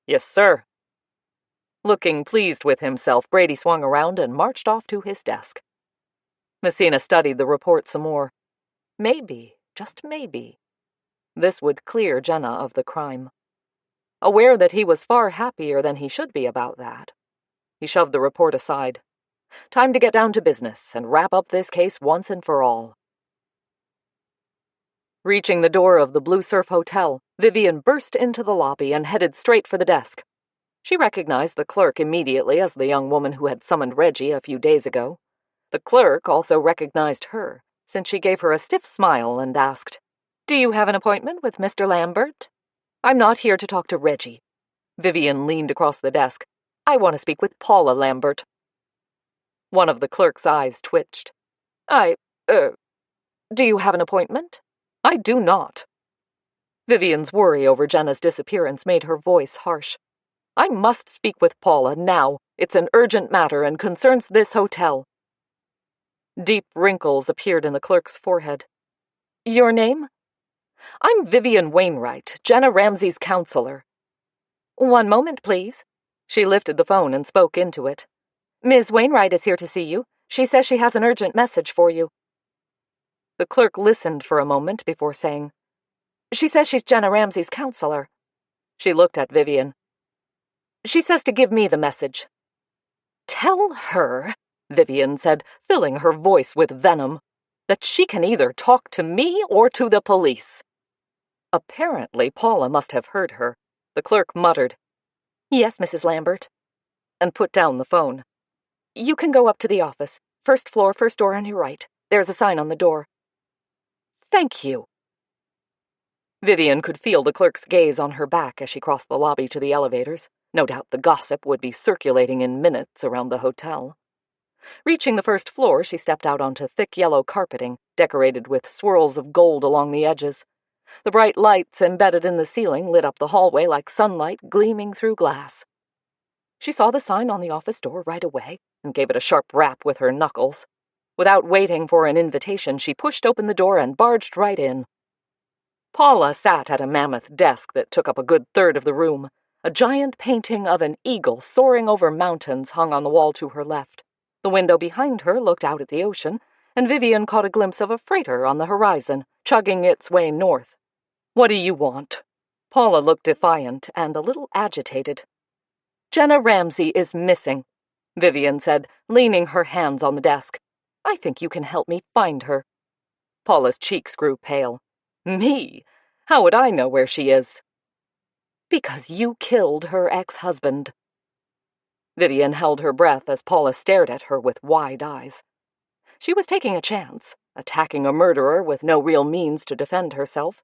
"Yes, sir." Looking pleased with himself, Brady swung around and marched off to his desk. Messina studied the report some more. Maybe, just maybe, this would clear Jenna of the crime. Aware that he was far happier than he should be about that, he shoved the report aside. Time to get down to business and wrap up this case once and for all. Reaching the door of the Blue Surf Hotel, Vivian burst into the lobby and headed straight for the desk. She recognized the clerk immediately as the young woman who had summoned Reggie a few days ago. The clerk also recognized her, since she gave her a stiff smile and asked, "Do you have an appointment with Mr. Lambert?" "I'm not here to talk to Reggie." Vivian leaned across the desk. "I want to speak with Paula Lambert." One of the clerk's eyes twitched. Do you have an appointment?" "I do not." Vivian's worry over Jenna's disappearance made her voice harsh. "I must speak with Paula now. It's an urgent matter and concerns this hotel." Deep wrinkles appeared in the clerk's forehead. "Your name?" "I'm Vivian Wainwright, Jenna Ramsey's counselor." "One moment, please." She lifted the phone and spoke into it. "Ms. Wainwright is here to see you. She says she has an urgent message for you." The clerk listened for a moment before saying, "She says she's Jenna Ramsey's counselor." She looked at Vivian. "She says to give me the message." "Tell her," Vivian said, filling her voice with venom, "that she can either talk to me or to the police." Apparently, Paula must have heard her. The clerk muttered, "Yes, Mrs. Lambert," and put down the phone. "You can go up to the office. First floor, first door on your right. There's a sign on the door." "Thank you." Vivian could feel the clerk's gaze on her back as she crossed the lobby to the elevators. No doubt the gossip would be circulating in minutes around the hotel. Reaching the first floor, she stepped out onto thick yellow carpeting, decorated with swirls of gold along the edges. The bright lights embedded in the ceiling lit up the hallway like sunlight gleaming through glass. She saw the sign on the office door right away and gave it a sharp rap with her knuckles. Without waiting for an invitation, she pushed open the door and barged right in. Paula sat at a mammoth desk that took up a good third of the room. A giant painting of an eagle soaring over mountains hung on the wall to her left. The window behind her looked out at the ocean, and Vivian caught a glimpse of a freighter on the horizon, chugging its way north. "What do you want?" Paula looked defiant and a little agitated. "Jenna Ramsey is missing," Vivian said, leaning her hands on the desk. "I think you can help me find her." Paula's cheeks grew pale. "Me? How would I know where she is?" "Because you killed her ex-husband." Vivian held her breath as Paula stared at her with wide eyes. She was taking a chance, attacking a murderer with no real means to defend herself.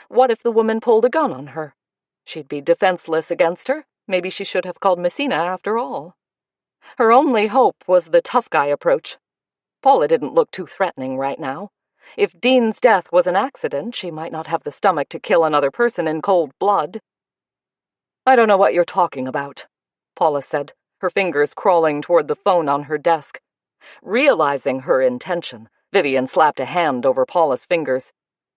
What if the woman pulled a gun on her? She'd be defenseless against her. Maybe she should have called Messina after all. Her only hope was the tough guy approach. Paula didn't look too threatening right now. If Dean's death was an accident, she might not have the stomach to kill another person in cold blood. I don't know what you're talking about, Paula said, her fingers crawling toward the phone on her desk. Realizing her intention, Vivian slapped a hand over Paula's fingers.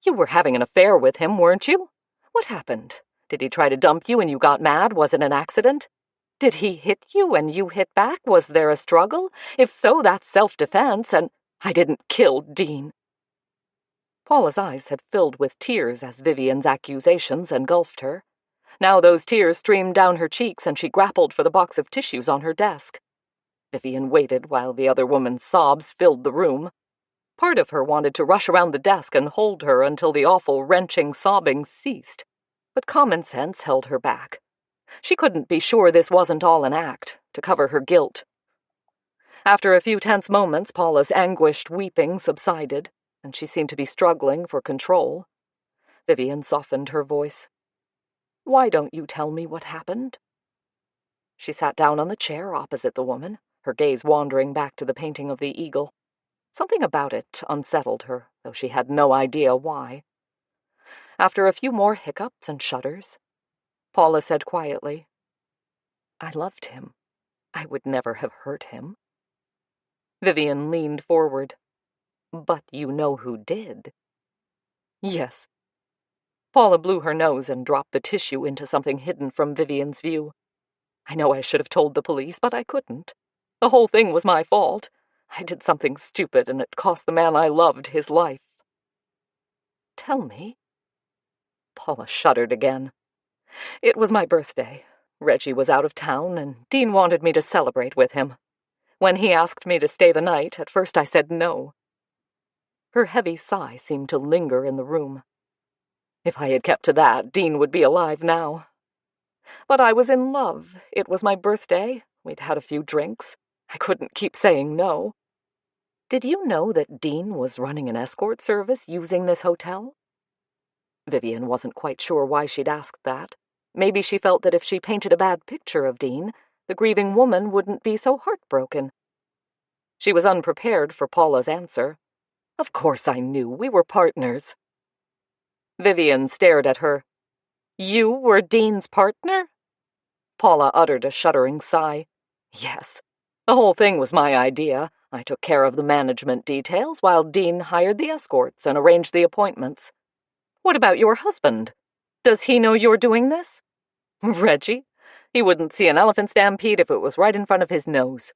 You were having an affair with him, weren't you? What happened? Did he try to dump you and you got mad? Was it an accident? Did he hit you and you hit back? Was there a struggle? If so, that's self-defense, and I didn't kill Dean. Paula's eyes had filled with tears as Vivian's accusations engulfed her. Now those tears streamed down her cheeks and she grappled for the box of tissues on her desk. Vivian waited while the other woman's sobs filled the room. Part of her wanted to rush around the desk and hold her until the awful, wrenching sobbing ceased, but common sense held her back. She couldn't be sure this wasn't all an act, to cover her guilt. After a few tense moments, Paula's anguished weeping subsided, and she seemed to be struggling for control. Vivian softened her voice. Why don't you tell me what happened? She sat down on the chair opposite the woman, her gaze wandering back to the painting of the eagle. Something about it unsettled her, though she had no idea why. After a few more hiccups and shudders, Paula said quietly, I loved him. I would never have hurt him. Vivian leaned forward. But you know who did. Yes. Paula blew her nose and dropped the tissue into something hidden from Vivian's view. I know I should have told the police, but I couldn't. The whole thing was my fault. I did something stupid, and it cost the man I loved his life. Tell me. Paula shuddered again. It was my birthday. Reggie was out of town, and Dean wanted me to celebrate with him. When he asked me to stay the night, at first I said no. Her heavy sigh seemed to linger in the room. If I had kept to that, Dean would be alive now. But I was in love. It was my birthday. We'd had a few drinks. I couldn't keep saying no. Did you know that Dean was running an escort service using this hotel? Vivian wasn't quite sure why she'd asked that. Maybe she felt that if she painted a bad picture of Dean, the grieving woman wouldn't be so heartbroken. She was unprepared for Paula's answer. Of course I knew. We were partners. Vivian stared at her. You were Dean's partner? Paula uttered a shuddering sigh. Yes. The whole thing was my idea. I took care of the management details while Dean hired the escorts and arranged the appointments. What about your husband? Does he know you're doing this? Reggie? He wouldn't see an elephant stampede if it was right in front of his nose.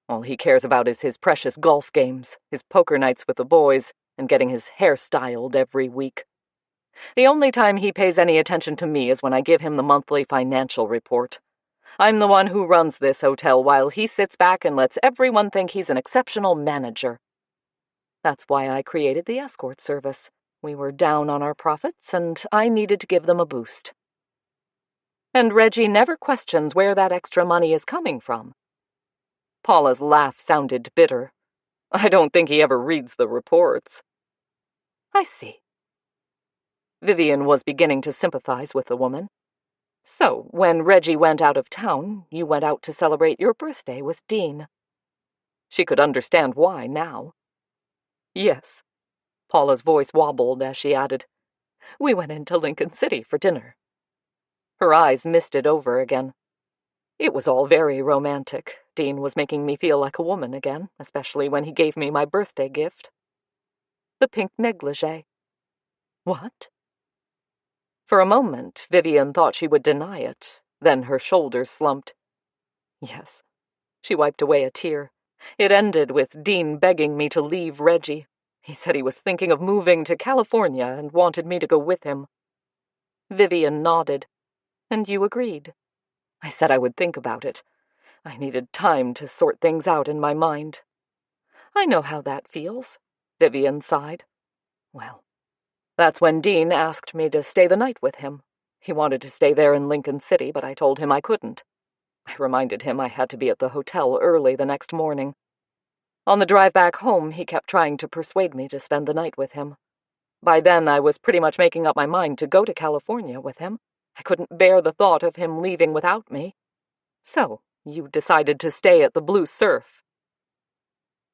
All he cares about is his precious golf games, his poker nights with the boys, and getting his hair styled every week. The only time he pays any attention to me is when I give him the monthly financial report. I'm the one who runs this hotel while he sits back and lets everyone think he's an exceptional manager. That's why I created the escort service. We were down on our profits, and I needed to give them a boost. And Reggie never questions where that extra money is coming from. Paula's laugh sounded bitter. I don't think he ever reads the reports. I see. Vivian was beginning to sympathize with the woman. So, when Reggie went out of town, you went out to celebrate your birthday with Dean. She could understand why now. Yes. Paula's voice wobbled as she added, We went into Lincoln City for dinner. Her eyes misted over again. It was all very romantic. Dean was making me feel like a woman again, especially when he gave me my birthday gift. The pink negligee. What? For a moment, Vivian thought she would deny it. Then her shoulders slumped. Yes. She wiped away a tear. It ended with Dean begging me to leave Reggie. He said he was thinking of moving to California and wanted me to go with him. Vivian nodded. And you agreed. I said I would think about it. I needed time to sort things out in my mind. I know how that feels, Vivian sighed. Well, that's when Dean asked me to stay the night with him. He wanted to stay there in Lincoln City, but I told him I couldn't. I reminded him I had to be at the hotel early the next morning. On the drive back home, he kept trying to persuade me to spend the night with him. By then, I was pretty much making up my mind to go to California with him. I couldn't bear the thought of him leaving without me. So, you decided to stay at the Blue Surf.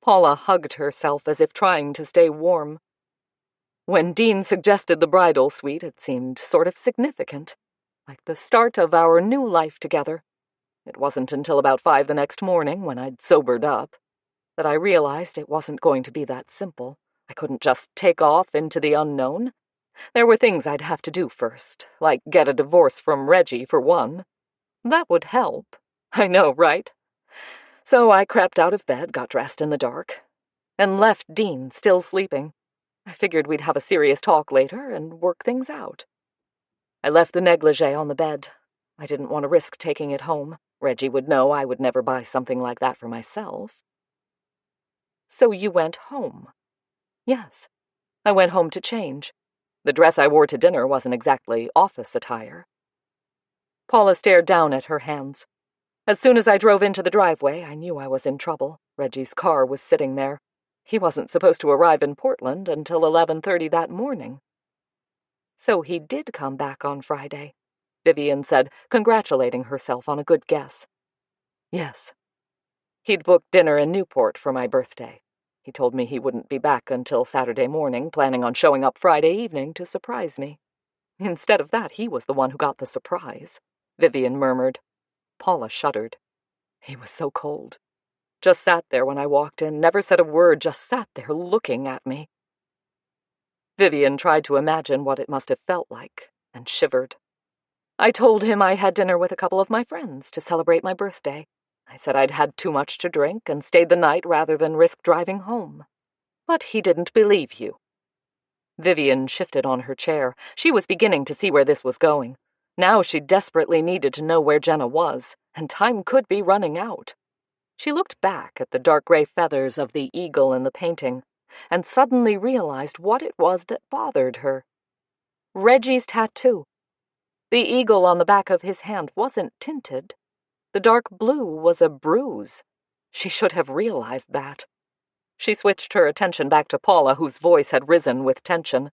Paula hugged herself as if trying to stay warm. When Dean suggested the bridal suite, it seemed sort of significant. like the start of our new life together. It wasn't until about 5 the next morning, when I'd sobered up, that I realized it wasn't going to be that simple. I couldn't just take off into the unknown. There were things I'd have to do first, like get a divorce from Reggie, for one. That would help. I know, right? So I crept out of bed, got dressed in the dark, and left Dean still sleeping. I figured we'd have a serious talk later and work things out. I left the negligee on the bed. I didn't want to risk taking it home. Reggie would know I would never buy something like that for myself. So you went home? Yes. I went home to change. The dress I wore to dinner wasn't exactly office attire. Paula stared down at her hands. As soon as I drove into the driveway, I knew I was in trouble. Reggie's car was sitting there. He wasn't supposed to arrive in Portland until 11:30 that morning. So he did come back on Friday, Vivian said, congratulating herself on a good guess. Yes. He'd booked dinner in Newport for my birthday. He told me he wouldn't be back until Saturday morning, planning on showing up Friday evening to surprise me. Instead of that, he was the one who got the surprise, Vivian murmured. Paula shuddered. He was so cold. Just sat there when I walked in, never said a word, just sat there looking at me. Vivian tried to imagine what it must have felt like, and shivered. I told him I had dinner with a couple of my friends to celebrate my birthday. I said I'd had too much to drink and stayed the night rather than risk driving home. But he didn't believe you. Vivian shifted on her chair. She was beginning to see where this was going. Now she desperately needed to know where Jenna was, and time could be running out. She looked back at the dark gray feathers of the eagle in the painting, and suddenly realized what it was that bothered her. Reggie's tattoo. The eagle on the back of his hand wasn't tinted. The dark blue was a bruise. She should have realized that. She switched her attention back to Paula, whose voice had risen with tension.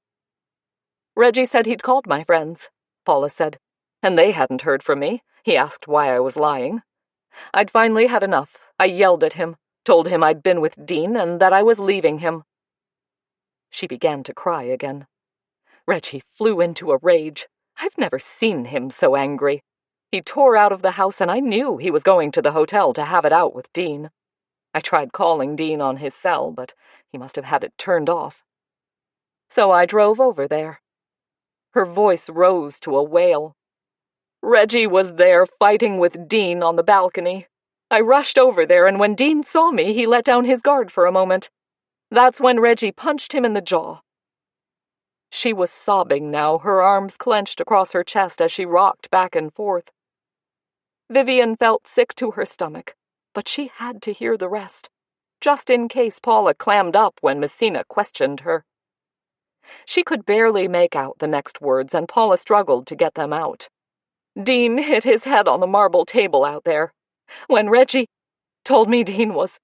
Reggie said he'd called my friends, Paula said, and they hadn't heard from me. He asked why I was lying. I'd finally had enough. I yelled at him, told him I'd been with Dean and that I was leaving him. She began to cry again. Reggie flew into a rage. I've never seen him so angry. He tore out of the house, and I knew he was going to the hotel to have it out with Dean. I tried calling Dean on his cell, but he must have had it turned off. So I drove over there. Her voice rose to a wail. Reggie was there fighting with Dean on the balcony. I rushed over there, and when Dean saw me, he let down his guard for a moment. That's when Reggie punched him in the jaw. She was sobbing now, her arms clenched across her chest as she rocked back and forth. Vivian felt sick to her stomach, but she had to hear the rest, just in case Paula clammed up when Messina questioned her. She could barely make out the next words, and Paula struggled to get them out. Dean hit his head on the marble table out there. When Reggie told me Dean was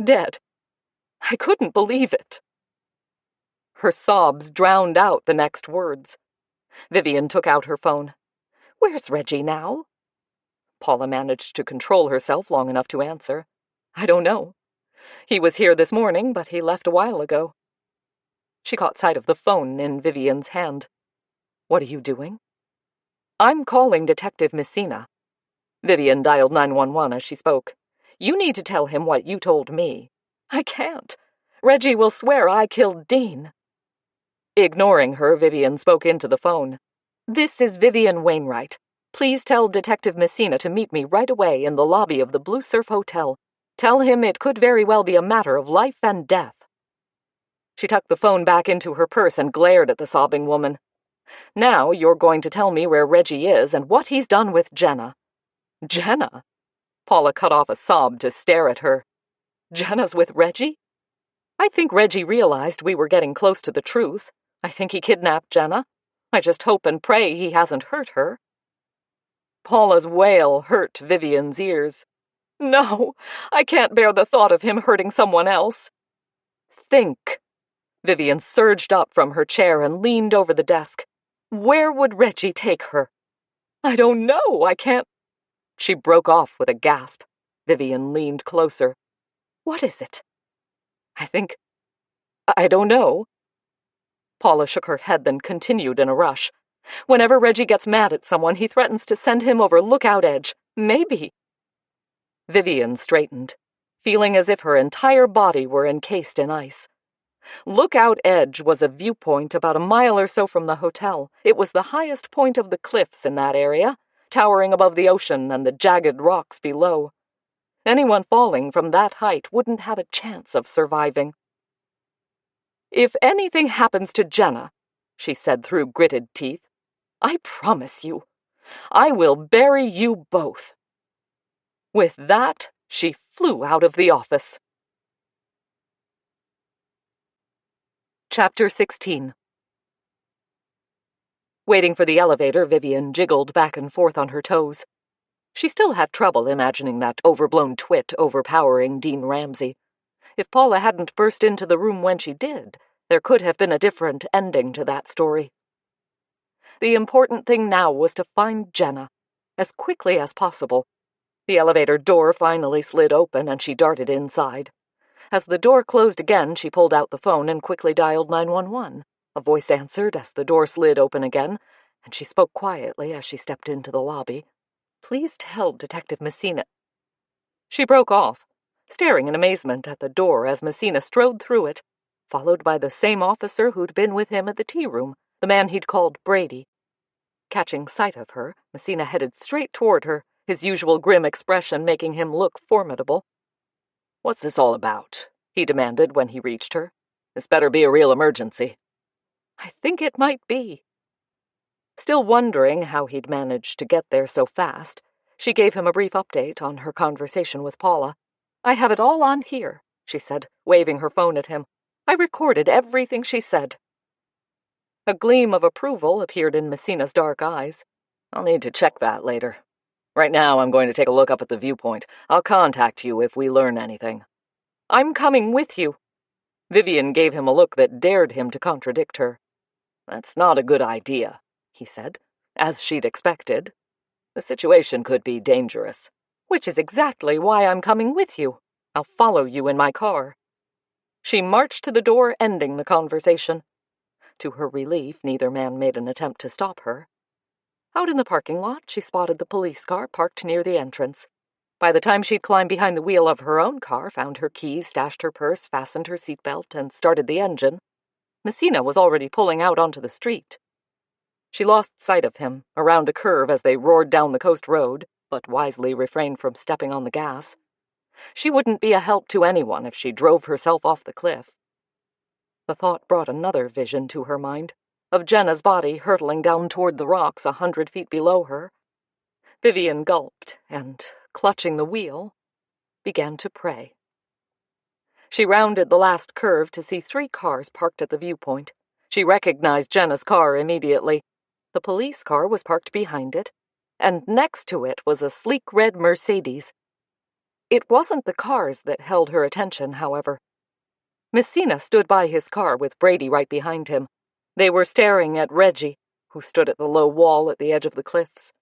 dead, I couldn't believe it. Her sobs drowned out the next words. Vivian took out her phone. Where's Reggie now? Paula managed to control herself long enough to answer. I don't know. He was here this morning, but he left a while ago. She caught sight of the phone in Vivian's hand. What are you doing? I'm calling Detective Messina. Vivian dialed 911 as she spoke. You need to tell him what you told me. I can't. Reggie will swear I killed Dean. Ignoring her, Vivian spoke into the phone. This is Vivian Wainwright. Please tell Detective Messina to meet me right away in the lobby of the Blue Surf Hotel. Tell him it could very well be a matter of life and death. She tucked the phone back into her purse and glared at the sobbing woman. Now you're going to tell me where Reggie is and what he's done with Jenna. Jenna? Paula cut off a sob to stare at her. Jenna's with Reggie? I think Reggie realized we were getting close to the truth. I think he kidnapped Jenna. I just hope and pray he hasn't hurt her. Paula's wail hurt Vivian's ears. No, I can't bear the thought of him hurting someone else. Think. Vivian surged up from her chair and leaned over the desk. Where would Reggie take her? I don't know, I can't. She broke off with a gasp. Vivian leaned closer. What is it? I don't know. Paula shook her head, then continued in a rush. Whenever Reggie gets mad at someone, he threatens to send him over Lookout Edge. Maybe. Vivian straightened, feeling as if her entire body were encased in ice. Lookout Edge was a viewpoint about a mile or so from the hotel. It was the highest point of the cliffs in that area, towering above the ocean and the jagged rocks below. Anyone falling from that height wouldn't have a chance of surviving. "If anything happens to Jenna," she said through gritted teeth, "I promise you, I will bury you both." With that, she flew out of the office. Chapter 16. Waiting for the elevator, Vivian jiggled back and forth on her toes. She still had trouble imagining that overblown twit overpowering Dean Ramsay. If Paula hadn't burst into the room when she did, there could have been a different ending to that story. The important thing now was to find Jenna, as quickly as possible. The elevator door finally slid open and she darted inside. As the door closed again, she pulled out the phone and quickly dialed 911. A voice answered as the door slid open again, and she spoke quietly as she stepped into the lobby. "Please tell Detective Messina." She broke off, staring in amazement at the door as Messina strode through it, followed by the same officer who'd been with him at the tea room, the man he'd called Brady. Catching sight of her, Messina headed straight toward her, his usual grim expression making him look formidable. "What's this all about?" he demanded when he reached her. "This better be a real emergency." "I think it might be." Still wondering how he'd managed to get there so fast, she gave him a brief update on her conversation with Paula. "I have it all on here," she said, waving her phone at him. "I recorded everything she said." A gleam of approval appeared in Messina's dark eyes. "I'll need to check that later. Right now, I'm going to take a look up at the viewpoint. I'll contact you if we learn anything." "I'm coming with you." Vivian gave him a look that dared him to contradict her. "That's not a good idea," he said, as she'd expected. "The situation could be dangerous." "Which is exactly why I'm coming with you. I'll follow you in my car." She marched to the door, ending the conversation. To her relief, neither man made an attempt to stop her. Out in the parking lot, she spotted the police car parked near the entrance. By the time she'd climbed behind the wheel of her own car, found her keys, stashed her purse, fastened her seatbelt, and started the engine, Messina was already pulling out onto the street. She lost sight of him around a curve as they roared down the coast road, but wisely refrained from stepping on the gas. She wouldn't be a help to anyone if she drove herself off the cliff. The thought brought another vision to her mind, of Jenna's body hurtling down toward the rocks 100 feet below her. Vivian gulped and, clutching the wheel, began to pray. She rounded the last curve to see 3 cars parked at the viewpoint. She recognized Jenna's car immediately. The police car was parked behind it, and next to it was a sleek red Mercedes. It wasn't the cars that held her attention, however. Messina stood by his car with Brady right behind him. They were staring at Reggie, who stood at the low wall at the edge of the cliffs.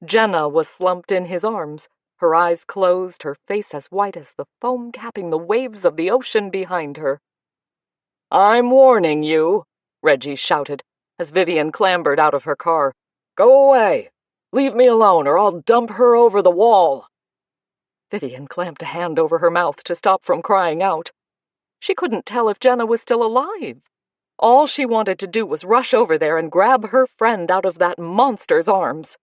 Jenna was slumped in his arms, her eyes closed, her face as white as the foam capping the waves of the ocean behind her. "I'm warning you," Reggie shouted, as Vivian clambered out of her car. "Go away! Leave me alone, or I'll dump her over the wall!" Vivian clamped a hand over her mouth to stop from crying out. She couldn't tell if Jenna was still alive. All she wanted to do was rush over there and grab her friend out of that monster's arms.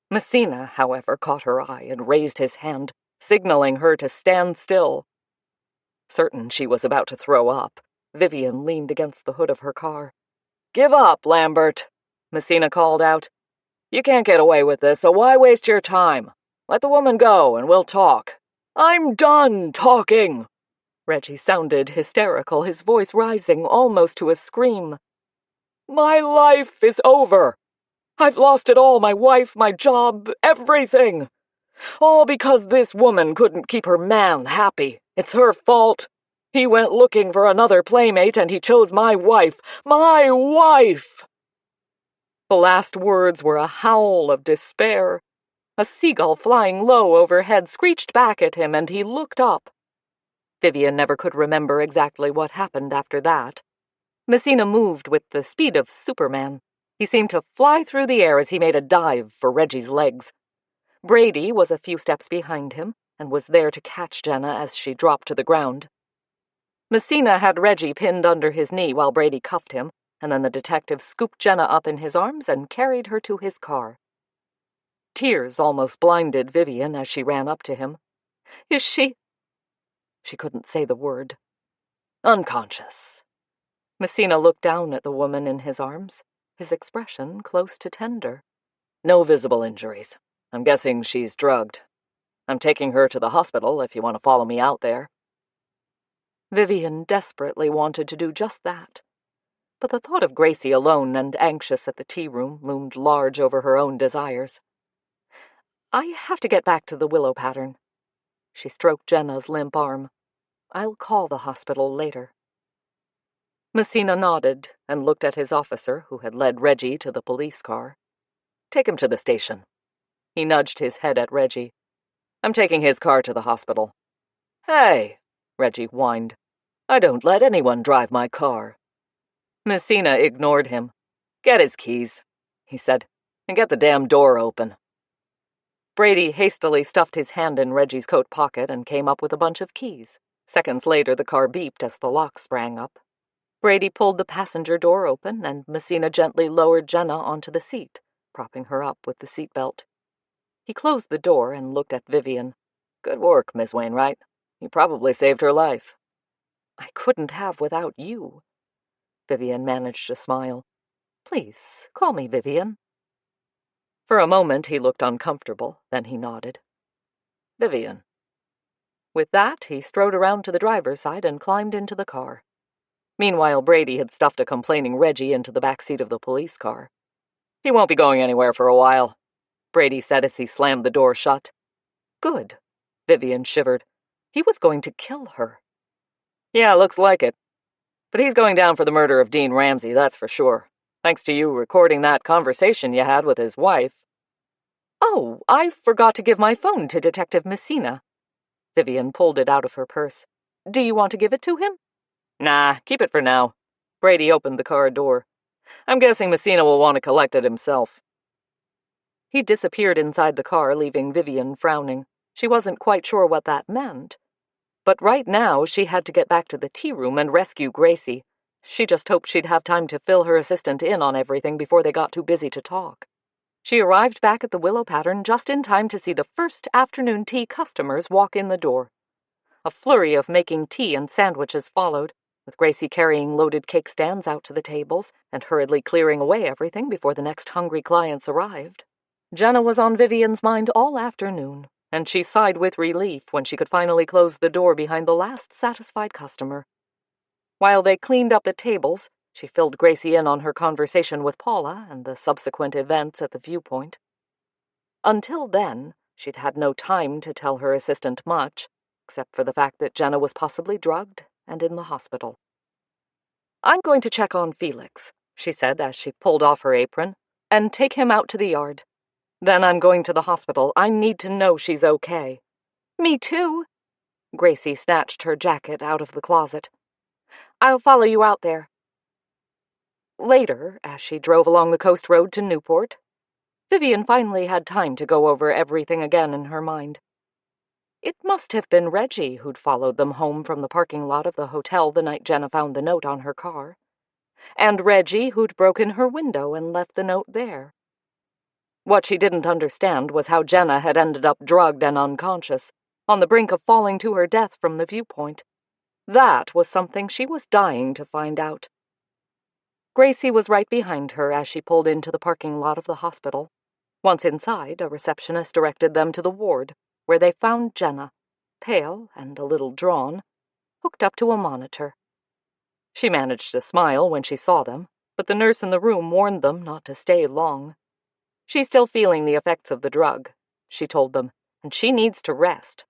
Messina, however, caught her eye and raised his hand, signaling her to stand still. Certain she was about to throw up, Vivian leaned against the hood of her car. "Give up, Lambert," Messina called out. "You can't get away with this, so why waste your time? Let the woman go and we'll talk." "I'm done talking!" Reggie sounded hysterical, his voice rising almost to a scream. "My life is over. I've lost it all, my wife, my job, everything. All because this woman couldn't keep her man happy. It's her fault. He went looking for another playmate and he chose my wife. My wife!" The last words were a howl of despair. A seagull flying low overhead screeched back at him and he looked up. Vivian never could remember exactly what happened after that. Messina moved with the speed of Superman. He seemed to fly through the air as he made a dive for Reggie's legs. Brady was a few steps behind him and was there to catch Jenna as she dropped to the ground. Messina had Reggie pinned under his knee while Brady cuffed him, and then the detective scooped Jenna up in his arms and carried her to his car. Tears almost blinded Vivian as she ran up to him. "Is she—" She couldn't say the word. "Unconscious." Messina looked down at the woman in his arms, his expression close to tender. "No visible injuries. I'm guessing she's drugged. I'm taking her to the hospital if you want to follow me out there." Vivian desperately wanted to do just that, but the thought of Gracie alone and anxious at the tea room loomed large over her own desires. "I have to get back to the willow pattern." She stroked Jenna's limp arm. "I'll call the hospital later." Messina nodded and looked at his officer, who had led Reggie to the police car. "Take him to the station." He nudged his head at Reggie. "I'm taking his car to the hospital." "Hey," Reggie whined. "I don't let anyone drive my car." Messina ignored him. "Get his keys," he said, "and get the damn door open." Brady hastily stuffed his hand in Reggie's coat pocket and came up with a bunch of keys. Seconds later, the car beeped as the lock sprang up. Brady pulled the passenger door open, and Messina gently lowered Jenna onto the seat, propping her up with the seatbelt. He closed the door and looked at Vivian. "Good work, Miss Wainwright. You probably saved her life." "I couldn't have without you." Vivian managed a smile. "Please, call me Vivian." For a moment he looked uncomfortable, then he nodded. "Vivian." With that, he strode around to the driver's side and climbed into the car. Meanwhile, Brady had stuffed a complaining Reggie into the back seat of the police car. "He won't be going anywhere for a while," Brady said as he slammed the door shut. "Good." Vivian shivered. He was going to kill her. "Yeah, looks like it. But he's going down for the murder of Dean Ramsey, that's for sure. Thanks to you recording that conversation you had with his wife." "Oh, I forgot to give my phone to Detective Messina." Vivian pulled it out of her purse. "Do you want to give it to him?" "Nah, keep it for now." Brady opened the car door. "I'm guessing Messina will want to collect it himself." He disappeared inside the car, leaving Vivian frowning. She wasn't quite sure what that meant. But right now, she had to get back to the tea room and rescue Gracie. She just hoped she'd have time to fill her assistant in on everything before they got too busy to talk. She arrived back at the willow pattern just in time to see the first afternoon tea customers walk in the door. A flurry of making tea and sandwiches followed, with Gracie carrying loaded cake stands out to the tables and hurriedly clearing away everything before the next hungry clients arrived. Jenna was on Vivian's mind all afternoon, and she sighed with relief when she could finally close the door behind the last satisfied customer. While they cleaned up the tables, she filled Gracie in on her conversation with Paula and the subsequent events at the viewpoint. Until then, she'd had no time to tell her assistant much, except for the fact that Jenna was possibly drugged and in the hospital. "I'm going to check on Felix," she said as she pulled off her apron, "and take him out to the yard. Then I'm going to the hospital. I need to know she's okay." "Me too." Gracie snatched her jacket out of the closet. "I'll follow you out there." Later, as she drove along the coast road to Newport, Vivian finally had time to go over everything again in her mind. It must have been Reggie who'd followed them home from the parking lot of the hotel the night Jenna found the note on her car, and Reggie who'd broken her window and left the note there. What she didn't understand was how Jenna had ended up drugged and unconscious, on the brink of falling to her death from the viewpoint. That was something she was dying to find out. Gracie was right behind her as she pulled into the parking lot of the hospital. Once inside, a receptionist directed them to the ward, where they found Jenna, pale and a little drawn, hooked up to a monitor. She managed to smile when she saw them, but the nurse in the room warned them not to stay long. "She's still feeling the effects of the drug," she told them, "and she needs to rest."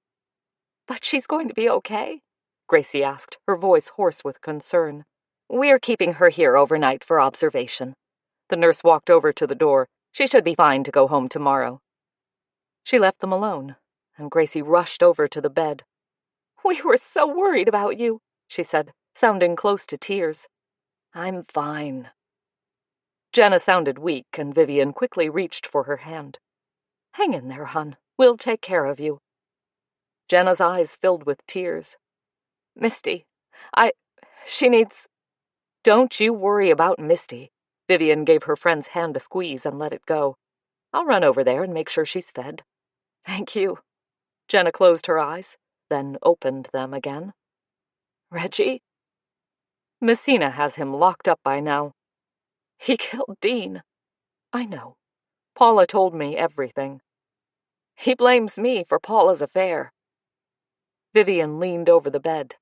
"But she's going to be okay?" Gracie asked, her voice hoarse with concern. "We're keeping her here overnight for observation." The nurse walked over to the door. "She should be fine to go home tomorrow." She left them alone, and Gracie rushed over to the bed. "We were so worried about you," she said, sounding close to tears. "I'm fine." Jenna sounded weak, and Vivian quickly reached for her hand. "Hang in there, hon. We'll take care of you." Jenna's eyes filled with tears. "Misty, she needs—" "Don't you worry about Misty." Vivian gave her friend's hand a squeeze and let it go. "I'll run over there and make sure she's fed." "Thank you." Jenna closed her eyes, then opened them again. "Reggie?" "Messina has him locked up by now. He killed Dean." "I know. Paula told me everything. He blames me for Paula's affair." Vivian leaned over the bed.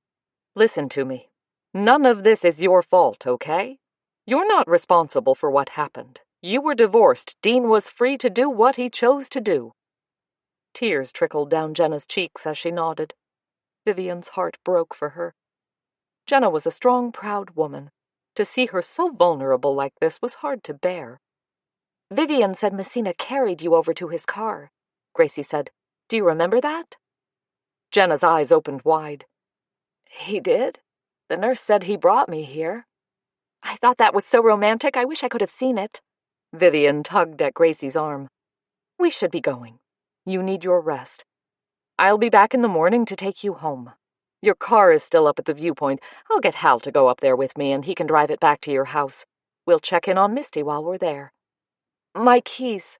"Listen to me. None of this is your fault, okay? You're not responsible for what happened. You were divorced. Dean was free to do what he chose to do." Tears trickled down Jenna's cheeks as she nodded. Vivian's heart broke for her. Jenna was a strong, proud woman. To see her so vulnerable like this was hard to bear. "Vivian said Messina carried you over to his car," Gracie said. "Do you remember that?" Jenna's eyes opened wide. "He did? The nurse said he brought me here." "I thought that was so romantic. I wish I could have seen it." Vivian tugged at Gracie's arm. "We should be going. You need your rest. I'll be back in the morning to take you home. Your car is still up at the viewpoint. I'll get Hal to go up there with me, and he can drive it back to your house. We'll check in on Misty while we're there." "My keys."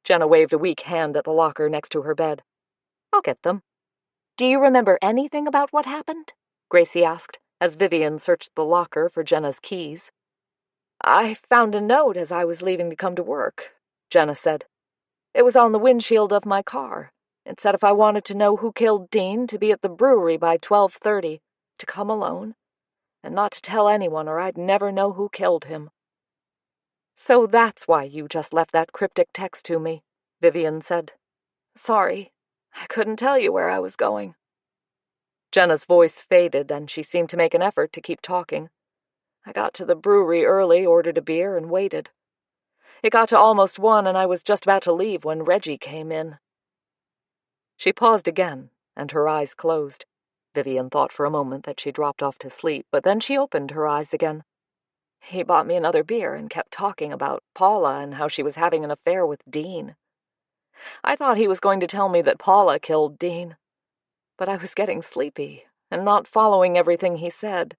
Jenna waved a weak hand at the locker next to her bed. "I'll get them." "Do you remember anything about what happened?" Gracie asked, as Vivian searched the locker for Jenna's keys. "I found a note as I was leaving to come to work," Jenna said. "It was on the windshield of my car. It said if I wanted to know who killed Dean, to be at the brewery by 12:30, to come alone, and not to tell anyone or I'd never know who killed him." "So that's why you just left that cryptic text to me," Vivian said. "Sorry, I couldn't tell you where I was going." Jenna's voice faded, and she seemed to make an effort to keep talking. "I got to the brewery early, ordered a beer, and waited. It got to almost 1, and I was just about to leave when Reggie came in." She paused again, and her eyes closed. Vivian thought for a moment that she dropped off to sleep, but then she opened her eyes again. "He bought me another beer and kept talking about Paula and how she was having an affair with Dean. I thought he was going to tell me that Paula killed Dean, but I was getting sleepy and not following everything he said.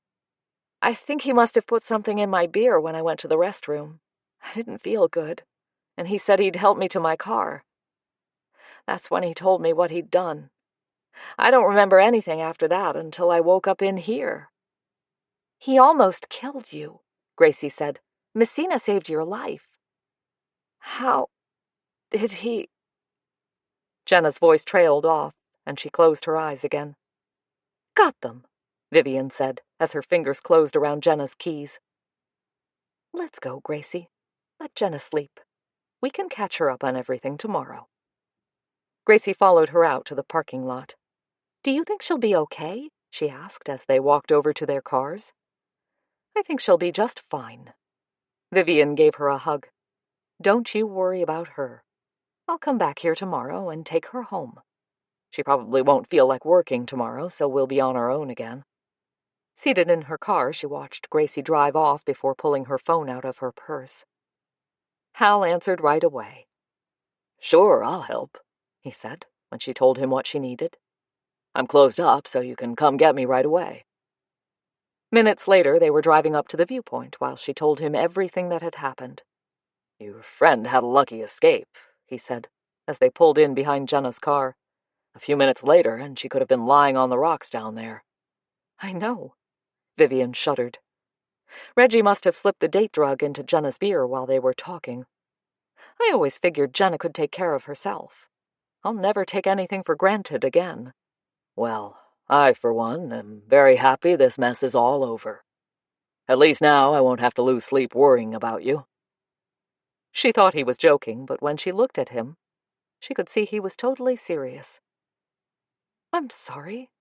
I think he must have put something in my beer when I went to the restroom. I didn't feel good, and he said he'd help me to my car. That's when he told me what he'd done. I don't remember anything after that until I woke up in here." "He almost killed you," Gracie said. "Messina saved your life." "How did he—" Jenna's voice trailed off, and she closed her eyes again. "Got them," Vivian said, as her fingers closed around Jenna's keys. "Let's go, Gracie. Let Jenna sleep. We can catch her up on everything tomorrow." Gracie followed her out to the parking lot. "Do you think she'll be okay?" she asked as they walked over to their cars. "I think she'll be just fine." Vivian gave her a hug. "Don't you worry about her. I'll come back here tomorrow and take her home. She probably won't feel like working tomorrow, so we'll be on our own again." Seated in her car, she watched Gracie drive off before pulling her phone out of her purse. Hal answered right away. "Sure, I'll help," he said, when she told him what she needed. "I'm closed up, so you can come get me right away." Minutes later, they were driving up to the viewpoint while she told him everything that had happened. "Your friend had a lucky escape," he said, as they pulled in behind Jenna's car. "A few minutes later, and she could have been lying on the rocks down there." "I know." Vivian shuddered. Reggie must have slipped the date drug into Jenna's beer while they were talking. "I always figured Jenna could take care of herself. I'll never take anything for granted again." "Well, I, for one, am very happy this mess is all over. At least now I won't have to lose sleep worrying about you." She thought he was joking, but when she looked at him, she could see he was totally serious. "I'm sorry,"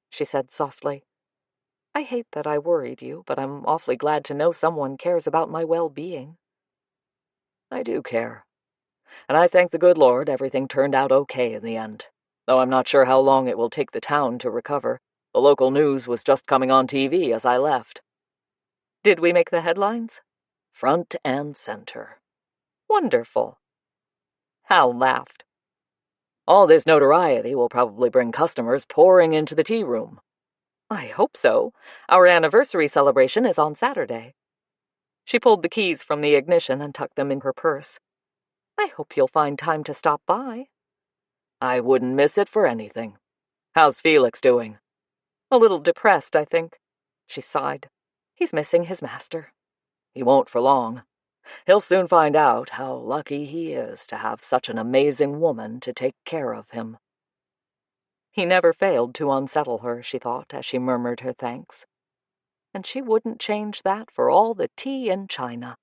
she said softly. "I hate that I worried you, but I'm awfully glad to know someone cares about my well-being." "I do care. And I thank the good Lord everything turned out okay in the end, though I'm not sure how long it will take the town to recover. The local news was just coming on TV as I left." "Did we make the headlines?" Front and center. Wonderful. Hal laughed. All this notoriety will probably bring customers pouring into the tea room. I hope so. Our anniversary celebration is on Saturday. She pulled the keys from the ignition and tucked them in her purse. I hope you'll find time to stop by. I wouldn't miss it for anything. How's Felix doing? A little depressed, I think. She sighed. He's missing his master. He won't for long. He'll soon find out how lucky he is to have such an amazing woman to take care of him. He never failed to unsettle her, she thought, as she murmured her thanks. And she wouldn't change that for all the tea in China.